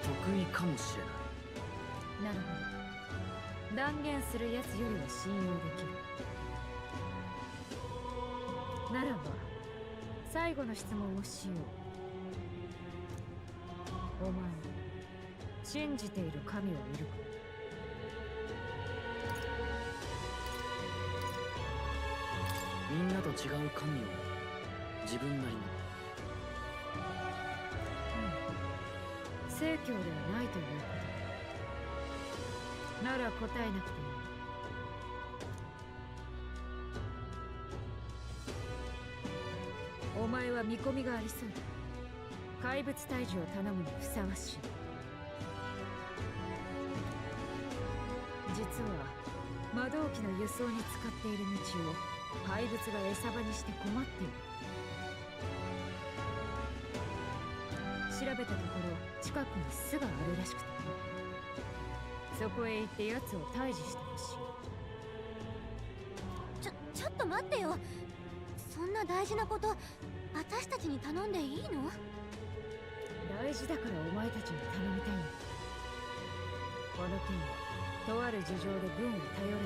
得意かもしれない。なるほど。断言するやつよりは信用できる。ならば最後の質問をしよう。お前、信じている神はいるか？みんなと違う神を自分なりに。正教ではないというこなら答えなくていい。お前は見込みがありそうだ。怪物退治を頼むにふさわしい。実は魔導機の輸送に使っている道を怪物が餌場にして困っている。調べたところ近くに巣があるらしくて、そこへ行って奴を退治してほしい。ちょっと待ってよ。そんな大事なこと私たちに頼んでいいの？大事だからお前たちに頼みたいんだ。この件はとある事情で軍を頼れない。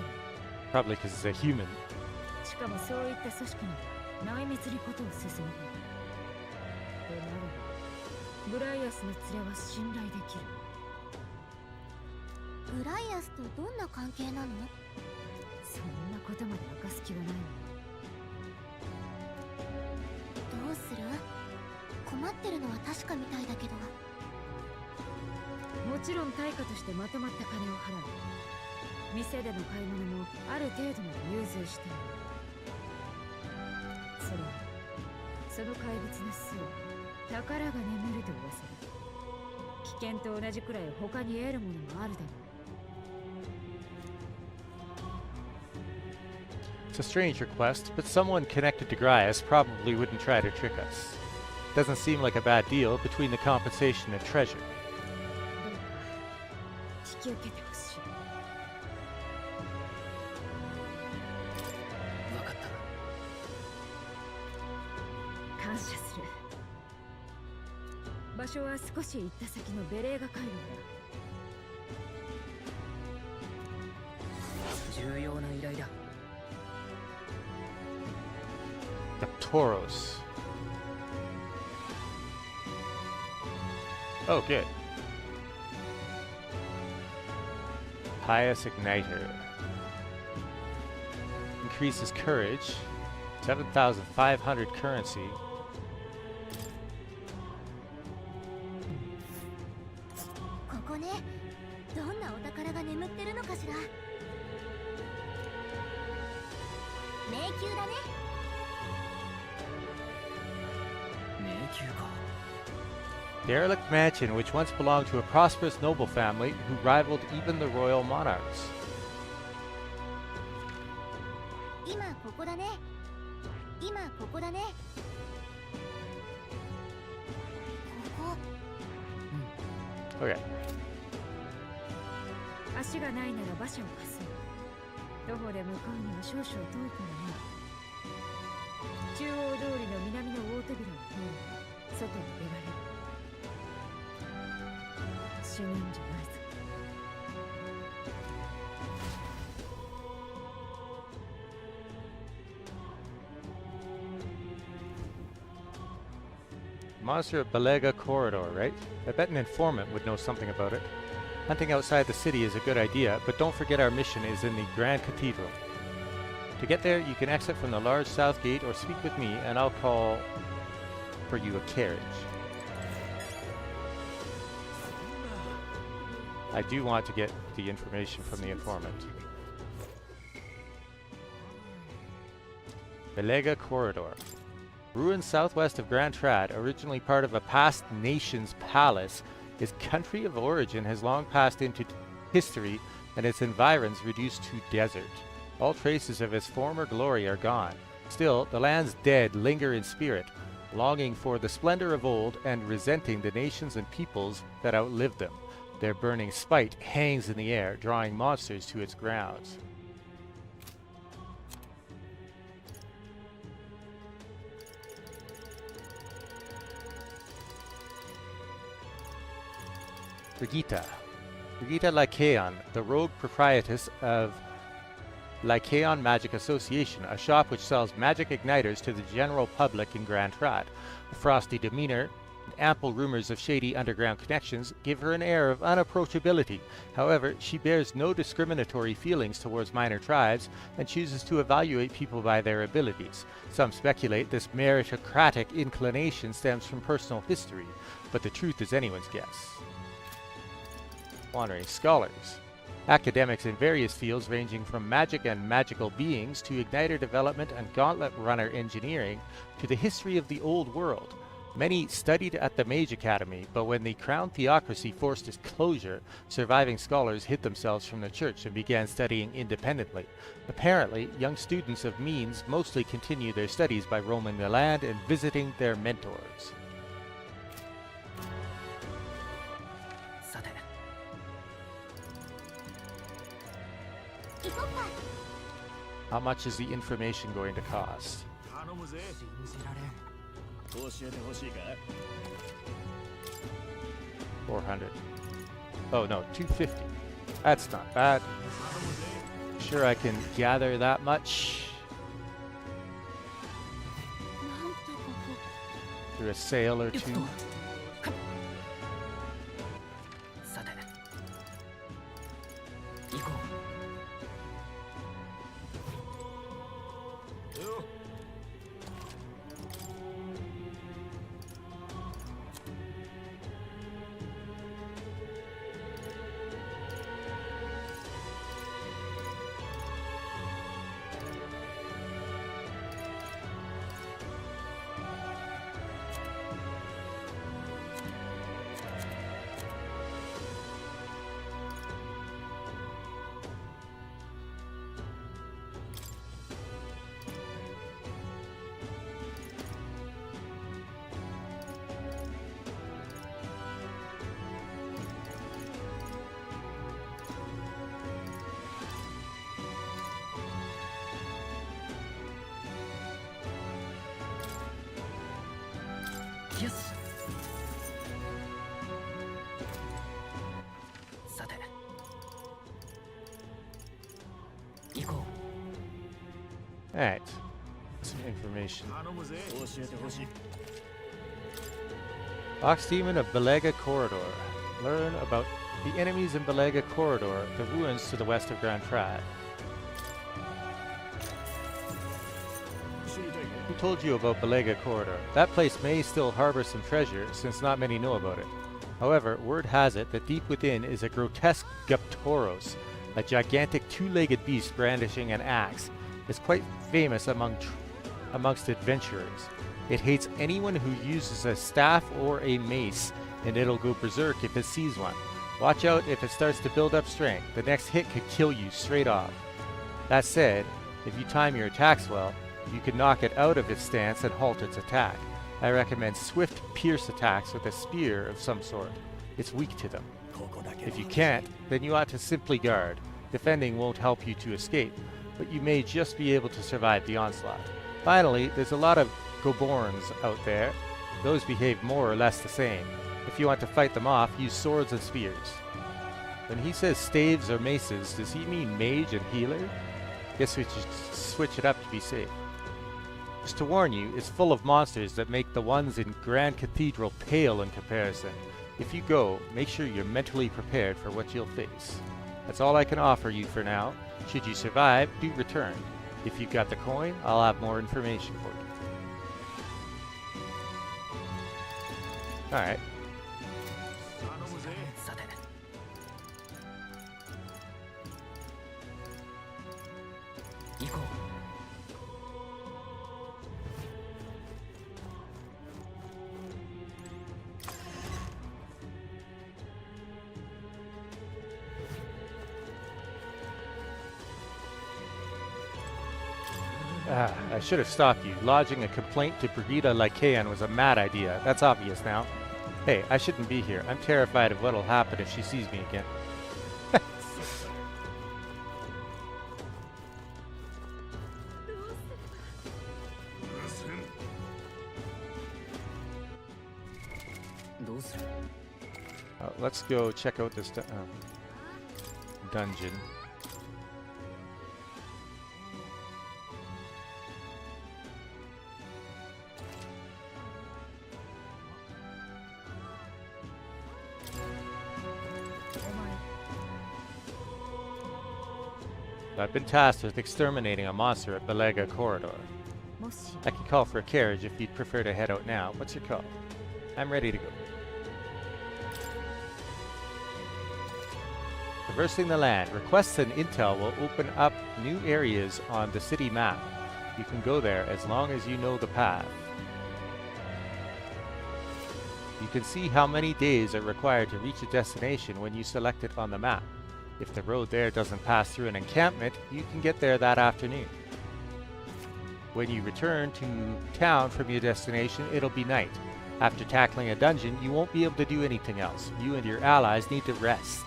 Probably because it's a human. しかもそういった組織には内密にことを進めている。となればブライアスの連れは信頼できる。ブライアスとどんな関係なの？そんなことまで明かす気はないわ。どうする？困ってるのは確かみたいだけど。もちろん対価としてまとまった金を払う。店での買い物もある程度まで融通している。それはその怪物の巣を宝が眠ると噂だ。危険と同じくらい他に得るものもあるだろう。 It's a strange request, but someone connected to Grias probably wouldn't try to trick us. Doesn't seem like a bad deal between the compensation and treasure. どうか引き受けてほしい。分かった。感謝する。場所は少し行った先のベレーガ回廊だ。重要な依頼だ。 The Tauros. Oh, good. Pious Igniter. Increases courage. 7,500 currency. ここね。どんなお宝が眠ってるのかしら。迷宮だね。 迷宮か。 Derelict mansion which once belonged to a prosperous noble family who rivaled even the royal monarchs. 今ここだね。今ここだね。ここ。Okay. 足がないなら馬車を貸す。徒歩で向かうには少々遠いからね。中央通りの南の大扉を通れば外に出られる。死ぬんじゃないぞ。Monster of Belega Corridor, right? I bet an informant would know something about it. Hunting outside the city is a good idea, but don't forget our mission is in the Grand Cathedral. To get there, you can exit from the large south gate or speak with me and I'll call for you a carriage. I do want to get the information from the informant. Belega Corridor. Ruined southwest of Grand Trad, originally part of a past nation's palace, its country of origin has long passed into history and its environs reduced to desert. All traces of its former glory are gone. Still, the land's dead linger in spirit, longing for the splendor of old and resenting the nations and peoples that outlived them. Their burning spite hangs in the air, drawing monsters to its grounds. Brigitte Lycaon, the rogue proprietress of Lycaon Magic Association, a shop which sells magic igniters to the general public in Grand Trad. A frosty demeanor and ample rumors of shady underground connections give her an air of unapproachability. However, she bears no discriminatory feelings towards minor tribes and chooses to evaluate people by their abilities. Some speculate this meritocratic inclination stems from personal history, but the truth is anyone's guess. Wandering Scholars. Academics in various fields ranging from magic and magical beings to igniter development and gauntlet runner engineering to the history of the old world. Many studied at the Mage Academy, but when the Crown Theocracy forced its closure, surviving scholars hid themselves from the church and began studying independently. Apparently, young students of means mostly continue their studies by roaming the land and visiting their mentors. How much is the information going to cost? 400. Oh no, 250. That's not bad. Sure I can gather that much through a sale or two. Alright, some information. Ox Demon of Belega Corridor. Learn about the enemies in Belega Corridor, the ruins to the west of Grand Trad. Who told you about Belega Corridor? That place may still harbor some treasure, since not many know about it. However, word has it that deep within is a grotesque Guptoros, a gigantic two-legged beast brandishing an axe. It's quite famous amongst adventurers. It hates anyone who uses a staff or a mace, and it'll go berserk if it sees one. Watch out if it starts to build up strength. The next hit could kill you straight off. That said, if you time your attacks well, you can knock it out of its stance and halt its attack. I recommend swift pierce attacks with a spear of some sort. It's weak to them. If you can't, then you ought to simply guard. Defending won't help you to escape, but you may just be able to survive the onslaught. Finally, there's a lot of Goborns out there. Those behave more or less the same. If you want to fight them off, use swords and spears. When he says staves or maces, does he mean mage and healer? Guess we should switch it up to be safe. Just to warn you, it's full of monsters that make the ones in Grand Cathedral pale in comparison. If you go, make sure you're mentally prepared for what you'll face. That's all I can offer you for now. Should you survive, do return. If you've got the coin, I'll have more information for you. Alright. I should have stopped you. Lodging a complaint to Brigida Lycaon was a mad idea. That's obvious now. Hey, I shouldn't be here. I'm terrified of what'll happen if she sees me again. Let's go check out this dungeon. I've been tasked with exterminating a monster at Belega Corridor. I can call for a carriage if you'd prefer to head out now. What's your call? I'm ready to go. Traversing the land. Requests and intel will open up new areas on the city map. You can go there as long as you know the path. You can see how many days are required to reach a destination when you select it on the map. If the road there doesn't pass through an encampment, you can get there that afternoon. When you return to town from your destination, it'll be night. After tackling a dungeon, you won't be able to do anything else. You and your allies need to rest.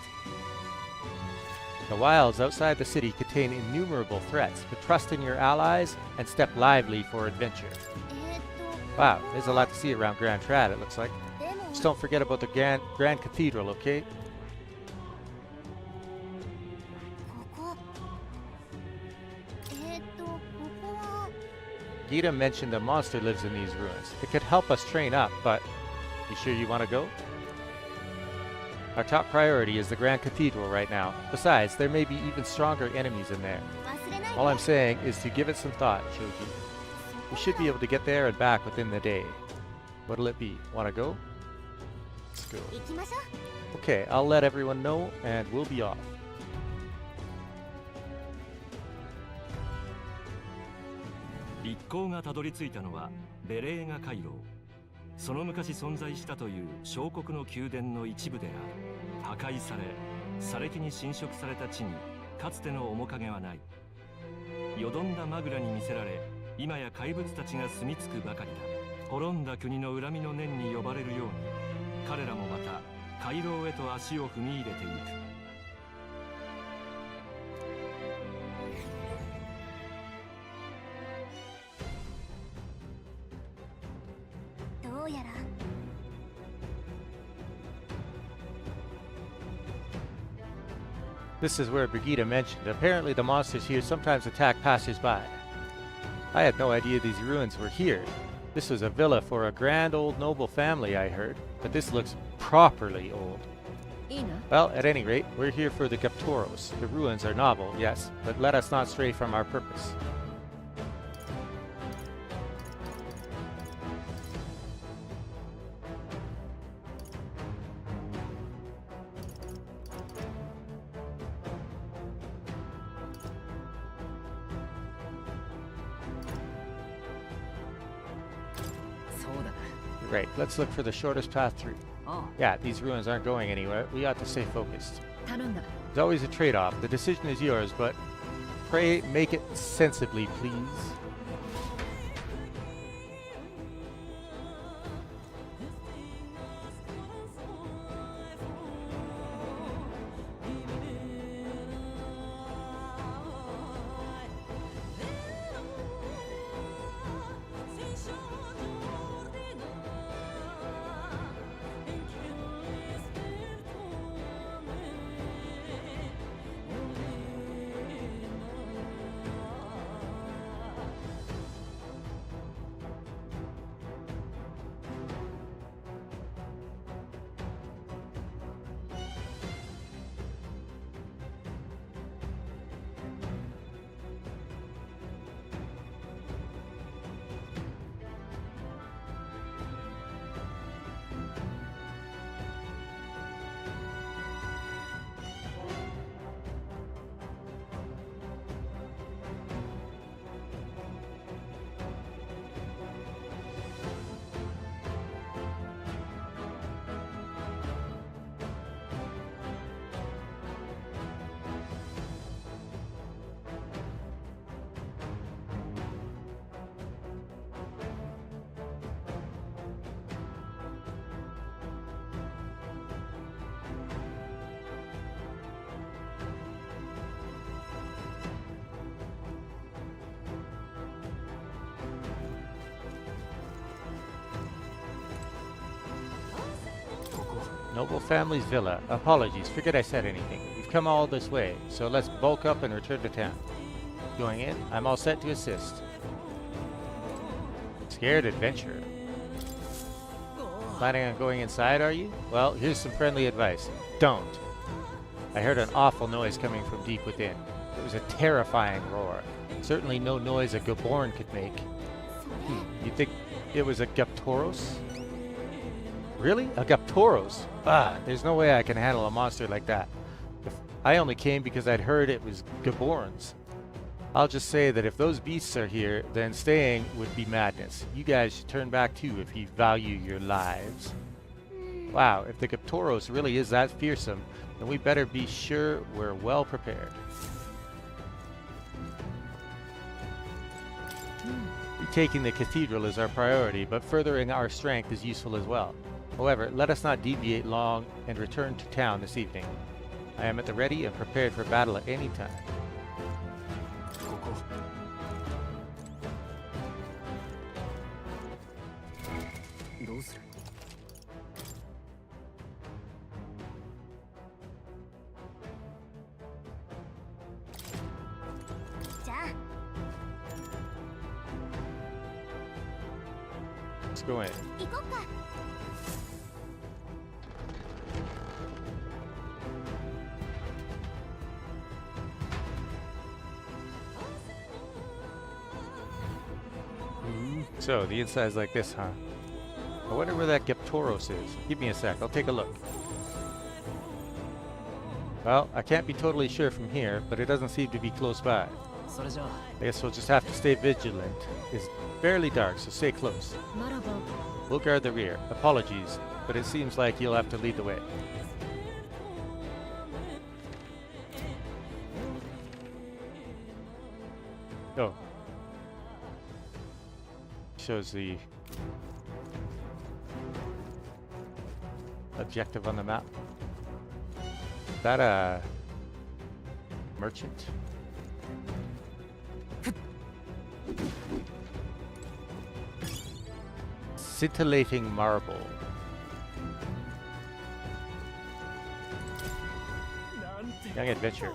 The wilds outside the city contain innumerable threats, but trust in your allies and step lively for adventure. Wow, there's a lot to see around Grand Trad, it looks like. Just don't forget about the Grand Cathedral, okay? Gita mentioned a monster lives in these ruins. It could help us train up, but you sure you want to go? Our top priority is the Grand Cathedral right now. Besides, there may be even stronger enemies in there. All I'm saying is to give it some thought, Shoji. We should be able to get there and back within the day. What'll it be? Want to go? Let's go. Okay, I'll let everyone know, and we'll be off.一行がたどり着いたのはベレーガ回廊。その昔存在したという小国の宮殿の一部である。破壊され、砂礫に侵食された地にかつての面影はない。よどんだマグラに魅せられ、今や怪物たちが住み着くばかりだ。滅んだ国の恨みの念に呼ばれるように、彼らもまた回廊へと足を踏み入れていく。どうやら This is where Brigitte mentioned. Apparently the monsters here sometimes attack passers-by. I had no idea these ruins were here. This was a villa for a grand old noble family, I heard. But this looks properly old. Well, at any rate, we're here for the Gaptoros. The ruins are novel, yes, but let us not stray from our purpose. Right, let's look for the shortest path through. Yeah, these ruins aren't going anywhere. We ought to stay focused. There's always a trade-off. The decision is yours, but pray make it sensibly, please. Noble family's villa. Apologies, figured I said anything. We've come all this way, so let's bulk up and return to town. Going in, I'm all set to assist. Scared adventurer. Planning on going inside, are you? Well, here's some friendly advice. Don't. I heard an awful noise coming from deep within. It was a terrifying roar. Certainly no noise a Gaborn could make. You think it was a Gaptoros? Really? A Gaptoros? Ah, there's no way I can handle a monster like that. I only came because I'd heard it was Gaborans. I'll just say that if those beasts are here, then staying would be madness. You guys should turn back too if you value your lives. Wow, if the Gaptoros really is that fearsome, then we better be sure we're well prepared. Retaking the cathedral is our priority, but furthering our strength is useful as well. However, let us not deviate long and return to town this evening. I am at the ready and prepared for battle at any time. どうする？じゃあ Let's go in. 行こっか。 So, the inside's like this, huh? I wonder where that Geptoros is. Give me a sec, I'll take a look. Well, I can't be totally sure from here, but it doesn't seem to be close by. それじゃあ I guess we'll just have to stay vigilant. It's fairly dark, so stay close. マラボ We'll guard the rear. Apologies, but it seems like you'll have to lead the way. Oh. Shows the objective on the map. Is that a merchant? Scintillating marble. Young adventure.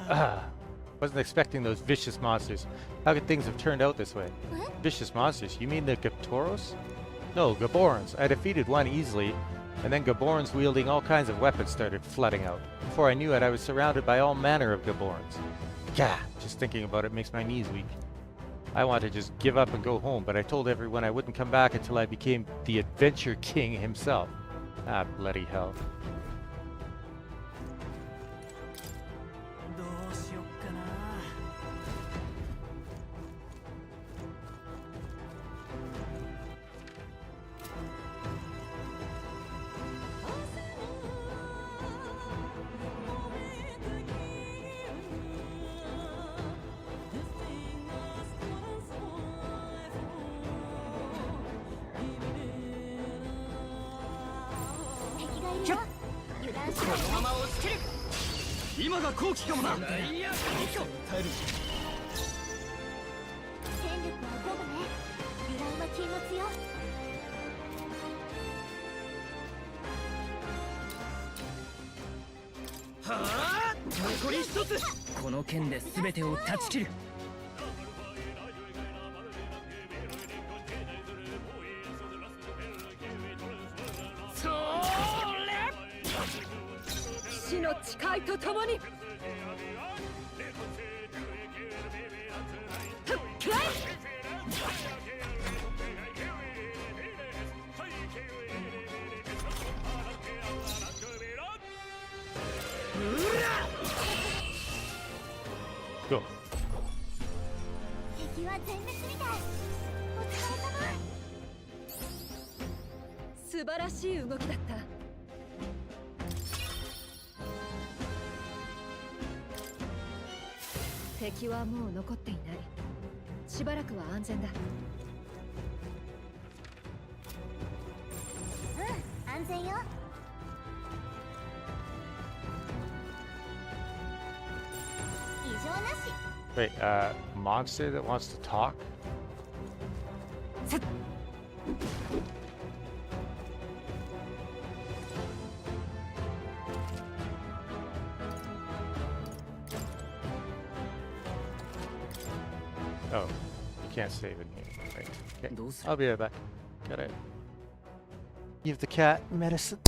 Wasn't expecting those vicious monsters. How could things have turned out this way? What? Vicious monsters? You mean the Gaptoros? No, Gaborans. I defeated one easily, and then Gaborans wielding all kinds of weapons started flooding out. Before I knew it, I was surrounded by all manner of Gaborans. Gah! Just thinking about it makes my knees weak. I want to just give up and go home, but I told everyone I wouldn't come back until I became the Adventure King himself. Ah, bloody hell. どうしよっかな。敵がいるよ。油断しないで。このまま押し切る。今が好機かもな。戦力は五分ね。油断は禁物よ。はあ、残り一つ。この剣で全てを断ち切る。それ。死の誓いとともに。ふっくらい。 Go. 敵は全滅みたい。お疲れ様。素晴らしい動きだった。敵はもう残っていない。しばらくは安全だ。うん、安全よ。異常なし。 Wait, monster that wants to talk? Oh, you can't save in here. Right. Okay. どうする？ I'll be right back. Gotta give the cat medicine.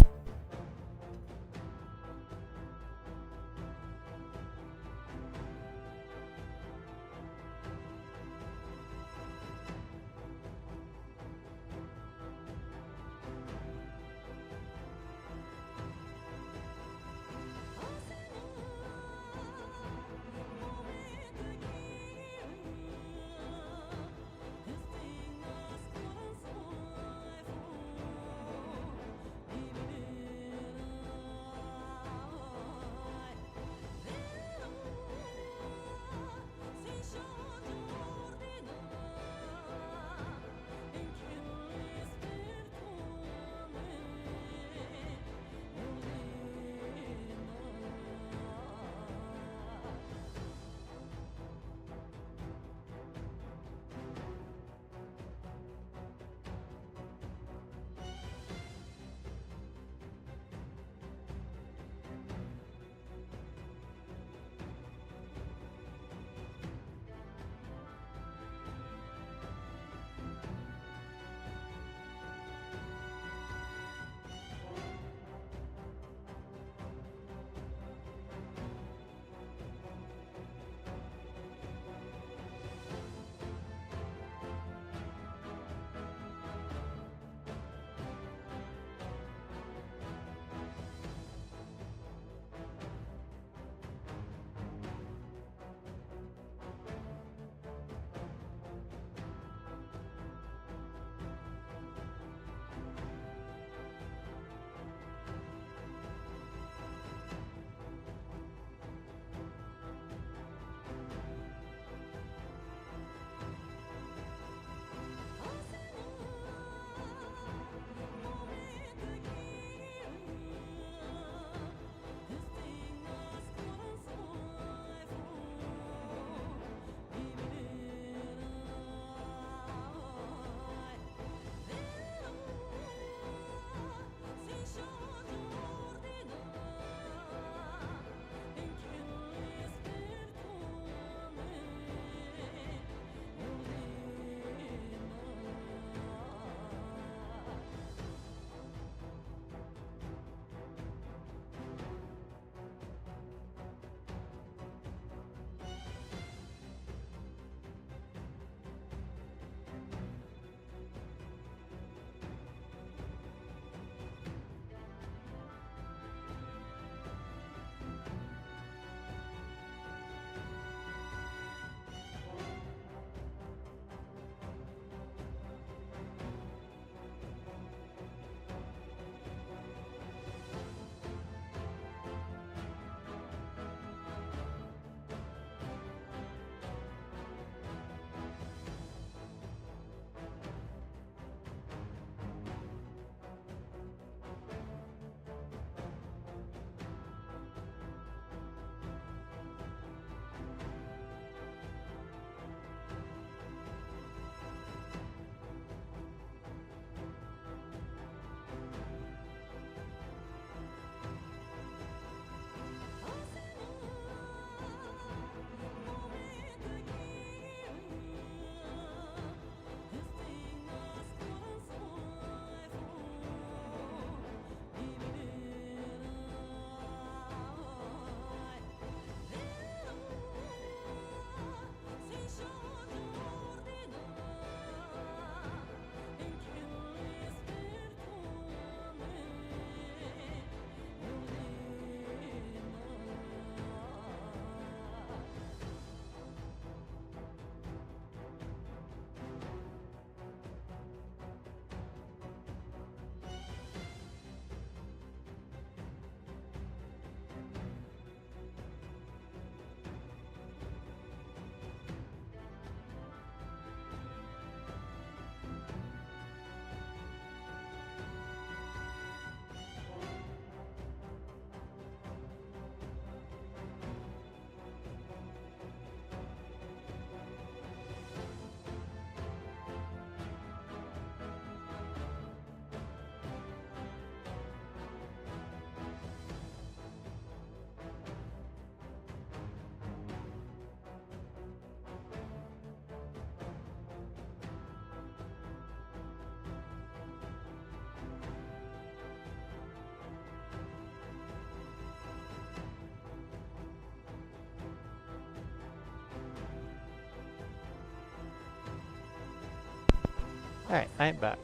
Alright, I'm back.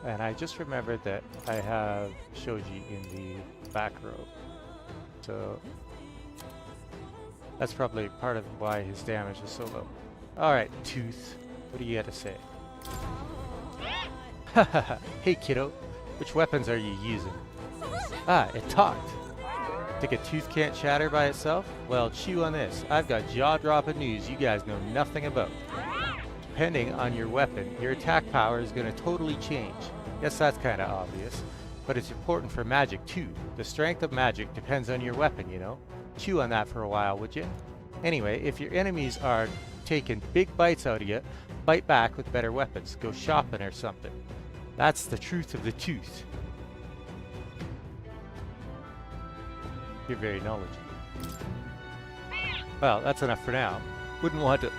And I just remembered that I have Shoji in the back row. So that's probably part of why his damage is so low. Alright, Tooth. What do you got to say? Hey kiddo, which weapons are you using? Ah, it talked. Think a tooth can't chatter by itself? Well, chew on this. I've got jaw-dropping news you guys know nothing about. Depending on your weapon, your attack power is going to totally change. Yes, that's kind of obvious, but it's important for magic too. The strength of magic depends on your weapon, you know? Chew on that for a while, would you? Anyway, if your enemies are taking big bites out of you, bite back with better weapons. Go shopping or something. That's the truth of the tooth. You're very knowledgeable. Well, that's enough for now. Wouldn't want to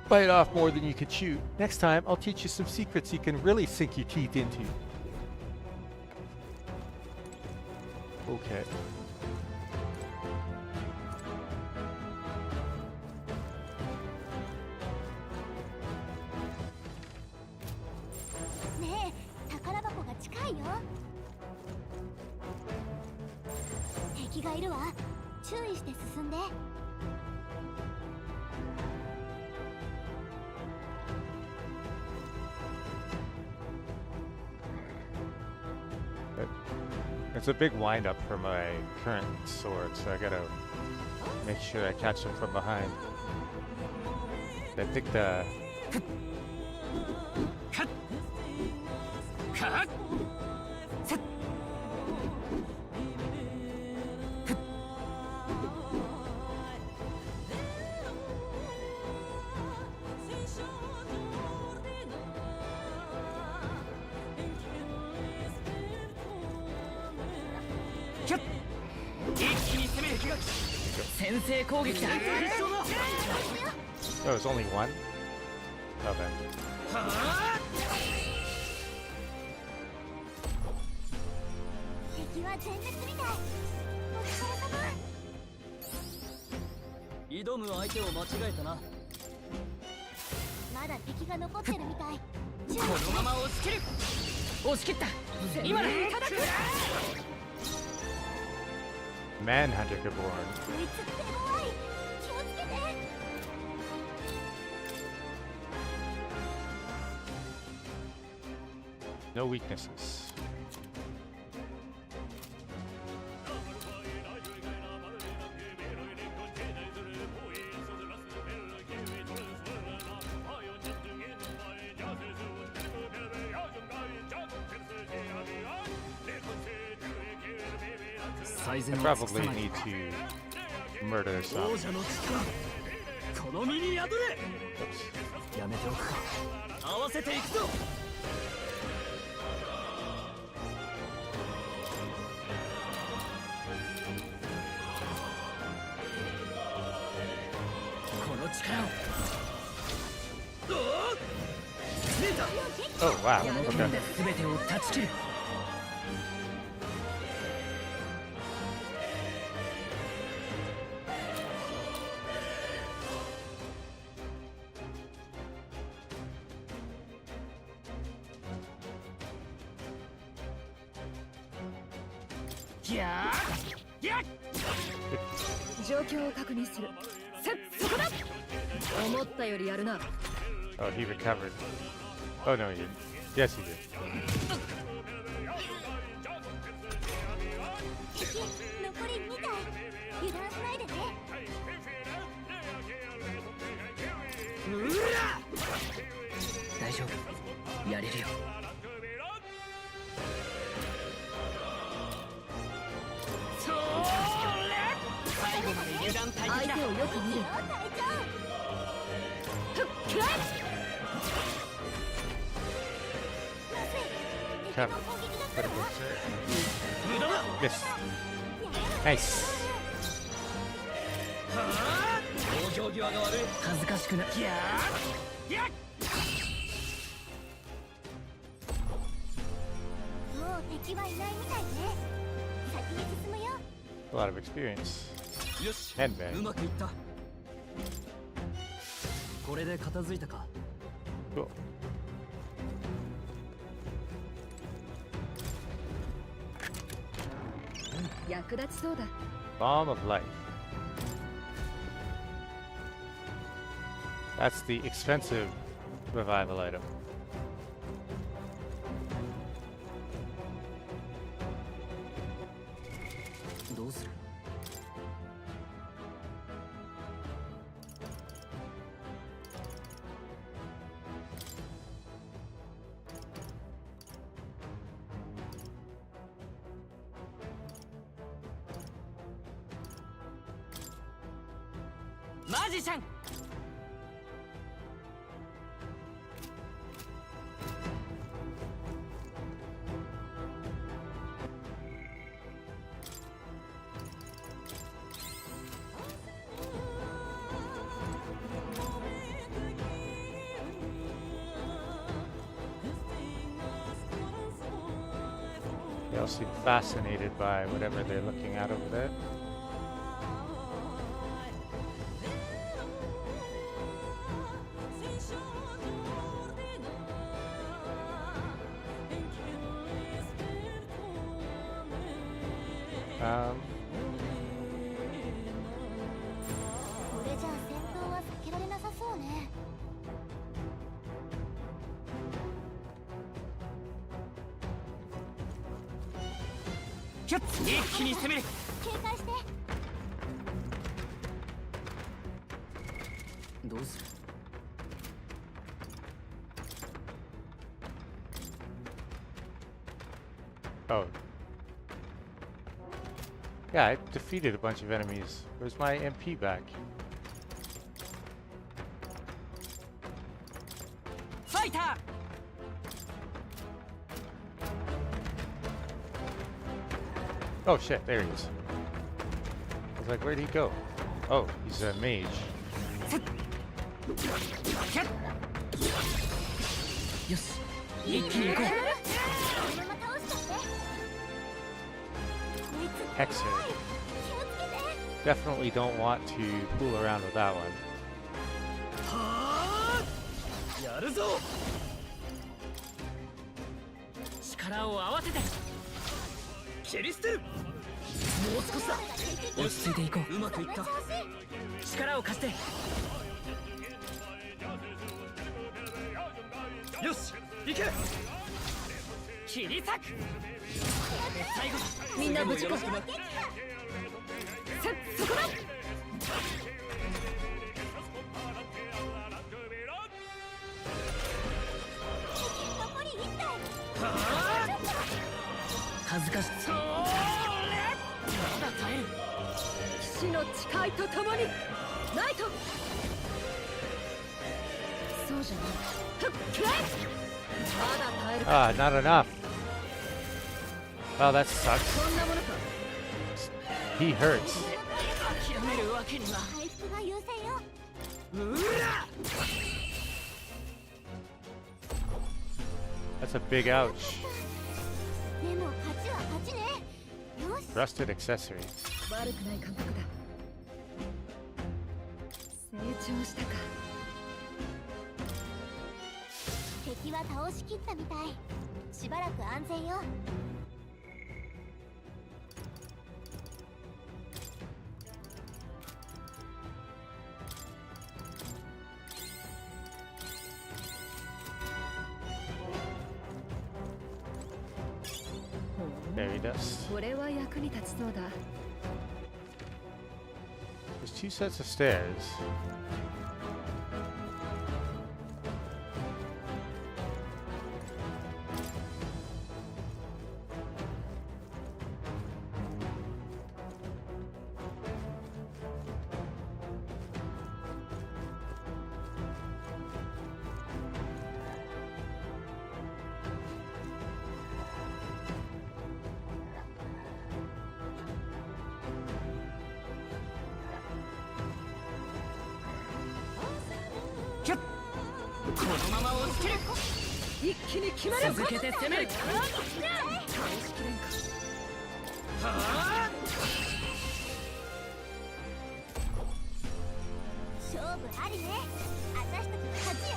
bite off more than you could chew. Next time, I'll teach you some secrets you can really sink your teeth into. Okay.ねえ、宝箱が近いよ。敵がいるわ。注意して進んで。It's a big wind-up for my current sword, so I gotta make sure I catch them from behind. I think the... Oh, it's only one? Oh, man. 敵は全滅みたい。お疲れ様。挑む相手を間違えたな。まだ敵が残ってるみたい。このまま押し切る。押し切った。今だ。 Manhunter Gaborn. こいつって怖い。気をつけて。 No weaknesses. I probably need to murder some. Oops. やめておくか。合わせていくぞ。 Oh wow, okay. Yeah. 状況を確認する。そこだ。思ったよりやるな。 Oh, he recovered. Oh no, he didn't. Yes, he did. 敵残り2体。油断しないでね。大丈夫。やれるよ。 相手をよく見る。Miss. Nice. 防御際が悪い。恥ずかしくない。もう敵はいないみたいね。先に進むよ。 A lot of experience. よし。 Headbang. うまくいった。これで片付いたか。Cool. 役立ちそうだ。 Bomb of Life. That's the expensive revival item. どうする？マジシャン。They all seem fascinated by whatever they're looking at over there. Um, これじゃあ戦闘は避けられなさそうね。キュッ、一気に攻める。警戒して。どうする？ oh. Yeah, I defeated a bunch of enemies. Where's my MP back? ファイター。 Oh shit, there he is. I was like, where'd he go? Oh, he's a mage. よし、一気に行こう。 このまま倒しちゃって。こいつ Hexer. 気をつけて。 Definitely don't want to fool around with that one. はあ、やるぞ。力を合わせて切り捨てる。もう少しだ。落ち着いていこう。うまくいった。力を貸して。よし、行け。切り裂く。最後だ。みんな無事か。そこだ。残り1体。恥ずかしそう。まだ耐える。騎士の誓いとともにナイト。そうじゃない。ふっくらえ。まだ耐えるか。 Ah, not enough. Well, that sucks. そんなものか。 He hurts. 諦めるわけには。回復が優先よ。うら。 That's a big ouch. でも勝ちは勝ちね。よし。 Rusted accessory. 悪くない感覚だ。成長したか。敵は倒しきったみたい。しばらく安全よ。 Fairy dust. これは役に立ちそうだ。 There's 2 sets of stairs.キュッ。このまま押し切る。一気に決める。続けて攻める。倒しきれんか。はあ。勝負ありね。私たちの勝ちよ。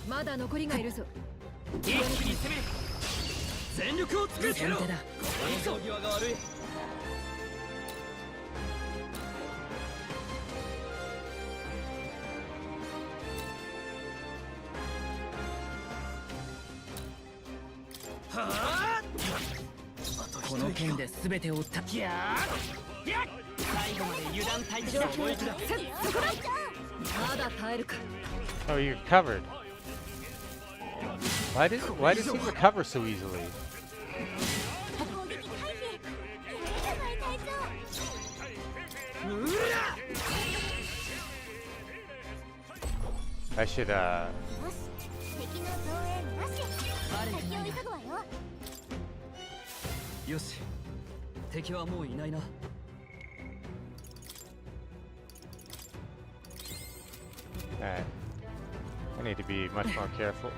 まだ残りがいるぞ。一気に攻める。全力を尽くせろ。先手だ。往生際が悪い。はあ、この剣で全てを追った。最後まで油断大敵だ。そこだ。まだ耐えるか。 Oh, you recovered. Why does he recover so easily? 攻撃回避。いいじゃない隊長。 I should よし、敵の増援なし。先を急ぐわよ。よし、敵はもういないな。Alright. I need to be much more careful.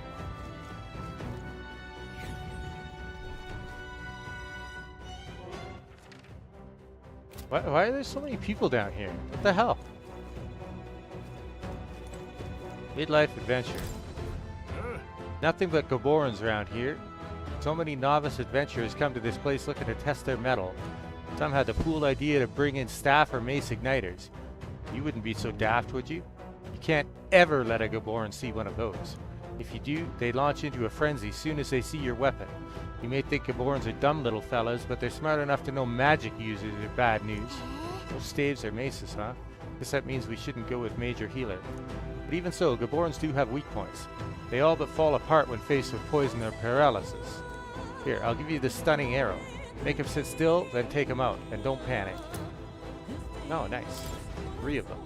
Why are there so many people down here? What the hell? Midlife adventure. Nothing but Gaborans around here. So many novice adventurers come to this place looking to test their mettle. Some had the fool idea to bring in staff or mace igniters. You wouldn't be so daft, would you? You can't ever let a Gaboran see one of those. If you do, they launch into a frenzy soon as they see your weapon. You may think Gaborans are dumb little fellas, but they're smart enough to know magic users are bad news. Those staves are maces, huh? Guess that means we shouldn't go with Major Healer. But even so, Gaborans do have weak points. They all but fall apart when faced with poison or paralysis. Here, I'll give you this stunning arrow. Make him sit still, then take him out, and don't panic. Oh, nice. 3 of them.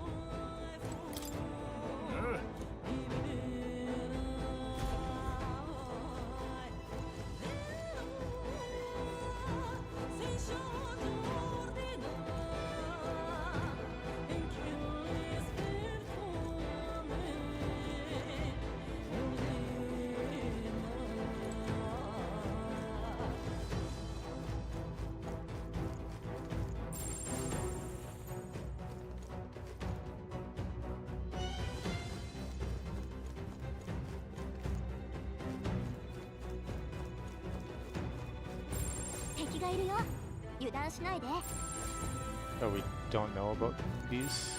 Oh, we don't know about these?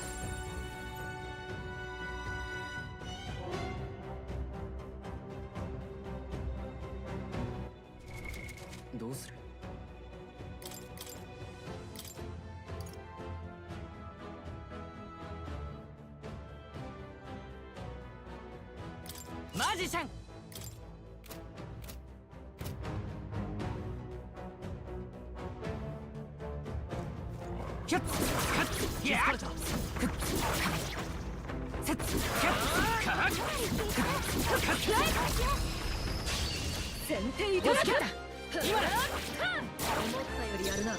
どうする？マジシャン。キャッカッやっセッキャッカッ先手いただけた。今だ。思ったよりやるな。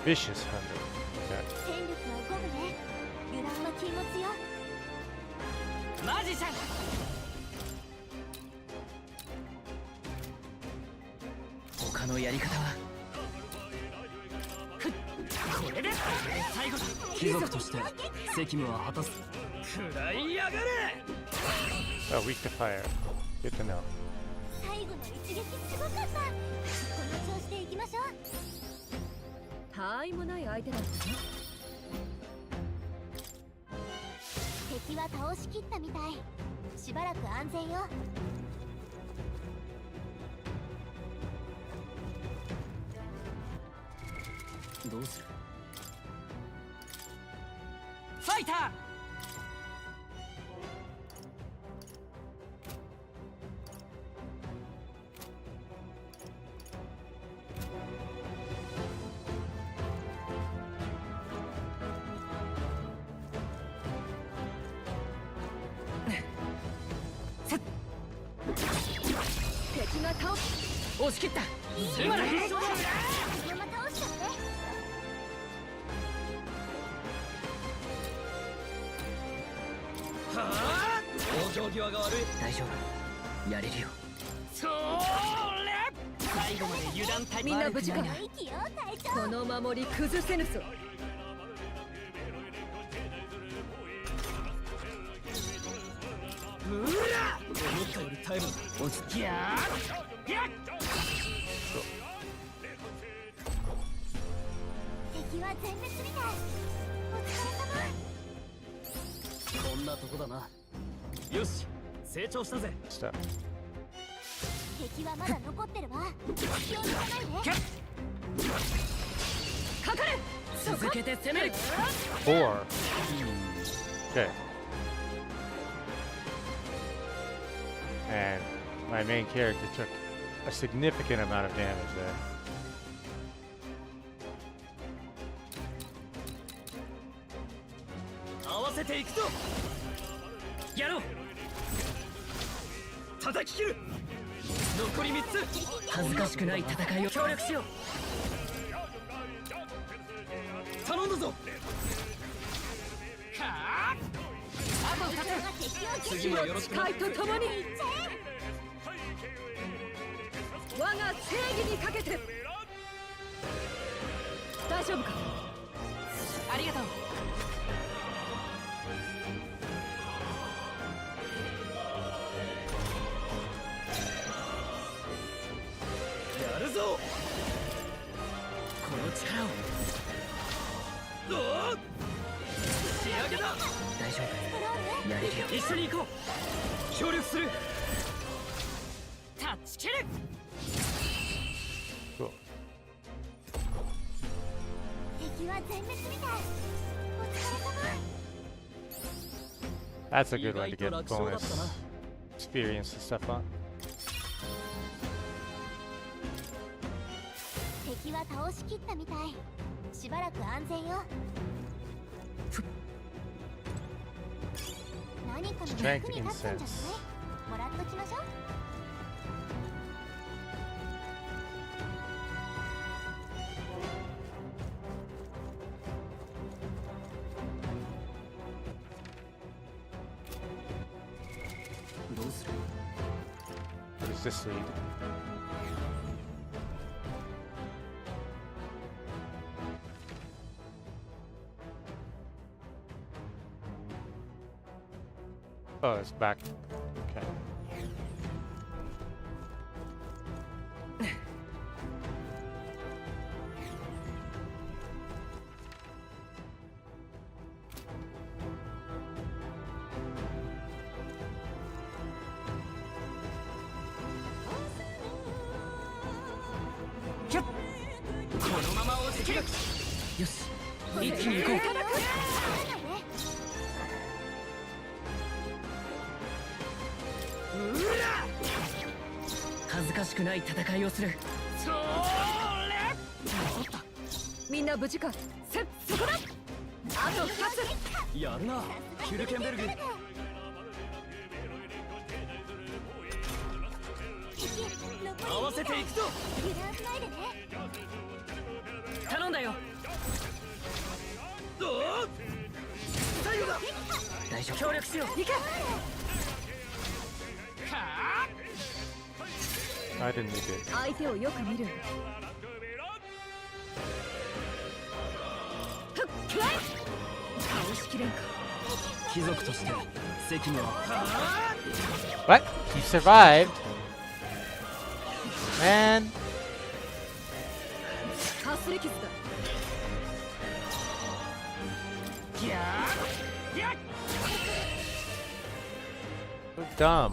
Vicious Hunter. Okay. 戦力は五分ね。油断は禁物よ。マジシャン。他のやり方は。これで最後だ。貴族として責務は果たす。食らいやがれ。 Oh, weak to fire. Good to know. 最後の一撃すごかった。この調子でいきましょう。他愛もない相手だったね。敵は倒しきったみたい。しばらく安全よ。どうする？ファイター。敵が倒す。押し切った。今だ。山倒しちゃって。はあ、往生際が悪い。大丈夫。やれるよ。それ。最後まで油断大敵。みんな無事か。息よ隊長。この守り崩せぬぞ。うら。思ったよりタイム落ち着きや。やっ。敵は全滅みたい。お疲れ様。こんなとこだな。よし、成長したぜ。Stuff. 敵はまだ残ってるわ。気を抜かないで。かかれ。続けて攻める。 4. Okay. And my main character took a significant amount of damage there. 合わせていくぞ。やろう。叩き切る。残り3つ。恥ずかしくない戦いを協力しよう。頼んだぞ。はあ。あと2つ。次もよろしくな。誓いとともに我が正義にかけて。大丈夫か。ありがとう。やるぞ。この力を。どう。仕上げだ。大丈夫。やれるよ。一緒に行こう。協力する。タッチ切る。 Cool. 敵は全滅みたい。お疲れ様。 That's a good one to get bonus experience and stuff on. 敵は倒しきったみたい。しばらく安全よ。何かの役に立つんじゃない？もらっときましょう。どうする？ What does this lead? Oh, it's back. Okay.ない戦いをする。それ。みんな無事か。そこだ。あと2つ。やるな、ヒュルケンベルグ。合わせていくぞ。頼んだよ。どう？最後だ。大丈夫。協力しよう。行け。 I didn't need it. 相手をよく見る。倒しきれんか。貴族として責務は。What? He survived? Man. かすり傷だ。So dumb.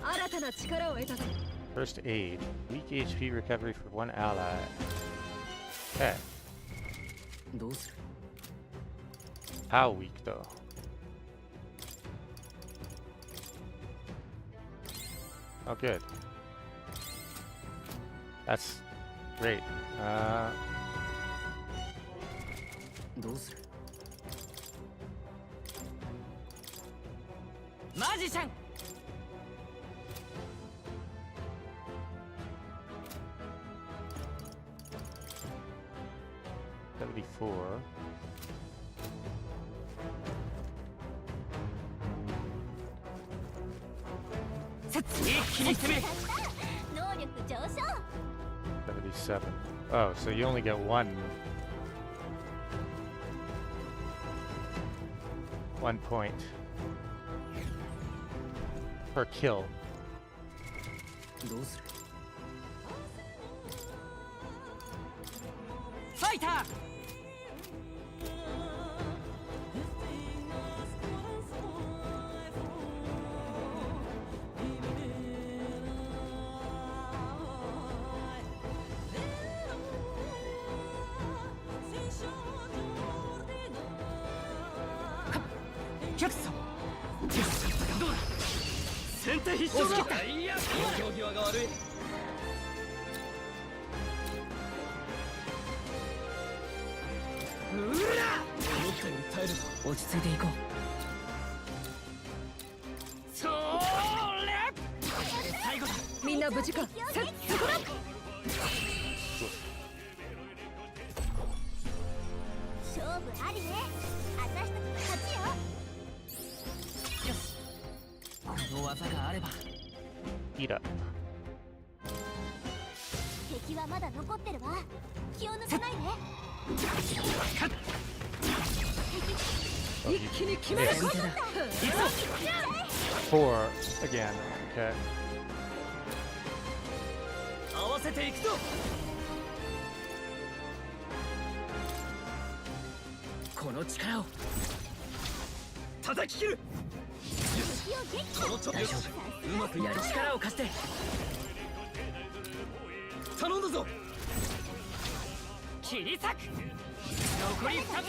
新たな力を得たぞ。 First aid. Weak HP recovery for one ally. Okay. どうする？ How weak though? Oh, good. That's great. どうする？マジシャン。 74.能力上昇。 77. Oh, so you only get one point per kill. どうする？ファイター。キャクソどうだ。先手必勝だ。いや、競技はが悪い。うら、思ったより耐えるぞ。落ち着いていこう。それ最後だ。みんな無事か。そこだ。勝負ありね。私たちの勝ちよ。よし、この技があれば。Eat up. 敵はまだ残ってるわ。気を抜かないで。一気に決める。 4 again. Okay. 合わせていくぞ。この力を叩き切る。この大丈夫。うまくやる。力を貸して。頼んだぞ。切り裂く。残り2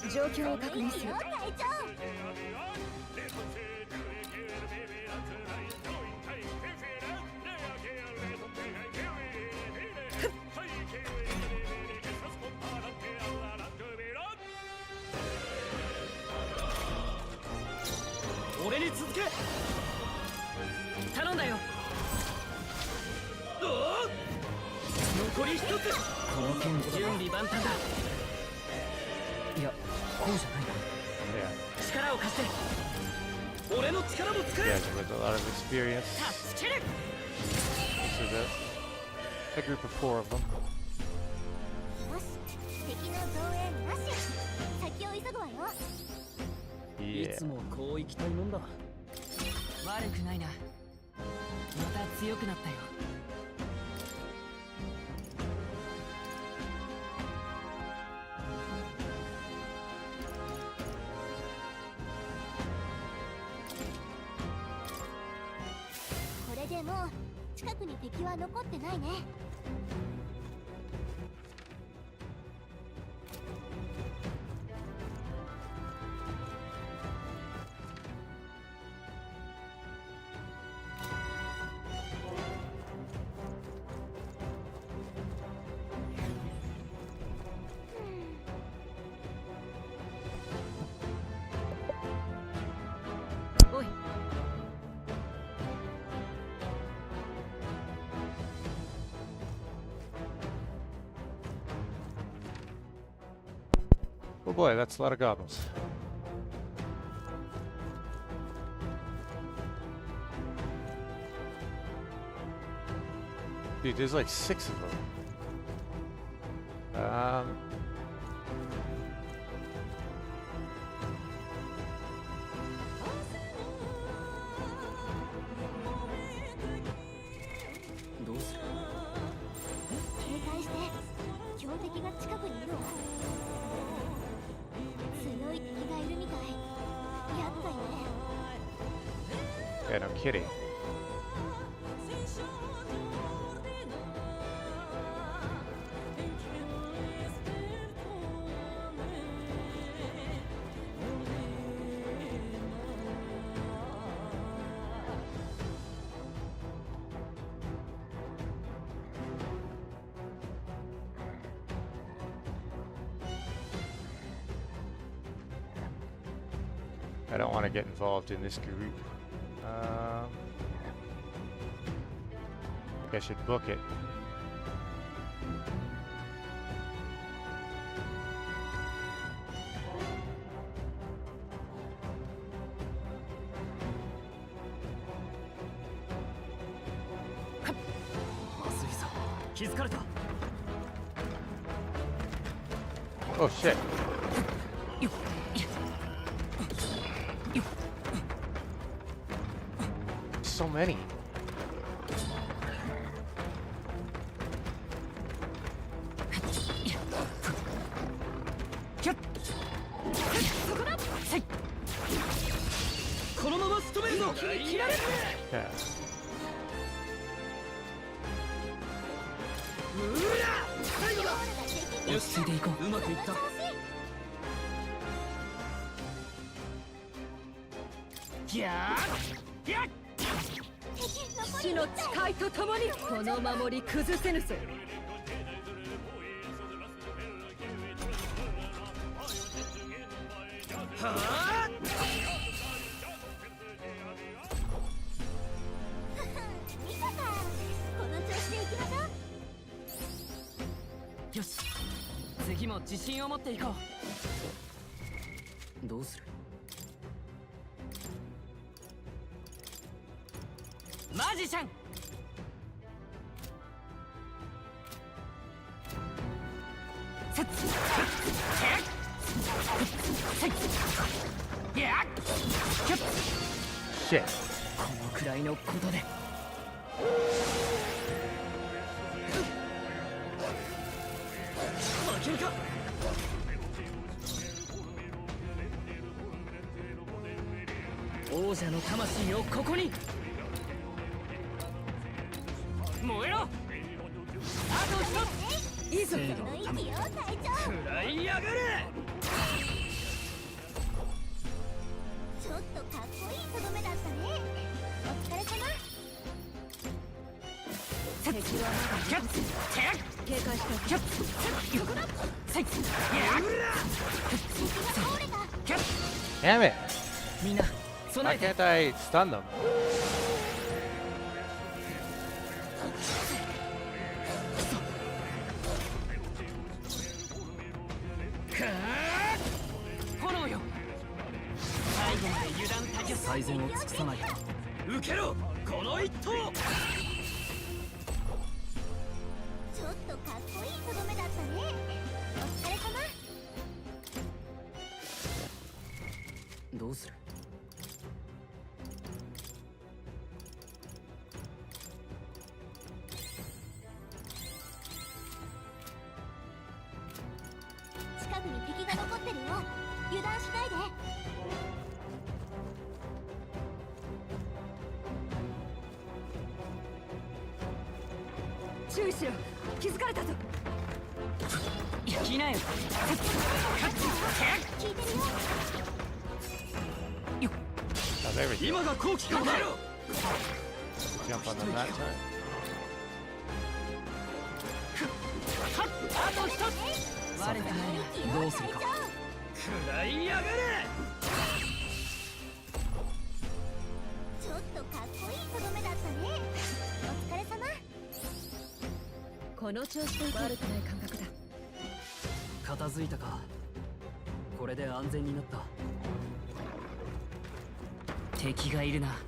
つ。状況を確認する。隊長。俺に続け。頼んだよ。残り1つ。この剣準備万端だ。いや、こうじゃないな。Yeah. 力を貸して。俺の力も使え。 Guys with a lot of experience. 助ける。 This is a group of 4 of them. よし、敵の増援なし。先を急ぐわよ。い Yeah. つもこう行きたいもんだ。悪くないな。また強くなったよ。これでもう近くに敵は残ってないね。おい。 Oh boy, that's a lot of goblins. Dude, there's like 6 of them.どうする？警戒して。強敵が近くにいるわ。強い敵がいるみたい。厄介ね。 Yeah, no kidding. I don't want to get involved in this group. I think I should book it. Oh shit. So many. Yeah. 落ち着いていこう。うまくいった。ギャーギャー。死の誓いとともにこの守り崩せぬぞ。はあミカさん、この調子でいきましょう。よし、次も自信を持っていこう。どうする？マジシャン。Shit. このくらいのことで。負けるか。王者の魂をここに。燃えろ。あと一つ。いいぞ。その息よ、隊長。食らいやがれ。ちょっとかっこいいとどめだったね。お疲れ様。敵はまだ警戒しておく。そこだ。Damn it! みんな Why can't I stun them? 炎よ。最後まで油断大最善を尽くさないと。受けろこの一投。ちょっとかっこいいとどめだったね。お疲れ様。どうする？近くに敵が残ってるよ。油断しないで。注意しろ。気づかれたぞ。行きなよ。聞いてるよ。Oh, there we go. 今が好機か。 Jump on them that time. あと一つ。悪くないな。どうするか。食らいやがれ。ちょっとかっこいいとどめだったね。お疲れ様。この調子で悪くない感覚だ。片付いたか。これで安全になった。敵がいるな。かか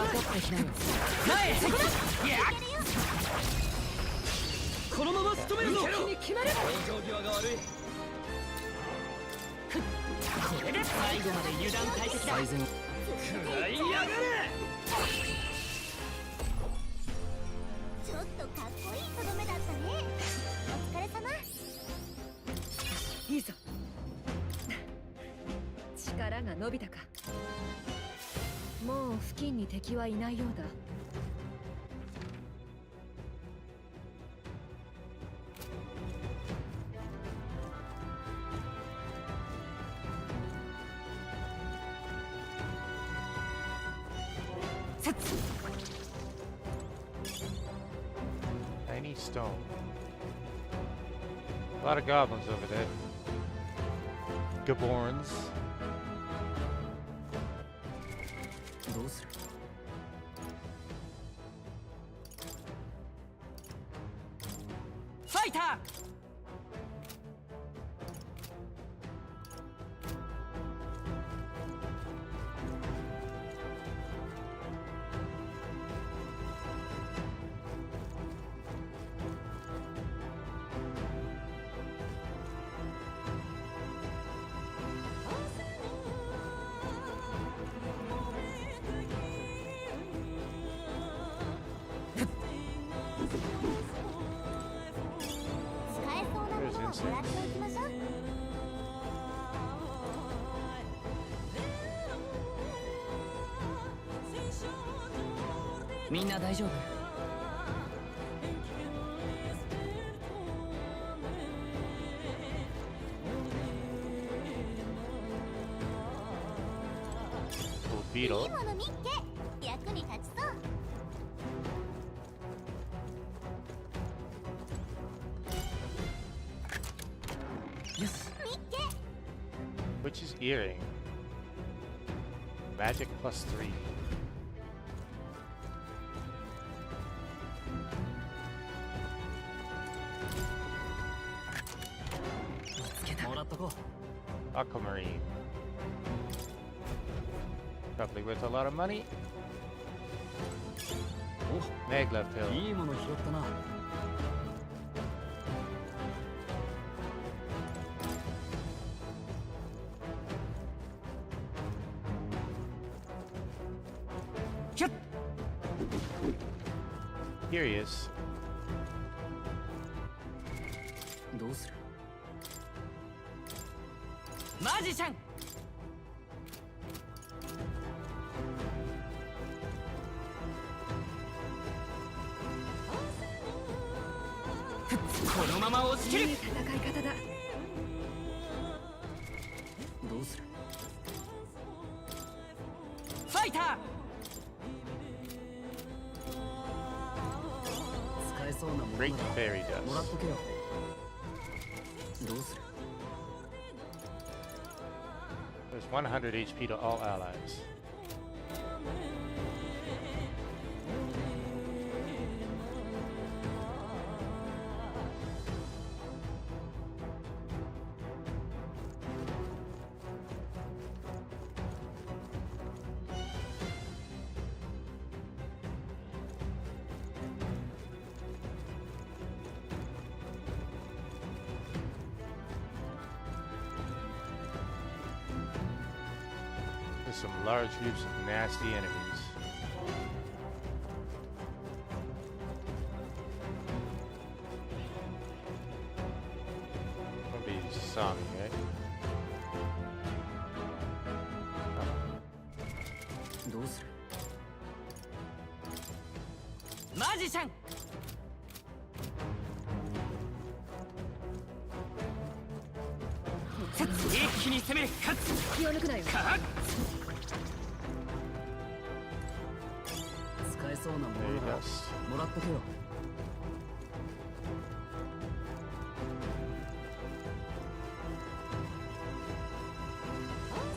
ってきなよ。前へ。このまま仕留めるぞ。に決まる。状況が悪い。これで最後まで油断大敵だ。最善。食らいやがれ。ちょっとかっこいいとどめだったね。お疲れ様。いいぞ。力が伸びたか。もう付近に敵はいないようだ。Tiny stone. A lot of goblins over there. Gaborns. どうする？ファイター！もらっておきましょう。みんな大丈夫？ いいもの見っけ、役に立ちそう。 Which is earring? Magic +3. Aquamarine. Probably worth a lot of money. Maglev pill. いいもの拾ったな。 Here he is. どうする？ マジシャン。 このまま押し切る。いい戦い方だ。 どうする？ ファイター。 使えそうなものな Great ら fairy もらっ dust. とけよ。どうする？ There's 100 HP to all allies. There's some large groups of nasty enemies. Probably Sami, right? どうする？ マジシャン。 一気に攻める。勝つ。 気を抜くなよ。 使えそうなもの Fairy なら dust. もらっとけよ。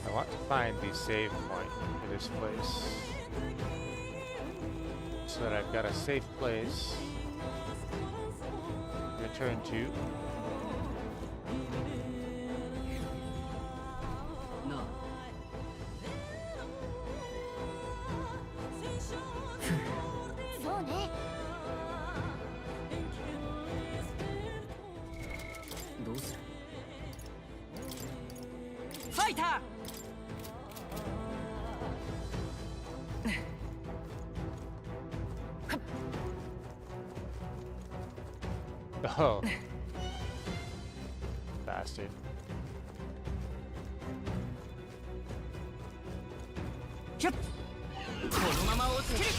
I want to find the save point for this place. So that I've got a safe place to return to. なあ。 そうね。 どうする？ ファイター。 Oh. Bastard. キュッ。このまま押し切る。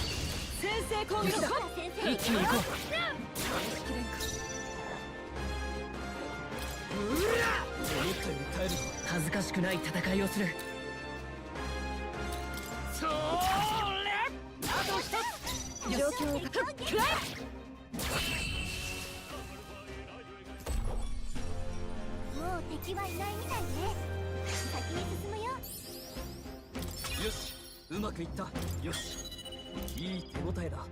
先制攻撃だ。ほら先生。一気に行こう。思ったより耐えるのは恥ずかしくない戦いをする。 そーれ。あと一つ。状況を食らえ。 もう敵はいないみたいね。先に進むよ。よし、うまくいった。よし、いい手応えだ。こ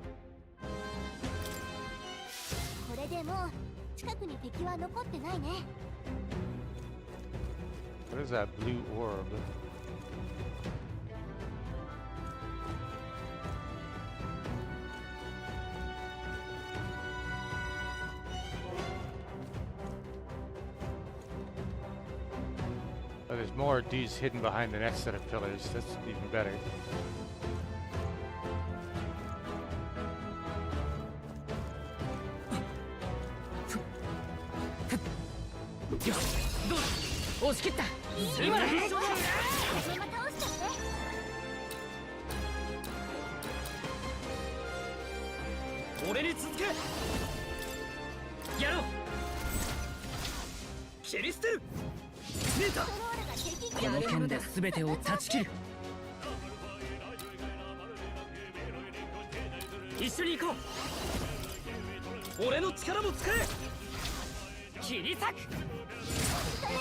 れでもう近くに敵は残ってないね。 What is that blue orb? Oh, there's more dudes hidden behind the next set of pillars. That's even better. Yo, どうだ。押し切った。今だ。 このまま倒しちゃって。けやろう切り捨てる見えたこの剣で全てを断ち切る一緒に行こう俺の力も使え切り裂く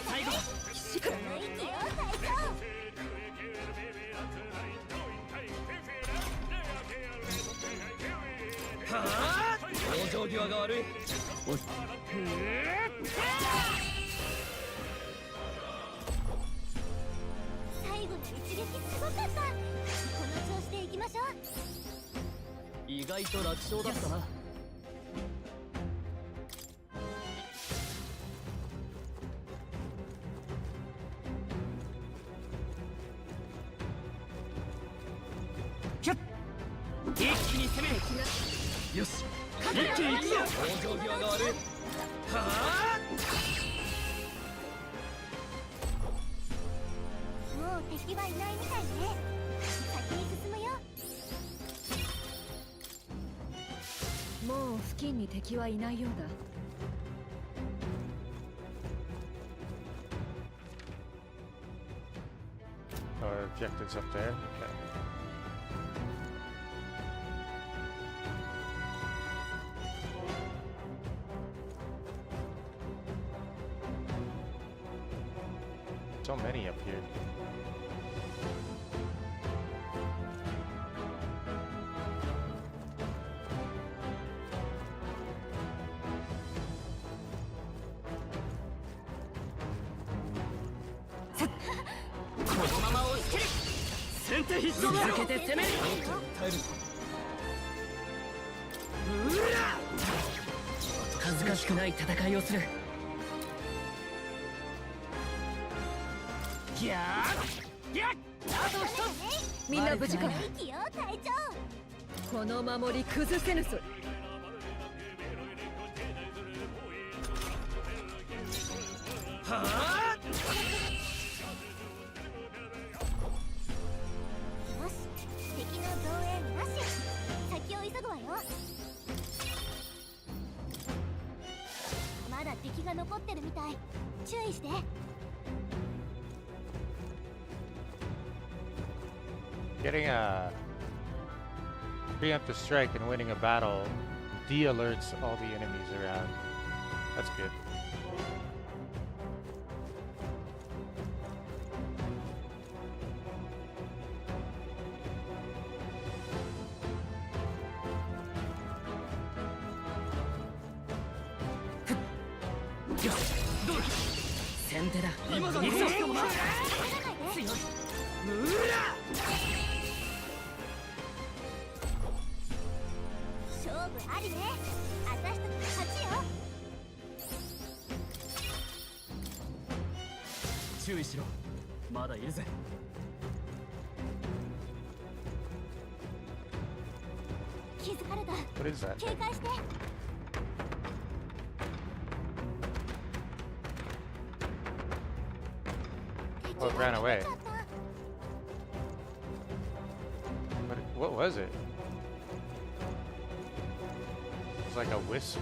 最後息を隊長はあ往生際が悪いおい最後の一撃すごかったこの調子でいきましょう意外と楽勝だったな一気に攻めるよし一気に行くぞ往生際が悪いはあもう敵はいないみたいね先に進むよもう付近に敵はいないようだ。Objectives up there. Okay. So many up here.続けて攻める恥ずかしくない戦いをするギャーギャーあと一つみんな無事か。息よ隊長この守り崩せぬぞ。はあよし敵の増援なし先を急ぐわよまだ敵が残ってるみたい注意して Getting a preemptive strike and winning a battle de-alerts all the enemies around. That's good. What is that? 警戒して Oh, it ran away. What was it? It was like a wisp.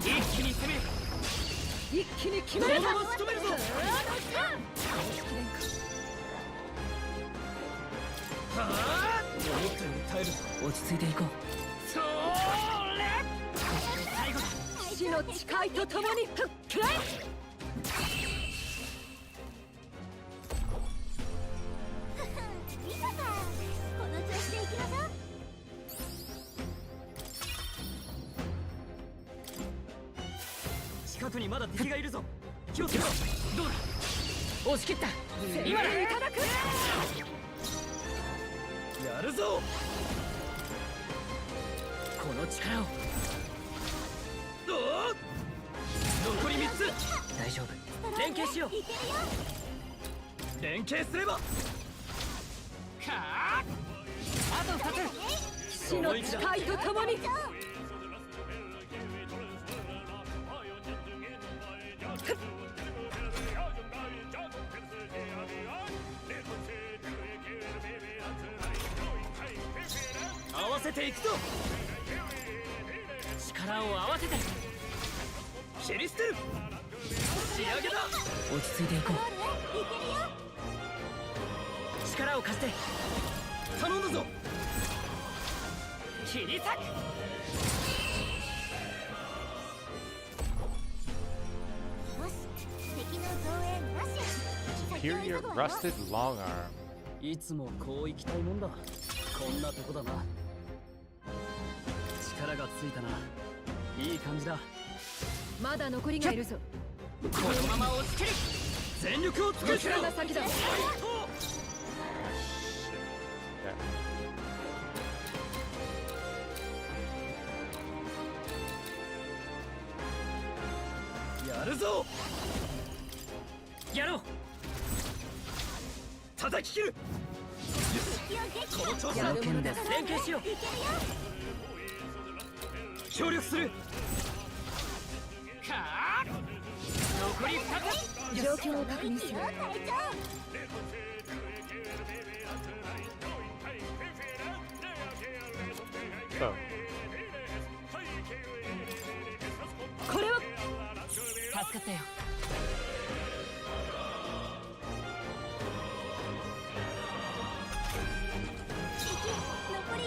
一気に攻める一気に決めるこのまま仕留めるぞはあ思ったより耐えるぞ落ち着いていこうそれ最後だ死の誓いとともにふっくらえミカさんこの調子でいきましょう近くにまだ敵がいるぞ気をつけろどうだ押し切った今だいただくやるぞこの力を残り3つ大丈夫連携しよう連携すればはああと2つ死の誓いとともにていくぞ。力を合わせて切り捨てる。仕上げだ。落ち着いていこう。力を貸して頼んだぞ。切り裂く。 Superior rusted long arm. いつもこう行きたいもんだ。こんなとこだな。力がついたな。いい感じだ。まだ残りがいるぞ。このまま押し切る。全力を尽くす。が先だ。やるぞ。やろう。叩き切る。この調子だ。連携しよう。協力する。はあ。残り2つ。状況を確認する。これは助かったよ。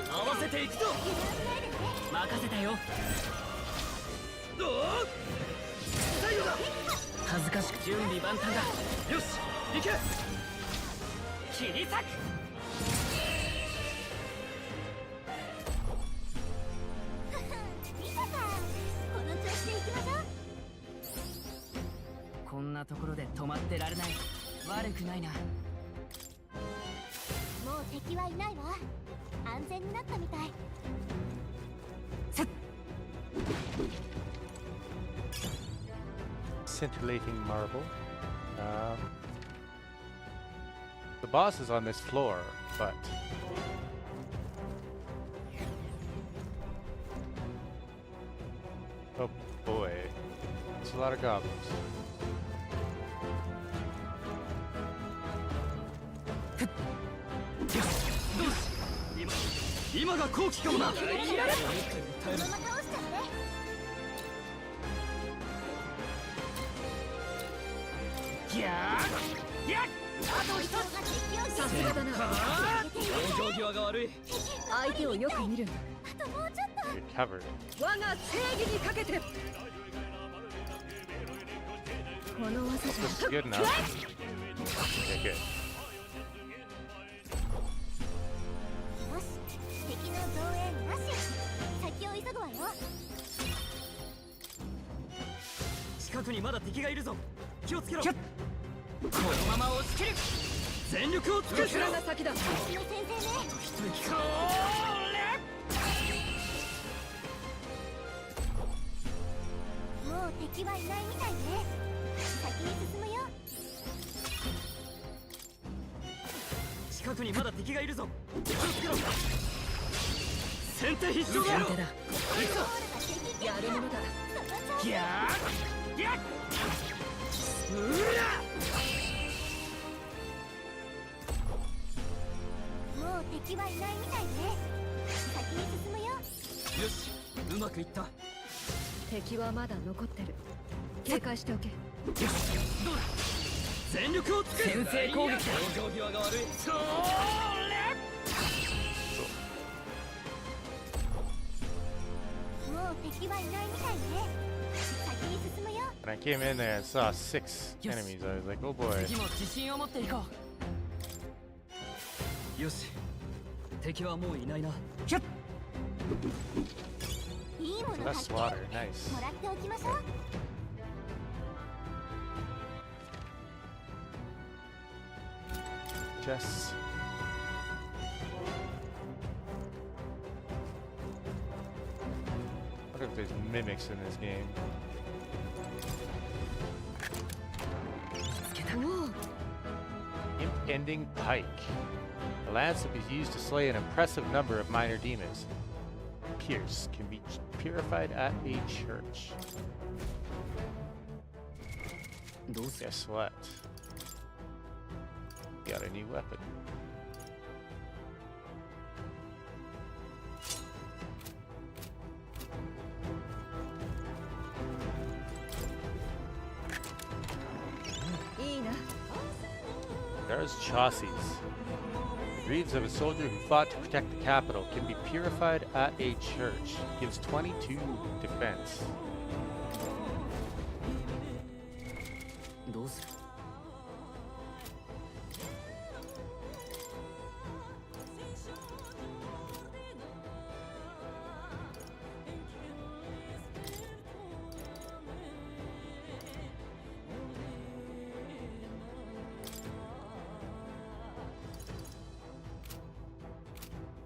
合わせていくぞ。任せたよ。おお、最後だ。恥ずかしく準備万端だ。よし、行け。切り裂く。見たか。この調子で行きましょう。こんなところで止まってられない。悪くないな。もう敵はいないわ。安全になったみたい。 Scintillating marble. The boss is on this floor, but oh boy, it's a lot of goblins. 今が好機かもな。このまま倒しちゃって。ギャーやっ。あと一つ。さすがだな。往生際が悪い。相手をよく見るんだ。あともうちょっと。 You're covered. 我が正義にかけて。この技じ This is ゃ。 good enough. Okay, good. よし、敵の増援なし。先を急ぐわよ。近くにまだ敵がいるぞ。気をつけろ。このまま押し切る。全力を尽くす。力が先だ。私の先生ね。一息か。もう敵はいないみたいね。先に進むよ。近くにまだ敵がいるぞ。気をつけろ。先手必勝だ。先手だ。やるものだ。ギャーやっ。うら。もう敵はいないみたいね。先に進むよ。よし、うまくいった。敵はまだ残ってる。警戒しておけ。よし、どうだ。全力を尽くす。先制攻撃だ。往生際が悪い。それ。もう敵はいないみたいね。先に進むよ。 When I came in there and saw 6 enemies, I was like, oh boy. 次も自信を持っていこよし、敵はもういないな。いいもの Less 発見。 slaughter, nice. もらっておきましょう。 Chests. I wonder if there's mimics in this game. おお。 Impending Pike. A lance that was used to slay an impressive number of minor demons. Pierce can be purified at a church. どうする。 Guess what? Got a new weapon. There's chassis. The greaves of a soldier who fought to protect the capital can be purified at a church. Gives 22 defense. どうする？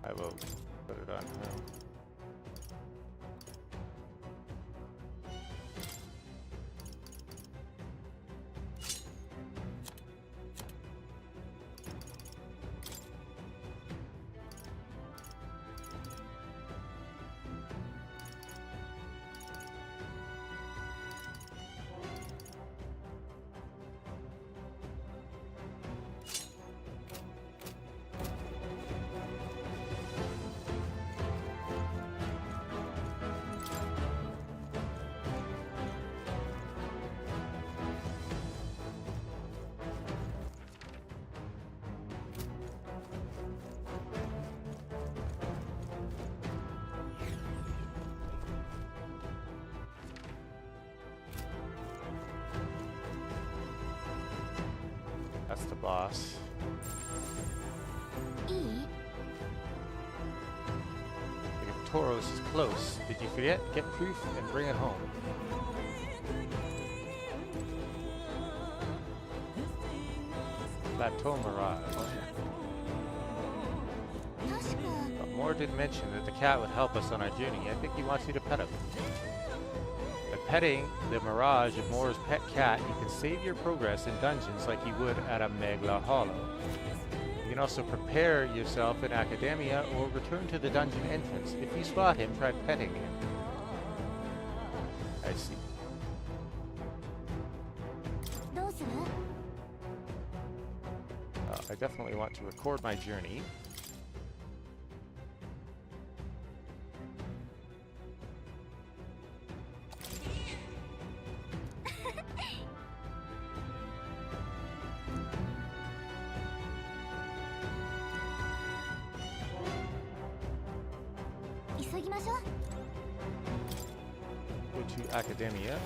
I will put it on him. That's the boss. いい？ The Toros is close. Did you forget? Get proof and bring it home. Plateau Mirage. 確か But Moore did mention that the cat would help us on our journey. I think he wants you to pet him. By petting the Mirage of Moore's pet cat, you can save your progress in dungeons like you would at a Megla Hollow. You can also prepare yourself in Academia or return to the dungeon entrance. If you spot him, try petting him. I see. どうする？ I definitely want to record my journey. Go to Academia.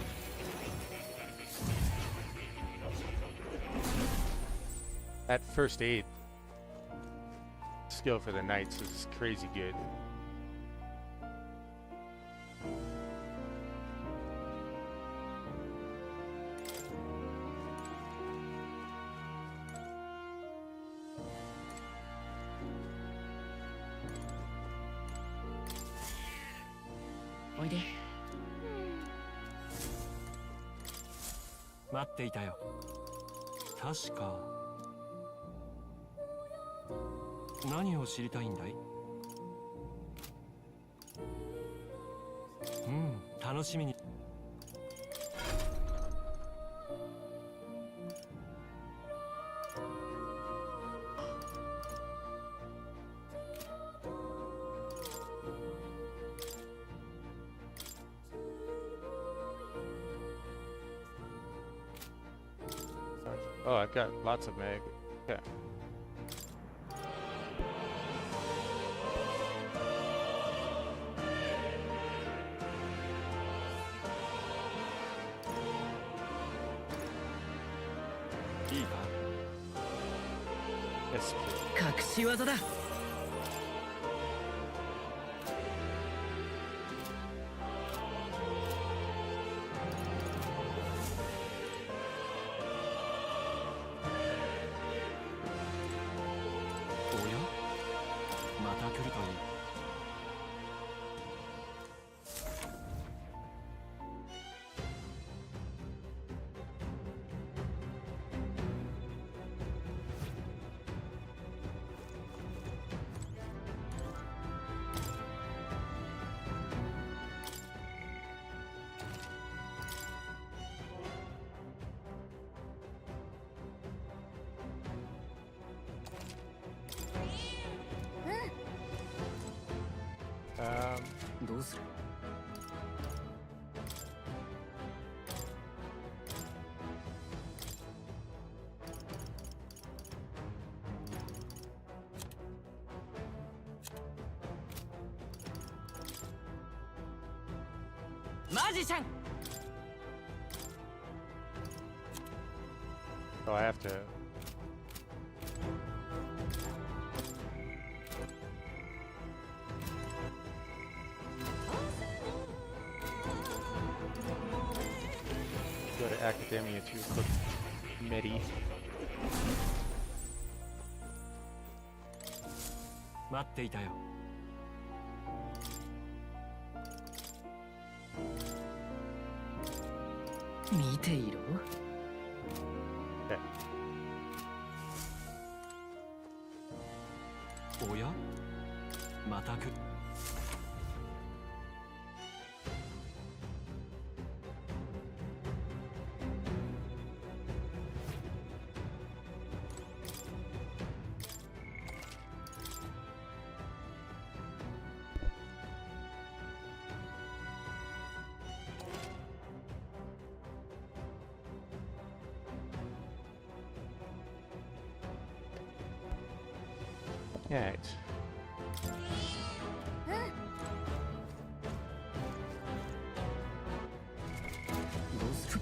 That first aid skill for the knights is crazy good. Oide. 待っていたよ。確か何を知りたいんだい？うん、楽しみに。Oh, I've got lots of mag. Okay. Yes. 隠し技だ。また来るといい。どうする？ I マジシャン So I have to. Go to Academia to equip Medi. 待っていたよ。見ていろ。おや、また来る。Right. どうする。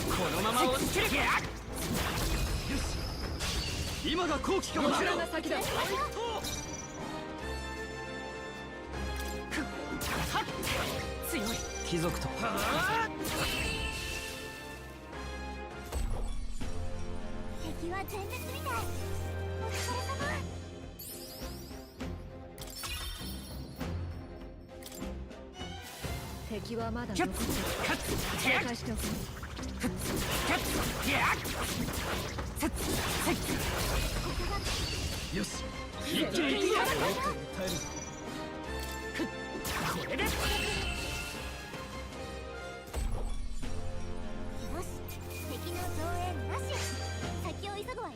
このまま押し切る。今が好機かもしれない。先だ。強い。貴族と。敵は全滅みたい。お疲れ様。敵はまだ残ってる。警戒しておく。よし、一気にいくよ。これで。よし、敵の増援なし。先を急ぐわよ。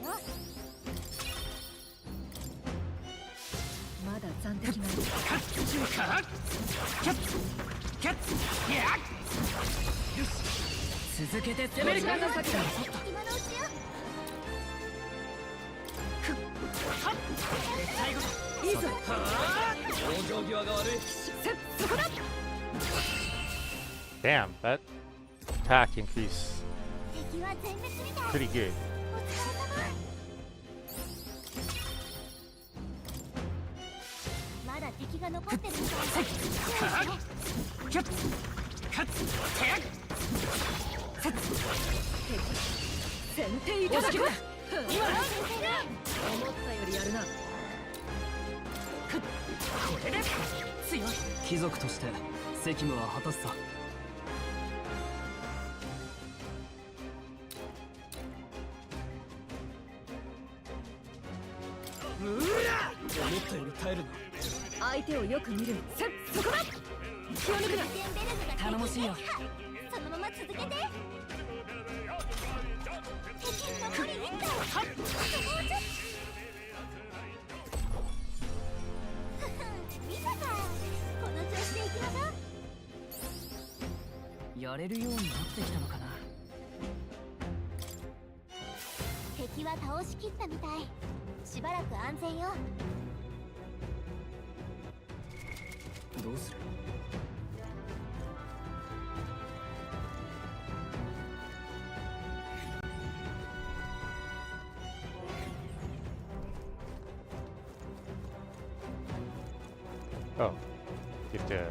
まだ残敵がいる。よし、続けて攻める。今のうちよ。最後だ。いいぞ。往生際が悪い。そこだ。 Damn, that attack increase 敵は全滅みたい。 pretty good. お疲れ様。まだ敵が残ってるみたい。キャッカッテ先手いただく。今思ったよりやるな。これで強い。貴族として責務は果たすさ。思ったより耐えるな。相手をよく見る。そこだ。気を抜くな。頼もしいよ。そのまま続けて。敵残り1体。もうちょっと。見たか。この調子でいきましょう。やれるようになってきたのかな。敵は倒しきったみたい。しばらく安全よ。どうする。Oh, you have to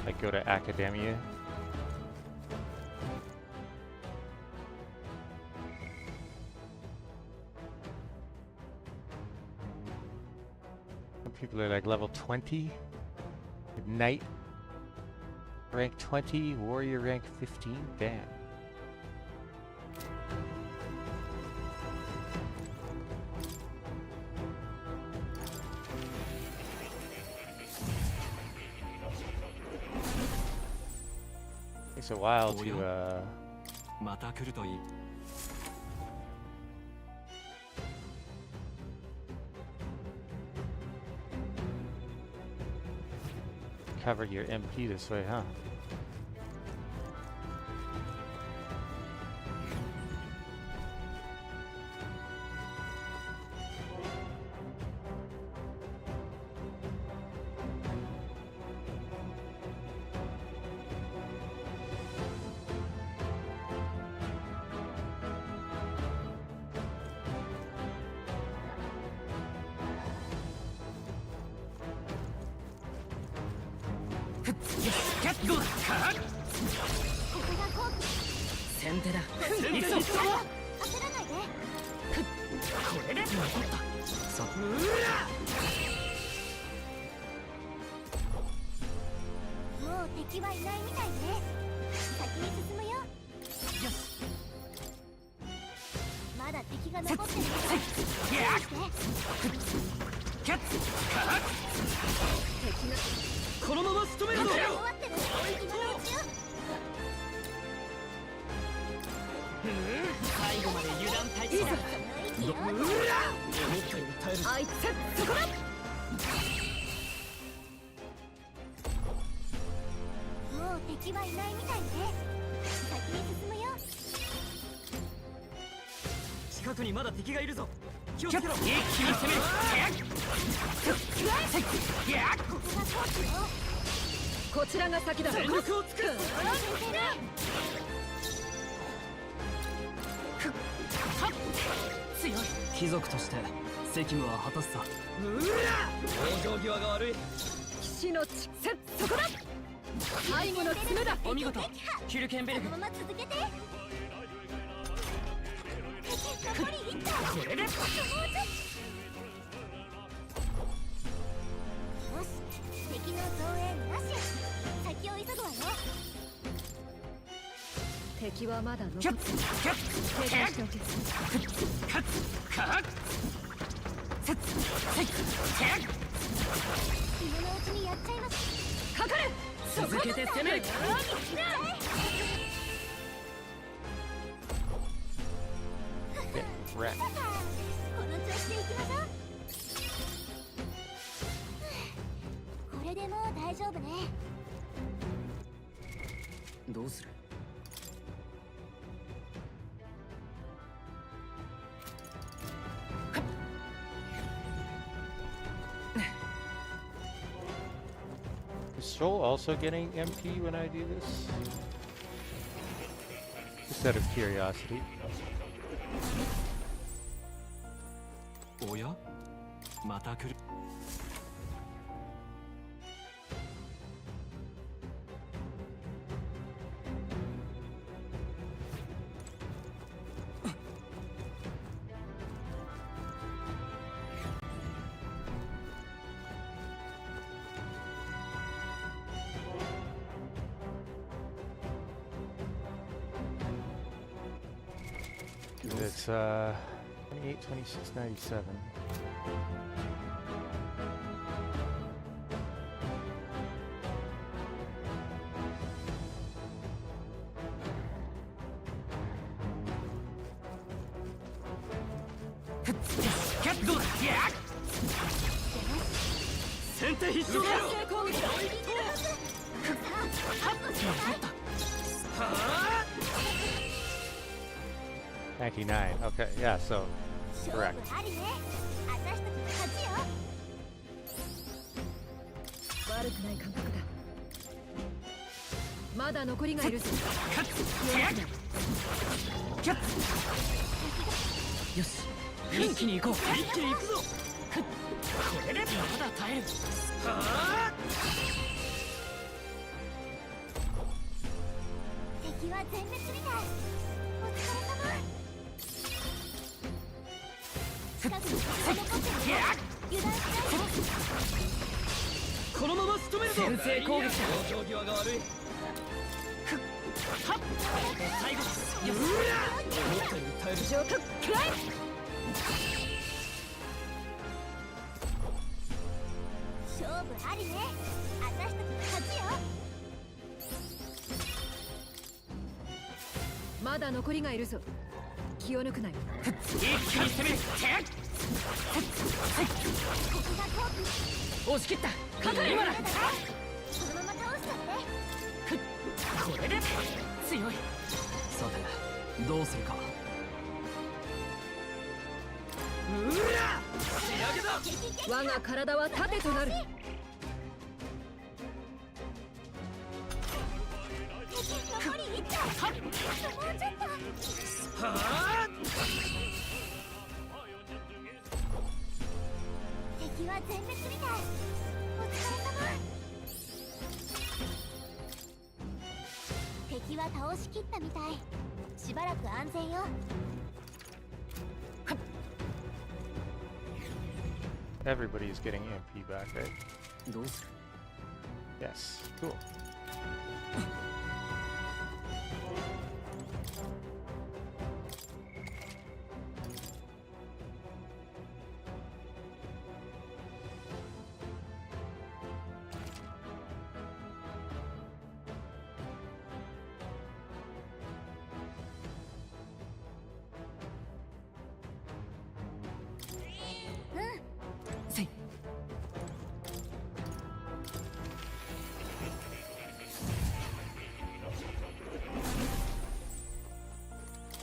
like go to Academia. Some people are like level 20, Knight rank 20, Warrior rank 15. Damn. Takes a while to Oh, また来るといい。cover your MP this way, huh? Get wrecked. これでもう大丈夫ね。どうする？ Is Stroll also getting MP when I do this? Just out of curiosity. おや？また来る。It's 28, 26, 97. Okay, yeah, so correct. 悪くない感覚だ。まだ残りがいるぞ。よし、一気に行こう。一気に行くぞ。これでまだ耐える。敵は全滅みたい。お疲れ様。近くに残ってる。油断しないで。このまま仕留めるぞ。先制攻撃だ。状況際が悪い。はっ。最後だ。よし。思ったより耐える。上下くらい。勝負ありね。私たちの勝ちよ。まだ残りがいるぞ。気を抜くなよ。一気に攻める。押し切った。かかれ今だ。そのまま倒しちゃって。これで強い。さてどうするか。うら仕上げだ。我が体は盾となる。残り1体。もうちょっと。はあ。敵は全滅みたい。お疲れ様。敵は倒しきったみたい。しばらく安全よ。Everybody is getting MP back, right? どうする。 Yes. Cool.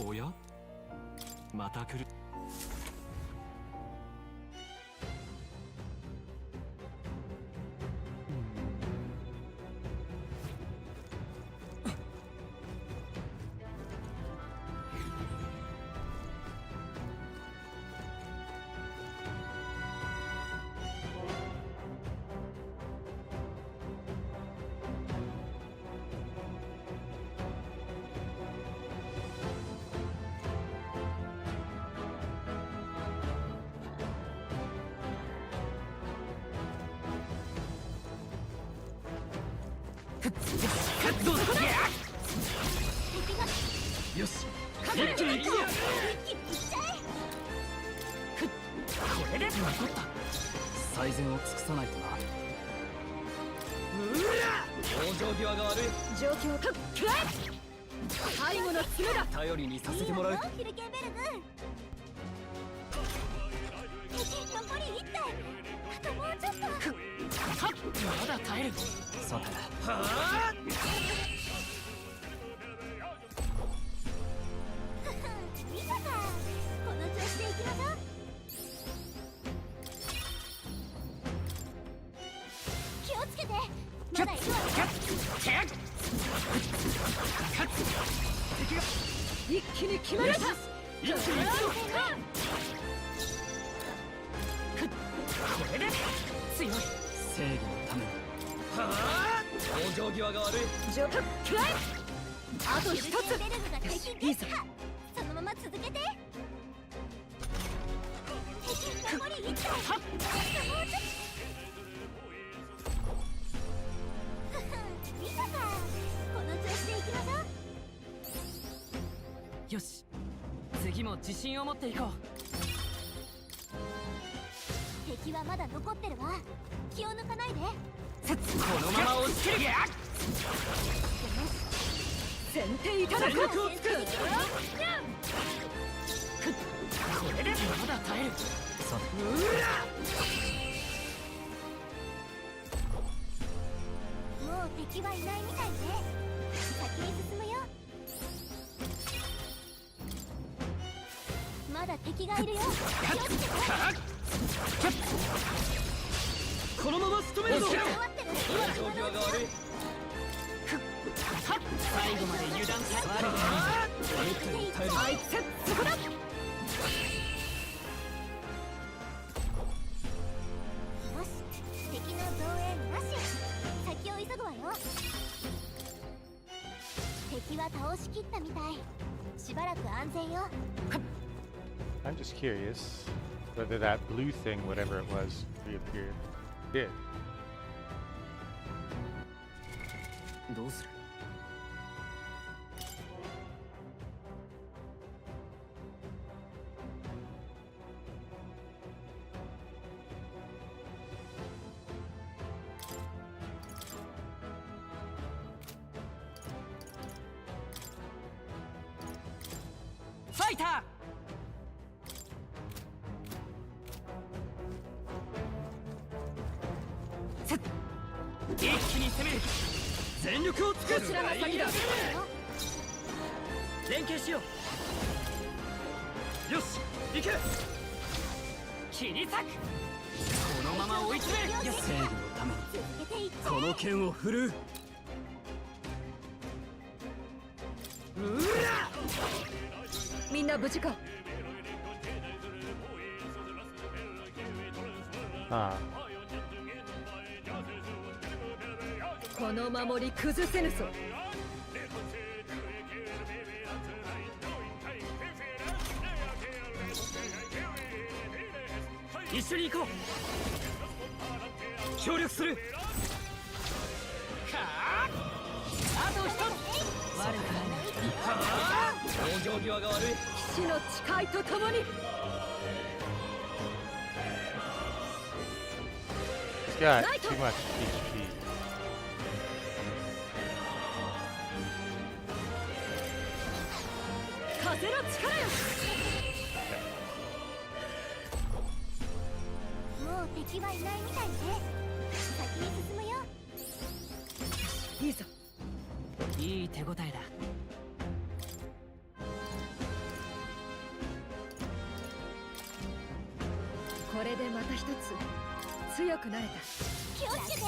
おやまた来る。どうだ。よし。一気に行くぞ。一気にいっちゃえ。これで残った。最善を尽くさないとな。往生際が悪い。状況をくらえ。最後の爪だ。頼りにさせてもらう。いいわよヒルケンベルグ。敵残り1体。あともうちょっと。まだ耐える。さてはあ。見たか。この調子でいきましょう。気をつけて。まだいるわよ。一気に決める。一気に行くぞ。これで強い。正義のために。はあ。往生際が悪い。状況くらえ。あと一つ。ヒルケンベルグが敵撃破。そのまま続けて。敵残り1体。もうちょっと。見たか。この調子でいきましょう。よし。次も自信を持っていこう。敵はまだ残ってるわ。気を抜かないで。このまま押し切る。先手いただく。これでまだ耐える。さてもう敵はいないみたいね。先に進むよ。まだ敵がいるよ。気をつけて。このまま仕留めるぞ。終わってる。状況が悪い。最後まで油断しない。あいつそこだ。よし、敵の増援なし。先を急ぐわよ。敵は倒しきったみたい。しばらく安全よ。I'm just curious whether that blue thing, whatever it was, reappeared. Did. どうする。ファイター。一気に攻める。全力を尽くす。こちらが先だ。連携しよう。よし行け。切り裂く。このまま追い詰める。正義のためにこの剣を振るう。みんな無事か。あこの守り崩せぬぞ。一緒に行こう。協力する。かあ、あと一つ。悪くないな。はあ、往生際が悪い。騎士の誓いとともに。He's got Light too up. much HP. 風の力よ。もう敵はいないみたいね。先に進むよ。いいぞ。いい手応えだ。これでまた一つ強くなれた。気をつけて。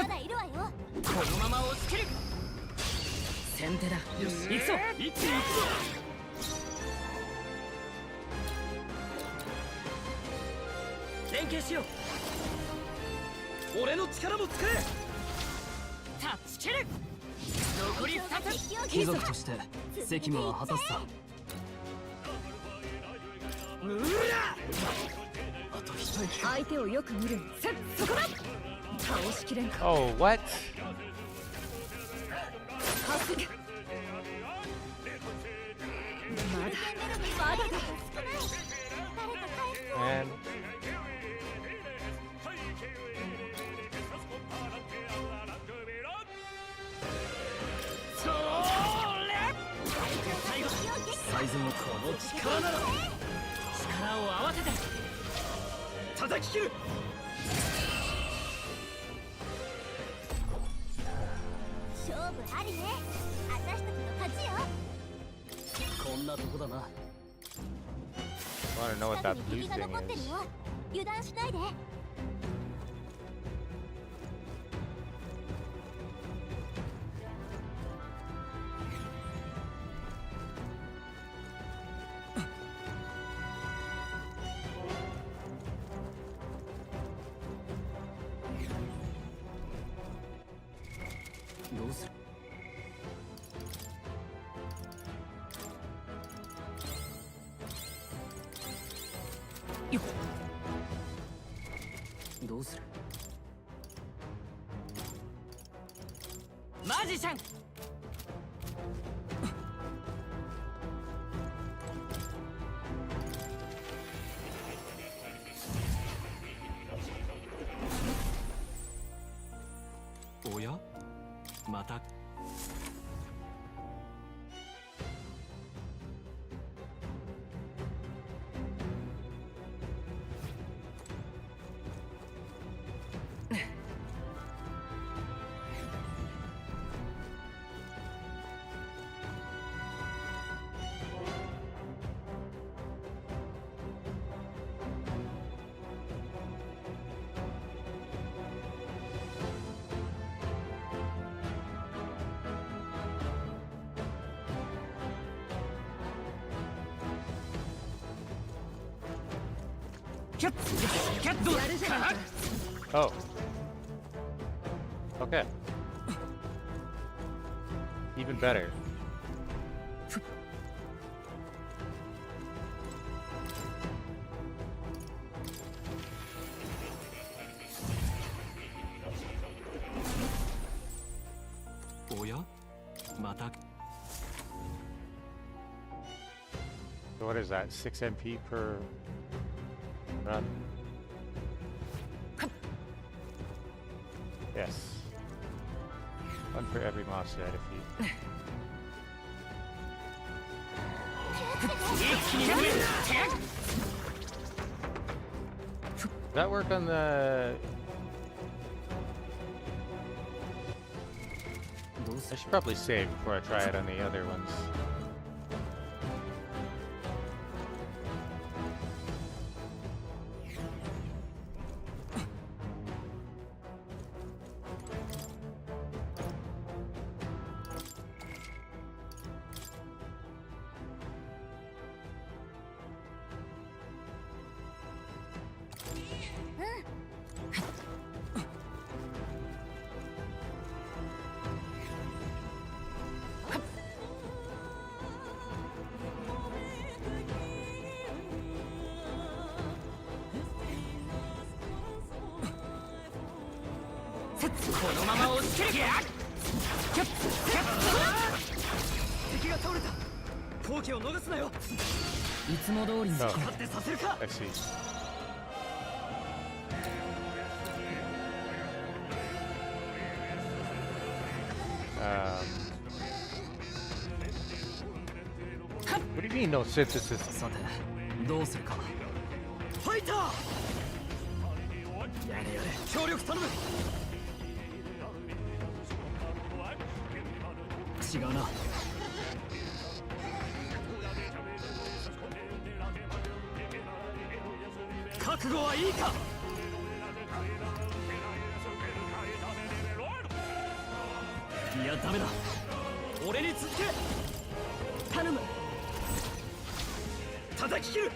まだいるわよ。このまま押し切る。先手だ。よし、行くぞ。一気に行くぞ。連携しよう。俺の力も使え。タッチ切る。残り2つ。貴族として責務は果たすさ。うら。あと一息。相手をよく見る。そこだ。倒しきれんか。 Oh, what? まだだ。 Man. それ。最後だ。最善のこの力なら。力を合わせて叩き切る。勝負ありね。私たちの勝ちよ。こんなとこだな。 I want to know what that 近く blue に敵が thing 残ってる is. よ。油断しないで。どうする。よっ。どうする。マジシャン。おや、また。キャッキャッド。やるじゃないか。 Oh. Okay. Even better. おや、また。 So what is that? 6 MP per run? Yes. One for every monster I defeat. that work on the... I should probably save before I try it on the other ones. I see. What do you mean no synthesis? さてどうするか。ファイター。やれやれ協力頼む。違うな。覚悟はいいか。いやダメだ。俺に続け。頼む。叩き切る。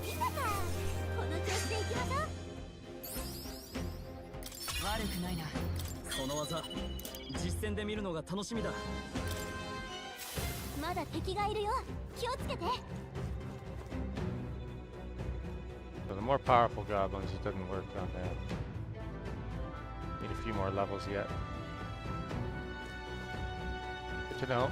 見たか。この調子でいきましょう。悪くないな。その技実戦で見るのが楽しみだ。まだ敵がいるよ。気をつけて。 So the more powerful goblins, it doesn't work on them. Need a few more levels yet. Good to know.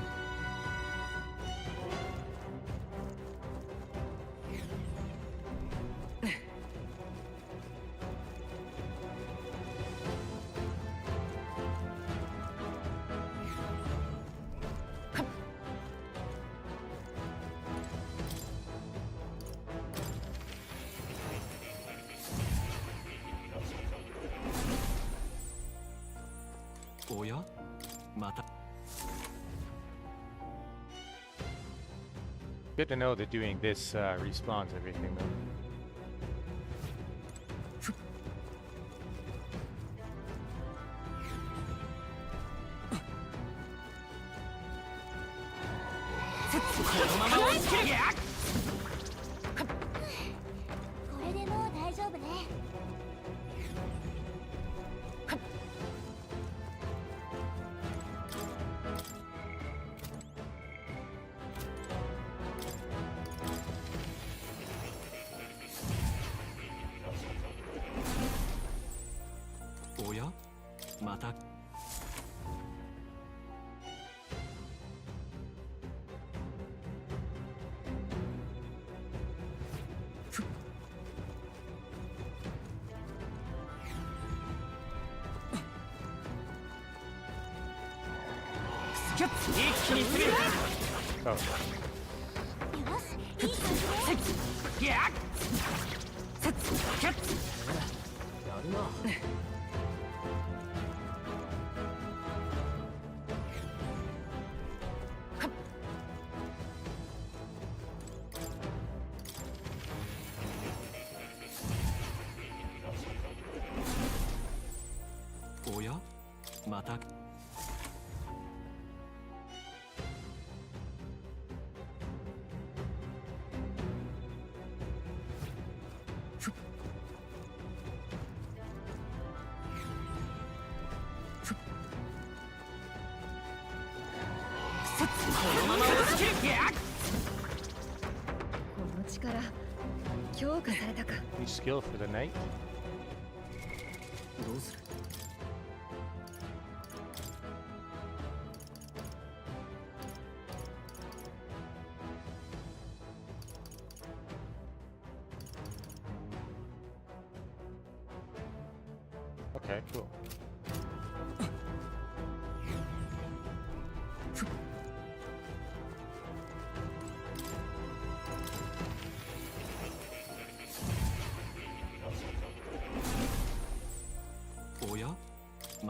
Good to know that doing this respawns everything though. New skill for the knight. Okay, cool.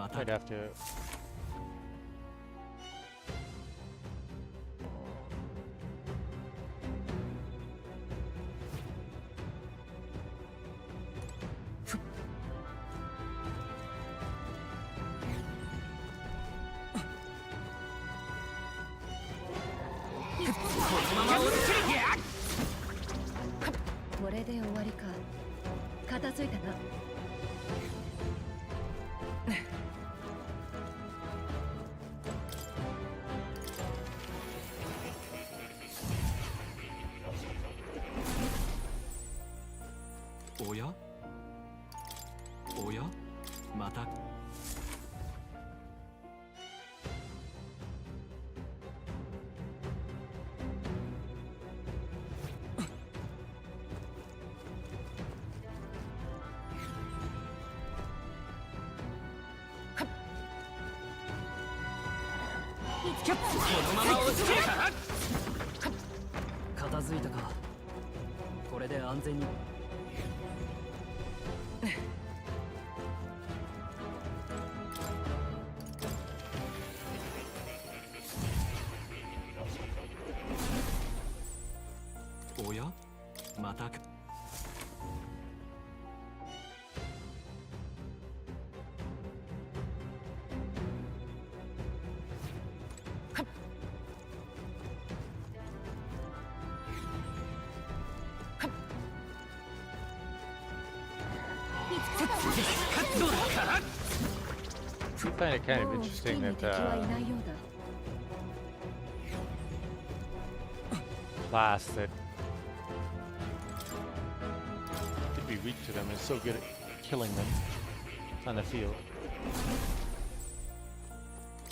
また Might have to. Yeah! これで終わりか。片付いたな。おやおやまたこのまま落ちるか。片付いたか。これで安全に。おやまたかI find it kind of interesting that class that could be weak to them is so good at killing them on the field.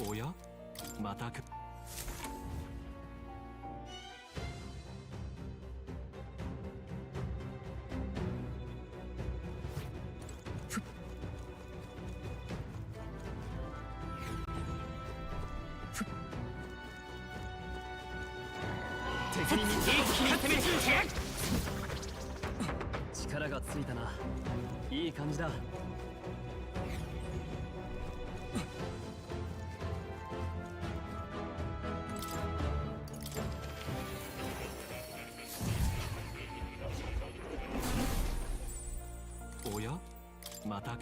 おやまたか力がついたな。いい感じだ。おやまた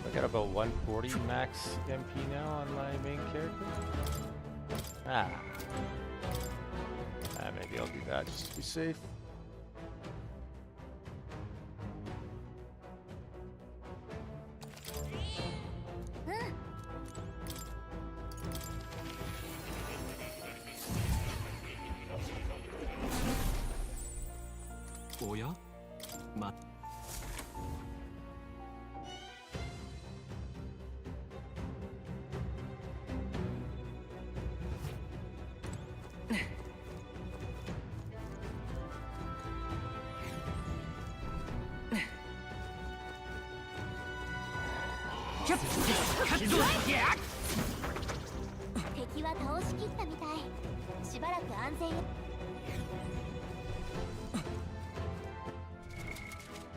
I got about 140 max MP now on my main character. Maybe I'll do that just to be safe.おやま敵は倒しきったみたい。しばらく安全よ。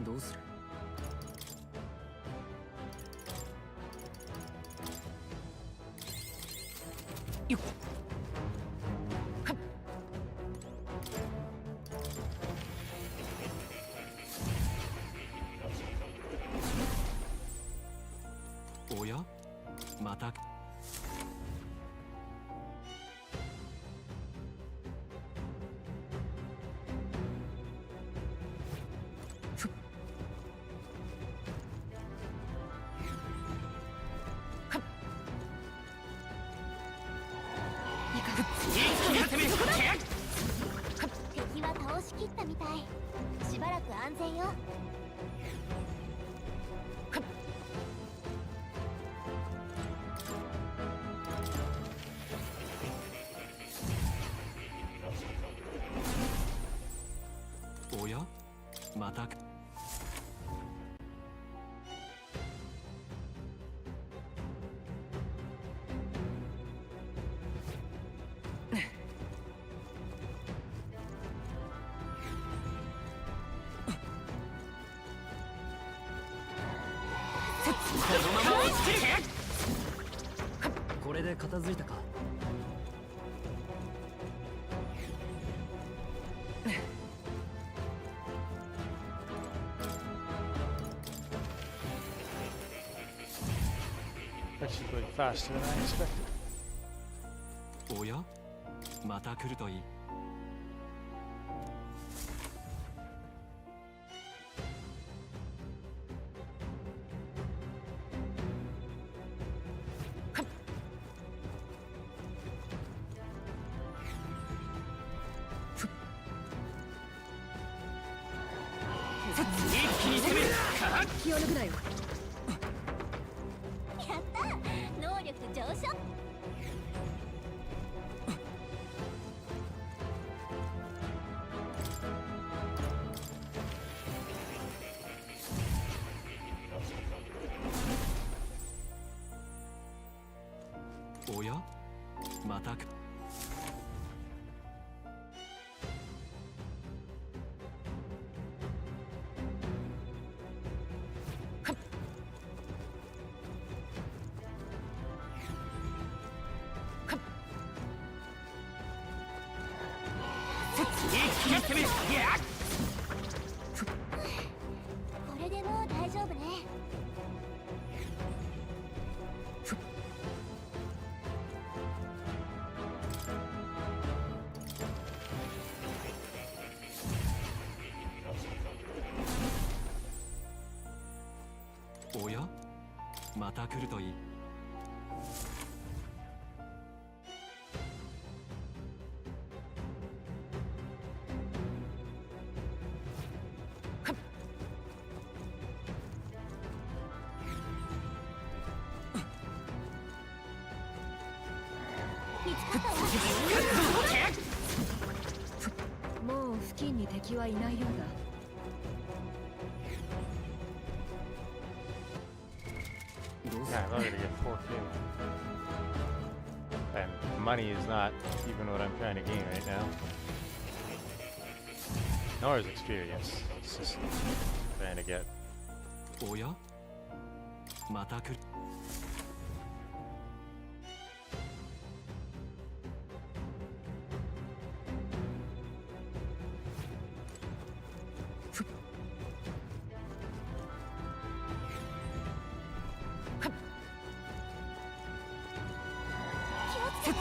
どうする。よっ。おやまた敵は倒しきったみたい。しばらく安全よ。たこれで片付いたか。Actually going faster than I expected. おやまた来るといい。気を抜くなよ。やった能力上昇。おやまた来これでもう大丈夫ね。おやまた来るといい。もう付近に敵はいないようだ。Yeah, I'm only gonna get 4K. And money is not even what I'm trying to gain right now. Nor is experience. It's just trying to get. おやまた来る。こ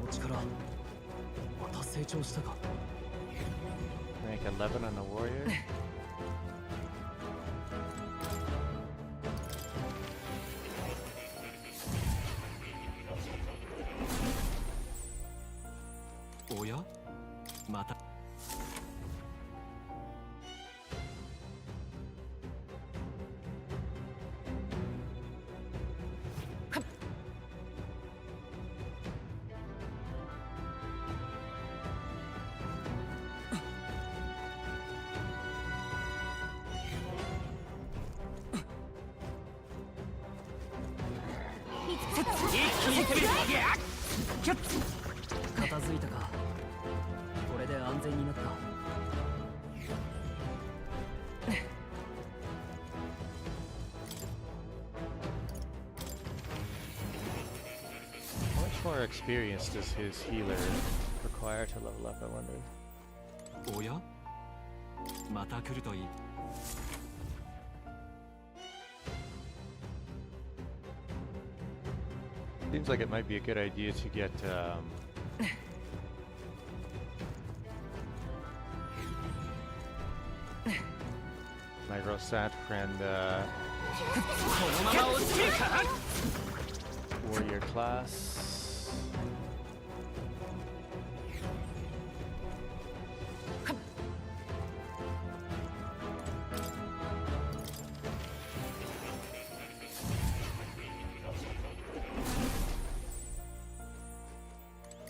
の力また成長したか。 Rank 11 on the warrior. おやまた 片付いたか。これで安全になった。 How much more experience does his healer require to level up, I wonder? おやまた来るといい。 Seems like it might be a good idea to get my Rosat friend warrior class.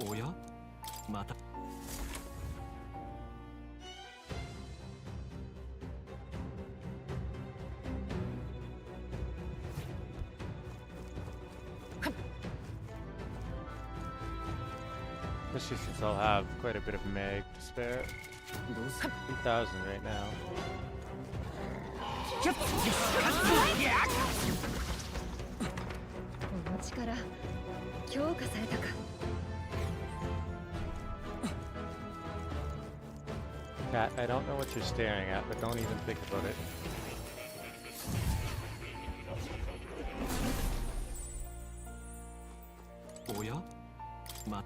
おやまた especially since I'll have quite a bit of mag to spare. 3,000 right now. お持ちから強化されたか。Cat, I don't know what you're staring at, but don't even think about it. おやま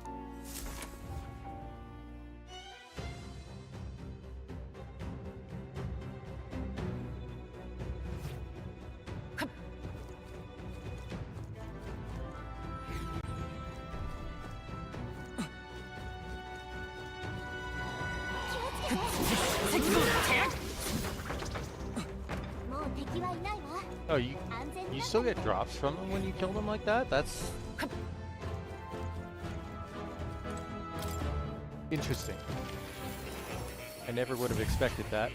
もう敵はいないわ。 Oh, you 安全に you な still get drops from them when you kill them like that? That's interesting. I never would have expected that.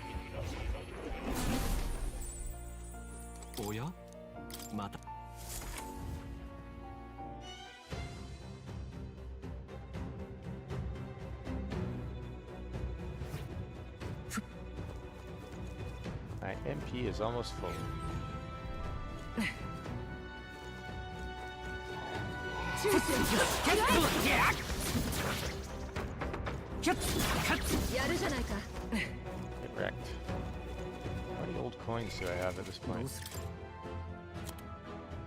おやまた My MP is almost full. Get wrecked. How many old coins do I have at this point?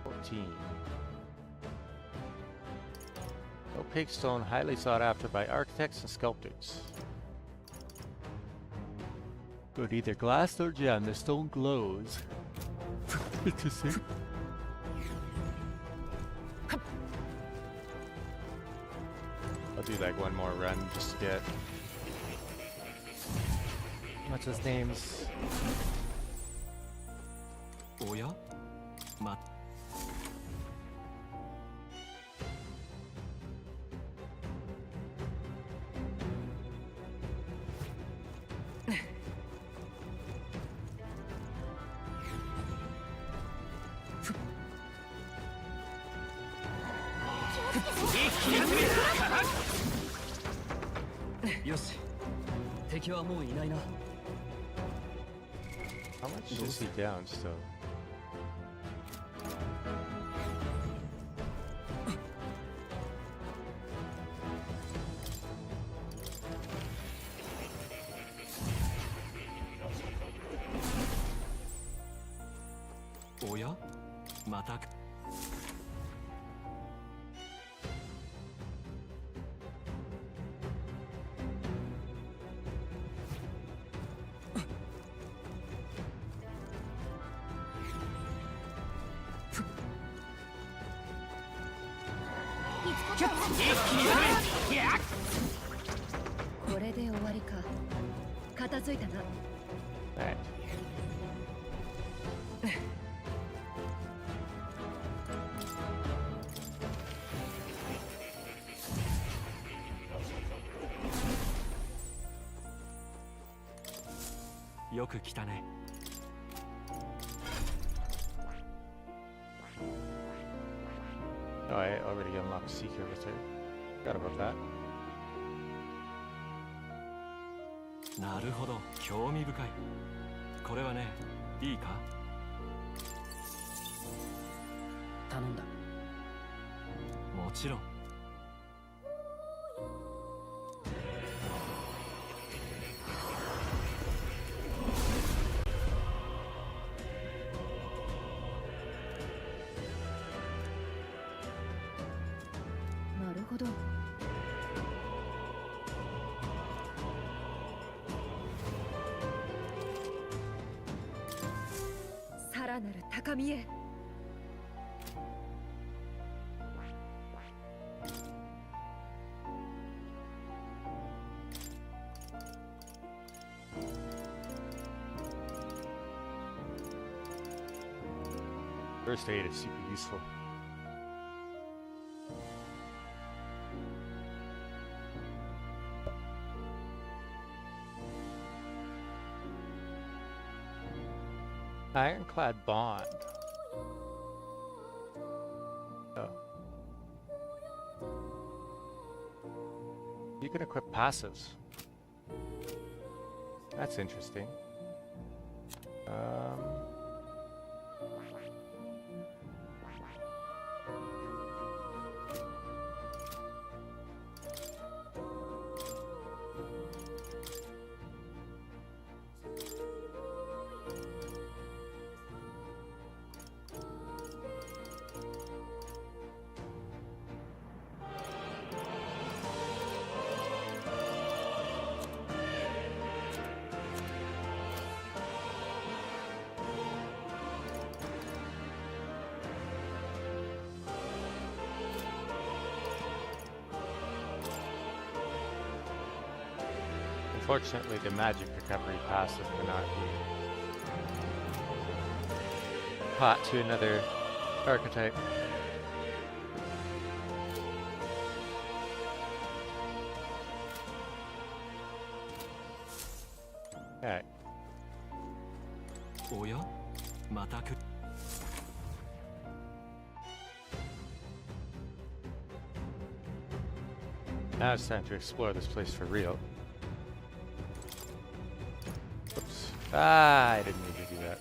14. Opaque stone, highly sought after by architects and sculptors. But either glass or gem, the stone glows. Interesting. I'll do like one more run just to get what's his name's おやま よし敵はもういないな how much is he down still? Oh yeah? またか これで終わりか。片付いたな。 Alright.よく来たね Oh, I already unlocked Seeker with her. Forgot about that. なるほど興味深いこれはねいいか頼んだもちろん なるほど。さらなる高みへ。First aid is super useful. Ironclad bond. Oh. can equip passives. That's interesting. Unfortunately, the magic recovery passive cannot be taught to another archetype. Okay. Now it's time to explore this place for real. Oops. Ah, I didn't mean to do that.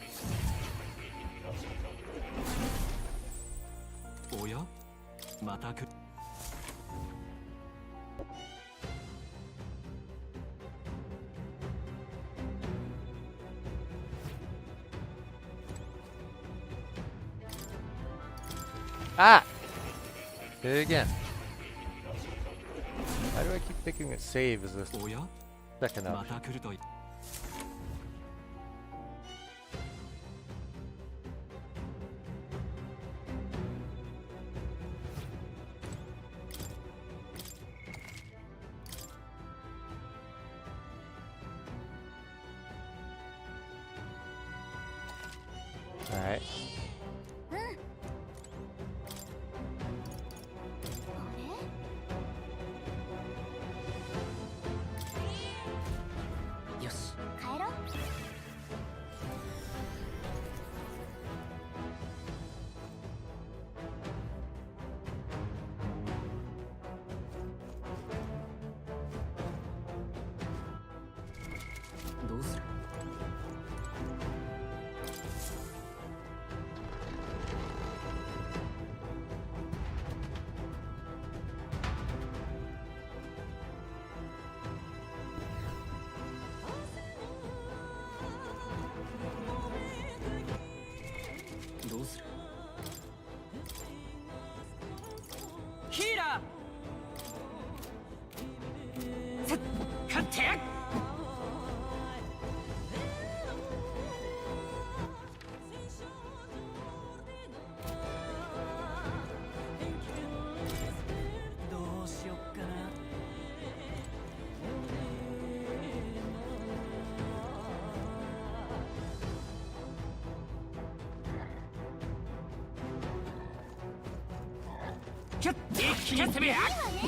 Ah! Did it again. Why do I keep thinking that save is the second option? Alright.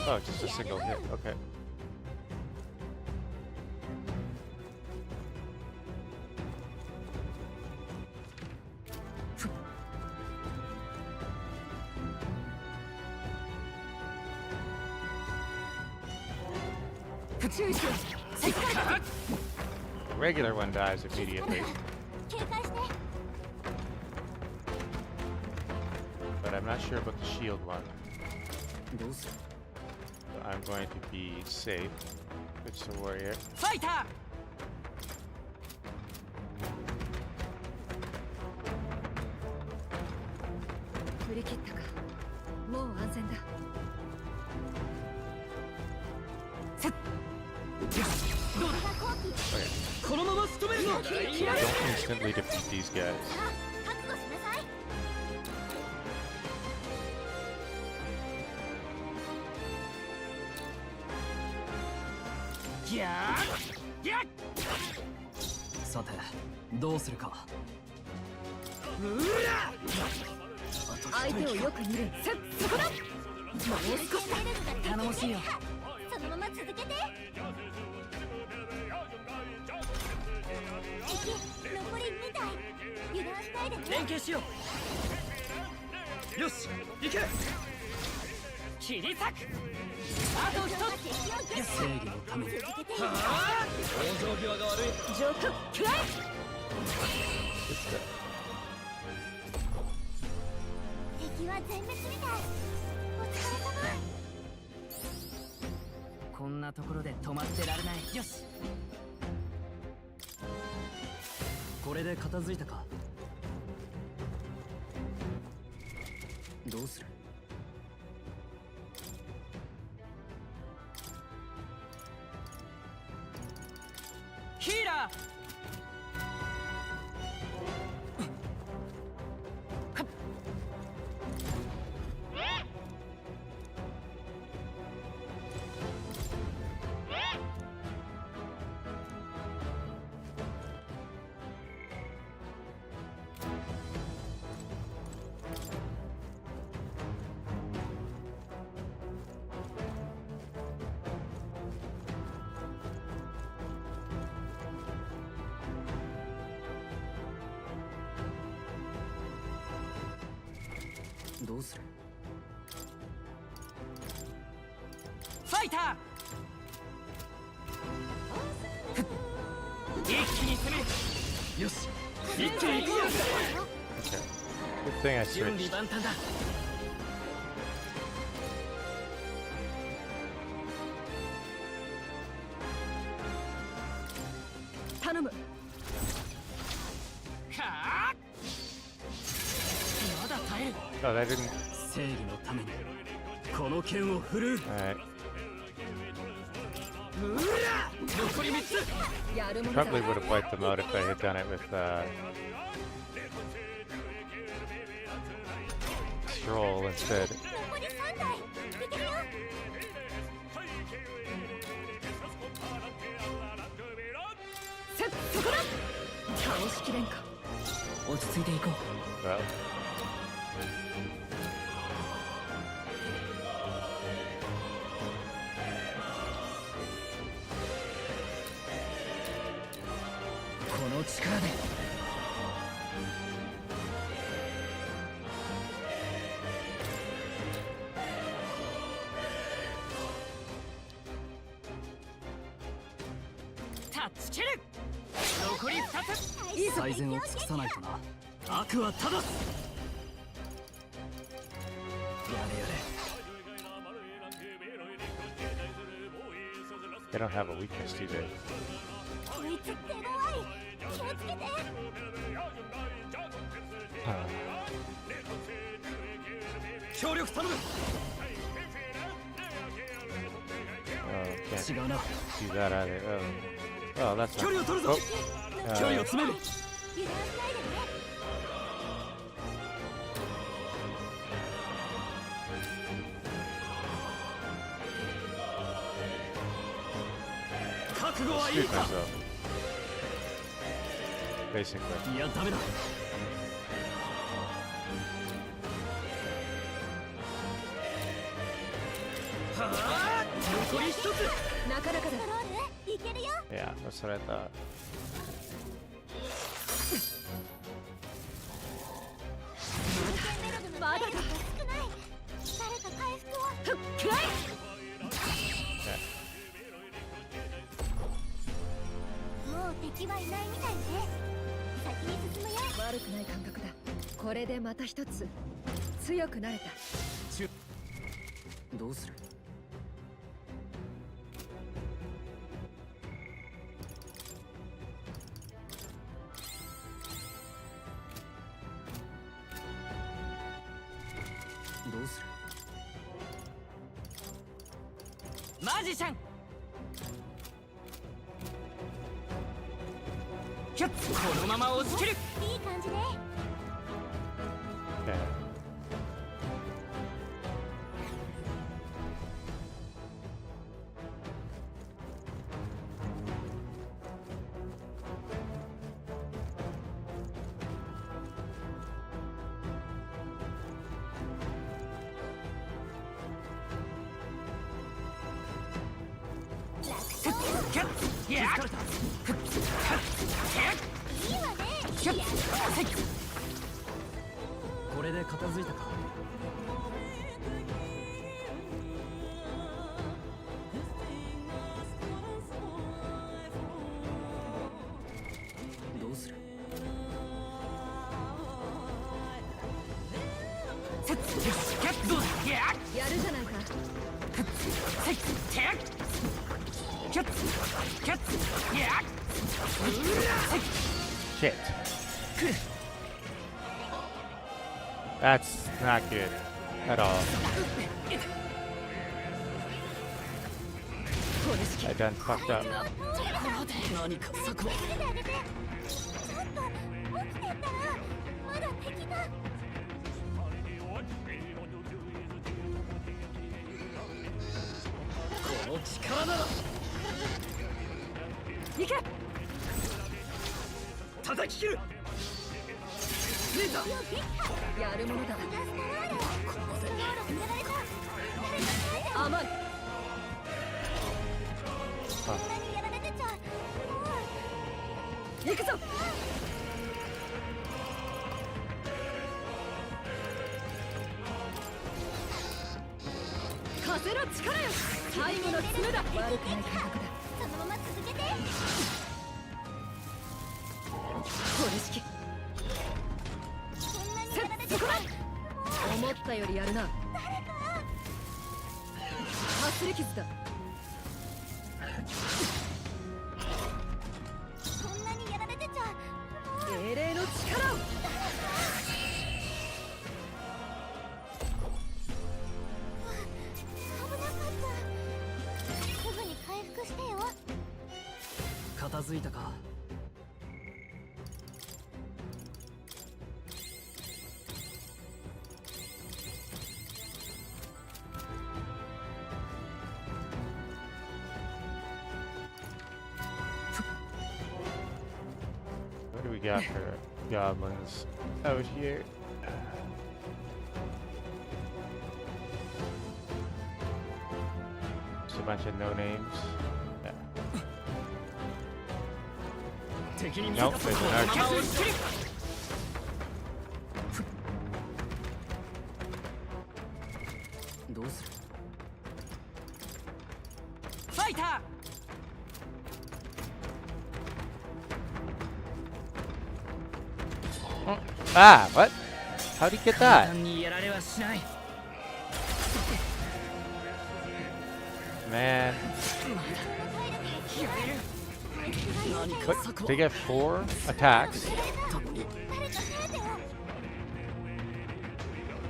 Oh, just a single hit. Okay. The regular one dies immediately. But I'm not sure about the shield one. So I'm going to be safe. Switch to warrior. Fighter! Don't instantly defeat these guys. 切り裂く。あと一つ。正義のために。はあ、往生際が悪い。ジョーククライ。敵は全滅みたい。お疲れ様。こんなところで止まってられない。よし、これで片付いたか。どうする？ヒーラー。どうする？ファイター。一気に攻める。よし、一気に行くよ。 Good thing I 準備 switched. 万端だ。頼む。はあ、まだ耐える。 Oh, that didn't. 正義のためにこの剣を振るう。 Alright. うら、残り3つ。やるものだ。 Probably would have wiped them out if I had done it with Stroll instead. 残り3台。いけるよ。せっそこだ。倒しきれんか。落ち着いていこう。 Well, この力で。タッチキル。残り2つ。最善を尽くさないとな。悪は正す。やれやれ。 they don't have a weakness, do they? こいつ手強い。気をつけて。 協力頼む。 Oh, can't 違うな。 do that either. Oh, that's 距離を not. 取るぞ。 Oh, 距離を詰める。油断しないでね。覚悟はいい shoot か。 myself. Basically. いやダメだ。はあ、残り1つ。なかなかだ。ドロールいけるよ。 Yeah, that's what I thought. まだだ。少ない。誰か回復を。ふっくらい。 もう敵はいないみたいね。先に進むよ。悪くない感覚だ。これでまた一つ強くなれた。どうする？どうする？マジシャン。ひょっ、このまま押し切る。いい感じね。 Yeah.いいわね。これで片付いたか。どうだやるじゃないか。Shit. That's not good at all. I done fucked up. 何か策はこの力なら行け。叩き切るやるものだ。甘い。行くぞ。風の力よ。最後の爪だ。悪くない感覚だ。そのまま続けて。これ式。そこだ。思ったよりやるな。かすり傷だ。そんなにやられてちゃ精霊の力を。危なかった。すぐに回復してよ。片付いたか。What do we got for goblins out here? Just a bunch of no names. Yeah. Nope, there's an archer. どうする。ファイタ Ah, what? How'd he get ー that? 簡単にやられはしない。 Man. 何か But 策は they get 4 attacks.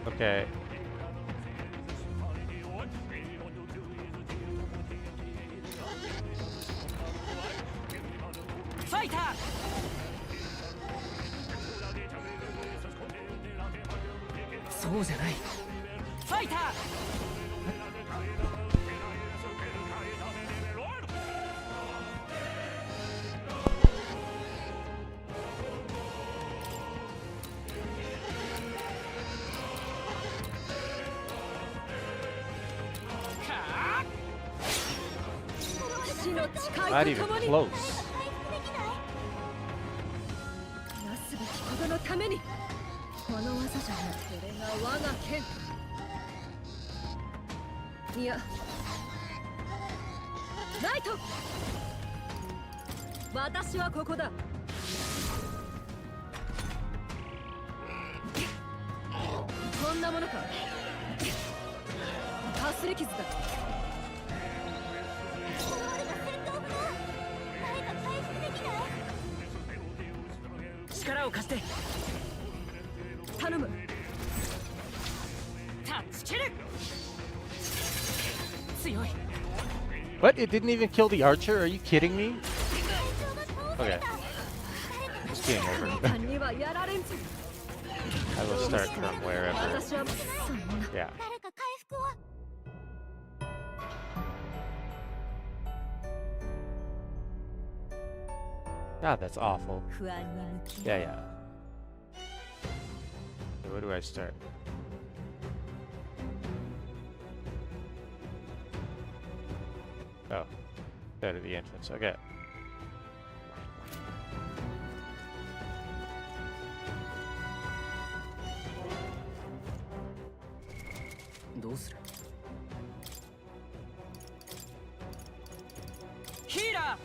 Okay. ファイターそうじゃない。ファイター死の Not 誓い even とともに。 close. なすべきことのために。この技じゃない。これが我が剣。いや、ナイト。私はここだ。こんなものか。かすり傷だ。力を貸して頼む。タッチキル強い What? It didn't even kill the archer? Are you kidding me? Okay. It's game over. 簡単にはやられんぞ。 I will start from wherever. 私はそんな。 Yeah. 誰か回復を。 God, that's awful. 不安に向き Yeah, yeah. So where do I start? Oh, there to the entrance. Okay. どうする。ヒーラー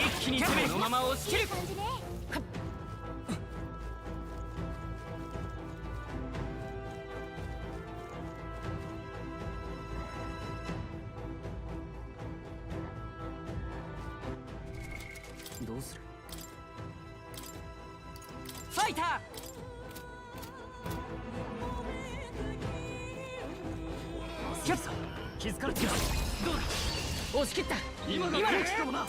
一気に攻めこのまま押し切る。感じね。どうする？ファイター。キャッツ気づかれてる。どうだ、押し切った。今の空気かもな。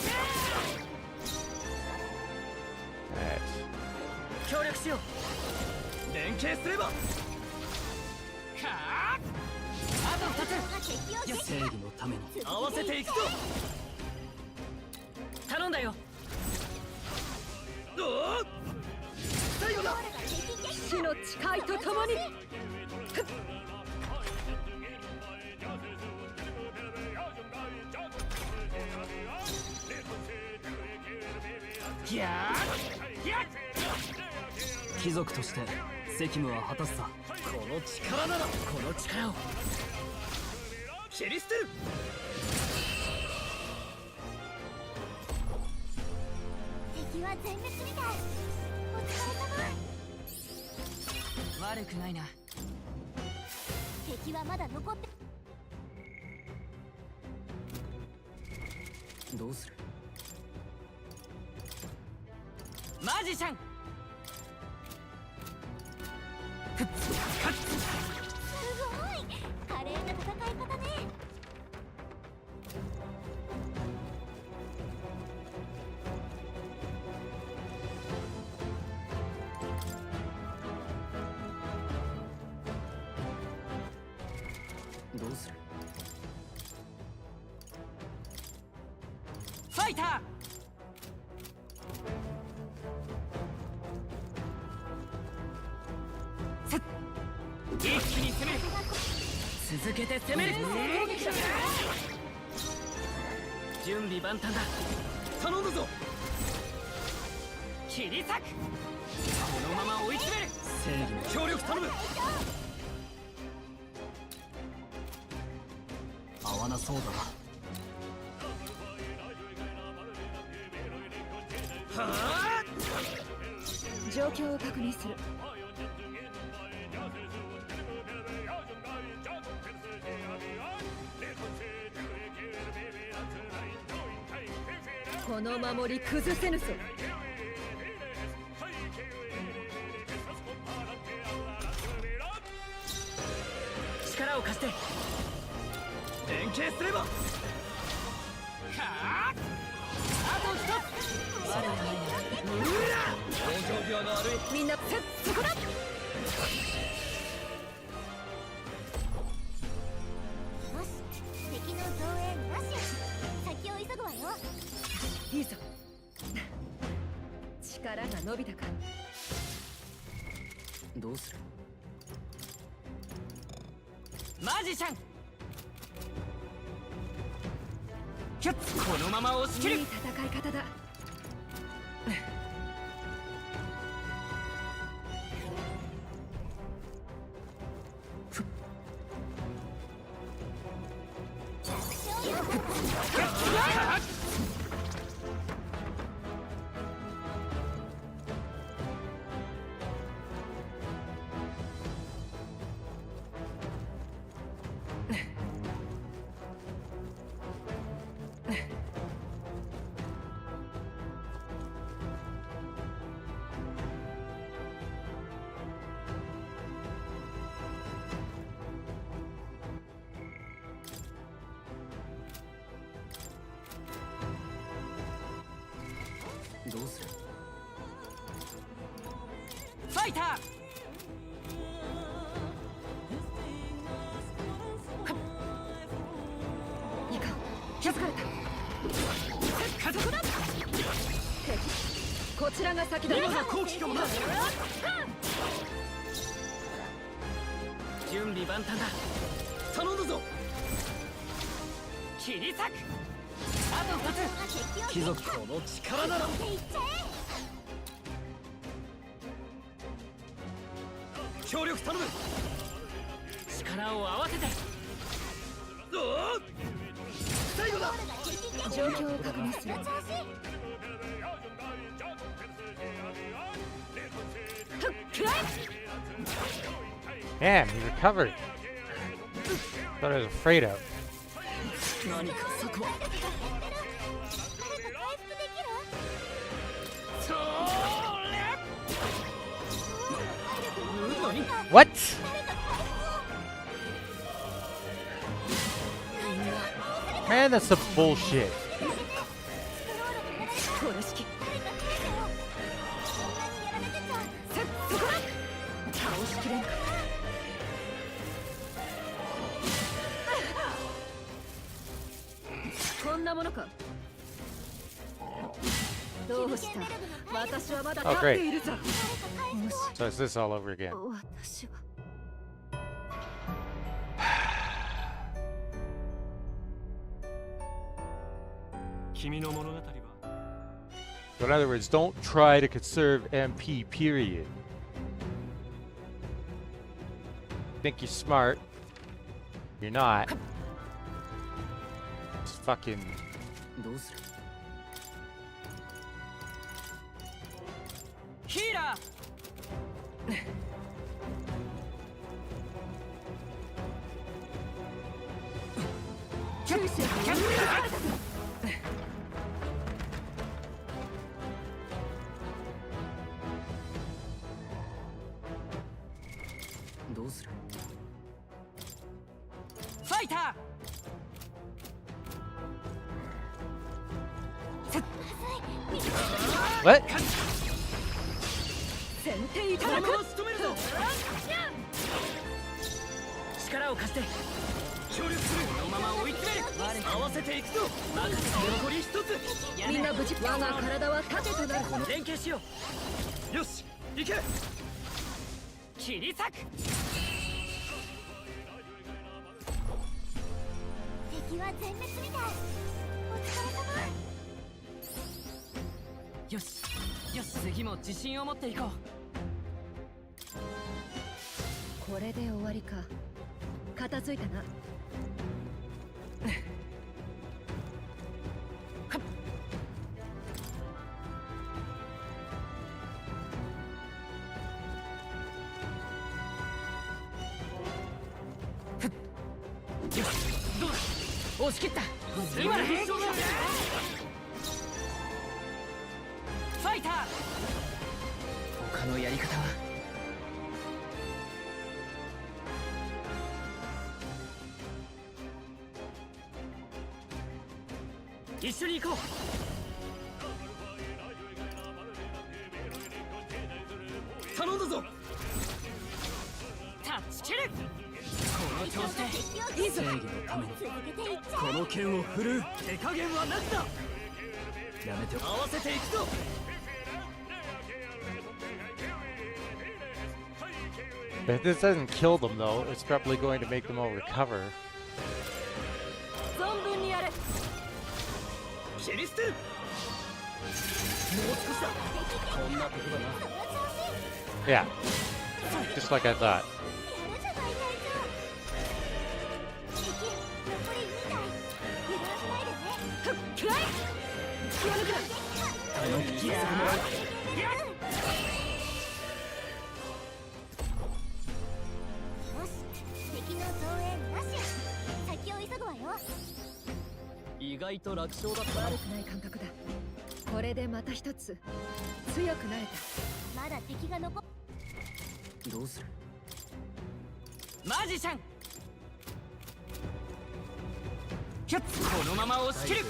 協力しよう。連携すれば。はあ、あと2つ。正義のために合わせていくぞ。頼んだよ。どう？最後だ。死の誓いとともに。ギャーギャー。貴族として責務は果たすさ。この力ならこの力を切り捨てる。敵は全滅みたい。お疲れ様。悪くないな。敵はまだ残って。どうする？マジシャン。すごい華麗な戦い方ね。どうする？ファイター。一気に攻める。続けて攻める。準備万端だ。頼んだぞ。切り裂く。このまま追い詰める。正義の協力頼む。合わなそうだな。はあ。状況を確認する。この守り崩せぬぞ。力を貸して。連携すれば。はあ。あと一つ。悪くないな。うわ。往生際が悪い。みんなそこだ。よし、敵の増援なし。先を急ぐわよ。いいぞ。力が伸びたか。どうする？マジシャン。キャッツこのまま押し切る。いい戦い方だ。どうする？ファイター。いかん、気づかれた。家族だ。こちらが先だ。今が好機かもな。準備万端だ。頼んだぞ。切り裂く。あと2つ。貴族この力なら。協力頼む。力を合わせて。最後だ。状況を確認する。 Damn, he recovered. Thought I was afraid of. 何か策は。 What? Man, that's some bullshit. これ式。さそこだ。倒しきれんか。こんなものか。どうした。私はまだ立っているぞ。よし。 So it's this all over again. 私は。 君の物語は So in other words, don't try to conserve MP, period. Think you're smart. You're not. It's fucking... どうする？ ヒーラー。 どうする？ ファイター。 What? 先手いただく。仕留めるぞ。力を貸して。協力する。このまま追い詰める。合わせていくぞ。任せて残り一つ。みんな無事。我が体は盾となる。連携しよう。よし、行け。切り裂く。 敵は全滅みたい。お疲れ様。 よし、よし、次も自信を持っていこう。 これで終わりか。片付いたな。よし、どうだ。押し切った。今だ。ファイター。他のやり方は。 一緒に行こう。頼んだぞ。タッチキル。この調子でいいぞ。正義のためにこの剣を振るう。手加減はなしだ。やめて。合わせていくぞ。 If this doesn't kill them, though, it's probably going to make them all recover. 存分にやれ。切り捨て。もう少しだ。こんなとこだな。 Yeah, just like I thought. 意外と楽勝だった。悪くない感覚だ。これでまた一つ強くなれた。まだ敵が残っ。どうする？マジシャン。ひょっ、このまま押し切る。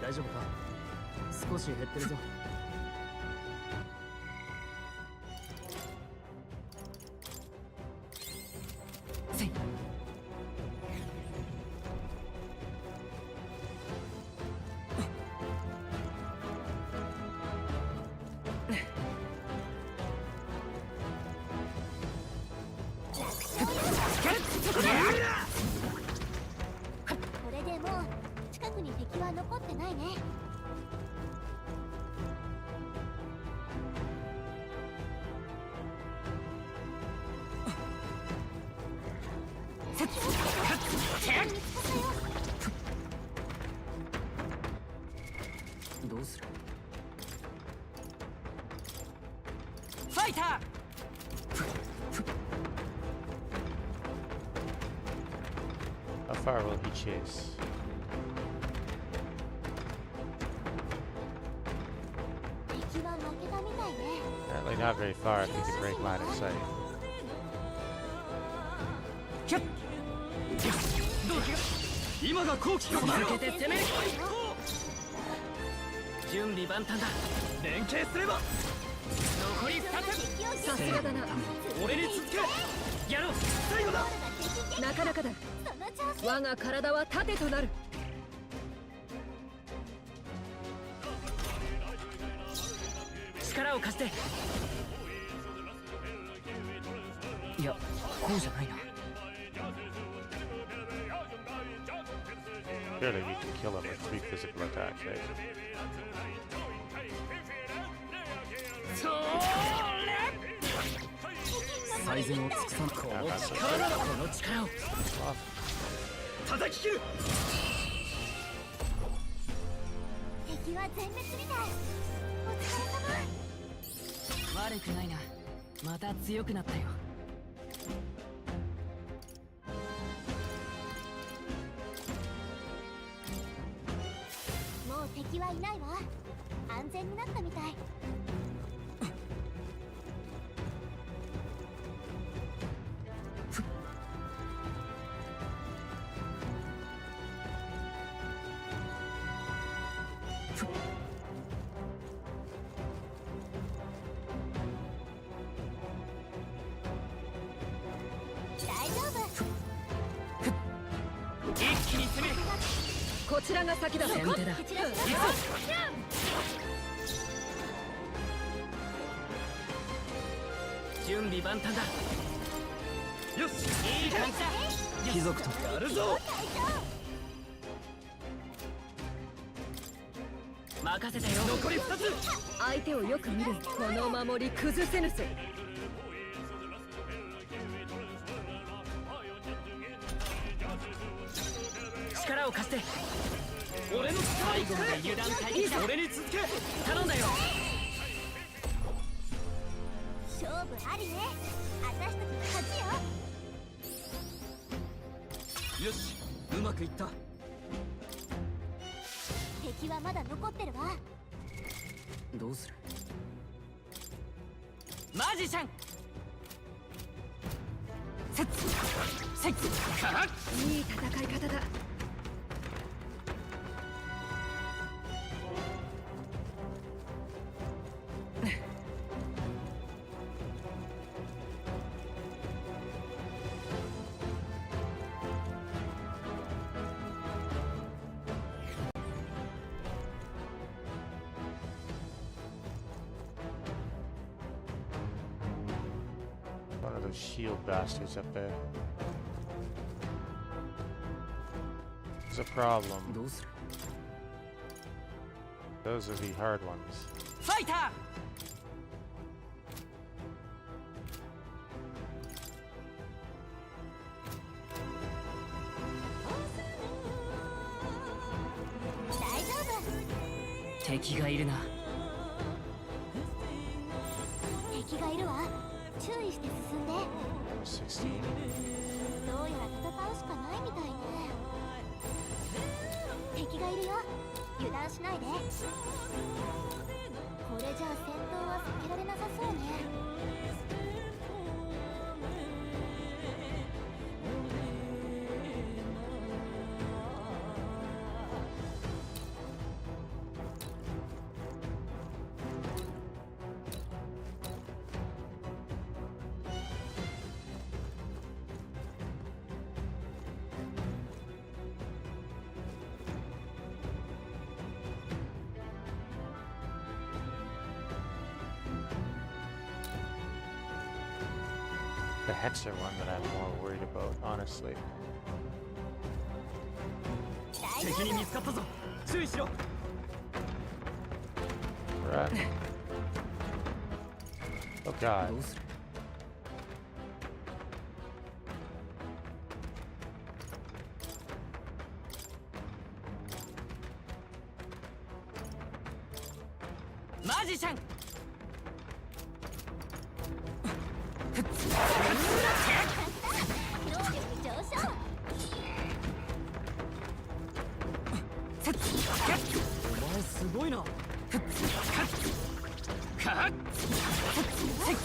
大丈夫か？少し減ってるぞ。せい。 これでもう近くに敵は残ってないね。far will he chase? Apparently not very far if he can break line of sight. 今が好機か。続けて攻める。準備万端だ。連携すれば。残り2つ。さすがだな。俺に続け。やろう。最後だ。なかなかだ。我が体は盾となる。力を貸して。いや、こうじゃないな。 Surely we can kill him with 3 physical attacks, right? 最善を尽くさん。この力だ。この力を叩き切る。敵は全滅みたい。お疲れ様。悪くないな。また強くなったよ。 もう敵はいないわ。安全になったみたい。大丈夫。一気に攻める。 こちらが先だ。先手だ。準備万端だ。よし、いい感じだ。貴族とやるぞ。任せたよ。残り2つ。相手をよく見る。この守り崩せぬぞ。力を貸して。俺の最後まで油断大敵だ。俺に続け。頼んだよ。勝負ありね。私たちの勝ちよ。よし、うまくいった。敵はまだ残ってるわ。どうする。マジシャン。セッツセッツ。いい戦い方だ。 One of those shield bastards up there. There's a problem. どうする。 Those are the hard ones. ファイター。 大丈夫。敵がいるな。敵がいるわ。注意して進んで。 16. どうやら戦うしかないみたいね。敵がいるよ。油断しないで。これじゃあ戦闘は避けられなさそうね。 The Hexer one that I'm more worried about, honestly. 敵に見つかったぞ。注意しろ。 Right. Oh god. どうする。マジシャン。 能力上昇。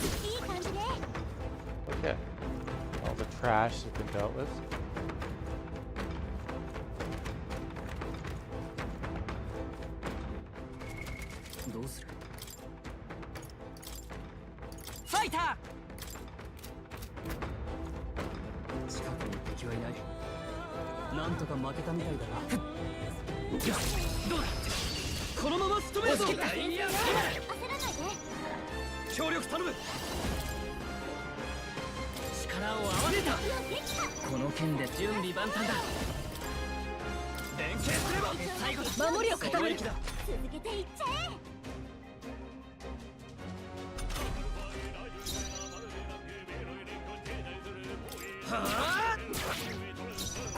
いい感じね。 Okay. All the trash has been dealt with. どうする？ファイタ近くに敵はいない。なんとか負けたみたいだな。ーよしどうだこのまま仕留めるぞ焦らないで。協力頼む力を合わせたこの剣で準備万端だ連携すれば最後だ守りを固める。その息だ続けていっちゃえ。はあ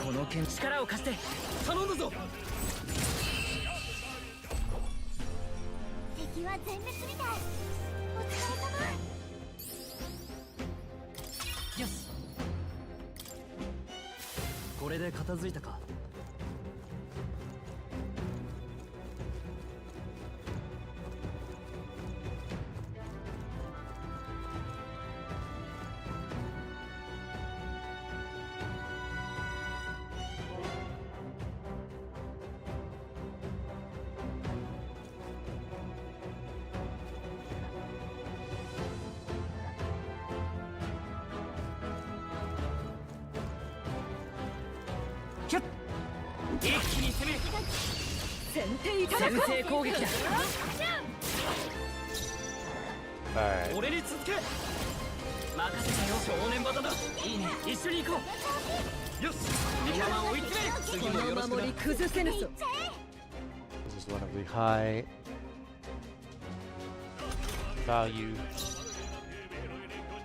この剣力を貸して頼んだぞ敵は全滅みたい。お疲れ様。よし。これで片付いたか。一気に攻める先手いただ先制攻撃だ Alright. 俺に続け任せたよ少年バタだいいね一緒に行こうよしこのまま追い詰める次もよろしくな守り崩せぬぞ。 This is one of the high value.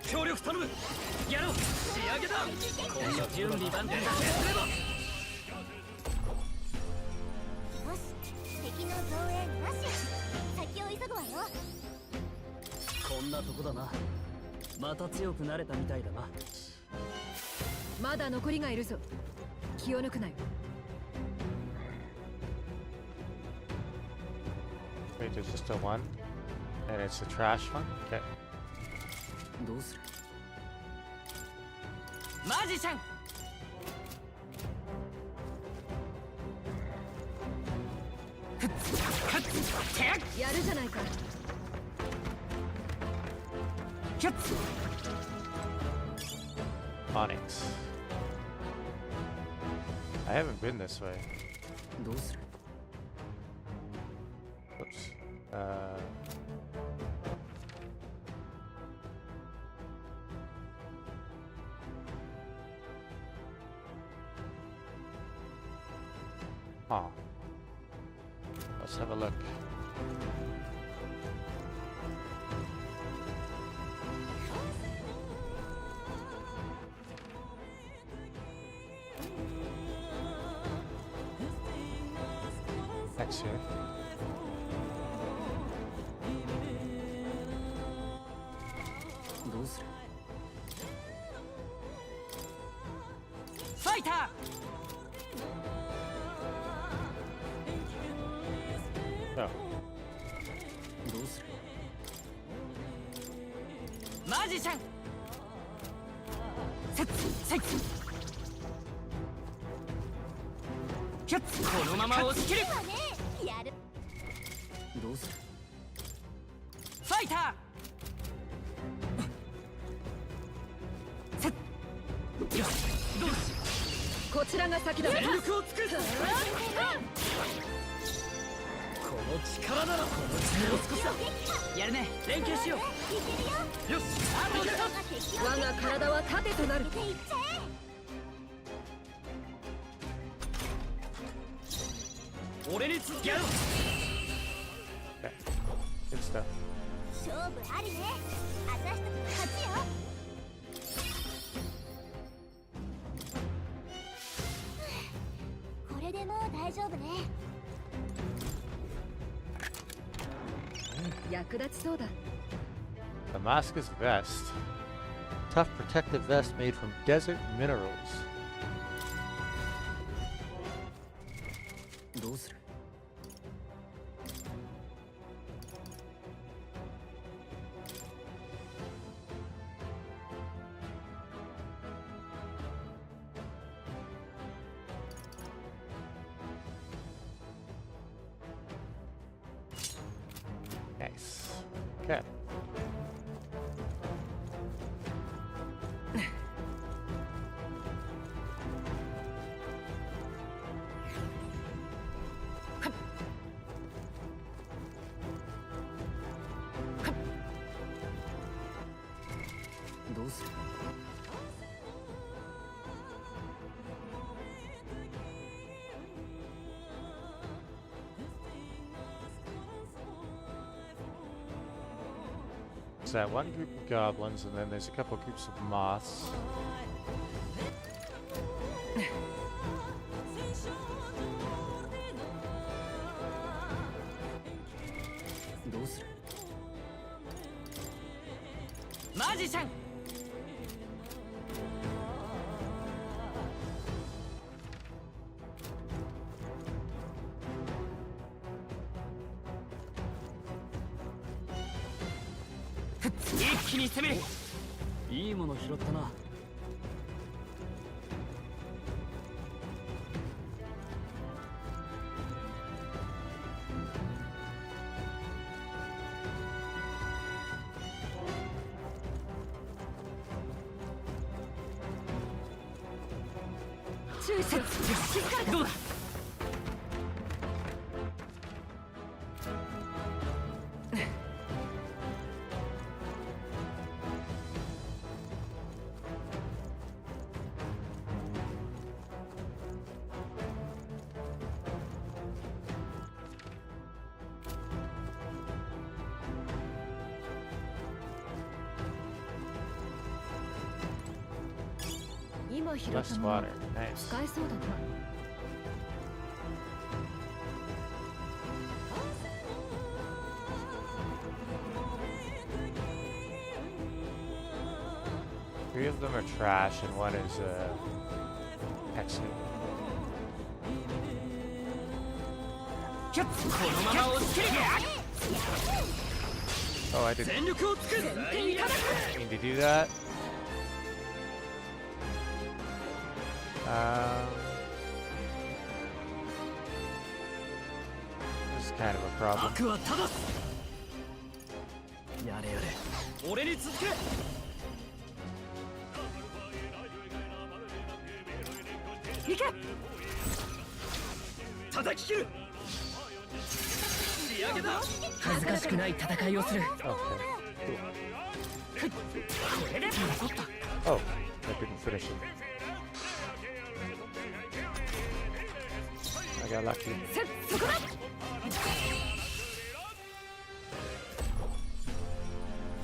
協力頼むやろう仕上げだこの準備万端だすればよし、敵の増援なし。先を急ぐわよ。こんなとこだな。また強くなれたみたいだな。まだ残りがいるぞ。気を抜くなよ。 Wait, there's just a one, and it's the trash one. Okay. どうする？マジシャンやるじゃないか。 Onyx. I haven't been this way. どうする？ Oops. Huh. Let's have a look. That's here. どうする？ファイター No. どうする？マジシャンセッセッキャッこのまま押し切るいいわね。やる。どうする？ファイターセッよしどうしこちらが先だ。全力を尽くすこの力ならこの力を尽くすだやるね連携しよういけるよ。よしあと一つ我が体は盾となる。続けていっちゃえ。俺に続けろ Okay. Good stuff. 勝負ありね。私たちの勝ちよ。これでもう大丈夫ね。役立ちそうだ。 Damascus vest. Tough protective vest made from desert minerals. どうする？ Okay. That one group of goblins, and then there's a couple groups of moths. Magician!一気に攻める。いいもの拾ったな。注意しろ。気づかれた。どうだ。今拾った Less もの water. Nice. 使えそうだな。Three of them are trash, and one is excellent. このまま押し切る。 Oh, I didn't 全力を尽くす。 mean to do that. This is kind of a problem. 悪は正す。やれやれ。俺に続け。行け。叩き切る。仕上げだ。恥ずかしくない戦いをする。 Okay. これで残った。 Oh, I didn't finish it. I got lucky. そこだ。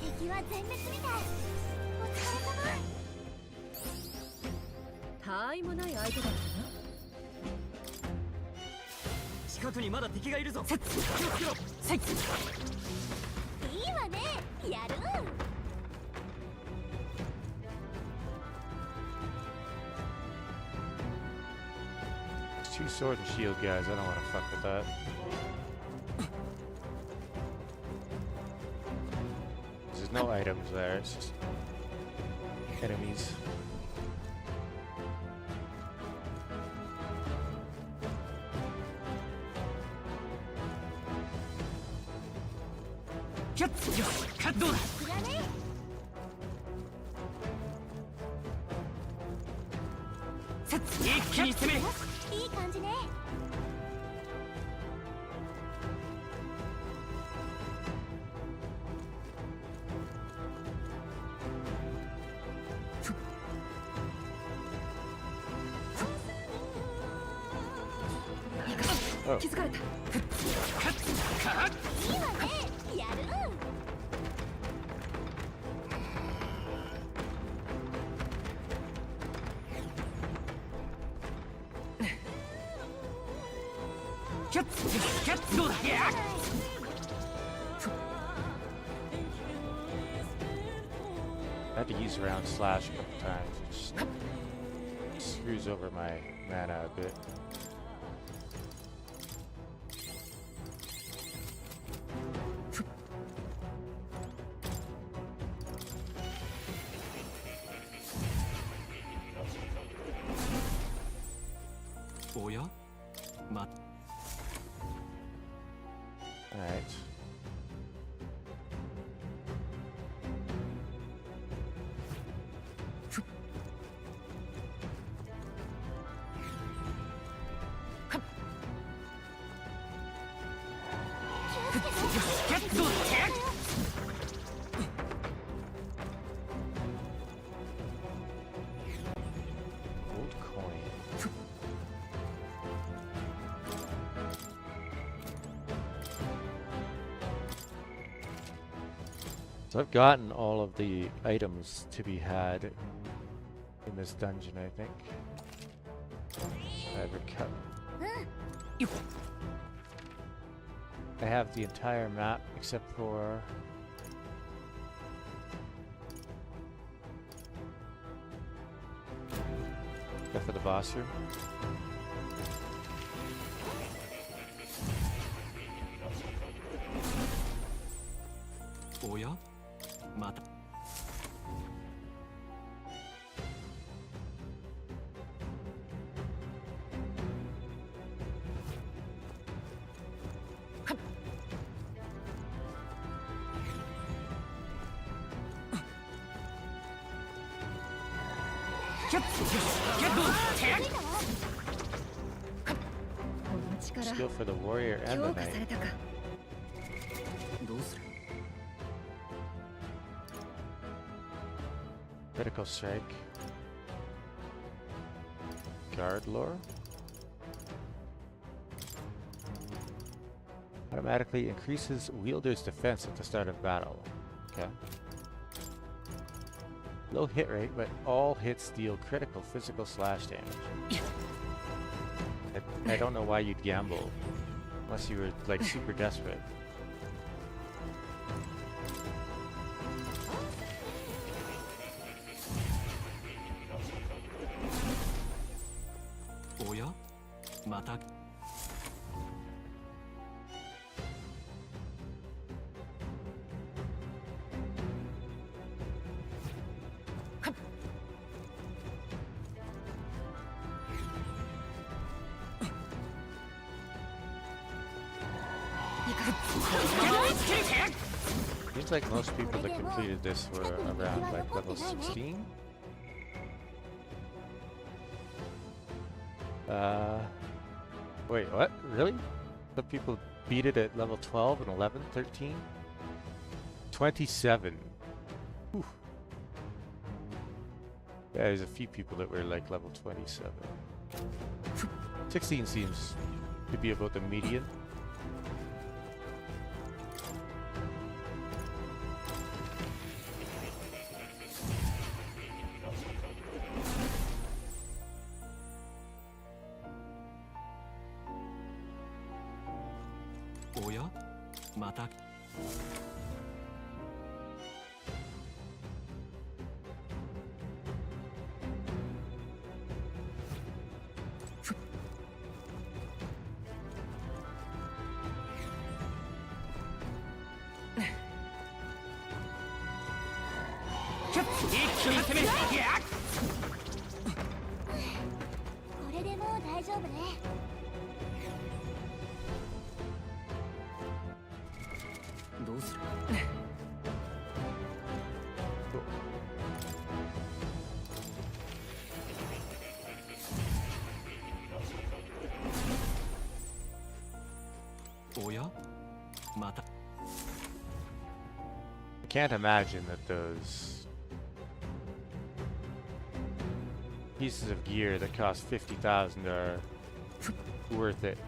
敵は全滅みたい。お疲れ様。他愛もない相手だったな。近くにまだ敵がいるぞ。気をつけろ。せい。いいわね。やる。 Two sword and shield guys. I don't want to fuck with that. There's no items there. It's just enemies. Ichi ni semeる。 いい感じね。 Oh. 気づかれた。いいわね。やる。 どうだ。 I had to use round slash a couple times. Just screws over my mana a bit. Oya? Alright. So I've gotten all of the items to be had in this dungeon, I think. I have the entire map except for the boss room. Oh yeah? Mata. Skill for the warrior and the knight. どうする Critical strike. Guard lore. Automatically increases wielder's defense at the start of battle. Okay. Low hit rate, but all hits deal critical physical slash damage. I don't know why you'd gamble. Unless you were like super desperate. Oh yeah? Mata. Seems like most people that completed this were around like level 16. Wait, what? Really? Some people beat it at level 12 and 11, 13? 27. Whew. Yeah, there's a few people that were like level 27. 16 seems to be about the median. Oh yeah? Mata. Oh yeah? Mata. I can't imagine that those pieces of gear that cost 50,000 are worth it.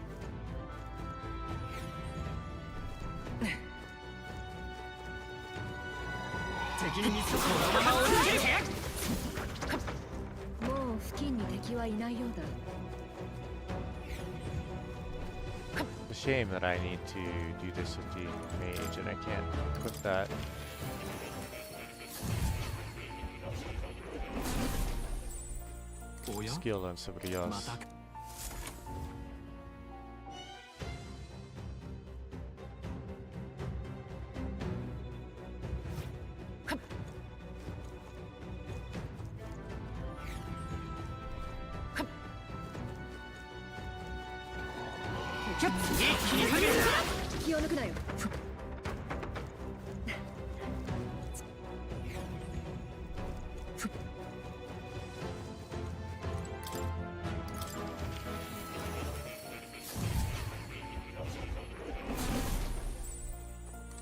It's a shame that I need to do this with the mage and I can't equip that. Skill on somebody else.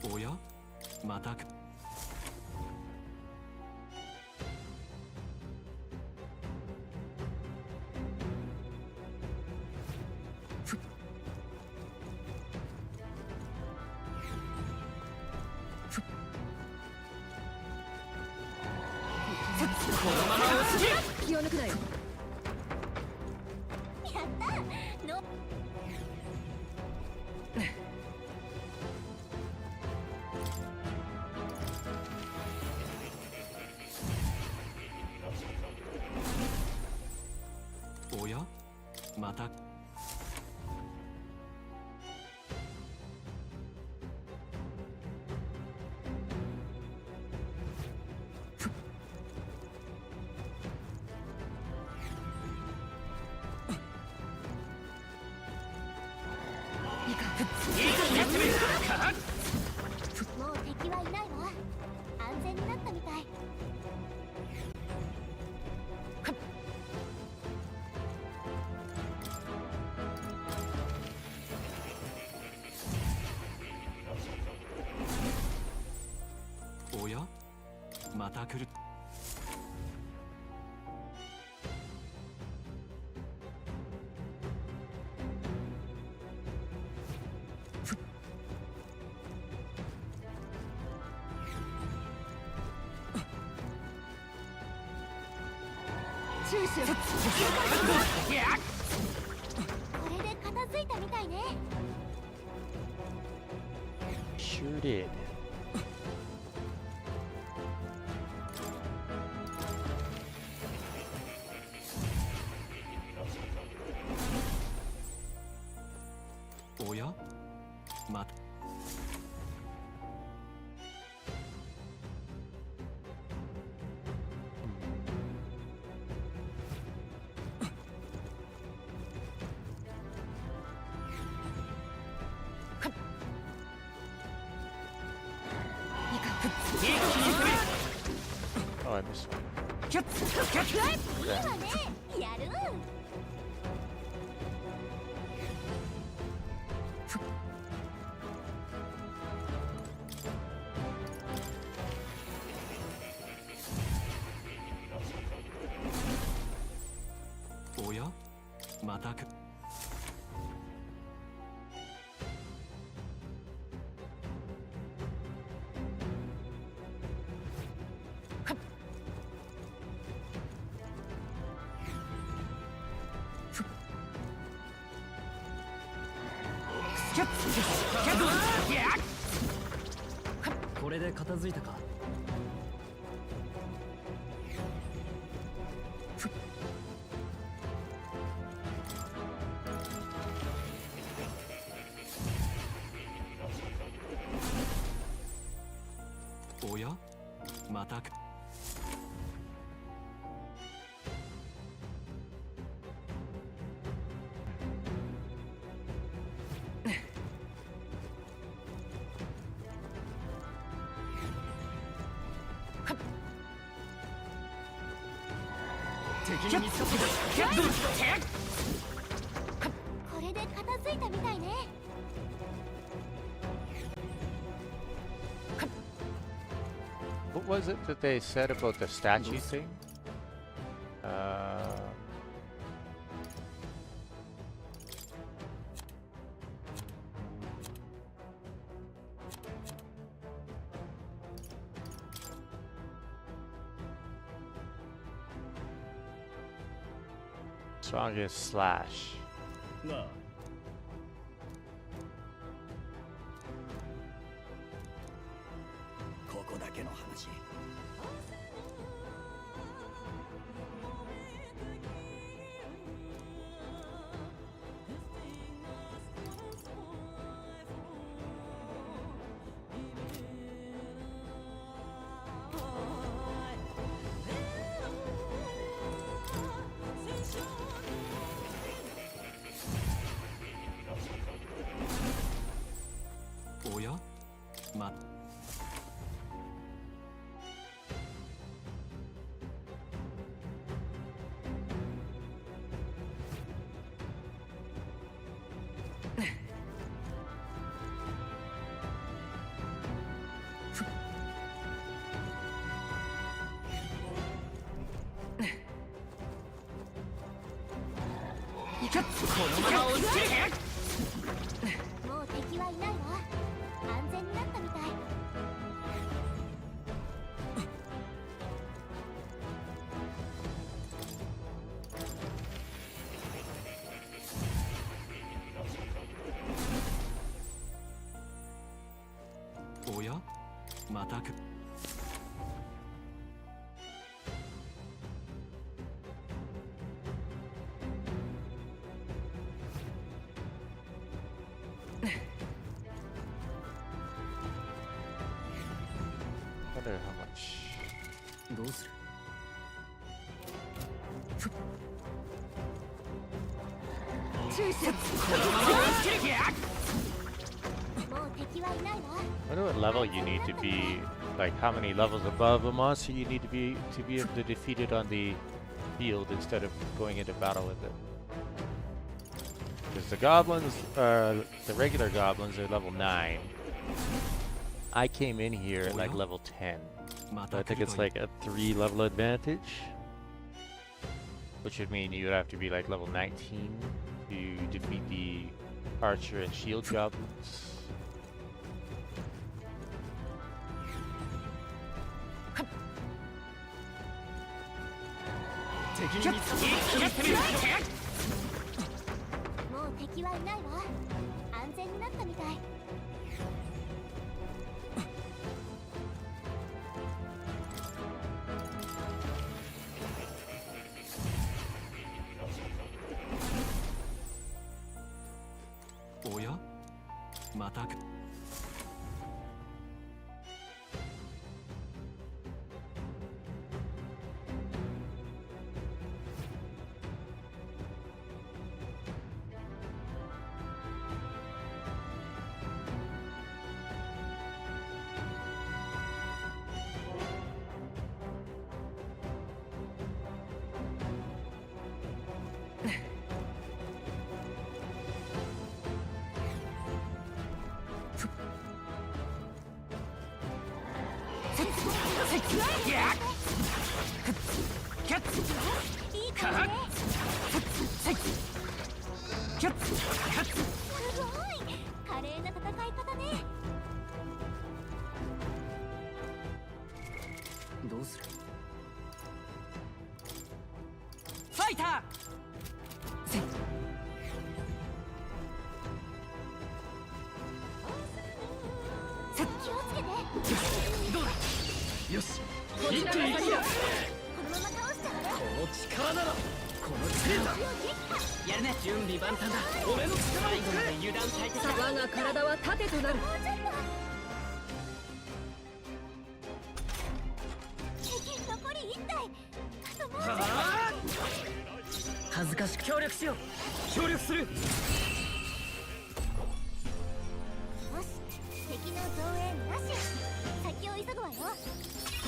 Oh yeah? Mata. なよ。やったのおやまたもう敵はいないわ。安全になったみたい。おやまた来る。注意しろ。これで片付いたみたいね。Sure did. おやまたOh, I missed one. いいわね。やる。おやまた来る。これで片付いたか。おやまた来る。敵に見つかった。これで片付いたみたいね。What was it that they said about the statue thing? Strongest slash. なあ、ここだけの話。おやまこのまま落ちる。もう敵はいないわ。安全になったみたい。またく Wonder how much. どうする？もう敵はいないわ。 I wonder what level you need to be, like how many levels above a monster you need to be able to defeat it on the field instead of going into battle with it. Because the goblins, the regular goblins are level 9. I came in here at like level 10. So I think it's like a 3 level advantage. Which would mean you would have to be like level 19 to defeat the archer and shield goblins. Take もう敵はいないわ。安全になったみたい。おやまたく 華麗な戦い方ね。どうする？ファイター。気をつけて。どうだ。よし。一気に行くぞ。このまま倒しちゃうわ。この力ならこの力だ。やるね。準備万端だ。俺の力最後まで油断大敵だ。我が体は盾となる。もうちょっと。敵残り1体。あともうちょっと。恥ずかしく協力しよう。協力する。よし、敵の増援なし。先を急ぐわよ。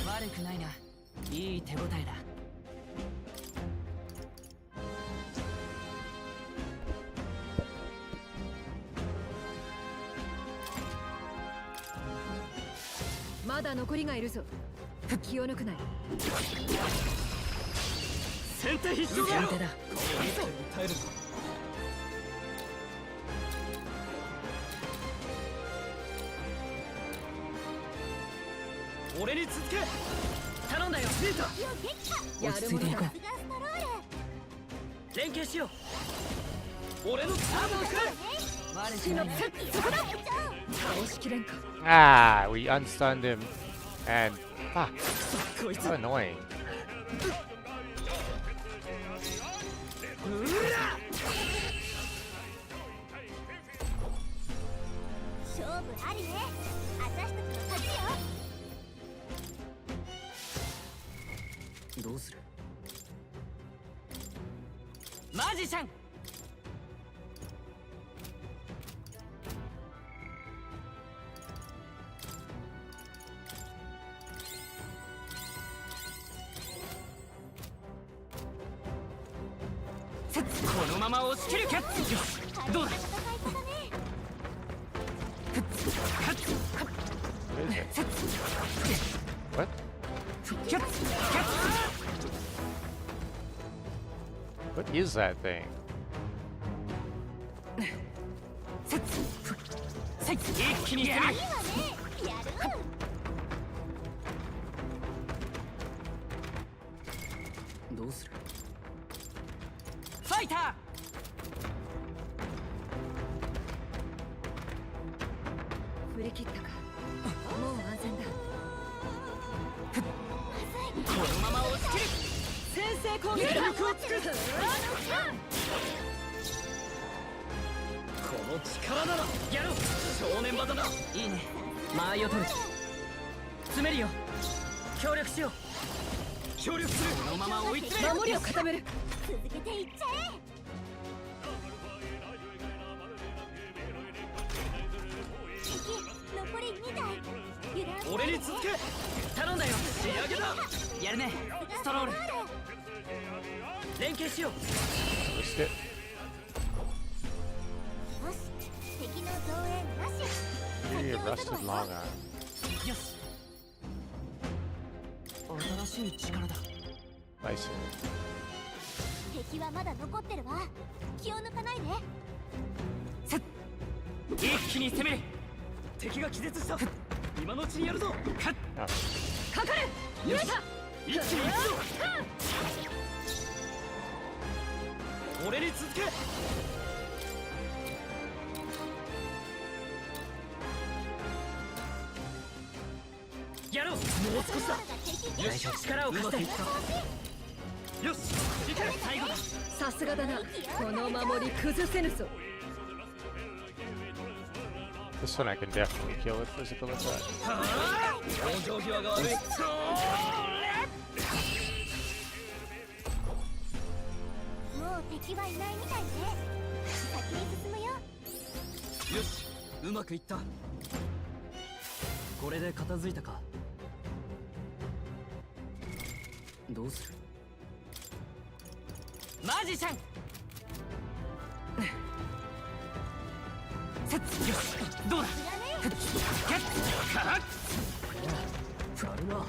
悪くないな。いい手応えだ。まだ残りがいるぞ。気を抜くなよ。先手必勝だ。先手だ。耐えるぞ。俺に続け。頼んだよ。ピーター。落ち着いていこう。連携しよう。俺のサーブをくれ。悪くないな。倒しきれんか。Ah, we unstunned him, and how annoying. 勝負ありね。私たちの勝ちよ。どうする？マジシャン。このまま押し切るか。どうだ。What? What is that thing? 一気にやる。どうする？ファイター。振り切ったか。もう安全だ。制攻撃だ。力を尽くす。この力ならやろう。正念場だな。いいね、間合いを取る。詰めるよ。協力しよう。協力する。このまま追い詰める。守りを固める。続けていっちゃえ。敵残り2体。油断俺に続け。頼んだよ。仕上げだ。やるねストロール。連携しよう。そしてよし、敵の増援なし。 Three rusted long arm. よし。新しい力だ。 Nice. 敵はまだ残ってるわ。気を抜かないで。一気に攻める。敵が気絶した。今のうちにやるぞ。かっ Oh. かかれ。よし、一気に行くぞ。俺に続け。やろう。もう少しだ。よし、力を貸して。よし、行け。最後だ。さすがだな。この守り崩せぬぞ。 This one I can definitely kill with physical attack. 往生際が悪い。もう敵はいないみたいね。先に進むよ。よし、うまくいった。これで片付いたか。どうする。マジシャン。よし、どうだ。ゲッカラッ。やるな。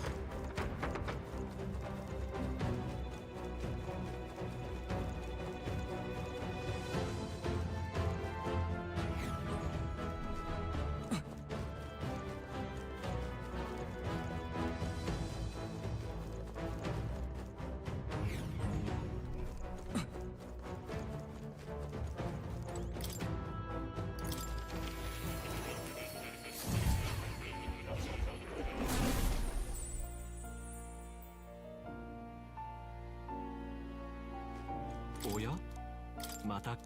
おや、また。見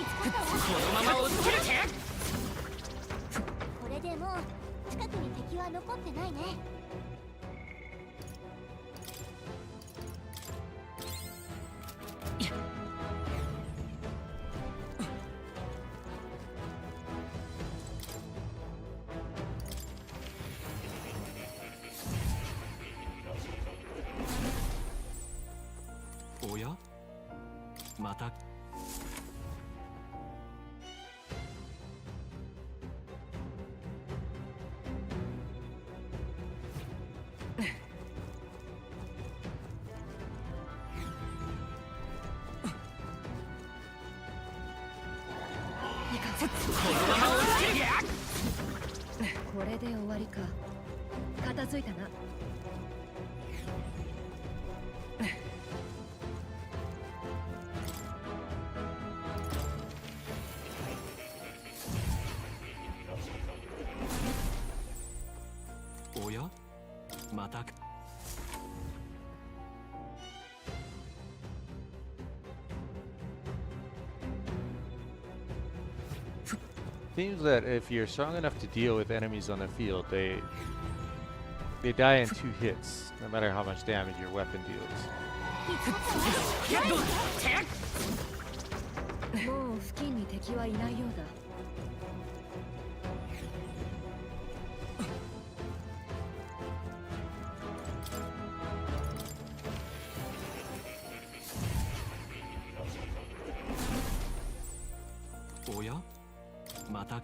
つかったわ。このまま落ちる。これでもう近くに敵は残ってないね。おや、また。 これで終わりか。片付いたな。おや、また。 Seems that if you're strong enough to deal with enemies on the field, they die in 2 hits, no matter how much damage your weapon deals. もう付近に敵はいないようだ。おや、また。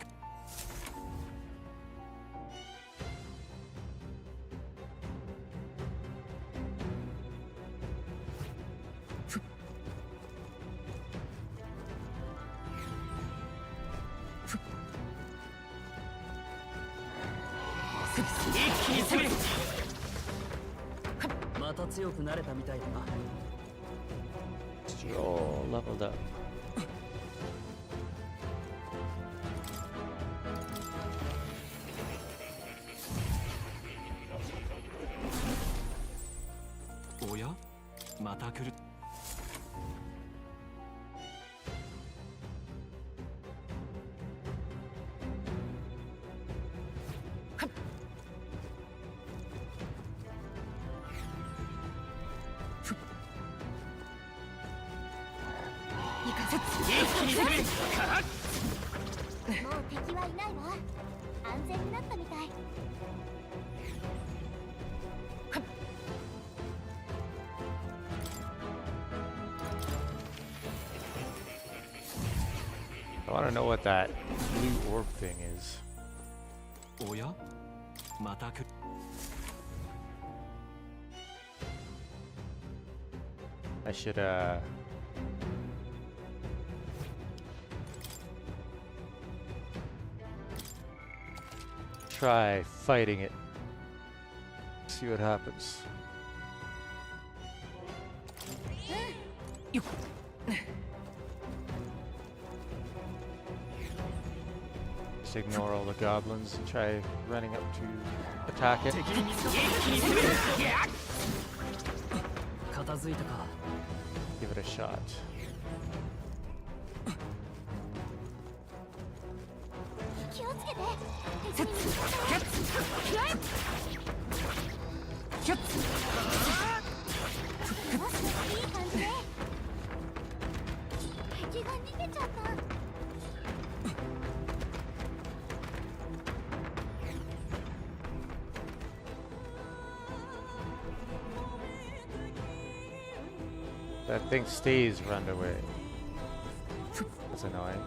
一気に攻める。強くなれたみたいだな。 Oh, leveled up. おや、また来る。もう敵はいないわ。安全になったみたい。 I want to know what that blue orb thing is. おや、また来る。 I should try fighting it. See what happens. Just ignore all the goblins and try running up to attack it. 片付いたか。 Give it a shot. 気をつけて。敵に見つかったわ。いい感じね。敵が逃げちゃった。 That thing stays run away. That's annoying.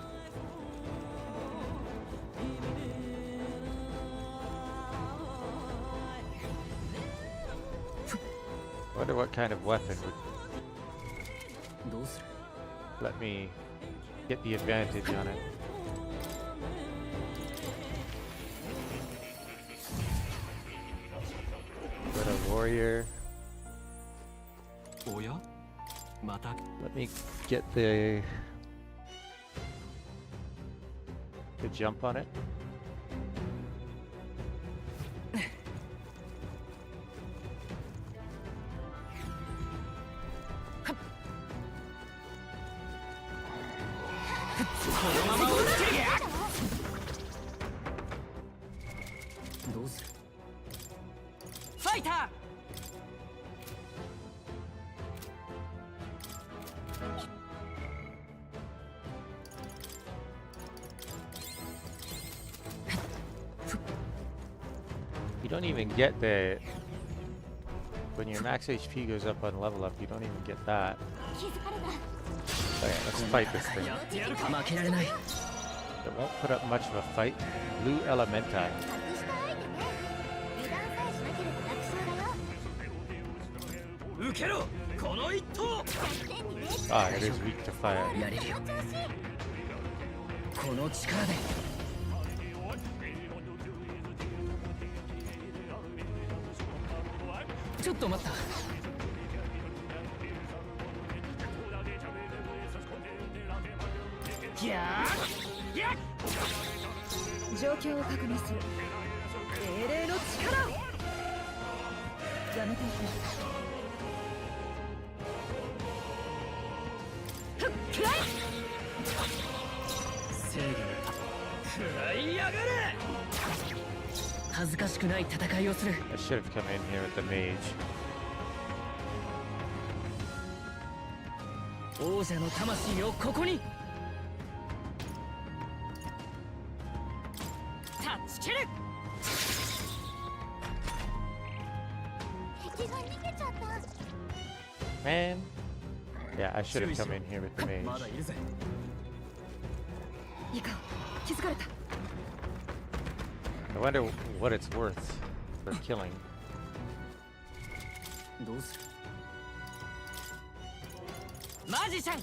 Wonder what kind of weapon would どうする？ let me get the advantage on it. But a warrior. おや、また。 Let me get the jump on it. Fighter! You don't even get the... When your max HP goes up on level up, you don't even get that. Okay, let's fight this thing. やってやるか。負けられない。 It won't put up much of a fight. Blue Elementai. 隠したアイテム。油断さえしなければ楽勝だよ。受けろこの一投。 Ah, it is weak to fire. やれるよ。この力で。ちょっと待った。状況を確認する。英霊の力をやめていく。正義の食らいやがれ。恥ずかしくない戦いをする。 I should have come in here with the mage. 王者の魂をここに。タッチキル。敵が逃げちゃった。 Man. Yeah, I should have come in here with the ま mage. だいるぜ。いいか、気づかれた。 I wonder what it's worth for killing. どうする？マジシャン。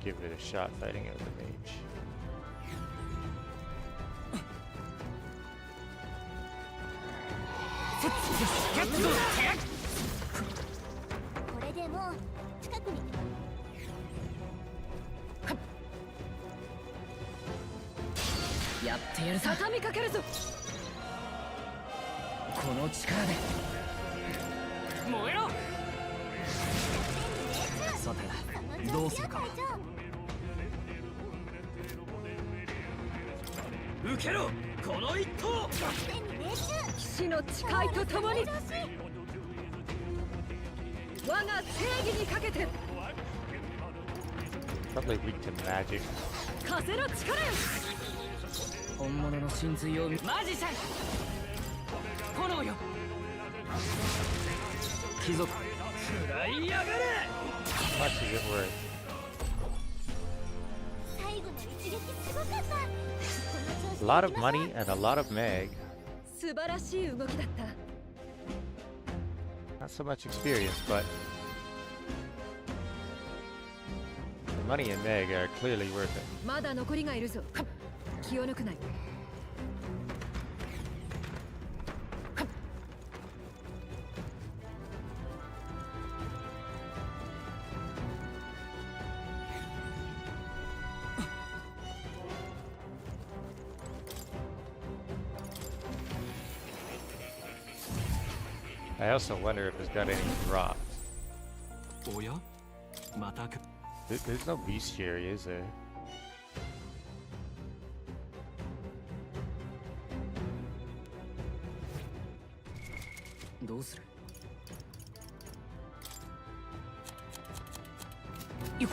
give it a shot fighting out the mage. これでもう近くにやってやるさ。畳みかけるぞ。この力で燃えろ。さてどうするか。受けろこの一投。騎士の誓いとともに我が正義にかけて Probably weak to magic. 風の力よ。本物の真髄をマジシャン炎よ。貴族食らいやがれ。 How much is it worth? 最後の一撃すごかった。 A lot of money and a lot of mag. 素晴らしい動きだった。 Not so much experience, but the money and mag are clearly worth it. まだ残りがいるぞ。気を抜くない。 I also wonder if it's got any drops. おやまたく There's no bestiary, is there? どうする。よっ。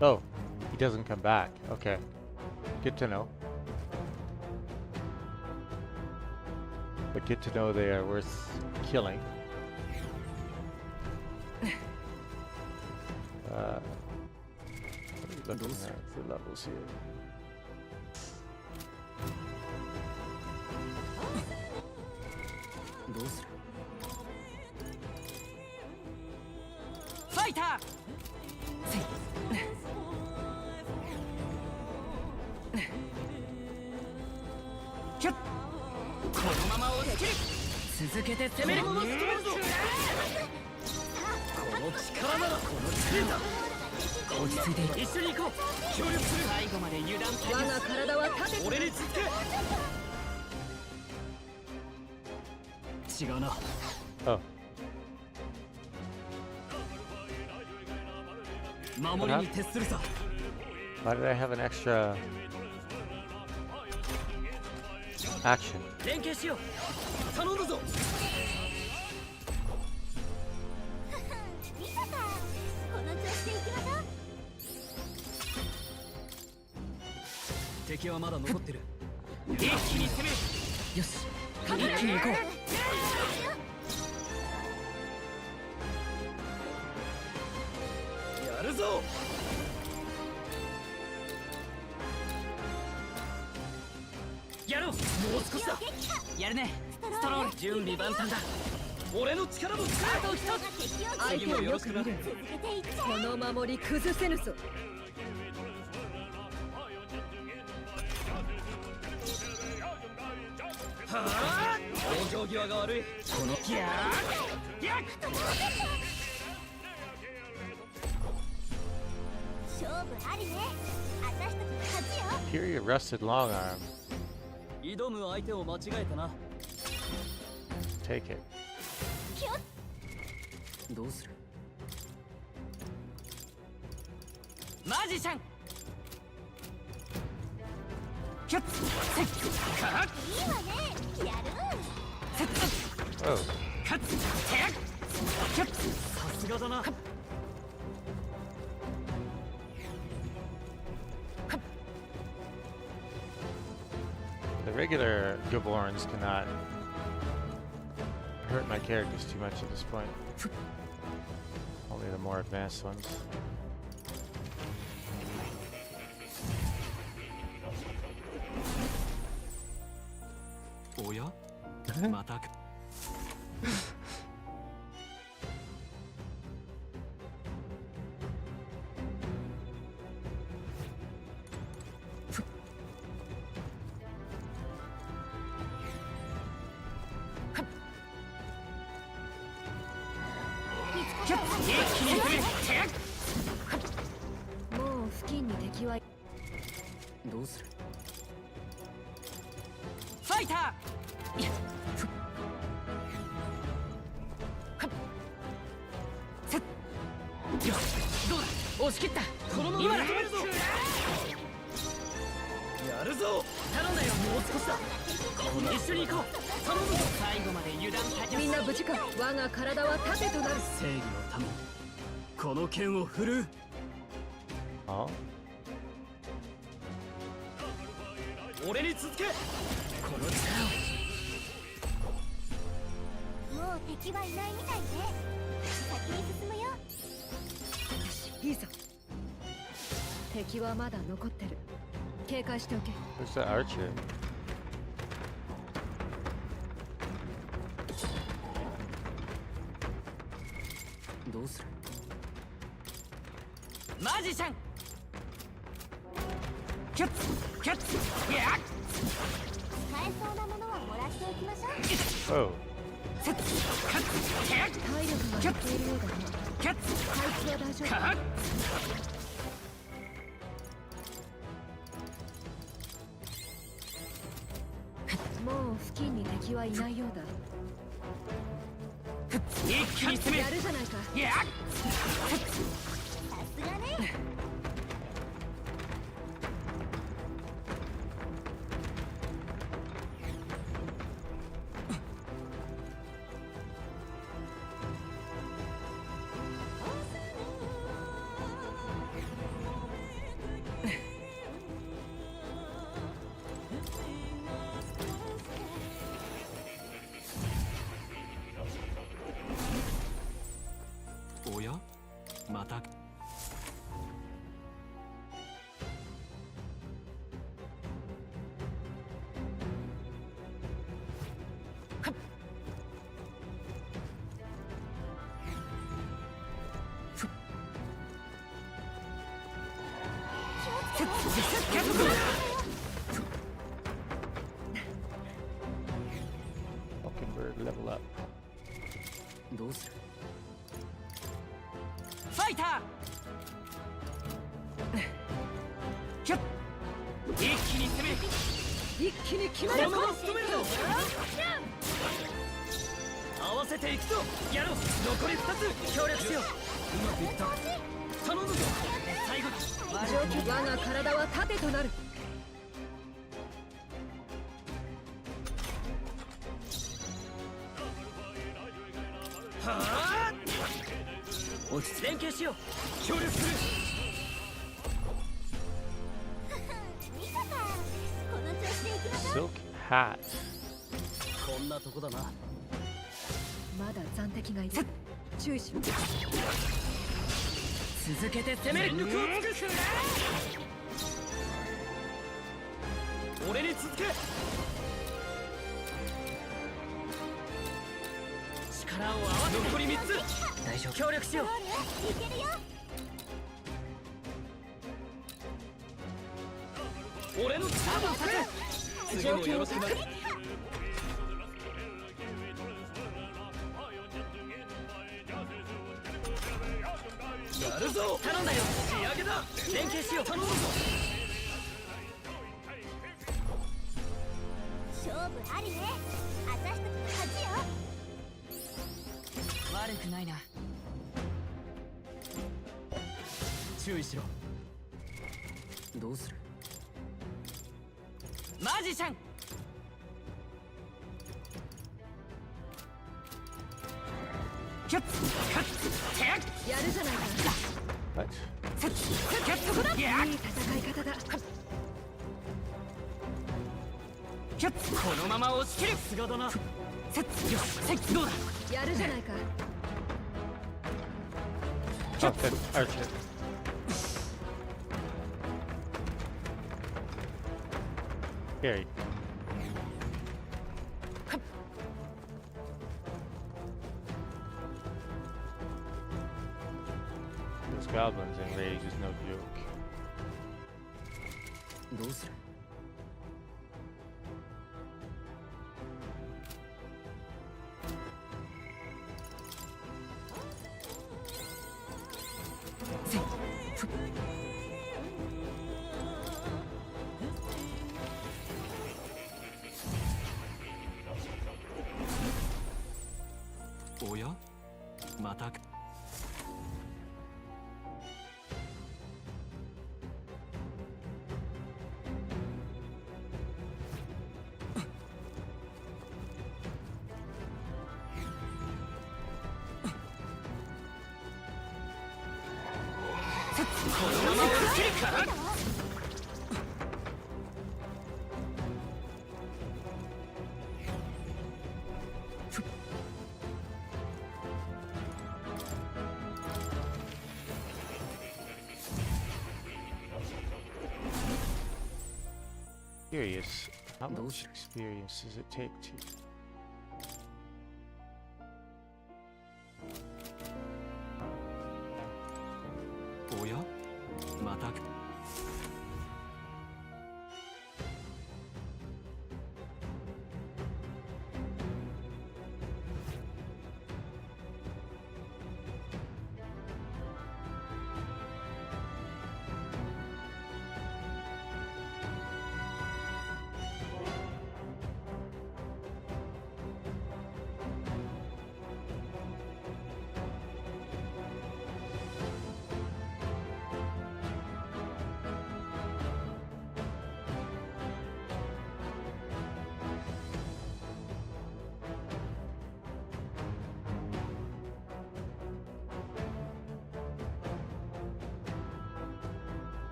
Oh, he doesn't come back. Okay. Good to know. But good to know they are worth killing. What are we looking at for levels here? Fighter! このまま押し切る。続けて攻める。この力ならこの力だ。落ち着いている。一緒に行こう。協力する。最後まで油断しない。我が体は盾。俺につけ。違うな。Oh. 守りに徹するさ。 Why did I have an extra action? 連携しよう。頼んだぞ。見せた。この調子で行きましょう。敵はまだ残ってる。一気に攻める。よし。一気に行こう。やるぞ。やろう。もう少しだ。やるね。ストロール。準備万端だ。俺の力も使え。あと一つ。相手をよく見る。この守り崩せぬぞ。はあ。往生際が悪い。このギャー。勝負ありね。私たちの勝ちよ。 Superior rusted long arm. 挑む相手を間違えたな。 Take it. どうする。マジシャン。キャッセッカッ。いいわね。やる。 Oh. カッキャッ。さすがだな。 The regular Gaborns cannot hurt my characters too much at this point. Only the more advanced ones. Oh yeah? またか。もう付近に敵はどうする？ファイター。どうだ、押し切った。このまま今だ。やるぞ。頼んだよ。もう少しだ。一緒に行こう。頼むぞ。最後まで油断大みんな無事か。我が体は盾となる。正義のためにこの剣を振るう。 Oh. 俺に続け。この力もう敵はいないみたいね。先に進むよ。いいぞ。敵はまだ残ってる。警戒しておけ。 Where's the archer? どうする？マジシャン。キャッキャッ。いや。使えそうなものはもらっておきましょう。 Oh. 体力が減っているようだな。キャッ。あいつは大丈夫。もう付近に敵はいないようだ。一気に攻め。やるじゃないか。いや。さすがね。おや？また。Mockingbird level up. どうする？ファイター。キャッ。一気に攻め。一気に決める。このまま仕留めるぞ。合わせていくぞ。やろう。残り2つ協力しよう。うまくいった。頼むぞ。最後に我が体は盾となる。はあ。落ち着連携しよう。協力する。ミサさん、この調子で行きましょう。 Silk hat. こんなとこだな。まだ残敵がいる。注意しろ。続けて攻める。全力を尽くす。俺に続け。力を合わせて。残り3つ。大丈夫。協力しよう。いけるよ。俺の力を立て。次もよろしくな。やるぞ。頼んだよ。仕上げだ。連携しよう。頼むぞ。勝負ありね。私たちの勝ちよ。悪くないな。注意しろ。どうする？マジシャン。キャッカッテッ。やるじゃないか。 What? キャッそこだ。いや。いい戦い方だ。キャッこのまま押し切る。菅だな。どうだ。やるじゃないか。 Oh, good. Archer. Scary. Those goblins in rage is no joke. どうする。おやまたこのまま落ちるか。 Curious. How much experience does it take to? おやまた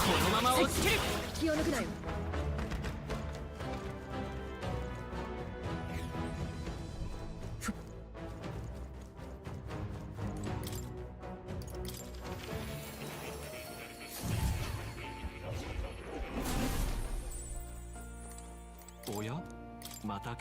このまま落ちる。気を抜くなよ。おやまた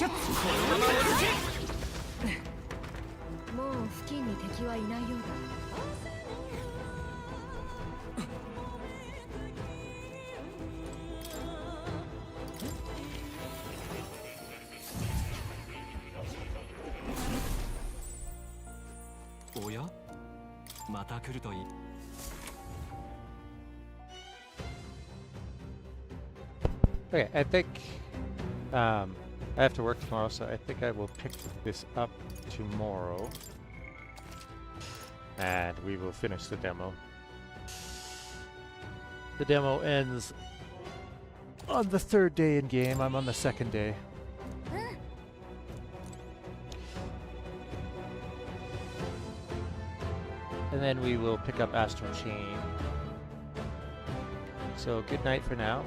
このまま落ちもう付近に敵はいないようだ。おやまた来るといい。Okay, I think I have to work tomorrow, so I think I will pick this up tomorrow, and we will finish the demo. The demo ends on the 3rd day in game. I'm on the 2nd day. And then we will pick up Astral Chain. So good night for now.